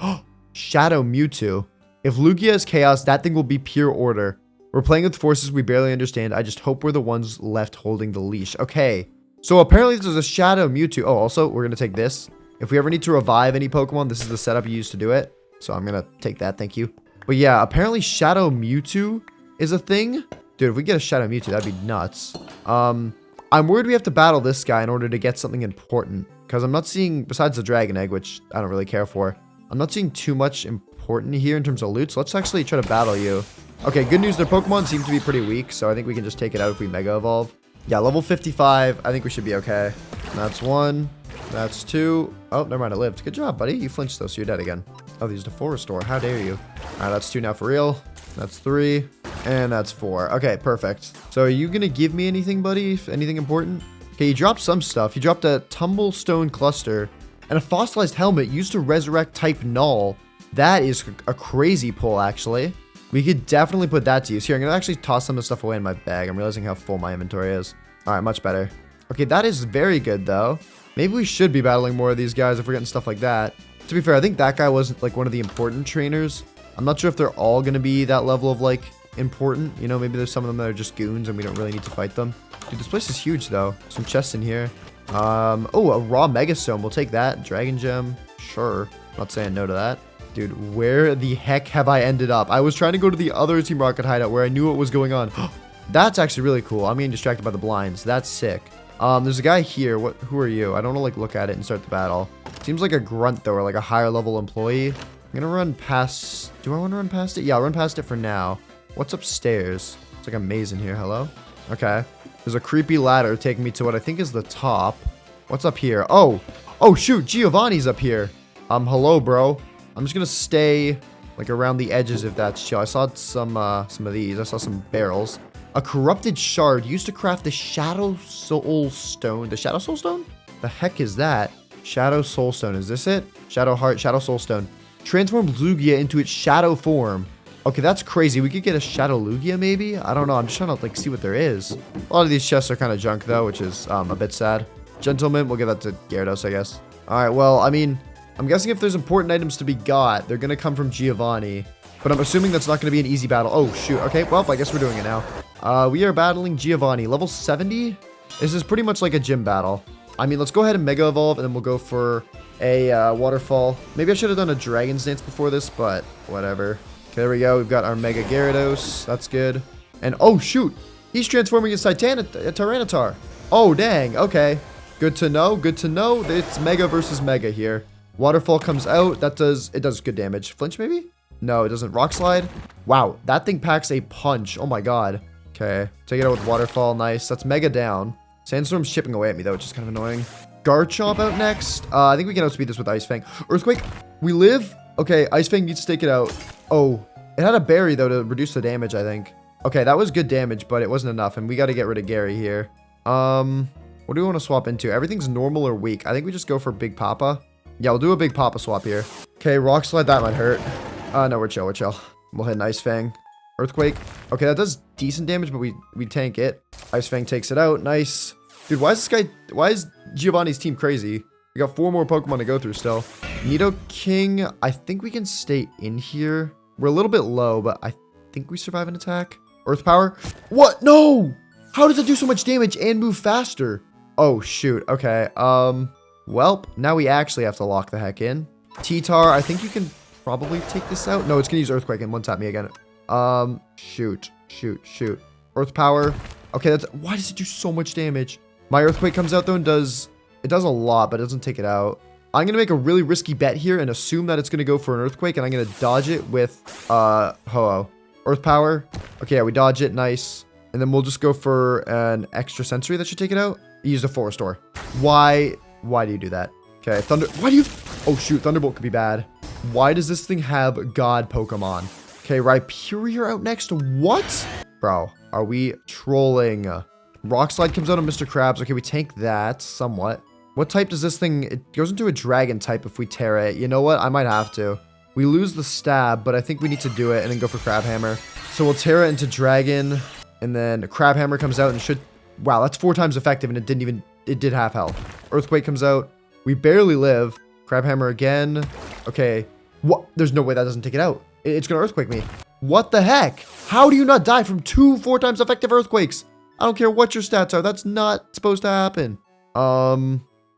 Shadow Mewtwo. If Lugia is chaos, that thing will be pure order. We're playing with forces we barely understand. I just hope we're the ones left holding the leash. Okay. So apparently there's a Shadow Mewtwo. Oh, also, we're going to take this. If we ever need to revive any Pokemon, this is the setup you use to do it. So I'm going to take that. Thank you. But yeah, apparently Shadow Mewtwo is a thing. Dude, if we get a Shadow Mewtwo, that'd be nuts. I'm worried we have to battle this guy in order to get something important. Because I'm not seeing, besides the Dragon Egg, which I don't really care for, I'm not seeing too much important here in terms of loot. So let's actually try to battle you. Okay, good news. Their Pokemon seem to be pretty weak. So I think we can just take it out if we Mega Evolve. Yeah, level 55. I think we should be okay. That's one. That's two. Oh, never mind, it lived. Good job, buddy. You flinched though, so you're dead again. Oh, these are 4 restore. How dare you? All right, that's 2 now for real. That's 3. And that's 4. Okay, perfect. So are you going to give me anything, buddy? Anything important? Okay, you dropped some stuff. You dropped a tumblestone cluster and a fossilized helmet used to resurrect type null. That is a crazy pull, actually. We could definitely put that to use. Here, I'm going to actually toss some of the stuff away in my bag. I'm realizing how full my inventory is. All right, much better. Okay, that is very good, though. Maybe we should be battling more of these guys if we're getting stuff like that. To be fair, I think that guy wasn't like one of the important trainers. I'm not sure if they're all going to be that level of like important. You know, maybe there's some of them that are just goons and we don't really need to fight them. Dude, this place is huge though. Some chests in here. Oh, a raw megastone. We'll take that. Dragon gem. Sure. Not saying no to that. Dude, where the heck have I ended up? I was trying to go to the other Team Rocket hideout where I knew what was going on. That's actually really cool. I'm getting distracted by the blinds. That's sick. There's a guy here. Who are you? I don't want to like look at it and start the battle. Seems like a grunt though, or like a higher level employee. I'm gonna run past. Do I want to run past it? Yeah, I'll run past it for now. What's upstairs? It's like a maze in here. Hello? Okay. There's a creepy ladder taking me to what I think is the top. What's up here? Oh shoot, Giovanni's up here. Hello, bro. I'm just gonna stay like around the edges if that's chill. I saw some of these. I saw some barrels. A corrupted shard used to craft the Shadow Soul Stone. The Shadow Soul Stone? The heck is that? Shadow Soul Stone. Is this it? Shadow Heart, Shadow Soul Stone. Transform Lugia into its shadow form. Okay, that's crazy. We could get a Shadow Lugia maybe? I don't know. I'm just trying to like see what there is. A lot of these chests are kind of junk though, which is a bit sad. Gentlemen, we'll give that to Gyarados, I guess. All right, well, I mean, I'm guessing if there's important items to be got, they're going to come from Giovanni. But I'm assuming that's not going to be an easy battle. Oh, shoot. Okay, well, I guess we're doing it now. We are battling Giovanni. Level 70? This is pretty much like a gym battle. I mean, let's go ahead and Mega Evolve, and then we'll go for a Waterfall. Maybe I should have done a Dragon's Dance before this, but whatever. Okay, there we go. We've got our Mega Gyarados. That's good. And, oh, shoot. He's transforming his Tyranitar. Oh, dang. Okay. Good to know. Good to know. It's Mega versus Mega here. Waterfall comes out. It does good damage. Flinch, maybe? No, it doesn't. Rock Slide. Wow, that thing packs a punch. Oh my god. Okay, take it out with Waterfall. Nice. That's Mega down. Sandstorm's chipping away at me though, which is kind of annoying. Garchomp out next. I think we can outspeed this with Ice Fang. Earthquake. We live. Okay, Ice Fang needs to take it out. Oh, it had a berry though to reduce the damage, I think. Okay, that was good damage, but it wasn't enough, and we got to get rid of Gary here. What do we want to swap into? Everything's normal or weak. I think we just go for Big Papa. Yeah, we'll do a Big Papa swap here. Okay, Rock Slide. That might hurt. No, we're chill, we're chill. We'll hit an Ice Fang. Earthquake. Okay, that does decent damage, but we tank it. Ice Fang takes it out. Nice. Dude, why is Giovanni's team crazy? We got 4 more Pokemon to go through still. Nidoking, I think we can stay in here. We're a little bit low, but I think we survive an attack. Earth Power. What? No! How does it do so much damage and move faster? Oh, shoot. Okay, welp, now we actually have to lock the heck in. T-Tar, I think you can probably take this out. No, it's gonna use Earthquake and one-tap me again. Shoot. Earth Power. Okay, why does it do so much damage? My Earthquake comes out though and does a lot, but it doesn't take it out. I'm gonna make a really risky bet here and assume that it's gonna go for an Earthquake, and I'm gonna dodge it with Ho-Oh. Earth Power. Okay, yeah, we dodge it. Nice. And then we'll just go for an extra sensory that should take it out. You used a full restore. Why do you do that? Okay, Thunder. Why do you? Oh shoot, Thunderbolt could be bad. Why does this thing have God Pokemon? Okay, Rhyperior out next. What? Bro, are we trolling? Rock Slide comes out of Mr. Krabs. Okay, we tank that somewhat. What type does this thing? It goes into a dragon type if we tear it. You know what? I might have to. We lose the stab, but I think we need to do it and then go for Crab Hammer. So we'll tear it into dragon, and then Crab Hammer comes out and should. Wow, that's 4 times effective, and it did half health. Earthquake comes out. We barely live. Crab Hammer again. Okay. What? There's no way that doesn't take it out. It's gonna Earthquake me. What the heck? How do you not die from 2 4 times effective Earthquakes? I don't care what your stats are. That's not supposed to happen.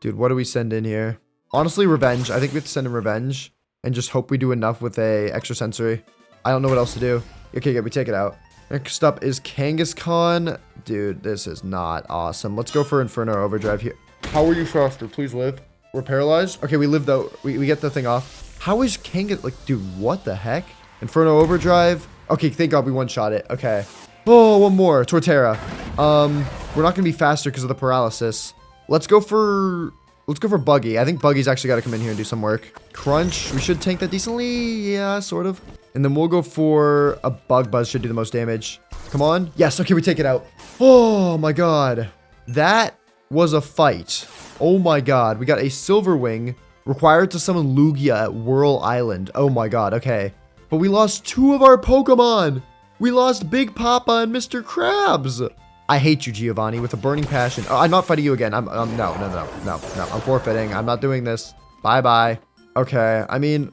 Dude, what do we send in here? Honestly, Revenge. I think we have to send in Revenge and just hope we do enough with a extra sensory. I don't know what else to do. Okay, good. We take it out. Next up is Kangaskhan. Dude, this is not awesome. Let's go for Inferno Overdrive here. How are you faster? Please live. We're paralyzed. Okay, we live though. We get the thing off. How is Kangas? Like, dude, what the heck? Inferno Overdrive. Okay, thank God we one-shot it. Okay. Oh, one more. Torterra. We're not gonna be faster because of the paralysis. Let's go for Buggy. I think Buggy's actually got to come in here and do some work. Crunch. We should tank that decently. Yeah, sort of. And then we'll go for a Bug Buzz. Should do the most damage. Come on. Yes. Okay, we take it out. Oh my god. That was a fight. Oh my god. We got a Silver Wing required to summon Lugia at Whirl Island. Oh my god. Okay. But we lost 2 of our Pokemon. We lost Big Papa and Mr. Krabs. I hate you, Giovanni, with a burning passion. Oh, I'm not fighting you again. No. I'm forfeiting. I'm not doing this. Bye-bye. Okay. I mean,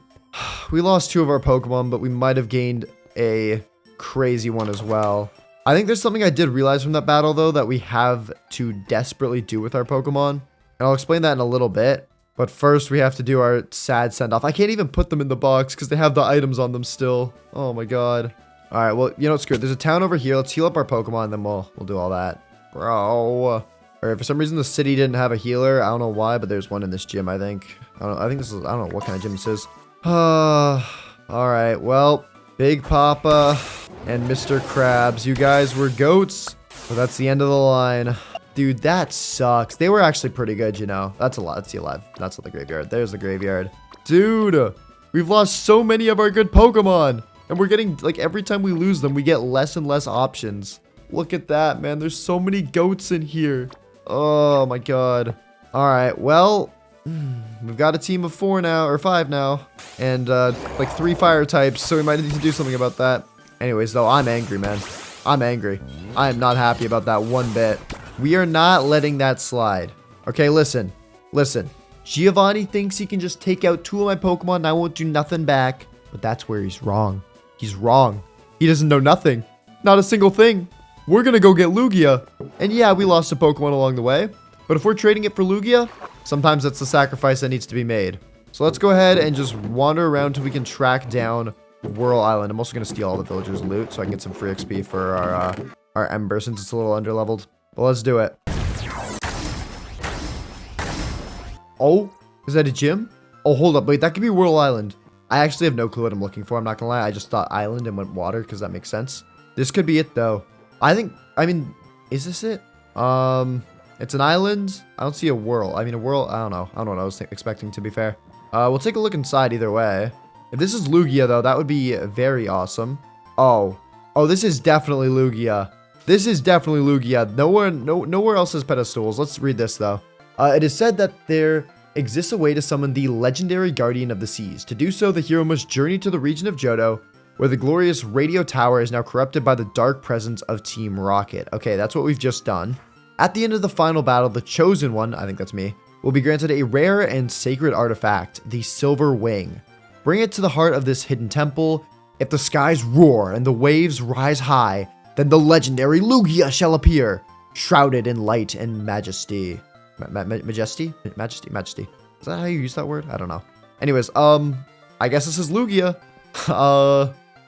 we lost 2 of our Pokemon, but we might have gained a crazy one as well. I think there's something I did realize from that battle, though, that we have to desperately do with our Pokemon. And I'll explain that in a little bit. But first, we have to do our sad send-off. I can't even put them in the box because they have the items on them still. Oh my god. All right, well, you know, screw it. There's a town over here. Let's heal up our Pokemon, and then we'll do all that. Bro. All right, for some reason, the city didn't have a healer. I don't know why, but there's one in this gym, I think. I don't know what kind of gym this is. All right, well, Big Papa and Mr. Krabs, you guys were goats. Well, that's the end of the line. Dude, that sucks. They were actually pretty good, you know. That's a lot. That's the alive. That's not the graveyard. There's the graveyard. Dude, we've lost so many of our good Pokemon. And we're getting, like, every time we lose them, we get less and less options. Look at that, man. There's so many goats in here. Oh, my God. All right, well, we've got a team of 4 now, or 5 now. And, like, 3 fire types, so we might need to do something about that. Anyways, though, I'm angry, man. I'm angry. I am not happy about that one bit. We are not letting that slide. Okay, listen. Listen. Giovanni thinks he can just take out 2 of my Pokemon and I won't do nothing back. But that's where he's wrong. He's wrong. He doesn't know nothing. Not a single thing. We're gonna go get Lugia. And yeah, we lost a Pokemon along the way. But if we're trading it for Lugia, sometimes that's the sacrifice that needs to be made. So let's go ahead and just wander around till we can track down Whirl Island. I'm also gonna steal all the villagers' loot so I can get some free XP for our Ember since it's a little underleveled. But let's do it. Oh, is that a gym? Oh, hold up. Wait, that could be Whirl Island. I actually have no clue what I'm looking for. I'm not gonna lie. I just thought island and went water because that makes sense. This could be it, though. I mean, is this it? It's an island. I don't see a whirl. I mean, a whirl. I don't know. I don't know what I was expecting, to be fair. We'll take a look inside either way. If this is Lugia, though, that would be very awesome. Oh, this is definitely Lugia. This is definitely Lugia. Nowhere else has pedestals. Let's read this, though. It is said that there exists a way to summon the legendary Guardian of the Seas. To do so, the hero must journey to the region of Johto, where the glorious radio tower is now corrupted by the dark presence of Team Rocket. Okay, that's what we've just done. At the end of the final battle, the Chosen One, I think that's me, will be granted a rare and sacred artifact, the Silver Wing. Bring it to the heart of this hidden temple. If the skies roar and the waves rise high, then the legendary Lugia shall appear, shrouded in light and majesty. Majesty? Majesty. Is that how you use that word? I don't know. Anyways, I guess this is Lugia.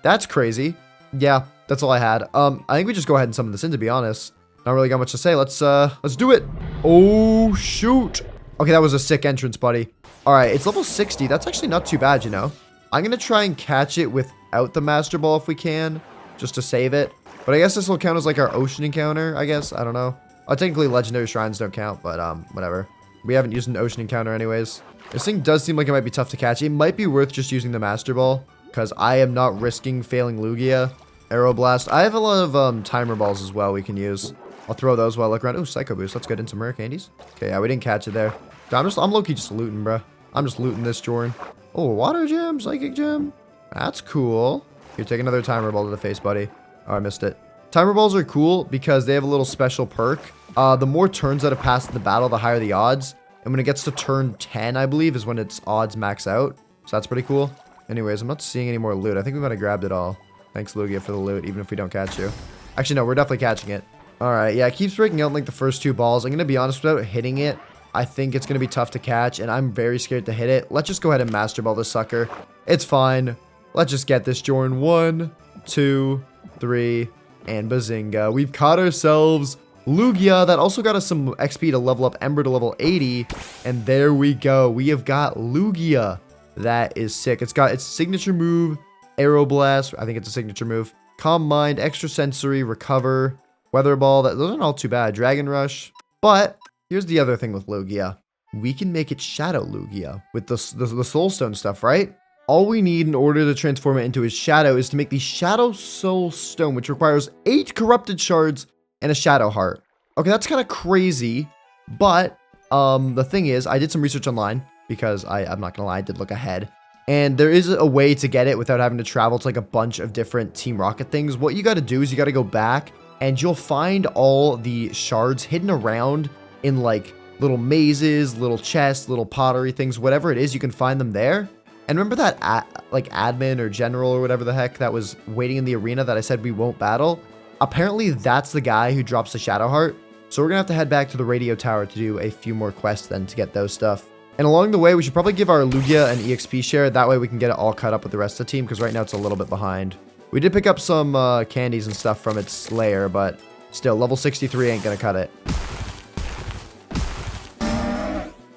That's crazy. Yeah, that's all I had. I think we just go ahead and summon this in, to be honest. Not really got much to say. Let's do it. Oh, shoot. Okay, that was a sick entrance, buddy. All right, it's level 60. That's actually not too bad, you know. I'm going to try and catch it without the Master Ball if we can, just to save it. But I guess this will count as like our ocean encounter, I guess. I don't know. Technically, legendary shrines don't count, but whatever. We haven't used an ocean encounter anyways. This thing does seem like it might be tough to catch. It might be worth just using the Master Ball, because I am not risking failing Lugia. Aeroblast. I have a lot of timer balls as well we can use. I'll throw those while I look around. Oh, Psycho Boost. Let's get into some rare candies. Okay, yeah, we didn't catch it there. I'm low-key just looting, bro. I'm just looting this, Jordan. Oh, water gem, psychic gem. That's cool. Here, take another timer ball to the face, buddy. Oh, I missed it. Timer balls are cool because they have a little special perk. The more turns that have passed in the battle, the higher the odds. And when it gets to turn 10, I believe, is when its odds max out. So that's pretty cool. Anyways, I'm not seeing any more loot. I think we might have grabbed it all. Thanks, Lugia, for the loot, even if we don't catch you. Actually, no, we're definitely catching it. All right, yeah, it keeps breaking out in, like, the first 2 balls. I'm going to be honest, without hitting it, I think it's going to be tough to catch, and I'm very scared to hit it. Let's just go ahead and Master Ball this sucker. It's fine. Let's just get this, Jordan. 1, 2, 3, and bazinga. We've caught ourselves Lugia. That also got us some XP to level up Ember to level 80, and there we go. We have got Lugia. That is sick. It's got its signature move, Aeroblast. I think it's a signature move. Calm Mind, Extra Sensory, Recover, Weather Ball. Those aren't all too bad. Dragon Rush. But Here's the other thing with Lugia. We can make it Shadow Lugia with the Soulstone stuff, right? All we need in order to transform it into his Shadow is to make the Shadow Soul Stone, which requires 8 corrupted shards and a Shadow Heart. Okay, that's kind of crazy, but the thing is, I did some research online because I'm not gonna lie, I did look ahead. And there is a way to get it without having to travel to like a bunch of different Team Rocket things. What you gotta do is you gotta go back and you'll find all the shards hidden around in like little mazes, little chests, little pottery things, whatever it is, you can find them there. And remember that like admin or general or whatever the heck that was waiting in the arena that I said we won't battle? Apparently that's the guy who drops the Shadow Heart. So we're gonna have to head back to the radio tower to do a few more quests then to get those stuff. And along the way, we should probably give our Lugia an EXP share. That way we can get it all cut up with the rest of the team, because right now it's a little bit behind. We did pick up some candies and stuff from its lair, but still, level 63 ain't gonna cut it.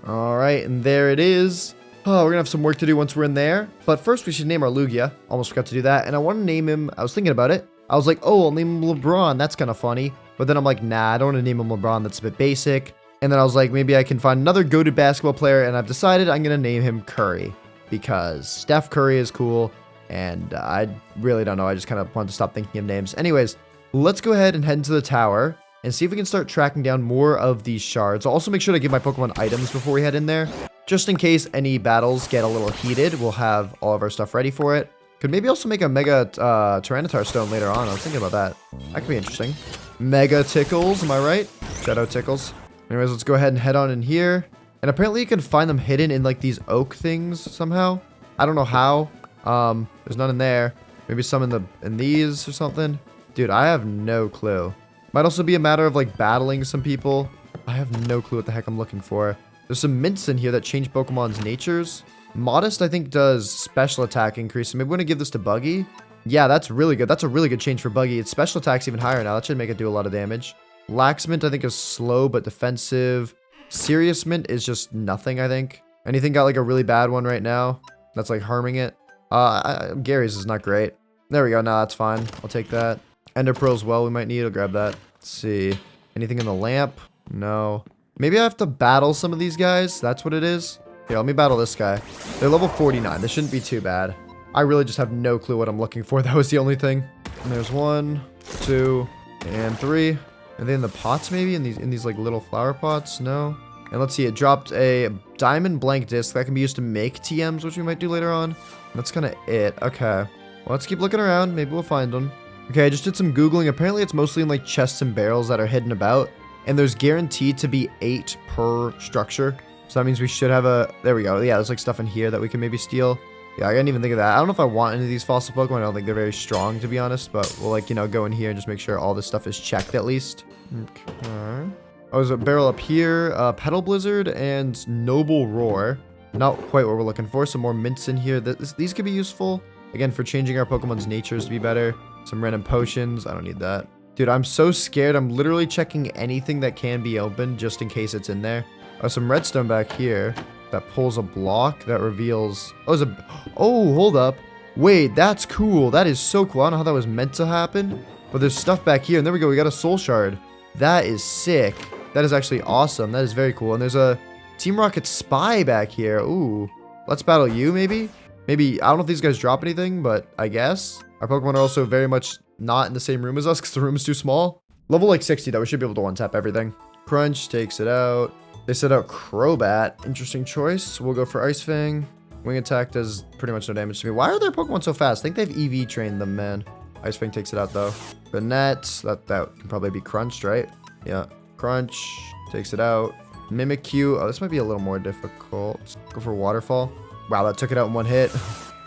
Alright, and there it is. Oh, we're gonna have some work to do once we're in there. But first, we should name our Lugia. Almost forgot to do that. And I want to name him, I was thinking about it. I was like, oh, I'll name him LeBron. That's kind of funny. But then I'm like, nah, I don't want to name him LeBron. That's a bit basic. And then I was like, maybe I can find another goated basketball player. And I've decided I'm going to name him Curry. Because Steph Curry is cool. And I really don't know. I just kind of wanted to stop thinking of names. Anyways, let's go ahead and head into the tower and see if we can start tracking down more of these shards. I'll also make sure to give my Pokemon items before we head in there. Just in case any battles get a little heated, we'll have all of our stuff ready for it. Could maybe also make a Mega Tyranitar Stone later on. I was thinking about that. That could be interesting. Mega Tickles, am I right? Shadow Tickles. Anyways, let's go ahead and head on in here. And apparently you can find them hidden in like these oak things somehow. I don't know how. There's none in there. Maybe some in these or something. Dude, I have no clue. Might also be a matter of like battling some people. I have no clue what the heck I'm looking for. There's some mints in here that change Pokemon's natures. Modest, I think, does special attack increase. So maybe we're going to give this to Buggy. Yeah, that's really good. That's a really good change for Buggy. Its special attack's even higher now. That should make it do a lot of damage. Lax Mint, I think, is slow but defensive. Serious Mint is just nothing, I think. Anything got like a really bad one right now that's like harming it? Gary's is not great. There we go. No, that's fine. I'll take that. Ender Pearl as well we might need. I'll grab that. Let's see. Anything in the lamp? No. Maybe I have to battle some of these guys. That's what it is. Here, let me battle this guy. They're level 49. This shouldn't be too bad. I really just have no clue what I'm looking for. That was the only thing. And there's 1, 2, and 3. Are they in the pots maybe? In these like little flower pots? No. And let's see. It dropped a diamond blank disc that can be used to make TMs, which we might do later on. And that's kind of it. Okay. Well, let's keep looking around. Maybe we'll find them. Okay, I just did some Googling. Apparently, it's mostly in like chests and barrels that are hidden about. And there's guaranteed to be 8 per structure. So that means we should have a... There we go. Yeah, there's like stuff in here that we can maybe steal. Yeah, I didn't even think of that. I don't know if I want any of these fossil Pokemon. I don't think they're very strong, to be honest. But we'll like, you know, go in here and just make sure all this stuff is checked at least. Okay. Oh, there's a barrel up here. Petal Blizzard and Noble Roar. Not quite what we're looking for. Some more mints in here. These could be useful. Again, for changing our Pokemon's natures to be better. Some random potions. I don't need that. Dude, I'm so scared. I'm literally checking anything that can be opened just in case it's in there. Some redstone back here that pulls a block that reveals... Oh, hold up. Wait, that's cool. That is so cool. I don't know how that was meant to happen. But there's stuff back here. And there we go. We got a soul shard. That is sick. That is actually awesome. That is very cool. And there's a Team Rocket spy back here. Ooh. Let's battle you, maybe? Maybe, I don't know if these guys drop anything, but I guess. Our Pokemon are also very much not in the same room as us because the room is too small. Level like 60 though, we should be able to one-tap everything. Crunch takes it out. They set out Crobat. Interesting choice. We'll go for Ice Fang. Wing Attack does pretty much no damage to me. Why are their Pokemon so fast? I think they've EV trained them, man. Ice Fang takes it out though. Banette, that can probably be crunched, right? Yeah. Crunch takes it out. Mimikyu. Oh, this might be a little more difficult. Let's go for Waterfall. Wow, that took it out in one hit.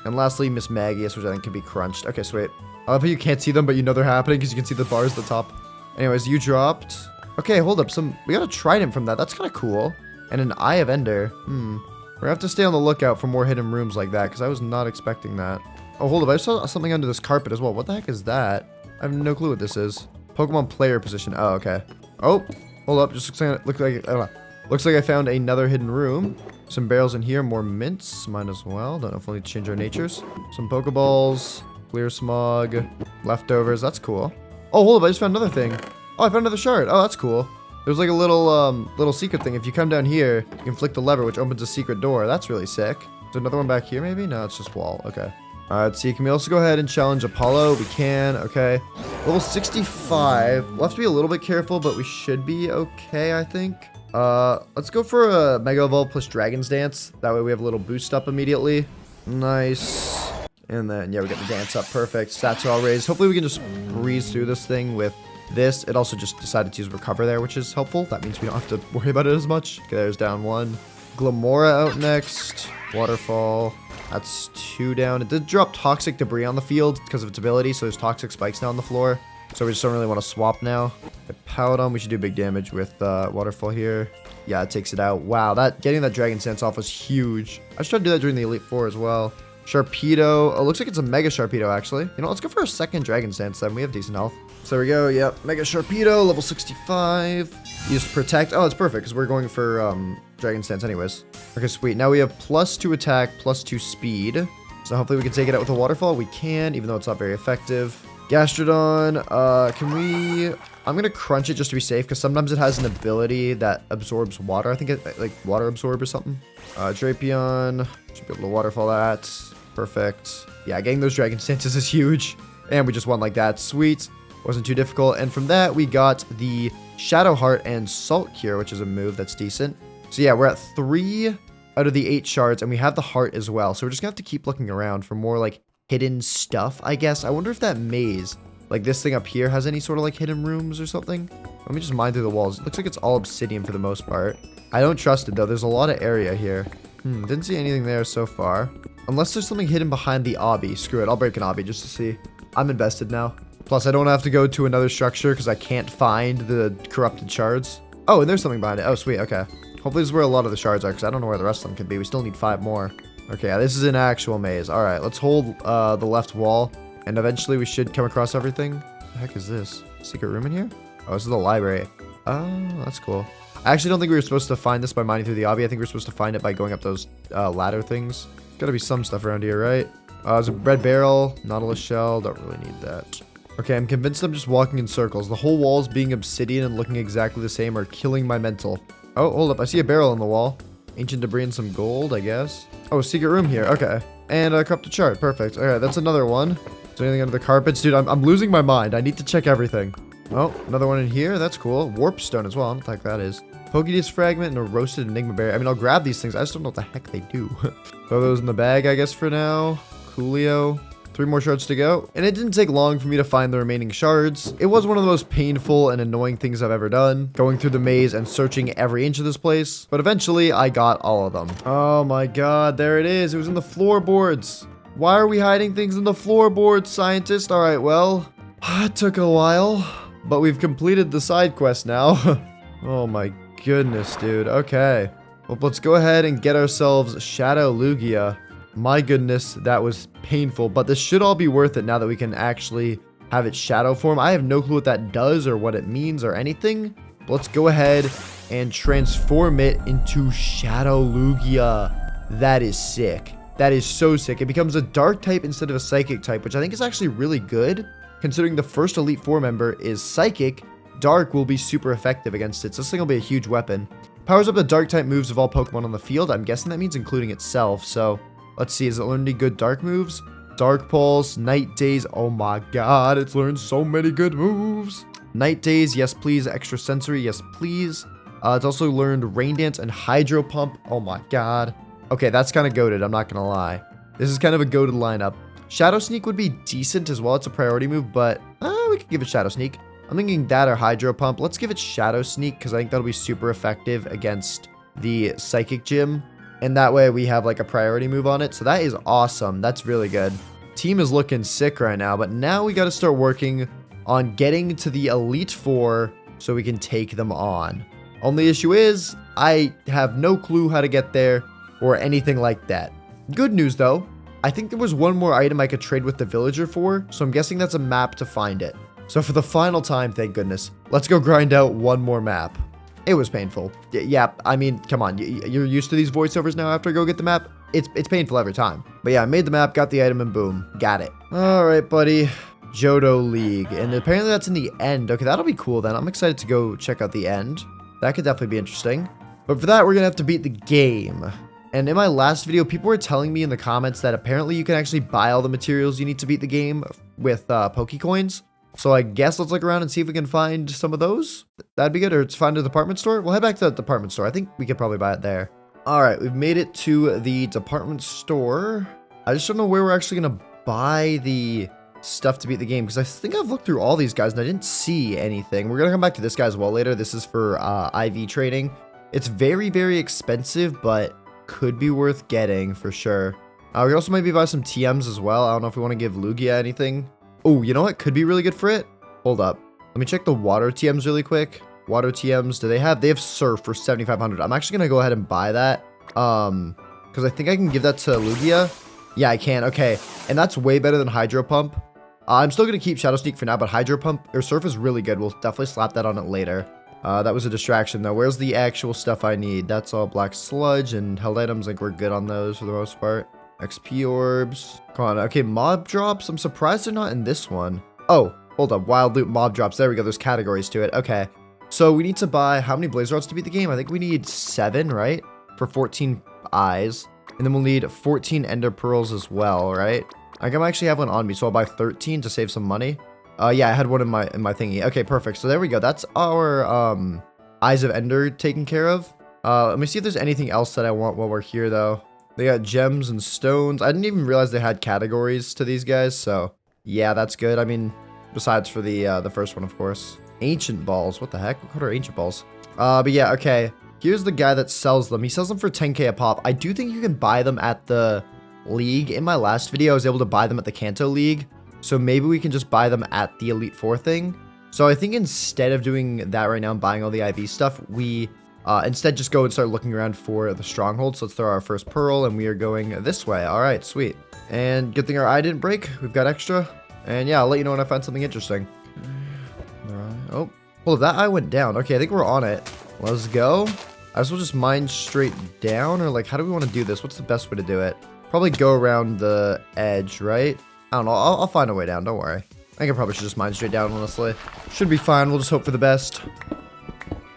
And lastly, Miss Magius, which I think can be crunched. Okay, sweet. I love how you can't see them, but you know they're happening because you can see the bars at the top. Anyways, you dropped. Okay, hold up. We got a Trident from that. That's kind of cool. And an Eye of Ender. We're gonna have to stay on the lookout for more hidden rooms like that because I was not expecting that. Oh, hold up. I saw something under this carpet as well. What the heck is that? I have no clue what this is. Pokemon player position. Oh, okay. Oh, hold up. Just looks like I found another hidden room. Some barrels in here. More mints. Mine as well. Don't know if we'll need to change our natures. Some Pokeballs. Clear Smog. Leftovers. That's cool. Oh, hold up. I just found another thing. Oh, I found another shard. Oh, that's cool. There's like a little secret thing. If you come down here, you can flick the lever, which opens a secret door. That's really sick. Is there another one back here maybe? No, it's just wall. Okay. All right, let's see. Can we also go ahead and challenge Apollo? We can. Okay. Level 65. We'll have to be a little bit careful, but we should be okay, I think. Let's go for a Mega Evolve plus Dragon's Dance. That way we have a little boost up immediately. Nice. And then, yeah, we get the dance up. Perfect. Stats are all raised. Hopefully we can just breeze through this thing with this. It also just decided to use Recover there, which is helpful. That means we don't have to worry about it as much. Okay, there's down 1. Glamora out next. Waterfall. That's 2 down. It did drop Toxic Debris on the field because of its ability, so there's Toxic Spikes now on the floor. So we just don't really want to swap now. Powdon, we should do big damage with Waterfall here. Yeah, it takes it out. Wow, getting that Dragon Sense off was huge. I should try to do that during the Elite Four as well. Sharpedo. Oh, looks like it's a Mega Sharpedo, actually. You know, let's go for a second Dragon Sense then. We have decent health. So there we go. Yep, Mega Sharpedo, level 65. Use Protect. Oh, it's perfect because we're going for Dragon Sense anyways. Okay, sweet. Now we have +2 attack, +2 speed. So hopefully we can take it out with a Waterfall. We can, even though it's not very effective. Gastrodon, I'm gonna crunch it just to be safe, because sometimes it has an ability that absorbs water. I think it, like, water absorb or something. Drapion, should be able to Waterfall that. Perfect. Yeah, getting those Dragon Stances is huge. And we just won like that. Sweet. Wasn't too difficult. And from that, we got the Shadow Heart and Salt Cure, which is a move that's decent. So yeah, we're at 3 out of the 8 shards, and we have the heart as well. So we're just gonna have to keep looking around for more, like, hidden stuff, I guess. I wonder if that maze, like this thing up here, has any sort of like hidden rooms or something. Let me just mine through the walls. It looks like it's all obsidian for the most part. I don't trust it though. There's a lot of area here. Didn't see anything there so far. Unless there's something hidden behind the obby. Screw it. I'll break an obby just to see. I'm invested now. Plus, I don't have to go to another structure because I can't find the corrupted shards. Oh, and there's something behind it. Oh, sweet. Okay. Hopefully this is where a lot of the shards are, because I don't know where the rest of them could be. We still need 5 more. Okay, yeah, this is an actual maze. All right, let's hold the left wall, and eventually we should come across everything. What the heck is this? Secret room in here? Oh, this is the library. Oh, that's cool. I actually don't think we were supposed to find this by mining through the obby. I think we were supposed to find it by going up those ladder things. Gotta be some stuff around here, right? There's a red barrel, Nautilus shell. Don't really need that. Okay, I'm convinced I'm just walking in circles. The whole walls being obsidian and looking exactly the same are killing my mental. Oh, hold up. I see a barrel on the wall. Ancient debris and some gold, I guess. Oh, a secret room here. Okay. And a corrupted chart. Perfect. All right, that's another one. Is there anything under the carpets? Dude, I'm losing my mind. I need to check everything. Oh, another one in here. That's cool. Warp stone as well. I don't know what the heck that is. Pokédex fragment and a roasted enigma berry. I mean, I'll grab these things. I just don't know what the heck they do. Throw those in the bag, I guess, for now. Coolio. 3 more shards to go. And it didn't take long for me to find the remaining shards. It was one of the most painful and annoying things I've ever done, going through the maze and searching every inch of this place. But eventually, I got all of them. Oh my god, there it is. It was in the floorboards. Why are we hiding things in the floorboards, scientist? All right, well, it took a while, but we've completed the side quest now. Oh my goodness, dude. Okay. Well, let's go ahead and get ourselves Shadow Lugia. My goodness, that was painful, but this should all be worth it now that we can actually have its shadow form. I have no clue what that does or what it means or anything. But let's go ahead and transform it into Shadow Lugia. That is sick. That is so sick. It becomes a dark type instead of a psychic type, which I think is actually really good, considering the first Elite Four member is psychic. Dark will be super effective against it, so this thing will be a huge weapon. Powers up the dark type moves of all Pokemon on the field. I'm guessing that means including itself, so let's see, has it learned any good dark moves? Dark Pulse, Night Daze, oh my god, it's learned so many good moves. Night Daze, yes please. Extra Sensory, yes please. It's also learned Rain Dance and Hydro Pump, oh my god. Okay, that's kind of goated, I'm not gonna lie. This is kind of a goated lineup. Shadow Sneak would be decent as well, it's a priority move, but we could give it Shadow Sneak. I'm thinking that or Hydro Pump. Let's give it Shadow Sneak, because I think that'll be super effective against the Psychic Gym. And that way we have like a priority move on it. So that is awesome. That's really good. Team is looking sick right now. But now we got to start working on getting to the Elite Four so we can take them on. Only issue is I have no clue how to get there or anything like that. Good news though. I think there was one more item I could trade with the villager for. So I'm guessing that's a map to find it. So for the final time, thank goodness, let's go grind out one more map. It was painful. Yeah, I mean, come on. You're used to these voiceovers now after I go get the map? It's painful every time. But yeah, I made the map, got the item, and boom. Got it. All right, buddy. Johto League. And apparently that's in the end. Okay, that'll be cool then. I'm excited to go check out the end. That could definitely be interesting. But for that, we're going to have to beat the game. And in my last video, people were telling me in the comments that apparently you can actually buy all the materials you need to beat the game with Pokecoins. So I guess let's look around and see if we can find some of those. That'd be good. Or find a department store. We'll head back to the department store. I think we could probably buy it there. All right, we've made it to the department store. I just don't know where we're actually going to buy the stuff to beat the game, because I think I've looked through all these guys and I didn't see anything. We're going to come back to this guy as well later. This is for IV trading. It's very, very expensive, but could be worth getting for sure. We could also maybe buy some TMs as well. I don't know if we want to give Lugia anything. Oh, you know what? Could be really good for it. Hold up. Let me check the water TMs really quick. Water TMs, they have Surf for 7,500. I'm actually going to go ahead and buy that. Because I think I can give that to Lugia. Yeah, I can. Okay. And that's way better than Hydro Pump. I'm still going to keep Shadow Sneak for now, but Hydro Pump or Surf is really good. We'll definitely slap that on it later. That was a distraction though. Where's the actual stuff I need? That's all Black Sludge and held items. Like we're good on those for the most part. XP orbs. Come on. Okay, mob drops. I'm surprised they're not in this one. Oh, hold up. Wild loot mob drops. There we go. There's categories to it. Okay. So we need to buy how many blaze rods to beat the game? I think we need 7, right? For 14 eyes. And then we'll need 14 ender pearls as well, right? I can actually have one on me, so I'll buy 13 to save some money. Yeah, I had one in my thingy. Okay, perfect. So there we go. That's our Eyes of Ender taken care of. Let me see if there's anything else that I want while we're here though. They got gems and stones. I didn't even realize they had categories to these guys, so yeah, that's good. I mean, besides for the first one, of course. Ancient balls. What the heck? What are ancient balls? But yeah, okay. Here's the guy that sells them. He sells them for 10k a pop. I do think you can buy them at the league. In my last video, I was able to buy them at the Kanto League. So maybe we can just buy them at the Elite Four thing. So I think instead of doing that right now and buying all the IV stuff, we instead just go and start looking around for the stronghold. So let's throw our first pearl and we are going this way. All right, sweet. And good thing our eye didn't break. We've got extra. And yeah, I'll let you know when I find something interesting. Oh, well, that eye went down. Okay, I think we're on it. Let's go. I guess we'll just mine straight down, or like, how do we want to do this? What's the best way to do it? Probably go around the edge, right? I don't know. I'll find a way down. Don't worry. I think I probably should just mine straight down, honestly. Should be fine. We'll just hope for the best.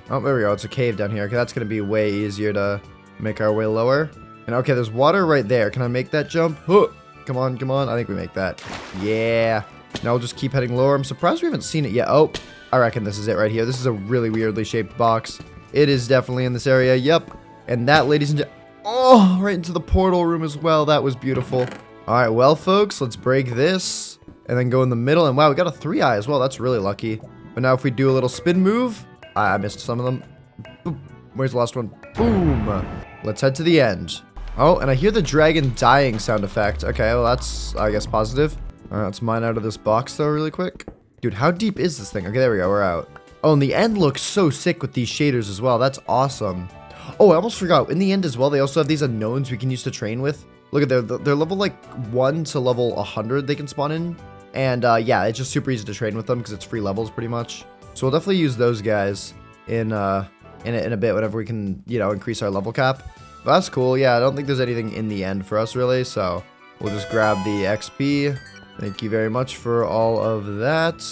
Oh, there we go. It's a cave down here. Okay, that's going to be way easier to make our way lower. And okay, there's water right there. Can I make that jump? Huh. Come on, come on. I think we make that. Yeah. Now we'll just keep heading lower. I'm surprised we haven't seen it yet. Oh, I reckon this is it right here. This is a really weirdly shaped box. It is definitely in this area. Yep. And that, ladies and gentlemen, oh, right into the portal room as well. That was beautiful. All right, well, folks, let's break this and then go in the middle. And wow, we got a 3-eye as well. That's really lucky. But now if we do a little spin move, I missed some of them. Boop. Where's the last one? Boom. Let's head to the end. Oh, and I hear the dragon dying sound effect. Okay, well, that's, I guess, positive. All right, let's mine out of this box, though, really quick. Dude, how deep is this thing? Okay, there we go. We're out. Oh, and the end looks so sick with these shaders as well. That's awesome. Oh, I almost forgot. In the end as well, they also have these unknowns we can use to train with. Look at they're level like 1 to level 100 they can spawn in. And yeah, it's just super easy to train with them because it's free levels pretty much. So we'll definitely use those guys in a bit whenever we can, you know, increase our level cap. But that's cool. Yeah, I don't think there's anything in the end for us really. So we'll just grab the XP. Thank you very much for all of that.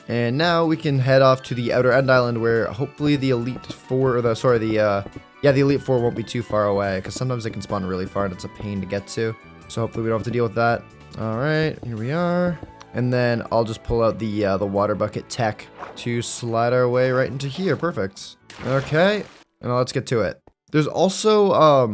And now we can head off to the Outer End Island where hopefully the Elite Four, or the Elite Four won't be too far away because sometimes they can spawn really far and it's a pain to get to. So hopefully we don't have to deal with that. All right, here we are. And then I'll just pull out the water bucket tech to slide our way right into here. Perfect. Okay, and now let's get to it. There's also,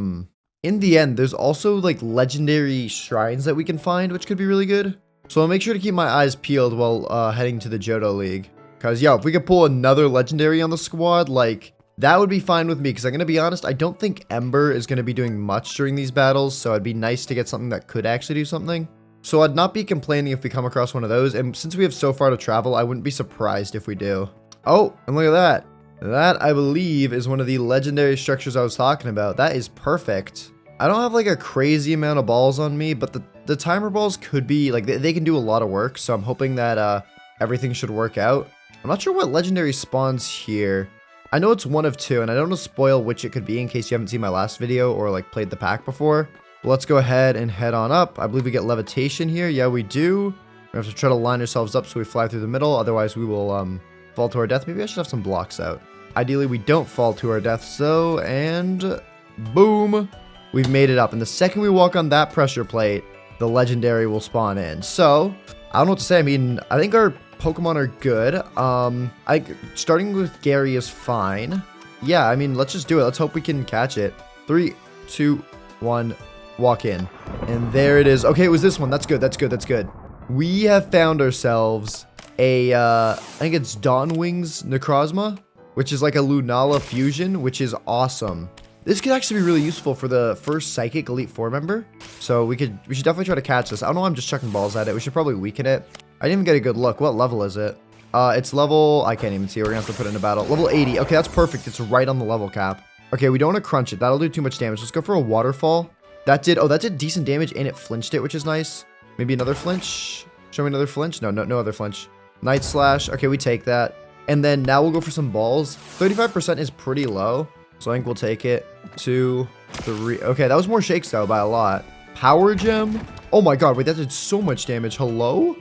in the end, there's also like legendary shrines that we can find, which could be really good. So I'll make sure to keep my eyes peeled while heading to the Johto League. Because, yo, if we could pull another legendary on the squad, like, that would be fine with me. Because I'm going to be honest, I don't think Ember is going to be doing much during these battles. So it'd be nice to get something that could actually do something. So I'd not be complaining if we come across one of those. And since we have so far to travel, I wouldn't be surprised if we do. Oh, and look at that. That, I believe, is one of the legendary structures I was talking about. That is perfect. I don't have like a crazy amount of balls on me, but the timer balls could be like they can do a lot of work. So I'm hoping that everything should work out. I'm not sure what legendary spawns here. I know it's one of 2, and I don't want to spoil which it could be in case you haven't seen my last video or like played the pack before. But let's go ahead and head on up. I believe we get levitation here. Yeah, we do. We have to try to line ourselves up so we fly through the middle. Otherwise, we will fall to our death. Maybe I should have some blocks out. Ideally, we don't fall to our deaths, though. And boom. We've made it up. And the second we walk on that pressure plate, the legendary will spawn in. So, I don't know what to say. I mean, I think our Pokemon are good. Starting with Gary is fine. Yeah, I mean, let's just do it. Let's hope we can catch it. 3, 2, 1, walk in. And there it is. Okay, it was this one. That's good. That's good. That's good. We have found ourselves a, I think it's Dawnwing's Necrozma, which is like a Lunala fusion, which is awesome. This could actually be really useful for the first Psychic Elite Four member. So we should definitely try to catch this. I don't know why I'm just chucking balls at it. We should probably weaken it. I didn't even get a good look. What level is it? It's level, I can't even see. We're gonna have to put it in a battle. Level 80. Okay, that's perfect. It's right on the level cap. Okay, we don't want to crunch it. That'll do too much damage. Let's go for a waterfall. That did decent damage and it flinched it, which is nice. Maybe another flinch. Show me another flinch. No other flinch. Night Slash. Okay, we take that. And then now we'll go for some balls. 35% is pretty low. So I think we'll take it. 2, 3. Okay, that was more shakes though by a lot. Power Gem. Oh my god, wait, that did so much damage. Hello?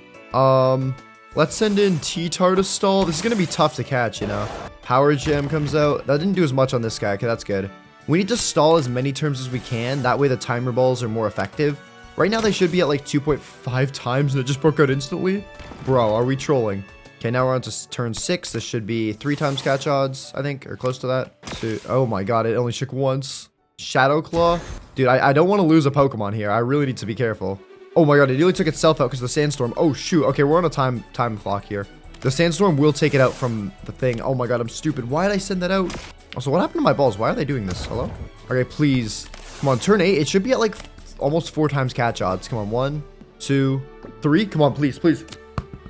Let's send in T-Tar to stall. This is gonna be tough to catch, you know. Power Gem comes out. That didn't do as much on this guy. Okay, that's good. We need to stall as many turns as we can. That way the timer balls are more effective. Right now they should be at like 2.5 times and it just broke out instantly. Bro, are we trolling? Okay, now we're on to turn 6. This should be 3 times catch odds, I think, or close to that. 2. Oh my god, it only shook once. Shadow Claw. Dude, I don't want to lose a Pokemon here. I really need to be careful. Oh my god, it nearly took itself out because of the sandstorm. Oh shoot. Okay, we're on a time clock here. The sandstorm will take it out from the thing. Oh my god, I'm stupid. Why did I send that out? Also, what happened to my balls? Why are they doing this? Hello? Okay, please. Come on, turn 8. It should be at like almost 4 times catch odds. Come on, 1, 2, 3. Come on, please, please.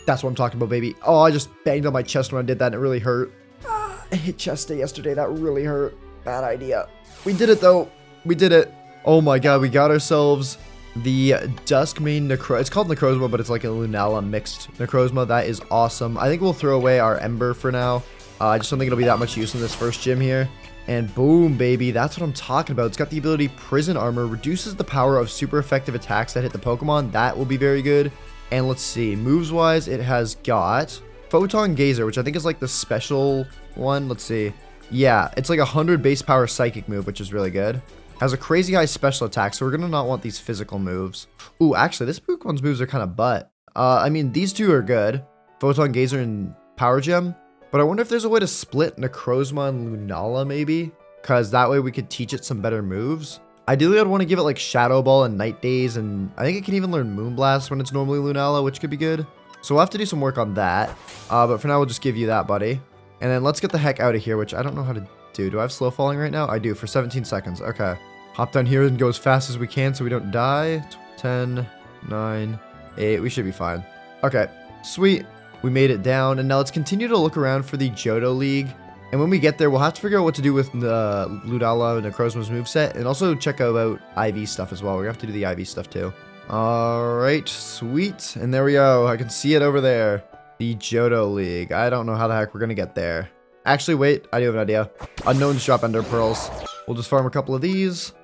That's what I'm talking about, baby. Oh, I just banged on my chest when I did that and it really hurt. I hit chest day yesterday. That really hurt. Bad idea. We did it, though. We did it. Oh my god, we got ourselves the Duskmane Necrozma. It's called Necrozma, but it's like a Lunala mixed Necrozma. That is awesome. I think we'll throw away our Ember for now. I just don't think it'll be that much use in this first gym here. And boom, baby. That's what I'm talking about. It's got the ability Prison Armor. Reduces the power of super effective attacks that hit the Pokemon. That will be very good. And let's see. Moves-wise, it has got Photon Gazer, which I think is like the special one. Let's see. Yeah, it's like 100 base power psychic move, which is really good. Has a crazy high special attack, so we're going to not want these physical moves. Ooh, actually, this Pokemon's moves are kind of butt. I mean, these two are good. Photon Gazer and Power Gem. But I wonder if there's a way to split Necrozma and Lunala, maybe? Because that way we could teach it some better moves. Ideally, I'd want to give it like Shadow Ball and Night Daze, and I think it can even learn Moonblast when it's normally Lunala, which could be good. So we'll have to do some work on that. But for now, we'll just give you that, buddy. And then let's get the heck out of here, which I don't know how to do. Do I have slow falling right now? I do, for 17 seconds. Okay. Hop down here and go as fast as we can so we don't die. 10, 9, 8. We should be fine. Okay. Sweet. We made it down. And now let's continue to look around for the Johto League. And when we get there, we'll have to figure out what to do with the Lunala and Necrozma's moveset. And also check out IV stuff as well. We're going to have to do the IV stuff too. Alright. Sweet. And there we go. I can see it over there. The Johto League. I don't know how the heck we're going to get there. Actually, wait. I do have an idea. Unknowns drop Ender Pearls. We'll just farm a couple of these.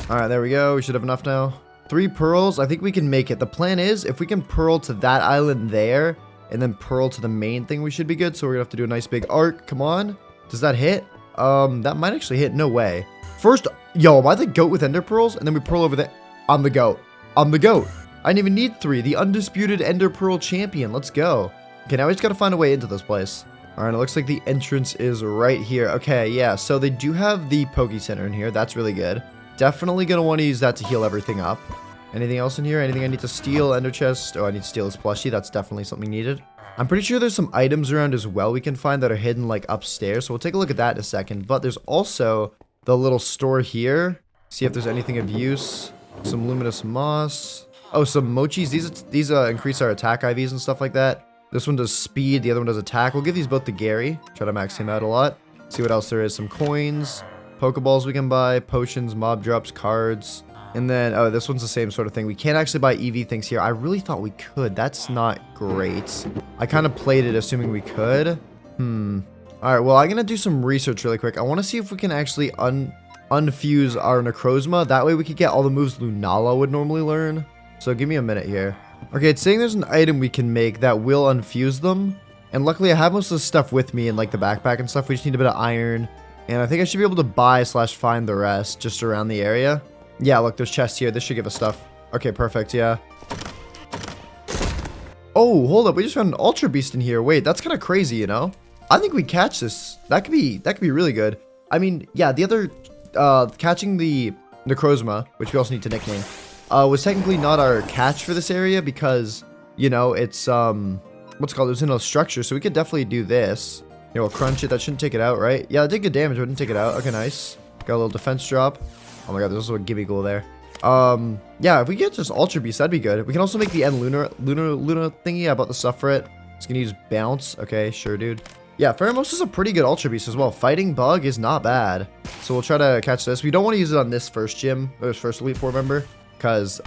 Alright, there we go. We should have enough now. 3 pearls. I think we can make it. The plan is, if we can pearl to that island there, and then pearl to the main thing, we should be good. So we're going to have to do a nice big arc. Come on. Does that hit? That might actually hit. No way. First, yo, am I the goat with Ender Pearls? And then we pearl over there. I'm the goat. I'm the goat. I didn't even need 3. The undisputed Ender Pearl champion. Let's go. Okay, now we just got to find a way into this place. Alright, it looks like the entrance is right here. Okay, yeah, so they do have the Poke Center in here. That's really good. Definitely going to want to use that to heal everything up. Anything else in here? Anything I need to steal? Ender chest? Oh, I need to steal this plushie. That's definitely something needed. I'm pretty sure there's some items around as well we can find that are hidden like upstairs. So we'll take a look at that in a second. But there's also the little store here. See if there's anything of use. Some luminous moss. Oh, some mochis. These increase our attack IVs and stuff like that. This one does speed. The other one does attack. We'll give these both to Gary. Try to max him out a lot. See what else there is. Some coins. Pokeballs we can buy. Potions, mob drops, cards. And then, oh, this one's the same sort of thing. We can't actually buy EV things here. I really thought we could. That's not great. I kind of played it assuming we could. Alright, well, I'm going to do some research really quick. I want to see if we can actually unfuse our Necrozma. That way we could get all the moves Lunala would normally learn. So give me a minute here. Okay, it's saying there's an item we can make that will unfuse them. And luckily I have most of the stuff with me in like the backpack and stuff. We just need a bit of iron. And I think I should be able to buy / find the rest just around the area. Yeah, look, there's chests here. This should give us stuff. Okay, perfect, yeah. Oh, hold up. We just found an Ultra Beast in here. Wait, that's kind of crazy, you know? I think we catch this. That could be really good. I mean, yeah, the other catching the Necrozma, which we also need to nickname, was technically not our catch for this area because, you know, it's what's it called? It was in a structure, so we could definitely do this. You know, we'll crunch it. That shouldn't take it out, right? Yeah, it did good damage. Wouldn't take it out. Okay, nice. Got a little defense drop. Oh my god, there's also a gimme goal there. Yeah, if we get just Ultra Beast, that'd be good. We can also make the end Luna thingy. I bought the stuff for it. It's gonna use bounce. Okay, sure, dude. Yeah, Pheromos is a pretty good Ultra Beast as well. Fighting Bug is not bad. So we'll try to catch this. We don't want to use it on this first gym, or this first Elite Four member, because,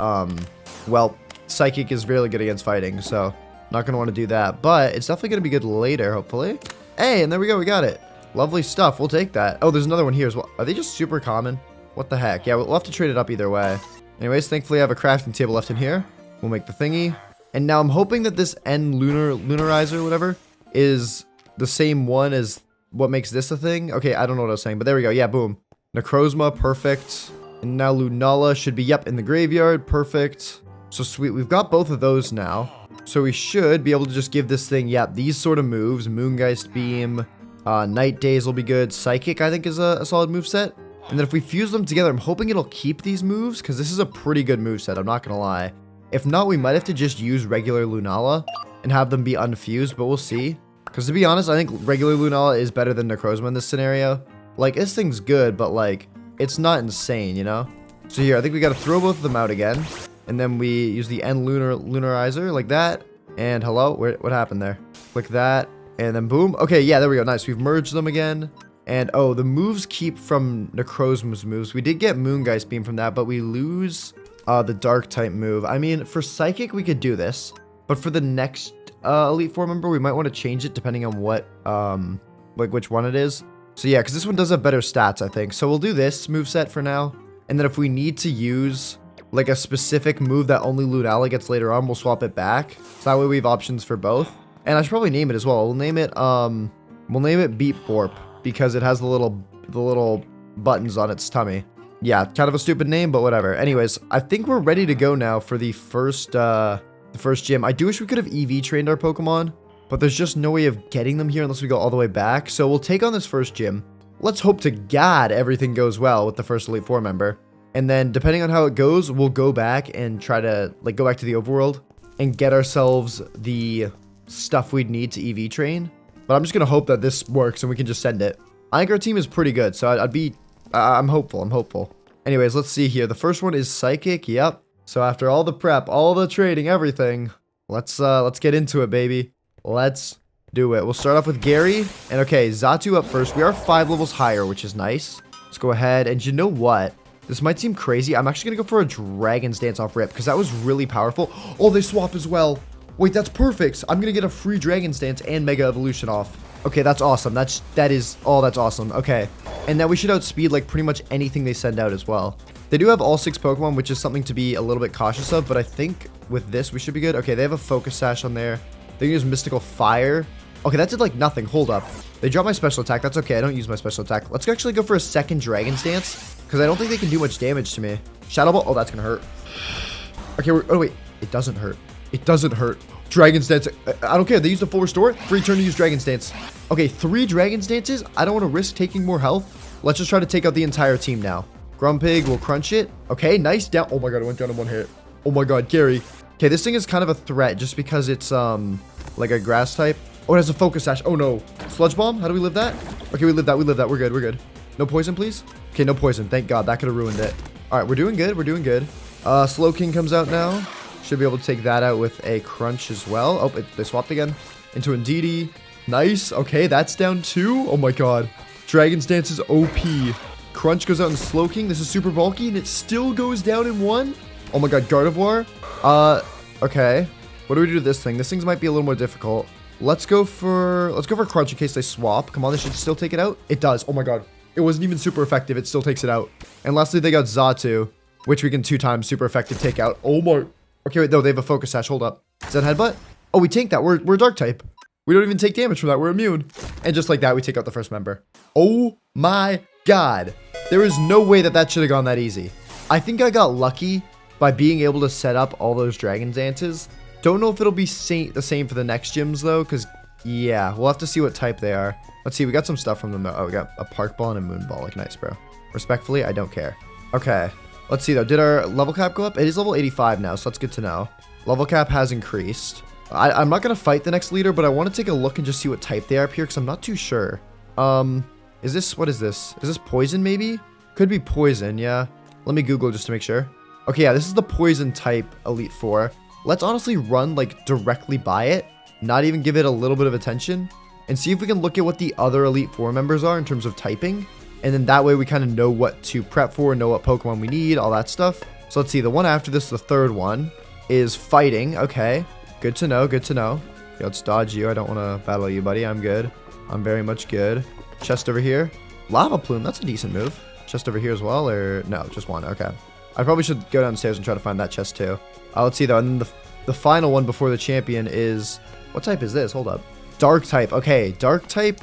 well, Psychic is really good against fighting, so not gonna want to do that. But it's definitely gonna be good later, hopefully. Hey, and there we go. We got it. Lovely stuff. We'll take that. Oh, there's another one here as well. Are they just super common? What the heck? Yeah, we'll have to trade it up either way. Anyways, thankfully I have a crafting table left in here. We'll make the thingy. And now I'm hoping that this end lunarizer, whatever, is the same one as what makes this a thing. Okay, I don't know what I was saying, but there we go. Yeah, boom. Necrozma, perfect. And now Lunala should be, yep, in the graveyard. Perfect. So sweet. We've got both of those now. So we should be able to just give this thing, yep, these sort of moves. Moongeist Beam, Night Daze will be good. Psychic, I think, is a solid moveset. And then if we fuse them together, I'm hoping it'll keep these moves, because this is a pretty good moveset, I'm not going to lie. If not, we might have to just use regular Lunala and have them be unfused, but we'll see. Because to be honest, I think regular Lunala is better than Necrozma in this scenario. Like, this thing's good, but like, it's not insane, you know? So here, I think we got to throw both of them out again. And then we use the end lunarizer, like that. And hello? What happened there? Click that, and then boom. Okay, yeah, there we go. Nice. We've merged them again. And, oh, the moves keep from Necrozma's moves. We did get Moongeist Beam from that, but we lose the Dark-type move. I mean, for Psychic, we could do this. But for the next Elite Four member, we might want to change it depending on what, like, which one it is. So, yeah, because this one does have better stats, I think. So, we'll do this moveset for now. And then if we need to use, like, a specific move that only Lunala gets later on, we'll swap it back. So, that way we have options for both. And I should probably name it as well. We'll name it Beat Borp, because it has the little buttons on its tummy. Yeah, kind of a stupid name, but whatever. Anyways, I think we're ready to go now for the first gym. I do wish we could have EV trained our Pokemon, but there's just no way of getting them here unless we go all the way back. So we'll take on this first gym. Let's hope to God everything goes well with the first Elite Four member. And then depending on how it goes, we'll go back and try to like go back to the overworld and get ourselves the stuff we'd need to EV train. But I'm just going to hope that this works and we can just send it. I think our team is pretty good, so I'm hopeful. Anyways, let's see here. The first one is Psychic, yep. So after all the prep, all the trading, everything, let's get into it, baby. Let's do it. We'll start off with Gary. And okay, Xatu up first. We are 5 levels higher, which is nice. Let's go ahead. And you know what? This might seem crazy. I'm actually going to go for a Dragon's Dance off rip because that was really powerful. Oh, they swap as well. Wait, that's perfect. I'm going to get a free Dragon's Dance and Mega Evolution off. Okay, that's awesome. That's awesome. Okay. And now we should outspeed like pretty much anything they send out as well. They do have all 6 Pokemon, which is something to be a little bit cautious of, but I think with this we should be good. Okay, they have a Focus Sash on there. They can use Mystical Fire. Okay, that did like nothing. Hold up. They dropped my special attack. That's okay. I don't use my special attack. Let's actually go for a second Dragon's Dance because I don't think they can do much damage to me. Shadow Ball. Oh, that's going to hurt. Okay, oh wait. It doesn't hurt. It doesn't hurt. Dragon's Dance. I don't care. They used a full restore. Free turn to use Dragon's Dance. Okay, 3 Dragon's Dances. I don't want to risk taking more health. Let's just try to take out the entire team now. Grumpig will crunch it. Okay, nice down. Oh my god, it went down in 1 hit. Oh my god, Gary. Okay, this thing is kind of a threat just because it's like a grass type. Oh, it has a Focus Sash. Oh no. Sludge Bomb. How do we live that? Okay, we live that. We live that. We're good. We're good. No poison, please. Okay, no poison. Thank god. That could have ruined it. All right, we're doing good. We're doing good. Slowking comes out now. Should be able to take that out with a crunch as well. Oh, they swapped again into Indeedee. Nice. Okay, that's down 2. Oh my god. Dragon's Dance is OP. Crunch goes out in Slowking. This is super bulky and it still goes down in 1. Oh my god, Gardevoir. Okay. What do we do to this thing? This thing might be a little more difficult. Let's go for Crunch in case they swap. Come on, this should still take it out. It does. Oh my god. It wasn't even super effective. It still takes it out. And lastly, they got Xatu, which we can 2 times super effective take out. Oh my. Okay, wait, no, they have a focus sash. Hold up. Is that headbutt? Oh, we tank that. We're dark type. We don't even take damage from that. We're immune. And just like that, we take out the first member. Oh my god. There is no way that that should have gone that easy. I think I got lucky by being able to set up all those Dragon Dances. Don't know if it'll be the same for the next gyms, though, because, yeah, we'll have to see what type they are. Let's see. We got some stuff from them, though. Oh, we got a Park Ball and a Moon Ball. Like, nice, bro. Respectfully, I don't care. Okay. Let's see, though. Did our level cap go up? It is level 85 now, so that's good to know. Level cap has increased. I'm not going to fight the next leader, but I want to take a look and just see what type they are up here, because I'm not too sure. Is this, what is this? Is this poison, maybe? Could be poison, yeah. Let me Google just to make sure. Okay, yeah, this is the poison type Elite Four. Let's honestly run, like, directly by it, not even give it a little bit of attention, and see if we can look at what the other Elite Four members are in terms of typing. And then that way we kind of know what to prep for, know what Pokemon we need, all that stuff. So let's see, the one after this, the third one, is fighting. Okay, good to know, good to know. Okay, let's dodge you. I don't want to battle you, buddy. I'm good. I'm very much good. Chest over here. Lava Plume, that's a decent move. Chest over here as well, or no, just one. Okay. I probably should go downstairs and try to find that chest too. Let's see though, and then the final one before the champion is, what type is this? Hold up. Dark type. Okay, dark type.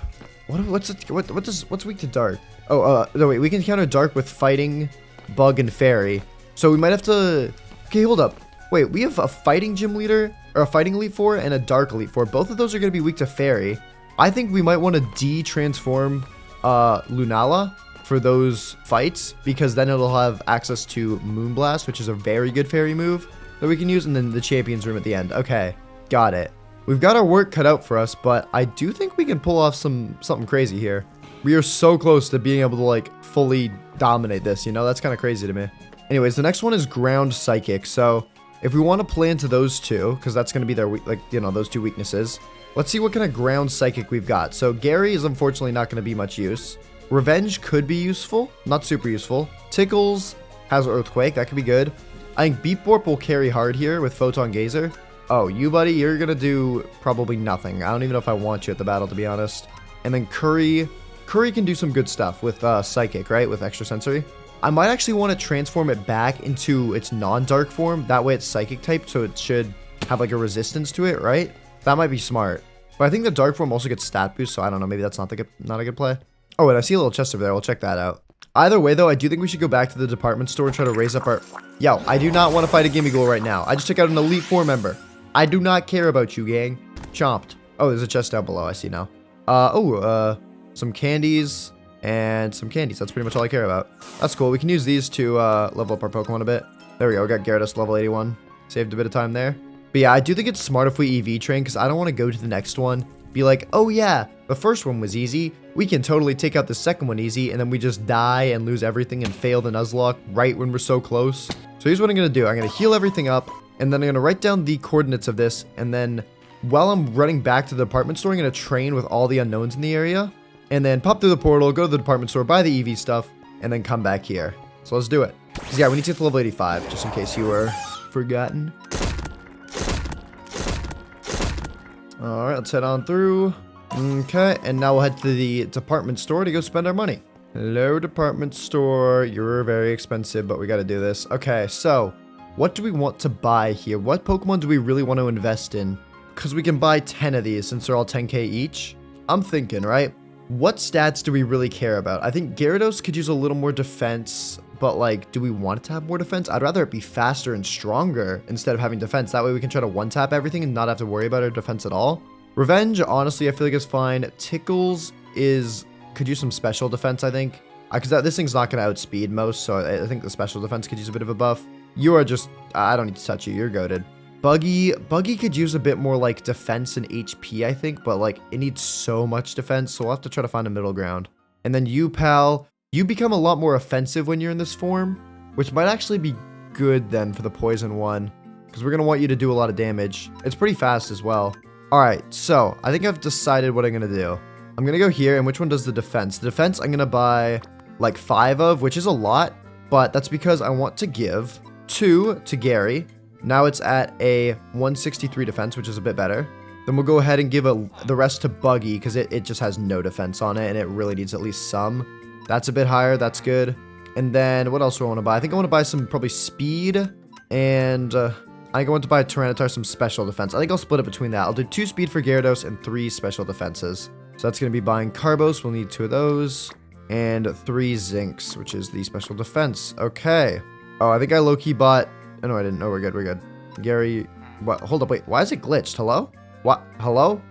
What's weak to dark? Oh, no, wait, we can counter dark with fighting, bug, and fairy. So we might have to... Okay, hold up. Wait, we have a fighting gym leader, or a fighting Elite Four, and a dark Elite Four. Both of those are going to be weak to fairy. I think we might want to de-transform Lunala for those fights, because then it'll have access to Moonblast, which is a very good fairy move that we can use, and then the champion's room at the end. Okay, got it. We've got our work cut out for us, but I do think we can pull off something crazy here. We are so close to being able to, like, fully dominate this, you know? That's kind of crazy to me. Anyways, the next one is Ground Psychic. So, if we want to play into those two, because that's going to be their, like, you know, those two weaknesses. Let's see what kind of Ground Psychic we've got. So, Gary is unfortunately not going to be much use. Revenge could be useful. Not super useful. Tickles has Earthquake. That could be good. I think Beat Borp will carry hard here with Photon Gazer. Oh, you, buddy, you're going to do probably nothing. I don't even know if I want you at the battle, to be honest. And then Curry can do some good stuff with Psychic, right? With Extrasensory. I might actually want to transform it back into its non-dark form. That way it's Psychic type, so it should have like a resistance to it, right? That might be smart. But I think the dark form also gets stat boost, so I don't know. Maybe that's not a good play. Oh, and I see a little chest over there. We'll check that out. Either way, though, I do think we should go back to the department store and try to raise up our... Yo, I do not want to fight a Gimmighoul right now. I just took out an Elite Four member. I do not care about you, gang. Chomped. Oh, there's a chest down below. I see now. Some candies and some candies. That's pretty much all I care about. That's cool. We can use these to level up our Pokemon a bit. There we go. We got Gyarados level 81. Saved a bit of time there. But yeah, I do think it's smart if we EV train, because I don't want to go to the next one, be like, oh yeah, the first one was easy. We can totally take out the second one easy, and then we just die and lose everything and fail the Nuzlocke right when we're so close. So here's what I'm going to do. I'm going to heal everything up, and then I'm going to write down the coordinates of this, and then while I'm running back to the department store, I'm going to train with all the unknowns in the area, and then pop through the portal, go to the department store, buy the EV stuff, and then come back here. So let's do it. Because yeah, we need to get to level 85, just in case you were forgotten. Alright, let's head on through. Okay, and now we'll head to the department store to go spend our money. Hello, department store. You're very expensive, but we gotta do this. Okay, so what do we want to buy here? What Pokemon do we really want to invest in? Because we can buy 10 of these since they're all 10k each. I'm thinking, right? What stats do we really care about? I think Gyarados could use a little more defense, but like, do we want it to have more defense? I'd rather it be faster and stronger instead of having defense. That way we can try to one-tap everything and not have to worry about our defense at all. Revenge, honestly, I feel like it's fine. Tickles could use some special defense, I think. Because this thing's not going to outspeed most, so I think the special defense could use a bit of a buff. You are just, I don't need to touch you, you're goated. Buggy could use a bit more like defense and HP, I think, but like it needs so much defense, so we'll have to try to find a middle ground. And then you, pal, you become a lot more offensive when you're in this form, which might actually be good then for the poison one, because we're going to want you to do a lot of damage. It's pretty fast as well. All right, so I think I've decided what I'm going to do. I'm going to go here, and which one does the defense? The defense I'm going to buy like 5 of, which is a lot, but that's because I want to give 2 to Gary. Now it's at a 163 defense, which is a bit better. Then we'll go ahead and give the rest to Buggy, because it just has no defense on it, and it really needs at least some. That's a bit higher. That's good. And then what else do I want to buy? I think I want to buy some probably speed and I want to buy Tyranitar some special defense. I think I'll split it between that. I'll do 2 speed for Gyarados and 3 special defenses. So that's going to be buying Carbos. We'll need 2 of those. And 3 Zinks, which is the special defense. Okay. Oh, I think I low-key bought... Oh, no, I didn't. No, we're good. We're good. Gary... What? Hold up. Wait. Why is it glitched? Hello? What? Hello?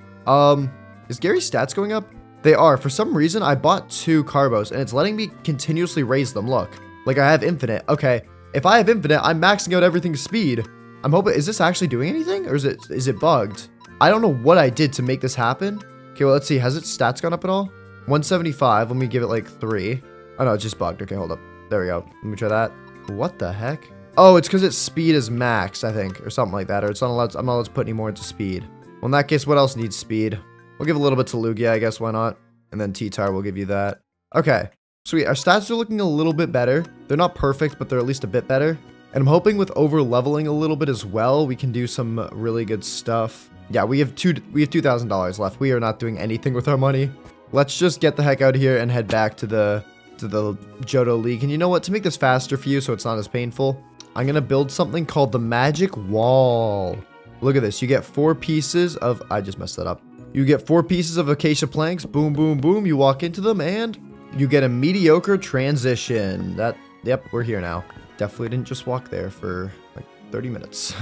Is Gary's stats going up? They are. For some reason, I bought 2 Carbos, and it's letting me continuously raise them. Look. Like, I have infinite. Okay. If I have infinite, I'm maxing out everything's speed. I'm hoping... Is this actually doing anything? Or is it bugged? I don't know what I did to make this happen. Okay, well, let's see. Has its stats gone up at all? 175. Let me give it, like, 3. Oh, no, it's just bugged. Okay, hold up. There we go. Let me try that. What the heck? Oh, it's because its speed is maxed, I think. Or something like that. Or it's not allowed... I'm not allowed to put any more into speed. Well, in that case, what else needs speed? We'll give a little bit to Lugia, I guess. Why not? And then T-Tar will give you that. Okay. Sweet. Our stats are looking a little bit better. They're not perfect, but they're at least a bit better. And I'm hoping with over leveling a little bit as well, we can do some really good stuff. Yeah, we have $2,000 left. We are not doing anything with our money. Let's just get the heck out of here and head back to the Johto League. And you know what? To make this faster for you so it's not as painful, I'm going to build something called the Magic Wall. Look at this. You get 4 pieces of... I just messed that up. You get 4 pieces of acacia planks. Boom, boom, boom. You walk into them and you get a mediocre transition. Yep, we're here now. Definitely didn't just walk there for like 30 minutes.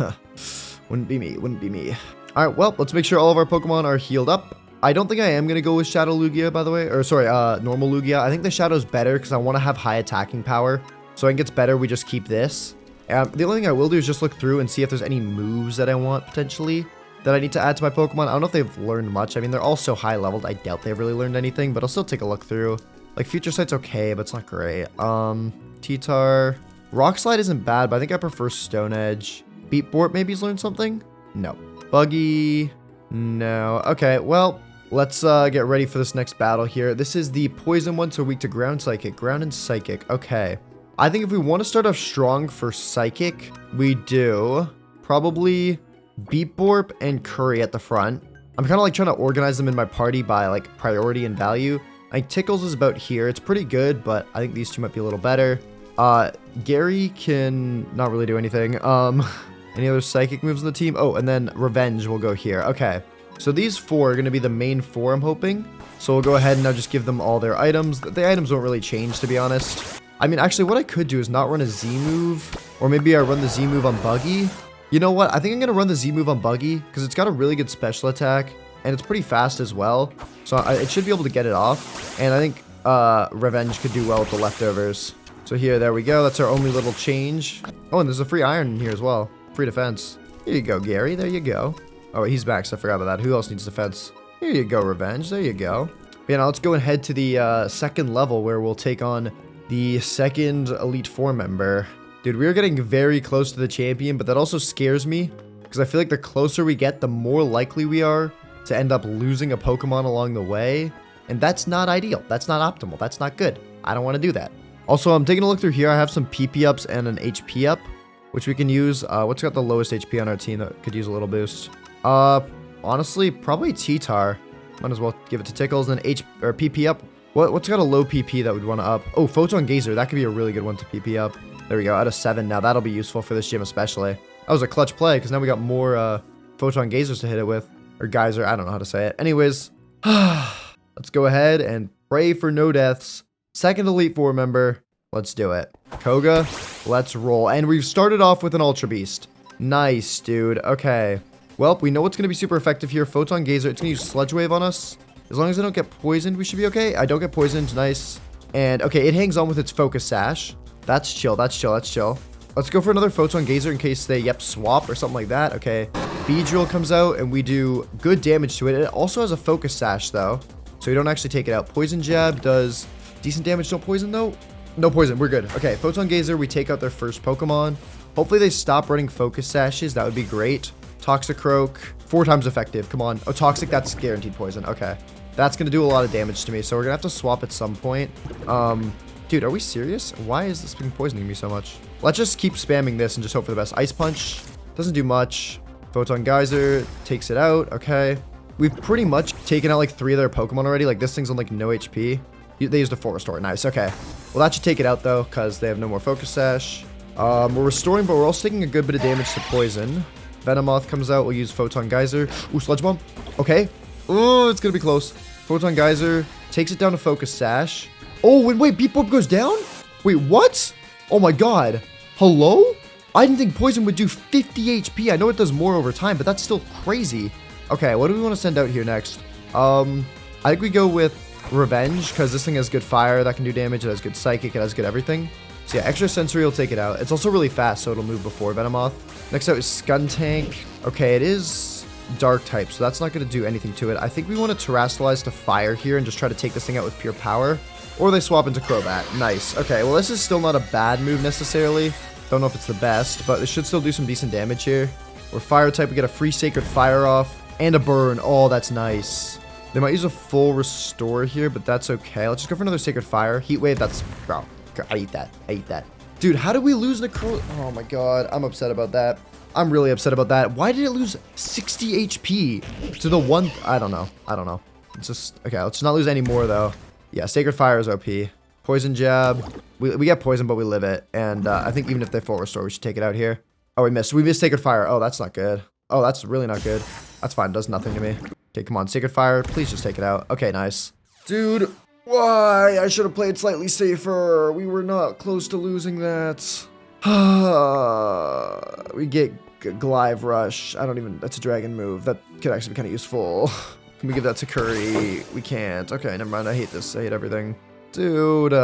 Wouldn't be me. Wouldn't be me. All right, well, let's make sure all of our Pokemon are healed up. I don't think I am going to go with Shadow Lugia, by the way. Or, sorry, normal Lugia. I think the Shadow's better because I want to have high attacking power. So I think it's better we just keep this. The only thing I will do is just look through and see if there's any moves that I want, potentially, that I need to add to my Pokemon. I don't know if they've learned much. I mean, they're all so high leveled. I doubt they've really learned anything, but I'll still take a look through. Like, Future Sight's okay, but it's not great. T-Tar. Rock Slide isn't bad, but I think I prefer Stone Edge. Beat Bort maybe he's learned something? No. Buggy. No. Okay, well, let's get ready for this next battle here. This is the Poison one, so weak to Ground Psychic. Ground and Psychic. Okay. I think if we want to start off strong for Psychic, we do probably Beat Borp and Curry at the front. I'm kind of like trying to organize them in my party by like priority and value. I think Tickles is about here. It's pretty good, but I think these two might be a little better. Gary can not really do anything. Any other Psychic moves on the team? Oh, and then Revenge will go here. Okay. So these 4 are going to be the main 4, I'm hoping. So we'll go ahead and now just give them all their items. The items won't really change, to be honest. I mean, actually, what I could do is not run a Z move. Or maybe I run the Z move on Buggy. You know what? I think I'm going to run the Z move on Buggy because it's got a really good special attack. And it's pretty fast as well. So it should be able to get it off. And I think Revenge could do well with the leftovers. So here, there we go. That's our only little change. Oh, and there's a free iron in here as well. Free defense. Here you go, Gary. There you go. Oh, wait, he's back, so I forgot about that. Who else needs defense? Here you go, Revenge. There you go. But yeah, now let's go and head to the second level where we'll take on the second Elite Four member. Dude, we are getting very close to the champion, but that also scares me because I feel like the closer we get, the more likely we are to end up losing a Pokemon along the way. And that's not ideal. That's not optimal. That's not good. I don't want to do that. Also, I'm taking a look through here. I have some PP ups and an HP up, which we can use. What's got the lowest HP on our team that could use a little boost? Honestly, probably T-Tar. Might as well give it to Tickles and PP up. What's got a low PP that we'd want to up? Oh, Photon Gazer. That could be a really good one to PP up. There we go. Out of 7 now. That'll be useful for this gym especially. That was a clutch play because now we got more Photon Gazers to hit it with. Or Geyser. I don't know how to say it. Anyways, let's go ahead and pray for no deaths. Second Elite Four member. Let's do it. Koga, let's roll. And we've started off with an Ultra Beast. Nice, dude. Okay. Well, we know what's going to be super effective here. Photon Gazer. It's going to use Sludge Wave on us. As long as I don't get poisoned, we should be okay. I don't get poisoned. Nice. And, okay, it hangs on with its Focus Sash. That's chill. That's chill. That's chill. Let's go for another Photon Gazer in case they, swap or something like that. Okay. Beedrill comes out, and we do good damage to it. It also has a Focus Sash, though. So we don't actually take it out. Poison Jab does decent damage. No poison, though. No poison. We're good. Okay, Photon Gazer. We take out their first Pokemon. Hopefully they stop running Focus Sashes. That would be great. Toxicroak. 4 times effective. Come on. Oh, Toxic. That's guaranteed poison. Okay. That's going to do a lot of damage to me. So we're going to have to swap at some point. Dude, are we serious? Why is this thing poisoning me so much? Let's just keep spamming this and just hope for the best. Ice Punch. Doesn't do much. Photon Geyser. Takes it out. Okay. We've pretty much taken out like 3 of their Pokemon already. Like this thing's on like no HP. They used a Forest Ore. Nice. Okay. Well, that should take it out though because they have no more Focus Sash. We're restoring, but we're also taking a good bit of damage to poison. Venomoth comes out. We'll use Photon Geyser. Ooh, Sludge Bomb. Okay. Oh, it's going to be close. Photon Geyser takes it down to Focus Sash. Oh, and wait, Beat Boop goes down? Wait, what? Oh my god. Hello? I didn't think poison would do 50 HP. I know it does more over time, but that's still crazy. Okay, what do we want to send out here next? I think we go with Revenge, because this thing has good fire that can do damage. It has good psychic. It has good everything. So yeah, extra sensory will take it out. It's also really fast, so it'll move before Venomoth. Next out is Skuntank. Okay, it is dark type, so that's not going to do anything to it. I think we want to Terrasilize to fire here and just try to take this thing out with pure power. Or they swap into Crobat. Nice. Okay, well, this is still not a bad move necessarily. Don't know if it's the best, but it should still do some decent damage here. We're fire type. We get a free Sacred Fire off and a burn. Oh, that's nice. They might use a full restore here, but that's okay. Let's just go for another Sacred Fire. Heat Wave, that's... Bro, I eat that. I eat that. Dude, how did we lose Nakarada? Oh my god, I'm upset about that. I'm really upset about that. Why did it lose 60 HP to the one... I don't know. It's just... Okay, let's not lose any more, though. Yeah, Sacred Fire is OP. Poison Jab. We get poison, but we live it. And I think even if they full restore, we should take it out here. Oh, we missed. We missed Sacred Fire. Oh, that's not good. Oh, that's really not good. That's fine. Does nothing to me. Okay, come on. Sacred Fire. Please just take it out. Okay, nice. Dude, why? I should have played slightly safer. We were not close to losing that. We get Glive Rush. I don't even... That's a dragon move. That could actually be kind of useful. Can we give that to Curry? We can't. Okay, never mind. I hate this. I hate everything. Dude,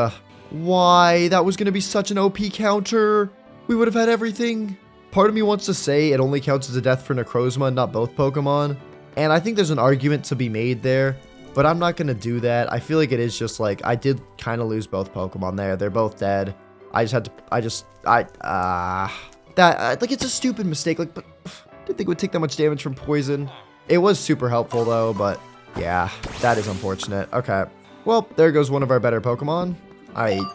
why? That was going to be such an OP counter. We would have had everything. Part of me wants to say it only counts as a death for Necrozma, not both Pokemon. And I think there's an argument to be made there, but I'm not going to do that. I feel like it is just like, I did kind of lose both Pokemon there. They're both dead. I just had to, like, it's a stupid mistake. Like, but I didn't think it would take that much damage from poison. It was super helpful though, but yeah, that is unfortunate. Okay. Well, there goes one of our better Pokemon.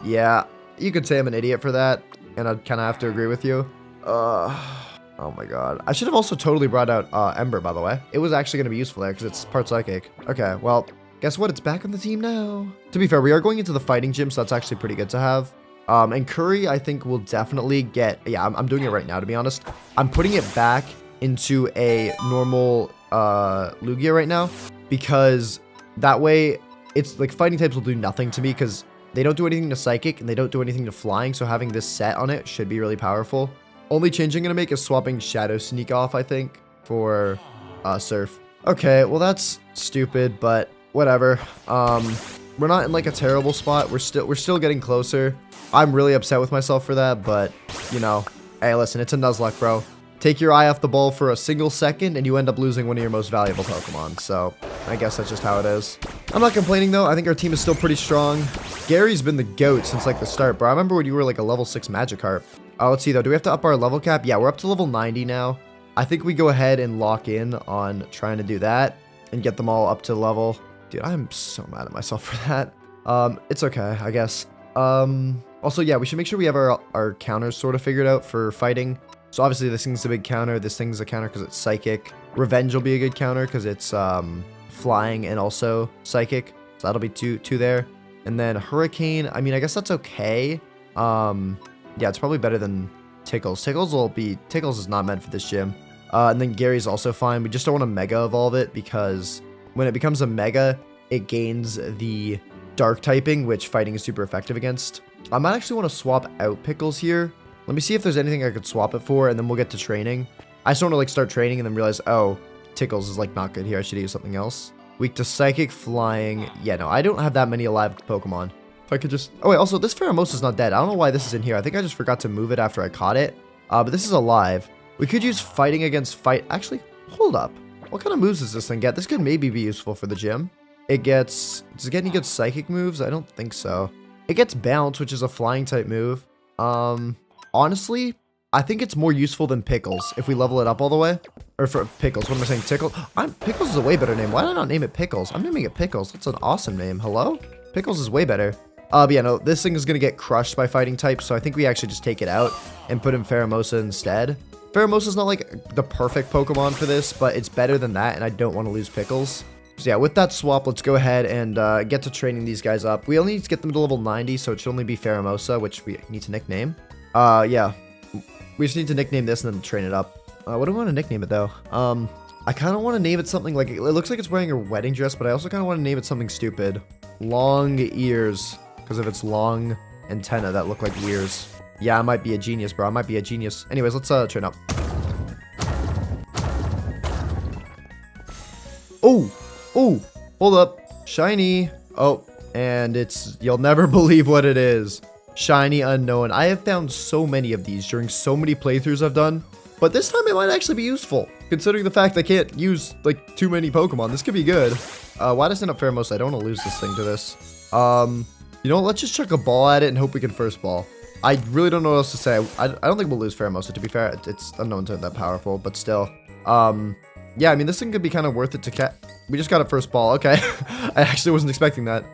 Yeah, you could say I'm an idiot for that, and I'd kind of have to agree with you. Oh my god. I should have also totally brought out Ember, by the way. It was actually going to be useful there, because it's part Psychic. Okay, well, guess what? It's back on the team now. To be fair, we are going into the fighting gym, so that's actually pretty good to have. And Curry, I think, will definitely get... Yeah, I'm doing it right now, to be honest. I'm putting it back into a normal Lugia right now, because that way... It's like fighting types will do nothing to me because they don't do anything to Psychic and they don't do anything to Flying. So having this set on it should be really powerful. Only change I'm going to make is swapping Shadow Sneak off, I think, for Surf. Okay, well, that's stupid, but whatever. We're not in like a terrible spot. We're still getting closer. I'm really upset with myself for that, but you know, hey, listen, it's a Nuzlocke, bro. Take your eye off the ball for a single second and you end up losing one of your most valuable Pokemon. So I guess that's just how it is. I'm not complaining though. I think our team is still pretty strong. Gary's been the GOAT since like the start, bro. I remember when you were like a level 6 Magikarp. Let's see though. Do we have to up our level cap? Yeah, we're up to level 90 now. I think we go ahead and lock in on trying to do that and get them all up to level. Dude, I'm so mad at myself for that. It's okay, I guess. Also, yeah, we should make sure we have our counters sort of figured out for fighting. So obviously this thing's a big counter. This thing's a counter because it's Psychic. Revenge will be a good counter because it's Flying and also Psychic. So that'll be two there. And then Hurricane, I mean, I guess that's okay. Yeah, it's probably better than Tickles. Tickles is not meant for this gym. And then Gary's also fine. We just don't want to Mega Evolve it because when it becomes a Mega, it gains the Dark typing, which fighting is super effective against. I might actually want to swap out Pickles here. Let me see if there's anything I could swap it for, and then we'll get to training. I just don't want to like start training and then realize, oh, Tickles is like not good here. I should use something else. Weak to Psychic, Flying. Yeah, no, I don't have that many alive Pokemon. If I could just... Oh, wait, also, this Pheromosa is not dead. I don't know why this is in here. I think I just forgot to move it after I caught it. But this is alive. We could use Fighting against Fight... Actually, hold up. What kind of moves does this thing get? This could maybe be useful for the gym. It gets... Does it get any good Psychic moves? I don't think so. It gets Bounce, which is a Flying type move. Honestly, I think it's more useful than Pickles if we level it up all the way. Or for Pickles. What am I saying? Tickle? Pickles is a way better name. Why did I not name it Pickles? I'm naming it Pickles. That's an awesome name. Hello? Pickles is way better. But yeah, no, this thing is going to get crushed by fighting types, so I think we actually just take it out and put in Pheromosa instead. Pheromosa is not like the perfect Pokemon for this, but it's better than that, and I don't want to lose Pickles. So yeah, with that swap, let's go ahead and get to training these guys up. We only need to get them to level 90, so it should only be Pheromosa, which we need to nickname. Yeah, We just need to nickname this and then train it up. What do we want to nickname it though? I kind of want to name it something like, it looks like it's wearing a wedding dress, but I also kind of want to name it something stupid. Long ears, because of its long antenna that look like ears. Yeah, I might be a genius, bro. I might be a genius. Anyways, let's train up. Oh, hold up. Shiny. Oh, and it's, you'll never believe what it is. Shiny unknown. I have found so many of these during so many playthroughs I've done, but this time it might actually be useful. Considering the fact I can't use like too many Pokemon, this could be good. Why does it end up Pheromosa? I don't want to lose this thing to this. You know what? Let's just chuck a ball at it and hope we can first ball. I really don't know what else to say. I don't think we'll lose Pheromosa. To be fair, it's unknown to that powerful, but still. Yeah, I mean, this thing could be kind of worth it to catch. We just got a first ball. Okay. I actually wasn't expecting that.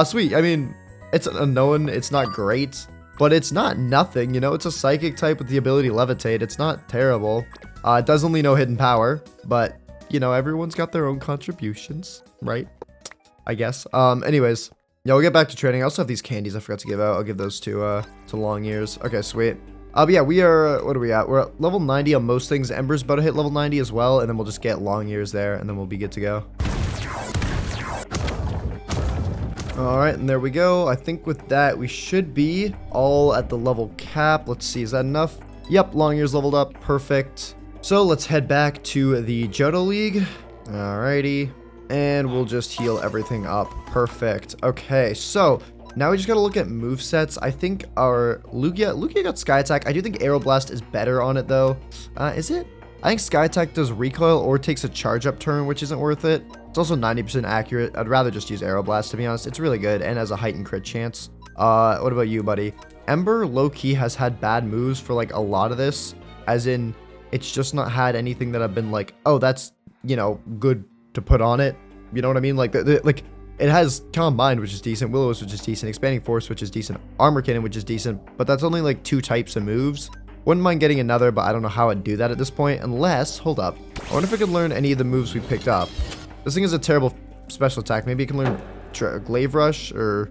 Sweet. I mean, it's an unknown. It's not great, but it's not nothing. You know, it's a psychic type with the ability to levitate. It's not terrible. It does only know hidden power, but, you know, everyone's got their own contributions, right? I guess. Anyways, yeah, we'll get back to training. I also have these candies I forgot to give out. I'll give those to Long Ears. Okay, sweet. But yeah, we are, what are we at? We're at level 90 on most things. Ember's about to hit level 90 as well, and then we'll just get Long Ears there, and then we'll be good to go. Alright, and there we go. I think with that, we should be all at the level cap. Let's see, is that enough? Yep, Long Ears leveled up. Perfect. So let's head back to the Johto League. Alrighty. And we'll just heal everything up. Perfect. Okay, so now we just gotta look at movesets. I think our Lugia got Sky Attack. I do think Aeroblast is better on it though. Is it? I think Sky Attack does recoil or takes a charge up turn, which isn't worth it. It's also 90% accurate. I'd rather just use Aeroblast, to be honest. It's really good and has a heightened crit chance. What about you, buddy? Ember low-key has had bad moves for like a lot of this, as in it's just not had anything that I've been like, oh, that's, you know, good to put on it. You know what I mean? Like, like it has Calm Mind, which is decent, Will-O-Wisp, which is decent, Expanding Force, which is decent, Armor Cannon, which is decent, but that's only like 2 types of moves. Wouldn't mind getting another, but I don't know how I'd do that at this point, unless, hold up, I wonder if I could learn any of the moves we picked up. This thing is a terrible special attack. Maybe you can learn Glaive Rush or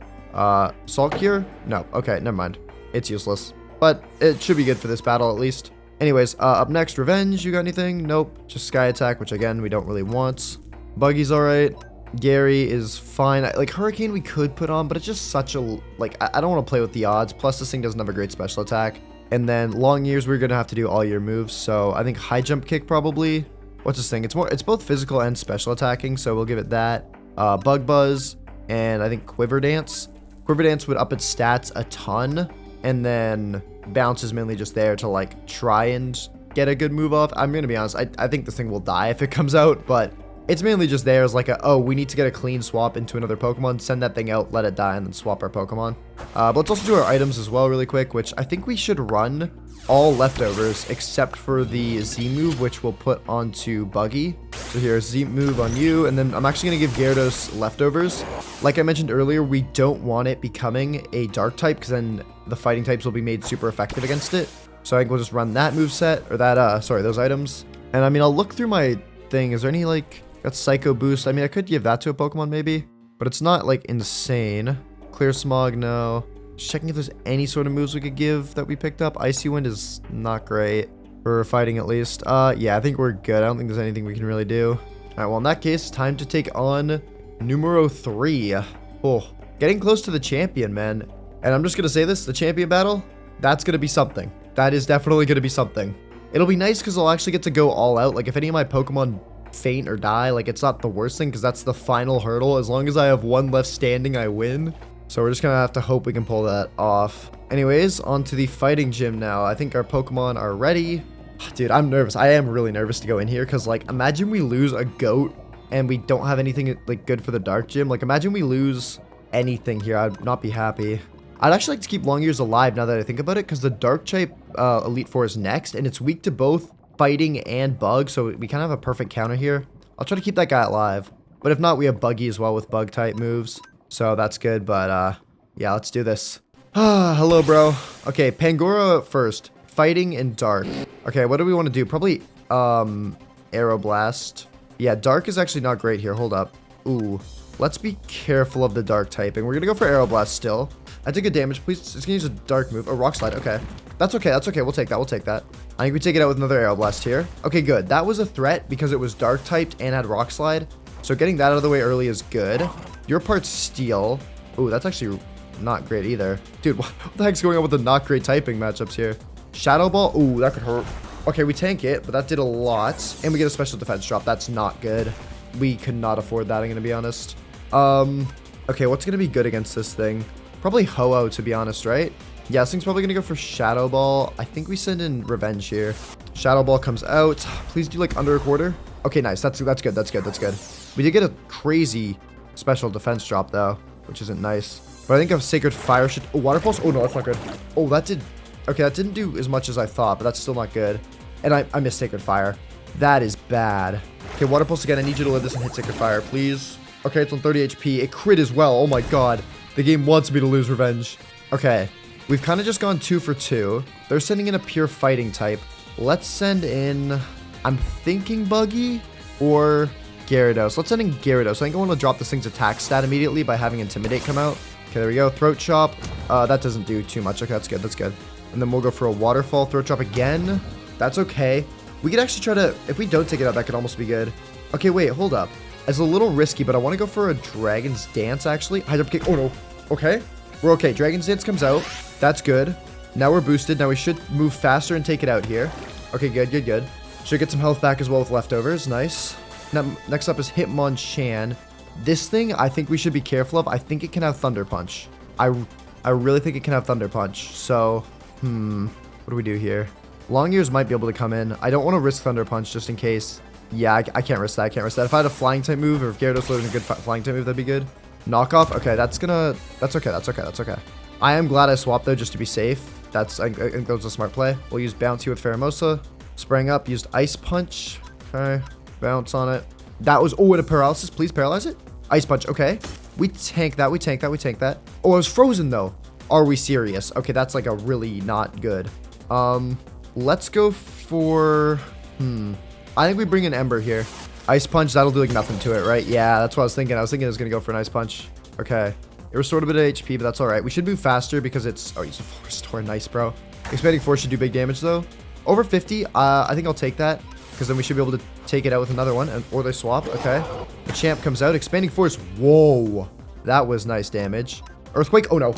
Salt Cure? No, okay, never mind. It's useless, but it should be good for this battle at least. Anyways, up next, Revenge. You got anything? Nope, just Sky Attack, which again, we don't really want. Buggy's alright. Gary is fine. Like, Hurricane we could put on, but it's just such a, like, I don't want to play with the odds. Plus, this thing doesn't have a great special attack. And then Long Ears, we're going to have to do all your moves. So I think High Jump Kick probably. What's this thing? It's both physical and special attacking. So we'll give it that. Bug Buzz and I think Quiver Dance. Quiver Dance would up its stats a ton. And then Bounce is mainly just there to like try and get a good move off. I'm going to be honest. I think this thing will die if it comes out. But it's mainly just there as like a, oh, we need to get a clean swap into another Pokemon, send that thing out, let it die, and then swap our Pokemon. But let's also do our items as well really quick, which I think we should run all leftovers except for the Z move, which we'll put onto Buggy. So here's Z move on you, and then I'm actually going to give Gyarados leftovers. Like I mentioned earlier, we don't want it becoming a Dark type, because then the fighting types will be made super effective against it. So I think we'll just run that moveset, or that, sorry, those items. And I mean, I'll look through my thing. Is there any, like... Got Psycho Boost. I mean, I could give that to a Pokemon maybe, but it's not like insane. Clear Smog, no. Just checking if there's any sort of moves we could give that we picked up. Icy Wind is not great for fighting at least. Yeah, I think we're good. I don't think there's anything we can really do. All right, well, in that case, time to take on numero 3. Oh, getting close to the champion, man. And I'm just going to say this, the champion battle, that's going to be something. That is definitely going to be something. It'll be nice because I'll actually get to go all out. Like, if any of my Pokemon faint or die, like, it's not the worst thing because that's the final hurdle. As long as I have one left standing, I win. So we're just gonna have to hope we can pull that off. Anyways, on to the fighting gym now. I think our Pokemon are ready. Dude, I'm nervous. I am really nervous to go in here because, like, imagine we lose a goat and we don't have anything, like, good for the dark gym. Like, imagine we lose anything here. I'd not be happy. I'd actually like to keep Long Ears alive now that I think about it, because the dark type Elite Four is next and it's weak to both fighting and bug, so we kind of have a perfect counter here. I'll try to keep that guy alive, but if not, we have Buggy as well with bug type moves, so that's good. But yeah, let's do this. Hello, bro. Okay, Pangoro first, fighting and dark. Okay, what do we want to do? Probably Aeroblast. Yeah, dark is actually not great here. Hold up. Ooh, let's be careful of the dark typing. We're gonna go for Aeroblast still. I took a damage. Please, it's gonna use a dark move. Oh, Rock Slide. Okay, That's okay. That's okay. We'll take that. We'll take that. I think we take it out with another Aero Blast here. Okay, good. That was a threat because it was Dark typed and had Rock Slide. So getting that out of the way early is good. Your part's Steel. Ooh, that's actually not great either. Dude, what the heck's going on with the not great typing matchups here? Shadow Ball. Ooh, that could hurt. Okay, we tank it, but that did a lot. And we get a special defense drop. That's not good. We could not afford that, I'm going to be honest. Okay, what's going to be good against this thing? Probably Ho-Oh, to be honest, right? Yeah, this thing's probably going to go for Shadow Ball. I think we send in Revenge here. Shadow Ball comes out. Please do like under a quarter. Okay, nice. That's good. That's good. That's good. We did get a crazy special defense drop, though, which isn't nice. But I think a Sacred Fire should... Oh, Water Pulse? Oh, no, that's not good. Oh, that did... Okay, that didn't do as much as I thought, but that's still not good. And I missed Sacred Fire. That is bad. Okay, Water Pulse again. I need you to live this and hit Sacred Fire, please. Okay, it's on 30 HP. It crit as well. Oh my god. The game wants me to lose Revenge. Okay. We've kind of just gone 2 for 2. They're sending in a pure fighting type. Let's send in... I'm thinking Buggy or Gyarados. Let's send in Gyarados. I think I want to drop this thing's attack stat immediately by having Intimidate come out. Okay, there we go. Throat Chop. That doesn't do too much. Okay, that's good. That's good. And then we'll go for a Waterfall. Throat Chop again. That's okay. We could actually try to... If we don't take it out, that could almost be good. Okay, wait. Hold up. It's a little risky, but I want to go for a Dragon's Dance, actually. Hydro Kick. Oh, no. Okay. We're okay. Dragon's Dance comes out. That's good. Now we're boosted. Now we should move faster and take it out here. Okay, good, good, good. Should get some health back as well with leftovers. Nice. Now, next up is Hitmonchan. This thing, I think we should be careful of. I think it can have Thunder Punch. I really think it can have Thunder Punch. So, what do we do here? Long Ears might be able to come in. I don't want to risk Thunder Punch just in case. Yeah, I can't risk that. I can't risk that. If I had a Flying type move, or if Gyarados was a good Flying type move, that'd be good. Knockoff. Okay, that's okay. That's okay. I am glad I swapped though, just to be safe. I think that was a smart play. We'll use Bounce here with Pheromosa. Spraying up, used Ice Punch. Okay, bounce on it. That was, oh, and a Paralysis. Please paralyze it. Ice Punch, okay. We tank that, we tank that. Oh, I was frozen though. Are we serious? Okay, that's like a really not good. Let's go for, I think we bring in Ember here. Ice Punch, that'll do like nothing to it, right? Yeah, that's what I was thinking. I was thinking it was going to go for an Ice Punch. Okay. It restored a bit of HP, but that's all right. We should move faster because it's... Oh, use a full restore. Nice, bro. Expanding Force should do big damage, though. Over 50, I think I'll take that because then we should be able to take it out with another one, or they swap. Okay. The Champ comes out. Expanding Force. Whoa. That was nice damage. Earthquake. Oh, no.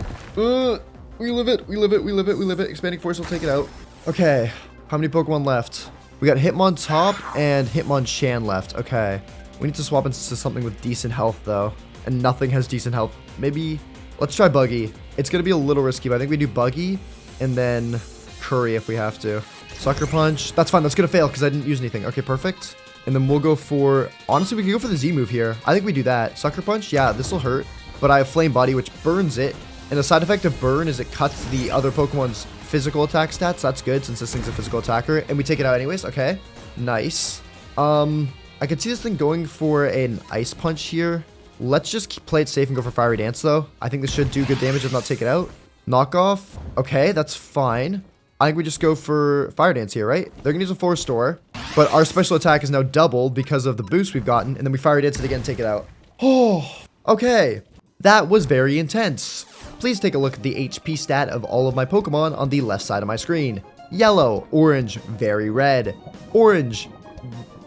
We live it. Expanding Force will take it out. Okay. How many Pokemon left? We got Hitmontop and Hitmonchan left. Okay. We need to swap into something with decent health, though. And nothing has decent health. Maybe... Let's try Buggy. It's going to be a little risky, but I think we do Buggy and then Curry if we have to. Sucker Punch. That's fine. That's going to fail because I didn't use anything. Okay, perfect. And then we'll go for... Honestly, we can go for the Z move here. I think we do that. Sucker Punch. Yeah, this will hurt. But I have Flame Body, which burns it. And the side effect of burn is it cuts the other Pokemon's physical attack stats. That's good since this thing's a physical attacker. And we take it out anyways. Okay. Nice. I could see this thing going for an Ice Punch here. Let's just play it safe and go for Fiery Dance, though. I think this should do good damage if not take it out. Knockoff. Okay, that's fine. I think we just go for Fire Dance here, right? They're going to use a full restore. But our special attack is now doubled because of the boost we've gotten. And then we Fire Dance it again and take it out. Oh, okay. That was very intense. Please take a look at the HP stat of all of my Pokemon on the left side of my screen. Yellow, orange, very red. Orange,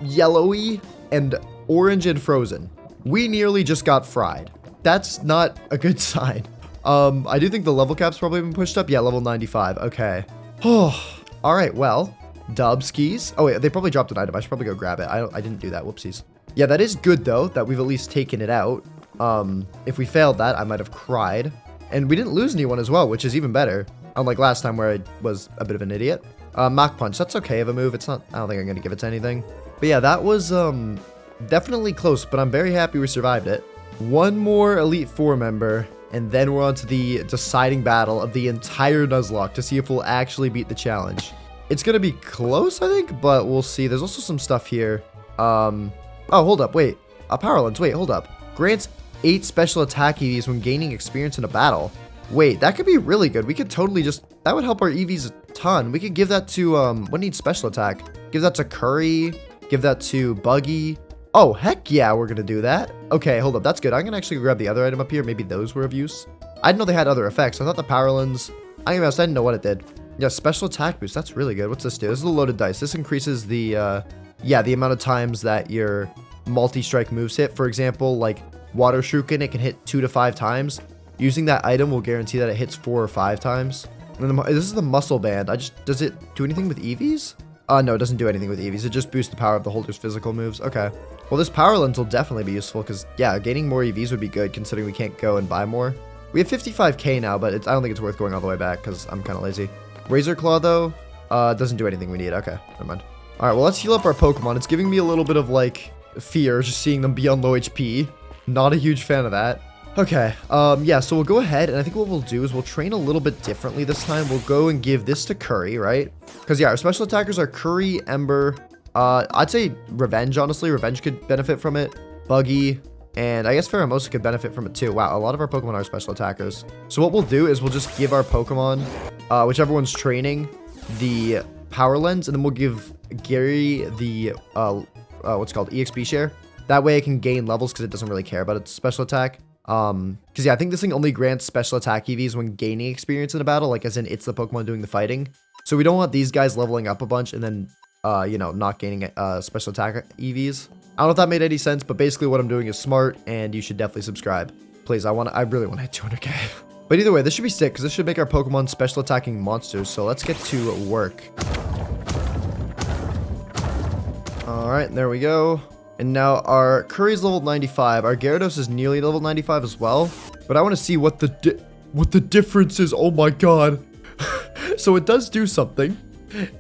yellowy, and orange and frozen. We nearly just got fried. That's not a good sign. I do think the level cap's probably been pushed up. Yeah, level 95. Okay. Oh, all right. Well, Dubskis. Oh, wait, they probably dropped an item. I should probably go grab it. I didn't do that. Whoopsies. Yeah, that is good, though, that we've at least taken it out. If we failed that, I might have cried. And we didn't lose anyone as well, which is even better. Unlike last time where I was a bit of an idiot. Mach Punch. That's okay of a move. It's not... I don't think I'm going to give it to anything. But yeah, that was... definitely close, but I'm very happy we survived it. One more Elite Four member, and then we're on to the deciding battle of the entire Nuzlocke to see if we'll actually beat the challenge. It's going to be close, I think, but we'll see. There's also some stuff here. Oh, hold up, wait. Power Lens, wait, hold up. Grants 8 special attack EVs when gaining experience in a battle. Wait, that could be really good. We could totally just... That would help our EVs a ton. We could give that to, what needs special attack? Give that to Curry. Give that to Buggy. Oh, heck yeah, we're going to do that. Okay, hold up. That's good. I'm going to actually grab the other item up here. Maybe those were of use. I didn't know they had other effects. I thought the Power Lens... I didn't know what it did. Yeah, special attack boost. That's really good. What's this do? This is a loaded dice. This increases the, yeah, the amount of times that your multi-strike moves hit. For example, like Water Shuriken, it can hit 2 to 5 times. Using that item will guarantee that it hits 4 or 5 times. And then this is the muscle band. Does it do anything with EVs? No, it doesn't do anything with EVs. It just boosts the power of the holder's physical moves. Okay. Well, this power lens will definitely be useful because, yeah, gaining more EVs would be good considering we can't go and buy more. We have 55k now, but I don't think it's worth going all the way back because I'm kind of lazy. Razor Claw, though, doesn't do anything we need. Okay, never mind. All right, well, let's heal up our Pokemon. It's giving me a little bit of, like, fear just seeing them be on low HP. Not a huge fan of that. Okay, yeah, so we'll go ahead, and I think what we'll do is we'll train a little bit differently this time. We'll go and give this to Curry, right? Because, yeah, our special attackers are Curry, Ember, I'd say Revenge, honestly. Revenge could benefit from it. Buggy, and I guess Pheromosa could benefit from it too. Wow, a lot of our Pokemon are special attackers. So what we'll do is we'll just give our Pokemon, whichever one's training, the Power Lens, and then we'll give Gary the, what's it called, EXP share. That way it can gain levels because it doesn't really care about its special attack. Because yeah, I think this thing only grants special attack EVs when gaining experience in a battle, like as in it's the Pokemon doing the fighting. So we don't want these guys leveling up a bunch and then, you know, not gaining special attack EVs. I don't know if that made any sense, but basically what I'm doing is smart, and you should definitely subscribe. Please, I really want to hit 200k. But either way, this should be sick because this should make our Pokemon special attacking monsters. So let's get to work. All right, there we go. And now our Curry's level 95. Our Gyarados is nearly level 95 as well. But I want to see what the difference is. Oh my god. So it does do something.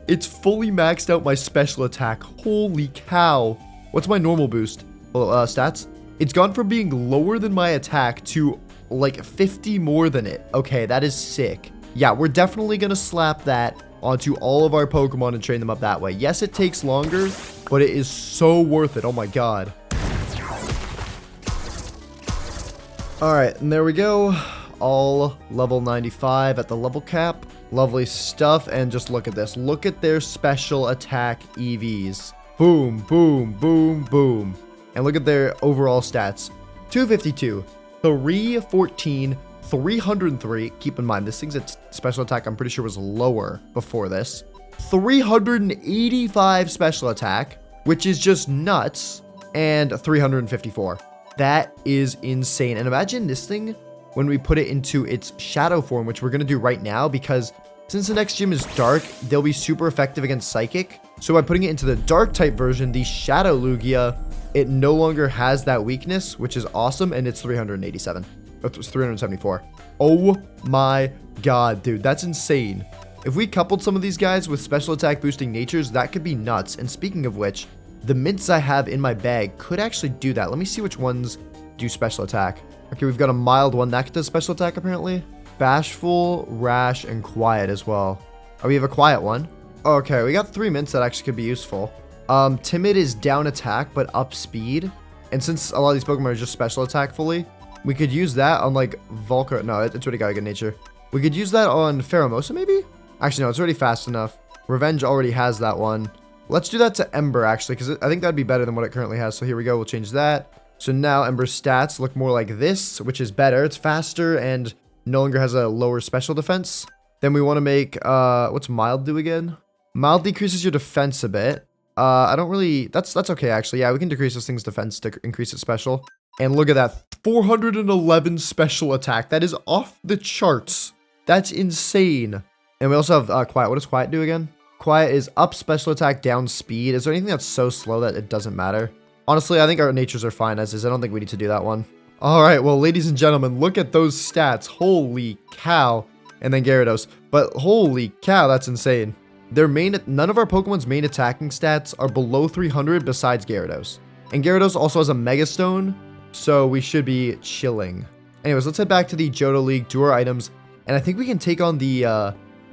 It's fully maxed out my special attack. Holy cow. What's my normal boost? Well, stats? It's gone from being lower than my attack to like 50 more than it. Okay, that is sick. Yeah, we're definitely going to slap that onto all of our Pokemon and train them up that way. Yes, it takes longer, but it is so worth it. Oh my god. Alright, and there we go. All level 95 at the level cap. Lovely stuff. And just look at this. Look at their special attack EVs. Boom, boom, boom, boom. And look at their overall stats. 252, 314, 303. Keep in mind, this thing's special attack, I'm pretty sure, was lower before this. 385 special attack, which is just nuts, and 354. That is insane. And imagine this thing when we put it into its shadow form, which we're going to do right now, because since the next gym is dark, they'll be super effective against psychic. So by putting it into the dark type version, the Shadow Lugia, it no longer has that weakness, which is awesome, and it's 387. It was 374. Oh my god, dude, that's insane. If we coupled some of these guys with special attack boosting natures, that could be nuts. And speaking of which, the mints I have in my bag could actually do that. Let me see which ones do special attack. Okay, we've got a mild one that does special attack apparently. Bashful, Rash, and Quiet as well. Oh, we have a Quiet one. Okay, we got 3 mints that actually could be useful. Timid is down attack, but up speed. And since a lot of these Pokemon are just special attack fully, we could use that on like Volcar. No, it's already got a good nature. We could use that on Pheromosa maybe? Actually, no, it's already fast enough. Revenge already has that one. Let's do that to Ember actually, because I think that'd be better than what it currently has. So here we go, we'll change that. So now Ember's stats look more like this, which is better. It's faster and no longer has a lower special defense. Then we want to make, what's Mild do again? Mild decreases your defense a bit. I don't really, that's okay actually. Yeah, we can decrease this thing's defense to increase its special. And look at that, 411 special attack. That is off the charts. That's insane. And we also have Quiet. What does Quiet do again? Quiet is up special attack, down speed. Is there anything that's so slow that it doesn't matter? Honestly, I think our natures are fine as is. I don't think we need to do that one. All right, well, ladies and gentlemen, look at those stats. Holy cow. And then Gyarados. But holy cow, that's insane. None of our Pokemon's main attacking stats are below 300 besides Gyarados. And Gyarados also has a Mega Stone, so we should be chilling. Anyways, let's head back to the Johto League, do our items, and I think we can take on the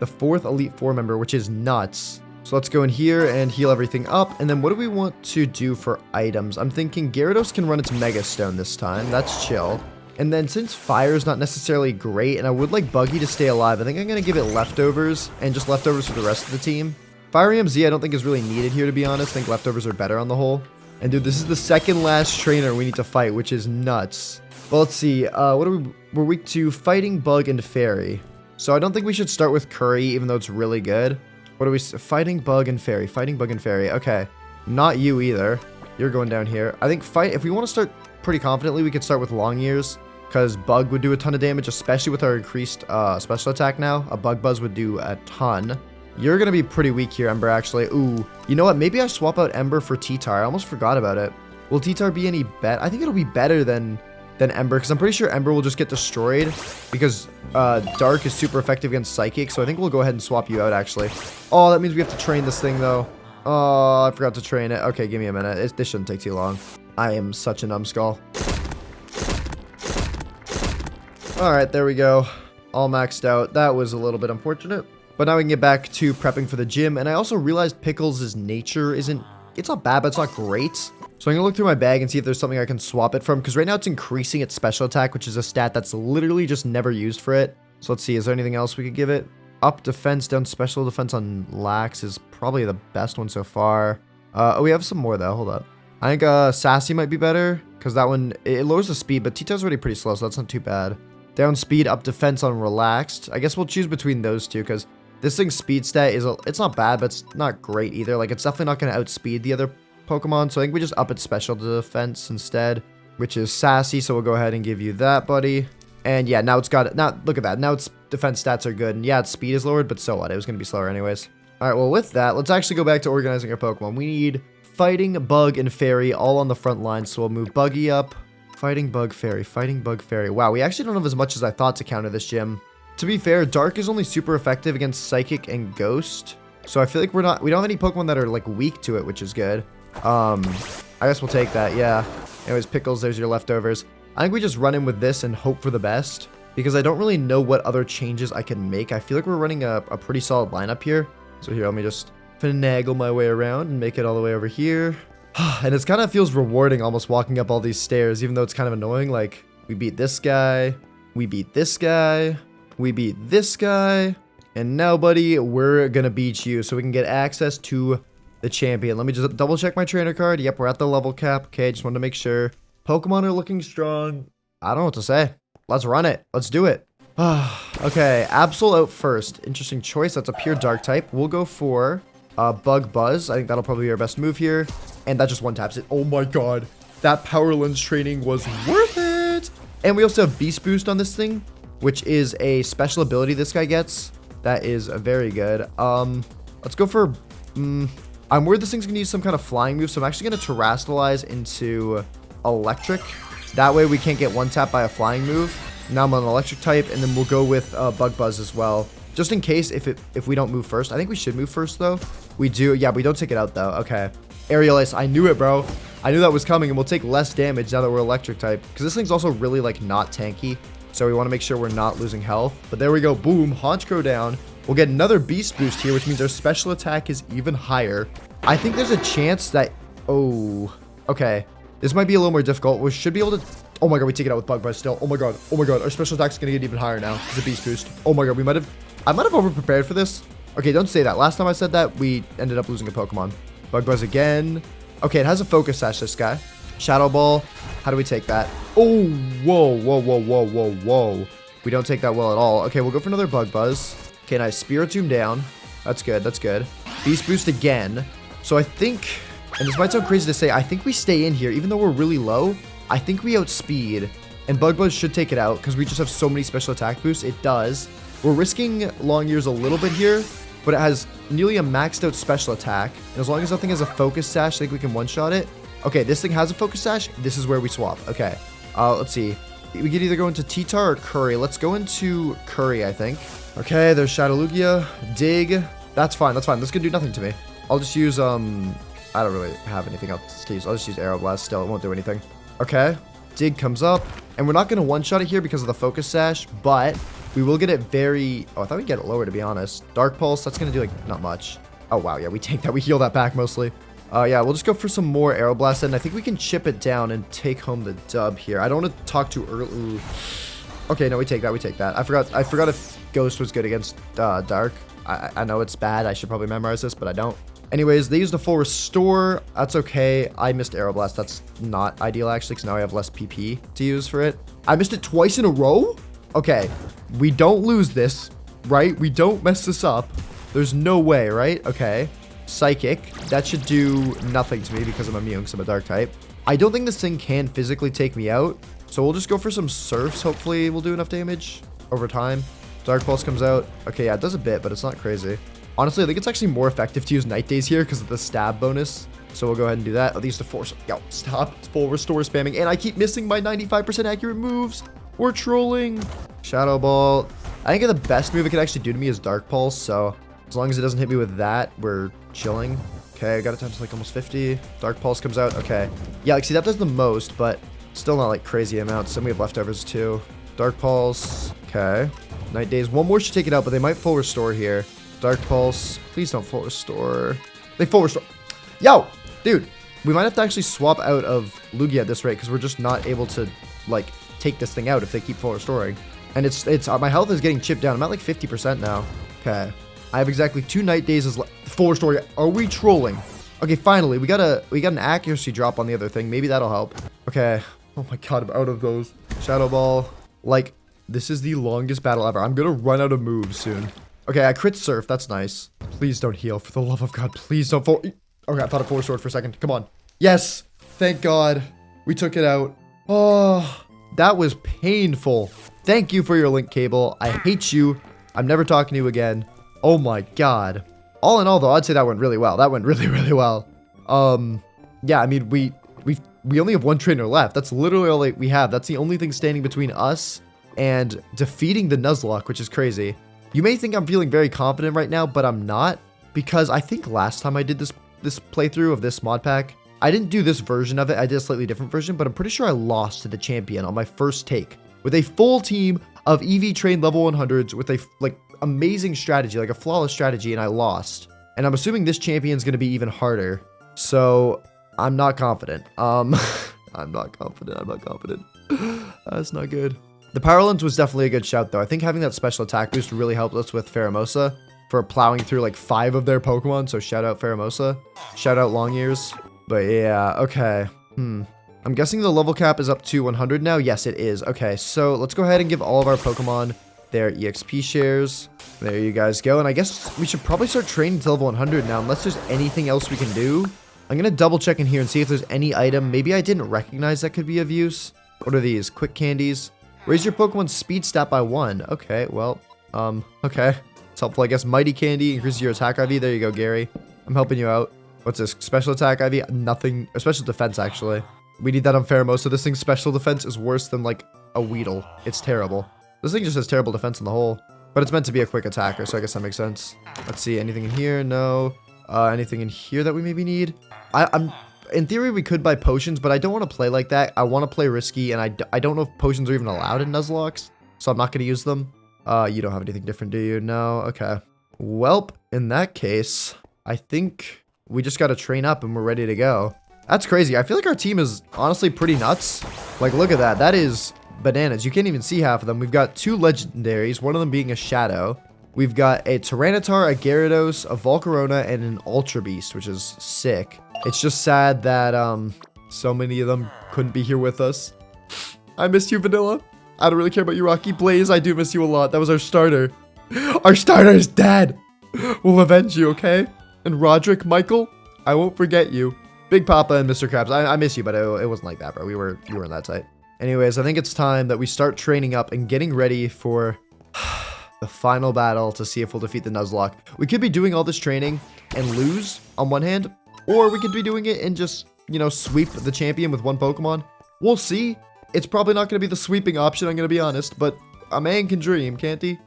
4th Elite Four member, which is nuts. So let's go in here and heal everything up, and then what do we want to do for items? I'm thinking Gyarados can run its Mega Stone this time. That's chill. And then since fire is not necessarily great, and I would like Buggy to stay alive, I think I'm going to give it leftovers, and just leftovers for the rest of the team. Fire EMZ I don't think is really needed here, to be honest. I think leftovers are better on the whole. And dude, this is the second last trainer we need to fight, which is nuts. Well, let's see. What are we're weak to? Fighting, Bug, and Fairy. So I don't think we should start with Curry, even though it's really good. What are we? Fighting Bug and Fairy. Fighting Bug and Fairy. Okay. Not you either. You're going down here. I think if we want to start pretty confidently, we could start with Long Ears. Because Bug would do a ton of damage, especially with our increased special attack now. A Bug Buzz would do a ton. You're going to be pretty weak here, Ember, actually. Ooh. You know what? Maybe I swap out Ember for T-Tar. I almost forgot about it. Will T-Tar be any better? I think it'll be better than Ember, because I'm pretty sure Ember will just get destroyed. Because Dark is super effective against Psychic, so I think we'll go ahead and swap you out, actually. Oh, that means we have to train this thing, though. Oh, I forgot to train it. Okay, give me a minute. This shouldn't take too long. I am such a numbskull. Alright, there we go. All maxed out. That was a little bit unfortunate. But now we can get back to prepping for the gym. And I also realized Pickles' nature isn't... It's not bad, but it's not great. So I'm going to look through my bag and see if there's something I can swap it from. Because right now it's increasing its special attack, which is a stat that's literally just never used for it. So let's see. Is there anything else we could give it? Up defense, down special defense on Lax is probably the best one so far. Oh, we have some more, though. Hold up. I think Sassy might be better. Because that one, it lowers the speed. But Tito's already pretty slow, so that's not too bad. Down speed, up defense on Relaxed. I guess we'll choose between those two, because this thing's speed stat is, it's not bad, but it's not great either. Like, it's definitely not going to outspeed the other Pokemon, so I think we just up its special defense instead, which is Sassy, so we'll go ahead and give you that, buddy. And yeah, now it's got it. Now, look at that. Now its defense stats are good, and yeah, its speed is lowered, but so what? It was going to be slower anyways. All right, well, with that, let's actually go back to organizing our Pokemon. We need Fighting, Bug, and Fairy all on the front line, so we'll move Buggy up. Fighting Bug Fairy, Fighting Bug Fairy. Wow, we actually don't have as much as I thought to counter this gym. To be fair, Dark is only super effective against Psychic and Ghost. So I feel like we don't have any Pokemon that are like weak to it, which is good. I guess we'll take that, yeah. Anyways, Pickles, there's your leftovers. I think we just run in with this and hope for the best. Because I don't really know what other changes I can make. I feel like we're running a pretty solid lineup here. So here, let me just finagle my way around and make it all the way over here. And it kind of feels rewarding almost walking up all these stairs, even though it's kind of annoying. Like, we beat this guy, we beat this guy, we beat this guy, and now, buddy, we're gonna beat you so we can get access to the champion. Let me just double check my trainer card. Yep, we're at the level cap. Okay, just wanted to make sure. Pokemon are looking strong. I don't know what to say. Let's run it. Let's do it. Okay, Absol out first. Interesting choice. That's a pure dark type. We'll go for Bug Buzz. I think that'll probably be our best move here. And that just one taps it. Oh my god. That Power Lens training was worth it. And we also have Beast Boost on this thing, which is a special ability this guy gets. That is very good. Let's go for... I'm worried this thing's going to use some kind of flying move, so I'm actually going to Terrastallize into Electric. That way we can't get one tap by a flying move. Now I'm on an electric type, and then we'll go with Bug Buzz as well. Just in case if we don't move first. I think we should move first, though. We do. Yeah, we don't take it out, though. Okay. Aerial Ice. I knew it, bro. I knew that was coming, and we'll take less damage now that we're electric type. Because this thing's also really, like, not tanky. So we want to make sure we're not losing health. But there we go. Boom. Honchkrow down. We'll get another Beast Boost here, which means our special attack is even higher. I think there's a chance that... Oh. Okay. This might be a little more difficult. We should be able to... Oh my god, we take it out with Bug Buzz still. Oh my god. Oh my god. Our special attack's going to get even higher now. It's a Beast Boost. Oh my god. I might have over-prepared for this. Okay, don't say that. Last time I said that, we ended up losing a Pokemon. Bug Buzz again. Okay, it has a Focus Sash, this guy. Shadow Ball. How do we take that? Oh, whoa, whoa, whoa, whoa, whoa, whoa. We don't take that well at all. Okay, we'll go for another Bug Buzz. Okay, nice. Spiritomb down. That's good. That's good. Beast Boost again. So I think, and this might sound crazy to say, I think we stay in here. Even though we're really low, I think we outspeed. And Bug Buzz should take it out because we just have so many special attack boosts. It does. We're risking Long Ears a little bit here, but it has nearly a maxed out special attack. And as long as nothing has a Focus Sash, I think we can one-shot it. Okay, this thing has a Focus Sash. This is where we swap. Okay. Let's see. We could either go into T-Tar or Curry. Let's go into Curry, I think. Okay, there's Shadow Lugia. Dig. That's fine. That's fine. This can do nothing to me. I'll just use, I don't really have anything else to use. I'll just use Aeroblast still. It won't do anything. Okay. Dig comes up. And we're not going to one-shot it here because of the Focus Sash, but we will get it very... Oh, I thought we'd get it lower, to be honest. Dark Pulse, that's going to do, like, not much. Oh, wow. Yeah, we take that. We heal that back mostly. Yeah, we'll just go for some more Aeroblast, and I think we can chip it down and take home the dub here. I don't want to talk too early. Ooh. Okay, no, we take that. We take that. I forgot if Ghost was good against Dark. I know it's bad. I should probably memorize this, but I don't. Anyways, they used a full Restore. That's okay. I missed Aeroblast. That's not ideal, actually, because now I have less PP to use for it. I missed it twice in a row? Okay, we don't lose this. right? We don't mess this up. There's no way, right? Okay. Psychic. That should do nothing to me because I'm immune because I'm a dark type. I don't think this thing can physically take me out. So we'll just go for some surfs. Hopefully we'll do enough damage over time. Dark Pulse comes out. Okay, yeah, it does a bit, but it's not crazy. Honestly, I think it's actually more effective to use Night Days here because of the stab bonus. So we'll go ahead and do that. Oh, these are force. Yo, stop. It's full restore spamming. And I keep missing my 95% accurate moves. We're trolling. Shadow Ball. I think the best move it could actually do to me is Dark Pulse. So as long as it doesn't hit me with that, we're chilling. Okay, I got it down to like almost 50. Dark Pulse comes out. Okay. Yeah, like see, that does the most, but still not like crazy amounts. And we have leftovers too. Dark Pulse. Okay. Night Days. One more should take it out, but they might full restore here. Dark Pulse. Please don't full restore. They full restore. Yo, dude. We might have to actually swap out of Lugia at this rate because we're just not able to like take this thing out if they keep full restoring. And it's my health is getting chipped down. I'm at like 50% now. Okay. I have exactly 2 Night Days as full restore. Are we trolling? Okay, finally. We got an accuracy drop on the other thing. Maybe that'll help. Okay. Oh my god, I'm out of those. Shadow Ball. Like, this is the longest battle ever. I'm gonna run out of moves soon. Okay, I crit surf. That's nice. Please don't heal. For the love of God, please don't full. Okay, I thought it full restored for a second. Come on. Yes. Thank God. We took it out. Oh, that was painful. Thank you for your link cable. I hate you. I'm never talking to you again. Oh my God. All in all, though, I'd say that went really well. That went really, really well. Yeah, I mean, we only have 1 trainer left. That's literally all we have. That's the only thing standing between us and defeating the Nuzlocke, which is crazy. You may think I'm feeling very confident right now, but I'm not, because I think last time I did this playthrough of this mod pack, I didn't do this version of it. I did a slightly different version, but I'm pretty sure I lost to the champion on my first take with a full team of EV trained level 100s with a like amazing strategy, like a flawless strategy, and I lost. And I'm assuming this champion's going to be even harder. So I'm not confident. I'm not confident. That's not good. The Power Lens was definitely a good shout, though. I think having that special attack boost really helped us with Pheromosa for plowing through like 5 of their Pokemon. So shout out Pheromosa. Shout out Long Ears. But yeah, okay. I'm guessing the level cap is up to 100 now. Yes, it is. Okay, so let's go ahead and give all of our Pokemon their EXP shares. There you guys go. And I guess we should probably start training to level 100 now, unless there's anything else we can do. I'm going to double check in here and see if there's any item maybe I didn't recognize that could be of use. What are these? Quick candies. Raise your Pokemon's speed stat by 1. Okay, well, okay. It's helpful, I guess. Mighty Candy increases your attack IV. There you go, Gary. I'm helping you out. What's this? Special attack IV? Nothing. Or special defense, actually. We need that on Pheromosa. This thing's special defense is worse than, like, a Weedle. It's terrible. This thing just has terrible defense in the whole. But it's meant to be a quick attacker, so I guess that makes sense. Let's see. Anything in here? No. Anything in here that we maybe need? In theory, we could buy potions, but I don't want to play like that. I want to play risky, and I don't know if potions are even allowed in Nuzlocke, so I'm not going to use them. You don't have anything different, do you? No? Okay. Welp, in that case, I think we just got to train up and we're ready to go. That's crazy. I feel like our team is honestly pretty nuts. Like, look at that. That is bananas. You can't even see half of them. We've got 2 legendaries, one of them being a Shadow. We've got a Tyranitar, a Gyarados, a Volcarona, and an Ultra Beast, which is sick. It's just sad that so many of them couldn't be here with us. I missed you, Vanilla. I don't really care about you, Rocky. Blaze, I do miss you a lot. That was our starter. Our starter is dead. We'll avenge you, okay? And Roderick, Michael, I won't forget you. Big Papa and Mr. Krabs, I miss you, but it wasn't like that, bro. You weren't that tight. Anyways, I think it's time that we start training up and getting ready for the final battle to see if we'll defeat the Nuzlocke. We could be doing all this training and lose on one hand, or we could be doing it and just, you know, sweep the champion with 1 Pokemon. We'll see. It's probably not going to be the sweeping option, I'm going to be honest, but a man can dream, can't he?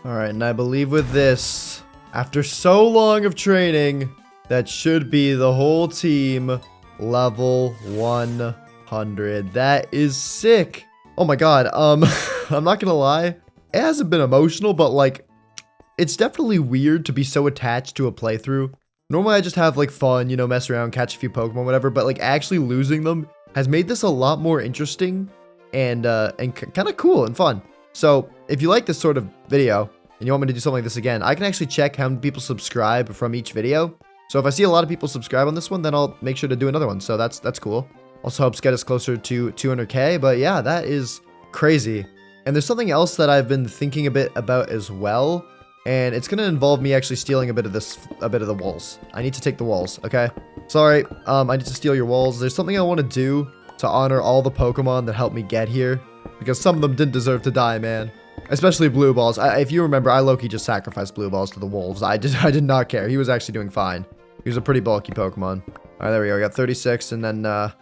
Alright, and I believe with this, after so long of training, that should be the whole team level 100. That is sick. Oh my god, I'm not gonna lie, it hasn't been emotional, but like, it's definitely weird to be so attached to a playthrough. Normally I just have like fun, you know, mess around, catch a few Pokemon, whatever, but like actually losing them has made this a lot more interesting and kind of cool and fun. So if you like this sort of video and you want me to do something like this again, I can actually check how many people subscribe from each video. So if I see a lot of people subscribe on this one, then I'll make sure to do another one. So that's cool. Also helps get us closer to 200K. But yeah, that is crazy. And there's something else that I've been thinking a bit about as well. And it's going to involve me actually stealing a bit of the walls. I need to take the walls, okay? Sorry, I need to steal your walls. There's something I want to do to honor all the Pokemon that helped me get here. Because some of them didn't deserve to die, man. Especially Blue Balls. If you remember, I low-key just sacrificed Blue Balls to the wolves. I did not care. He was actually doing fine. He was a pretty bulky Pokemon. Alright, there we go. We got 36, and then, I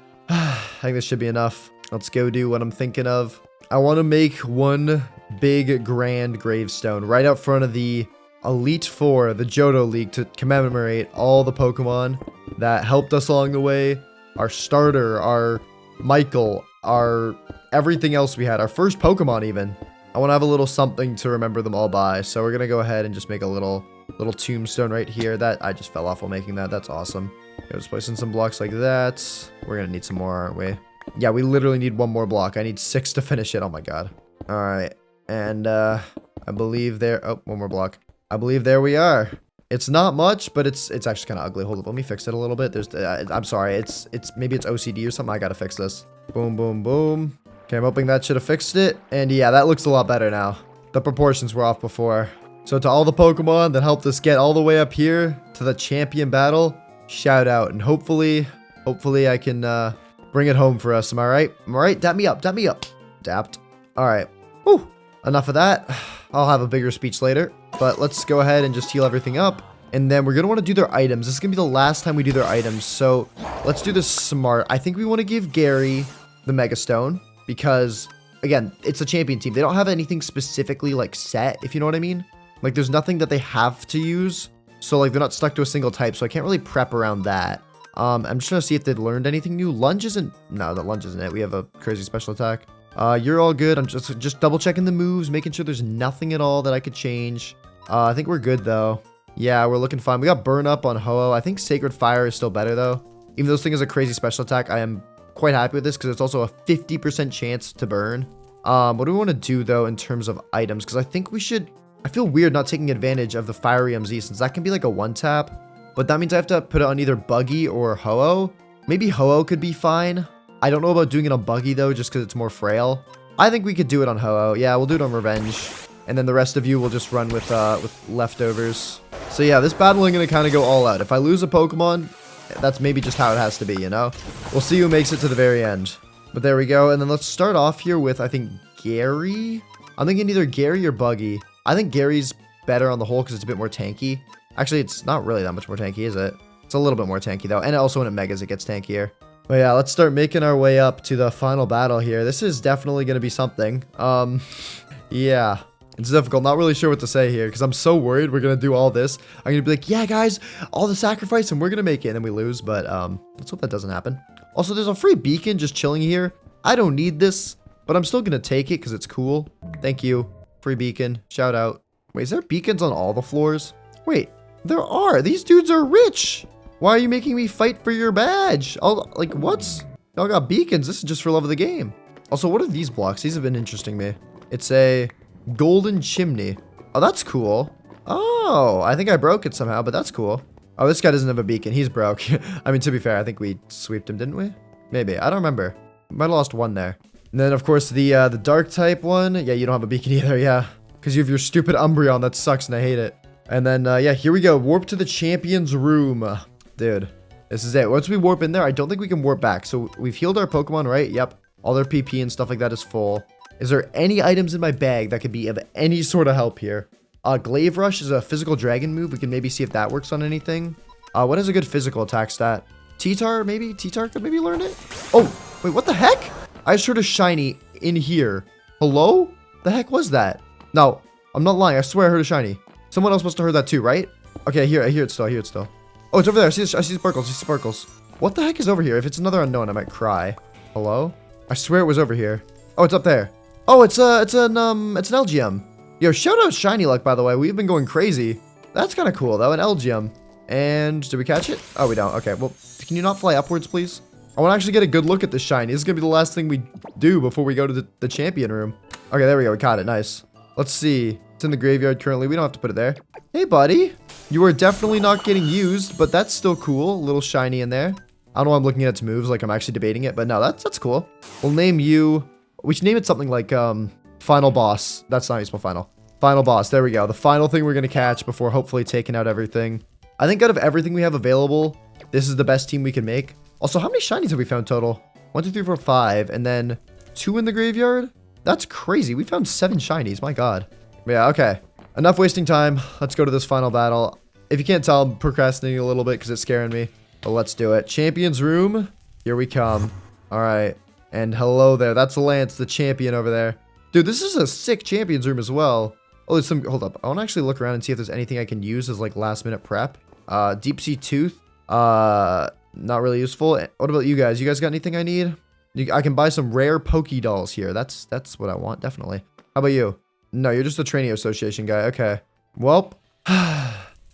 think this should be enough. Let's go do what I'm thinking of. I want to make one big grand gravestone right out front of the Elite Four, the Johto League, to commemorate all the Pokemon that helped us along the way. Our starter, our Michael, our everything else we had, our first Pokemon even. I want to have a little something to remember them all by. So we're going to go ahead and just make a little tombstone right here. That I just fell off while making that. That's awesome. Just placing some blocks like that. We're going to need some more, aren't we? Yeah, we literally need one more block. I need 6 to finish it. Oh my god. All right. And I believe there... Oh, one more block. I believe there we are. It's not much, but it's actually kind of ugly. Hold up. Let me fix it a little bit. There's... I'm sorry. Maybe it's OCD or something. I got to fix this. Boom, boom, boom. Okay, I'm hoping that should have fixed it. And yeah, that looks a lot better now. The proportions were off before. So to all the Pokemon that helped us get all the way up here to the champion battle, shout out. And hopefully I can bring it home for us. Am I right? Am I right? Dap me up. Dap me up. Dapped. All right. Whew. Enough of that. I'll have a bigger speech later. But let's go ahead and just heal everything up. And then we're going to want to do their items. This is going to be the last time we do their items. So let's do this smart. I think we want to give Gary the Mega Stone. Because, again, it's a champion team. They don't have anything specifically, like, set, if you know what I mean. Like, there's nothing that they have to use. So, like, they're not stuck to a single type. So I can't really prep around that. I'm just trying to see if they've learned anything new. Lunge isn't... No, the lunge isn't it. We have a crazy special attack. You're all good. I'm just double-checking the moves, making sure there's nothing at all that I could change. I think we're good, though. Yeah, we're looking fine. We got Burn Up on Ho-Oh. I think Sacred Fire is still better, though. Even though this thing is a crazy special attack, I am... quite happy with this because it's also a 50% chance to burn. What do we want to do though in terms of items? Because I think we should... I feel weird not taking advantage of the Fiery MZ since that can be like a one tap. But that means I have to put it on either Buggy or Ho-Oh. Maybe Ho-Oh could be fine. I don't know about doing it on Buggy though just because it's more frail. I think we could do it on Ho-Oh. Yeah, we'll do it on Revenge. And then the rest of you will just run with leftovers. So yeah, this battle is going to kind of go all out. If I lose a Pokemon... that's maybe just how it has to be, you know? We'll see who makes it to the very end. But there we go. And then let's start off here with, I think, Gary? I'm thinking either Gary or Buggy. I think Gary's better on the whole because it's a bit more tanky. Actually, it's not really that much more tanky, is it? It's a little bit more tanky, though. And also when it megas, it gets tankier. But yeah, let's start making our way up to the final battle here. This is definitely going to be something. Yeah. It's difficult. Not really sure what to say here because I'm so worried we're going to do all this. I'm going to be like, yeah, guys, all the sacrifice and we're going to make it. And then we lose. But let's hope that doesn't happen. Also, there's a free beacon just chilling here. I don't need this, but I'm still going to take it because it's cool. Thank you. Free beacon. Shout out. Wait, is there beacons on all the floors? Wait, there are. These dudes are rich. Why are you making me fight for your badge? Like, what? Y'all got beacons. This is just for love of the game. Also, what are these blocks? These have been interesting me. It's a... golden chimney. Oh, that's cool. Oh, I think I broke it somehow, but that's cool. Oh, this guy doesn't have a beacon. He's broke. I mean, to be fair, I think we sweeped him, didn't we? Maybe. I don't remember. Might have lost one there. And then, of course, the dark type one. Yeah, you don't have a beacon either, yeah. Because you have your stupid Umbreon. That sucks, and I hate it. And then, yeah, here we go. Warp to the champion's room. Dude, this is it. Once we warp in there, I don't think we can warp back. So we've healed our Pokemon, right? Yep. All their PP and stuff like that is full. Is there any items in my bag that could be of any sort of help here? Glaive Rush is a physical dragon move. We can maybe see if that works on anything. What is a good physical attack stat? T-Tar, maybe? T-Tar could maybe learn it? Oh, wait, what the heck? I just heard a shiny in here. Hello? The heck was that? No, I'm not lying. I swear I heard a shiny. Someone else must have heard that too, right? Okay, I hear it still. Oh, it's over there. I see sparkles. What the heck is over here? If it's another unknown, I might cry. Hello? I swear it was over here. Oh, it's up there. Oh, it's an LGM. Yo, shout out Shiny Luck, by the way. We've been going crazy. That's kind of cool, though. An LGM. And did we catch it? Oh, we don't. Okay, well, can you not fly upwards, please? I want to actually get a good look at this shiny. This is going to be the last thing we do before we go to the champion room. Okay, there we go. We caught it. Nice. Let's see. It's in the graveyard currently. We don't have to put it there. Hey, buddy. You are definitely not getting used, but that's still cool. A little shiny in there. I don't know why I'm looking at its moves like I'm actually debating it, but no, that's cool. We'll name you... We should name it something like, Final boss. That's not how you spell final. Final boss. There we go. The final thing we're going to catch before hopefully taking out everything. I think out of everything we have available, this is the best team we can make. Also, how many shinies have we found total? 1, 2, 3, 4, 5. And then 2 in the graveyard? That's crazy. We found 7 shinies. My god. Yeah, okay. Enough wasting time. Let's go to this final battle. If you can't tell, I'm procrastinating a little bit because it's scaring me. But let's do it. Champion's room. Here we come. All right. And hello there. That's Lance, the champion over there. Dude, this is a sick champion's room as well. Oh, there's some... Hold up. I want to actually look around and see if there's anything I can use as, like, last-minute prep. Deep Sea Tooth. Not really useful. What about you guys? You guys got anything I need? I can buy some rare Poké Dolls here. That's what I want, definitely. How about you? No, you're just a training association guy. Okay. Well,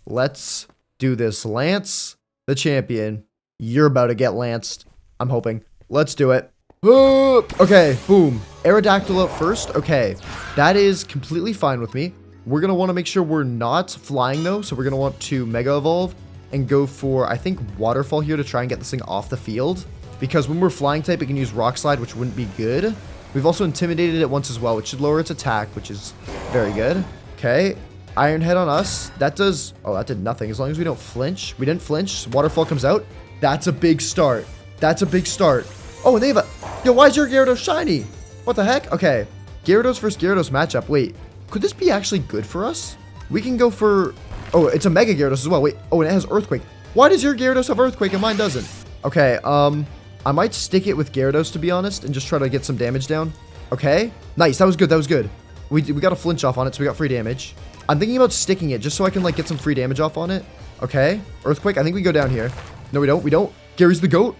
let's do this. Lance, the champion. You're about to get lanced. I'm hoping. Let's do it. Okay, boom. Aerodactyl up first. Okay, that is completely fine with me. We're going to want to make sure we're not flying, though. So we're going to want to Mega Evolve and go for, I think, Waterfall here to try and get this thing off the field. Because when we're flying type, it can use Rock Slide, which wouldn't be good. We've also intimidated it once as well, which should lower its attack, which is very good. Okay, Iron Head on us. That does... Oh, that did nothing. As long as we don't flinch. We didn't flinch. Waterfall comes out. That's a big start. That's a big start. Oh, and they have a... Yo, why is your Gyarados shiny? What the heck? Okay. Gyarados versus Gyarados matchup. Wait, could this be actually good for us? We can go for... Oh, it's a Mega Gyarados as well. Wait. Oh, and it has Earthquake. Why does your Gyarados have Earthquake and mine doesn't? Okay, I might stick it with Gyarados, to be honest, and just try to get some damage down. Okay. Nice. That was good. That was good. We got a flinch off on it, so we got free damage. I'm thinking about sticking it just so I can, like, get some free damage off on it. Okay. Earthquake. I think we go down here. No, we don't. We don't. Gary's the GOAT.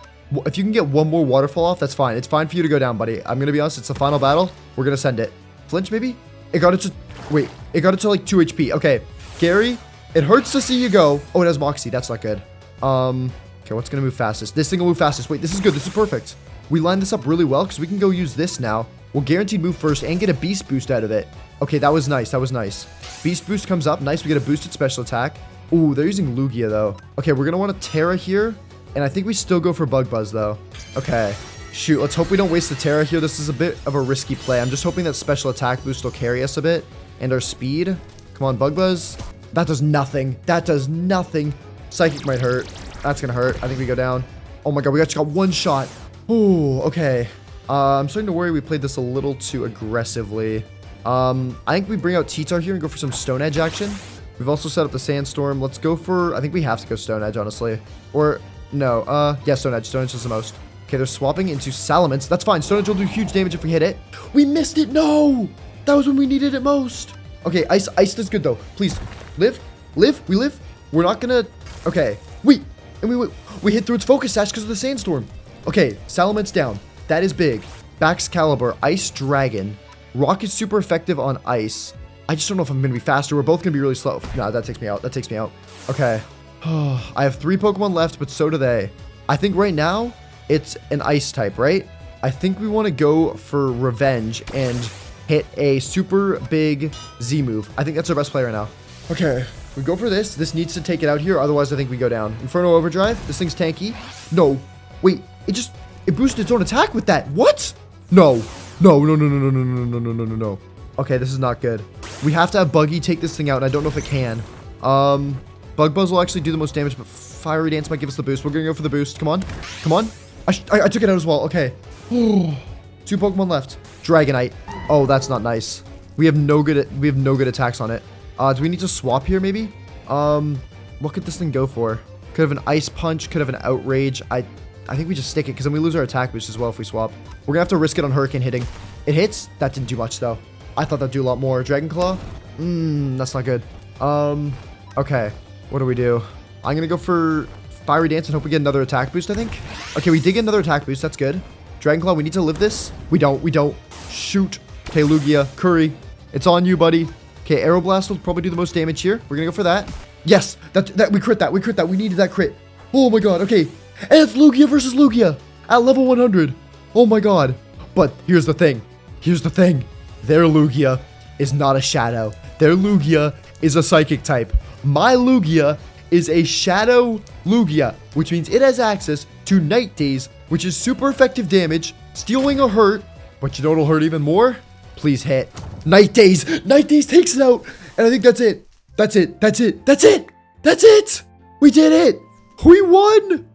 If you can get one more waterfall off, that's fine. It's fine for you to go down, buddy. I'm going to be honest. It's the final battle. We're going to send it. Flinch, maybe? It got it to... Wait. It got it to, like, 2 HP. Okay. Gary, it hurts to see you go. Oh, it has Moxie. That's not good. Okay, what's going to move fastest? This thing will move fastest. Wait, this is good. This is perfect. We lined this up really well because we can go use this now. We'll guaranteed move first and get a beast boost out of it. Okay, that was nice. That was nice. Beast boost comes up. Nice. We get a boosted special attack. Ooh, they're using Lugia, though. Okay, we're going to want a Terra here. And I think we still go for Bug Buzz, though. Okay. Shoot, let's hope we don't waste the Terra here. This is a bit of a risky play. I'm just hoping that special attack boost will carry us a bit. And our speed. Come on, Bug Buzz. That does nothing. That does nothing. Psychic might hurt. That's going to hurt. I think we go down. Oh my god, we just got one shot. Ooh, okay. I'm starting to worry we played this a little too aggressively. I think we bring out T-Tar here and go for some Stone Edge action. We've also set up the Sandstorm. Let's go for... I think we have to go Stone Edge, honestly. Or... No, yeah, Stone Edge. Stone Edge is the most. Okay, they're swapping into Salamence. That's fine. Stone Edge will do huge damage if we hit it. We missed it. No! That was when we needed it most. Okay, Ice does good, though. Please. Live. Live. We live. We're not gonna... Okay. Wait. And we hit through its Focus Sash because of the Sandstorm. Okay, Salamence down. That is big. Baxcalibur. Ice Dragon. Rock is super effective on Ice. I just don't know if I'm going to be faster. We're both going to be really slow. No, that takes me out. That takes me out. Okay. I have 3 Pokemon left, but so do they. I think right now, it's an Ice type, right? I think we want to go for Revenge and hit a super big Z move. I think that's our best play right now. Okay, we go for this. This needs to take it out here. Otherwise, I think we go down. Inferno Overdrive. This thing's tanky. No. Wait, it boosted its own attack with that. What? No. No. Okay, this is not good. We have to have Buggy take this thing out, and I don't know if it can. Bug Buzz will actually do the most damage, but Fiery Dance might give us the boost. We're going to go for the boost. Come on. Come on. I took it out as well. Okay. 2 Pokemon left. Dragonite. Oh, that's not nice. We have no good attacks on it. Do we need to swap here, maybe? What could this thing go for? Could have an Ice Punch. Could have an Outrage. I think we just stick it, because then we lose our attack boost as well if we swap. We're going to have to risk it on Hurricane hitting. It hits. That didn't do much, though. I thought that'd do a lot more. Dragon Claw? That's not good. Okay. What do we do? I'm going to go for Fiery Dance and hope we get another attack boost, I think. Okay, we did get another attack boost. That's good. Dragon Claw, we need to live this. We don't. Shoot. Okay, Lugia. Curry. It's on you, buddy. Okay, Aeroblast will probably do the most damage here. We're going to go for that. Yes. We crit that. We crit that. We needed that crit. Oh my god. Okay. And it's Lugia versus Lugia at level 100. Oh my god. But here's the thing. Their Lugia is not a Shadow. Their Lugia is a Psychic type. My Lugia is a Shadow Lugia, which means it has access to Night Daze, which is super effective damage, Steel Wing will hurt, but you know what'll hurt even more? Please hit. Night Days. Night Days takes it out. And I think that's it. That's it. That's it. That's it. That's it. We did it. We won.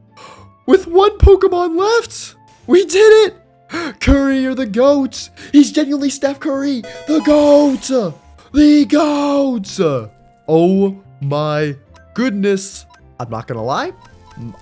With one Pokemon left. We did it. Curry, you're the GOAT. He's genuinely Steph Curry. The GOAT. The GOAT. Oh my goodness. I'm not gonna lie.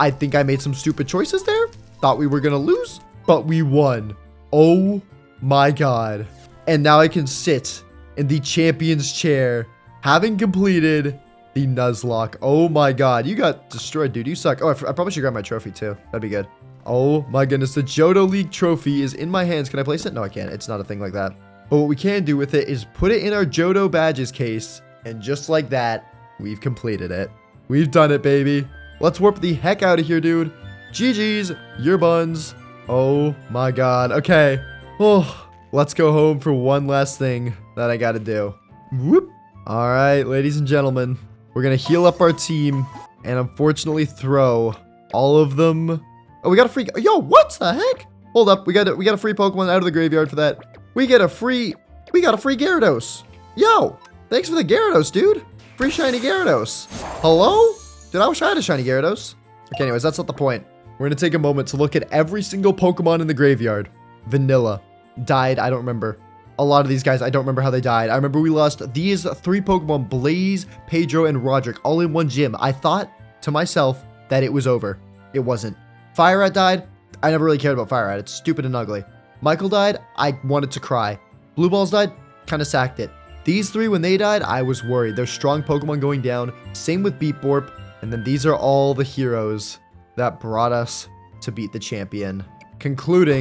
I think I made some stupid choices there. Thought we were gonna lose, but we won. Oh my god. And now I can sit in the champion's chair, having completed the Nuzlocke. Oh my god. You got destroyed, dude. You suck. Oh, I probably should grab my trophy too. That'd be good. Oh my goodness. The Johto League trophy is in my hands. Can I place it? No, I can't. It's not a thing like that. But what we can do with it is put it in our Johto badges case. And just like that, we've completed it. We've done it, baby. Let's warp the heck out of here, dude. GG's, your buns. Oh my god. Okay. Oh, let's go home for one last thing that I gotta do. Whoop. All right, ladies and gentlemen. We're gonna heal up our team and unfortunately throw all of them. Oh, we got a free. Yo, what the heck? Hold up. We got a free Pokemon out of the graveyard for that. We got a free Gyarados. Yo, thanks for the Gyarados, dude. Free shiny Gyarados. Hello? Dude, I wish I had a shiny Gyarados. Okay, anyways, that's not the point. We're going to take a moment to look at every single Pokemon in the graveyard. Vanilla. Died, I don't remember. A lot of these guys, I don't remember how they died. I remember we lost these 3 Pokemon, Blaze, Pedro, and Roderick, all in one gym. I thought to myself that it was over. It wasn't. Fire Rat died. I never really cared about Fire Rat. It's stupid and ugly. Michael died. I wanted to cry. Blue Balls died. Kind of sacked it. These 3, when they died, I was worried. They're strong Pokemon going down. Same with Beat Borp. And then these are all the heroes that brought us to beat the champion. Concluding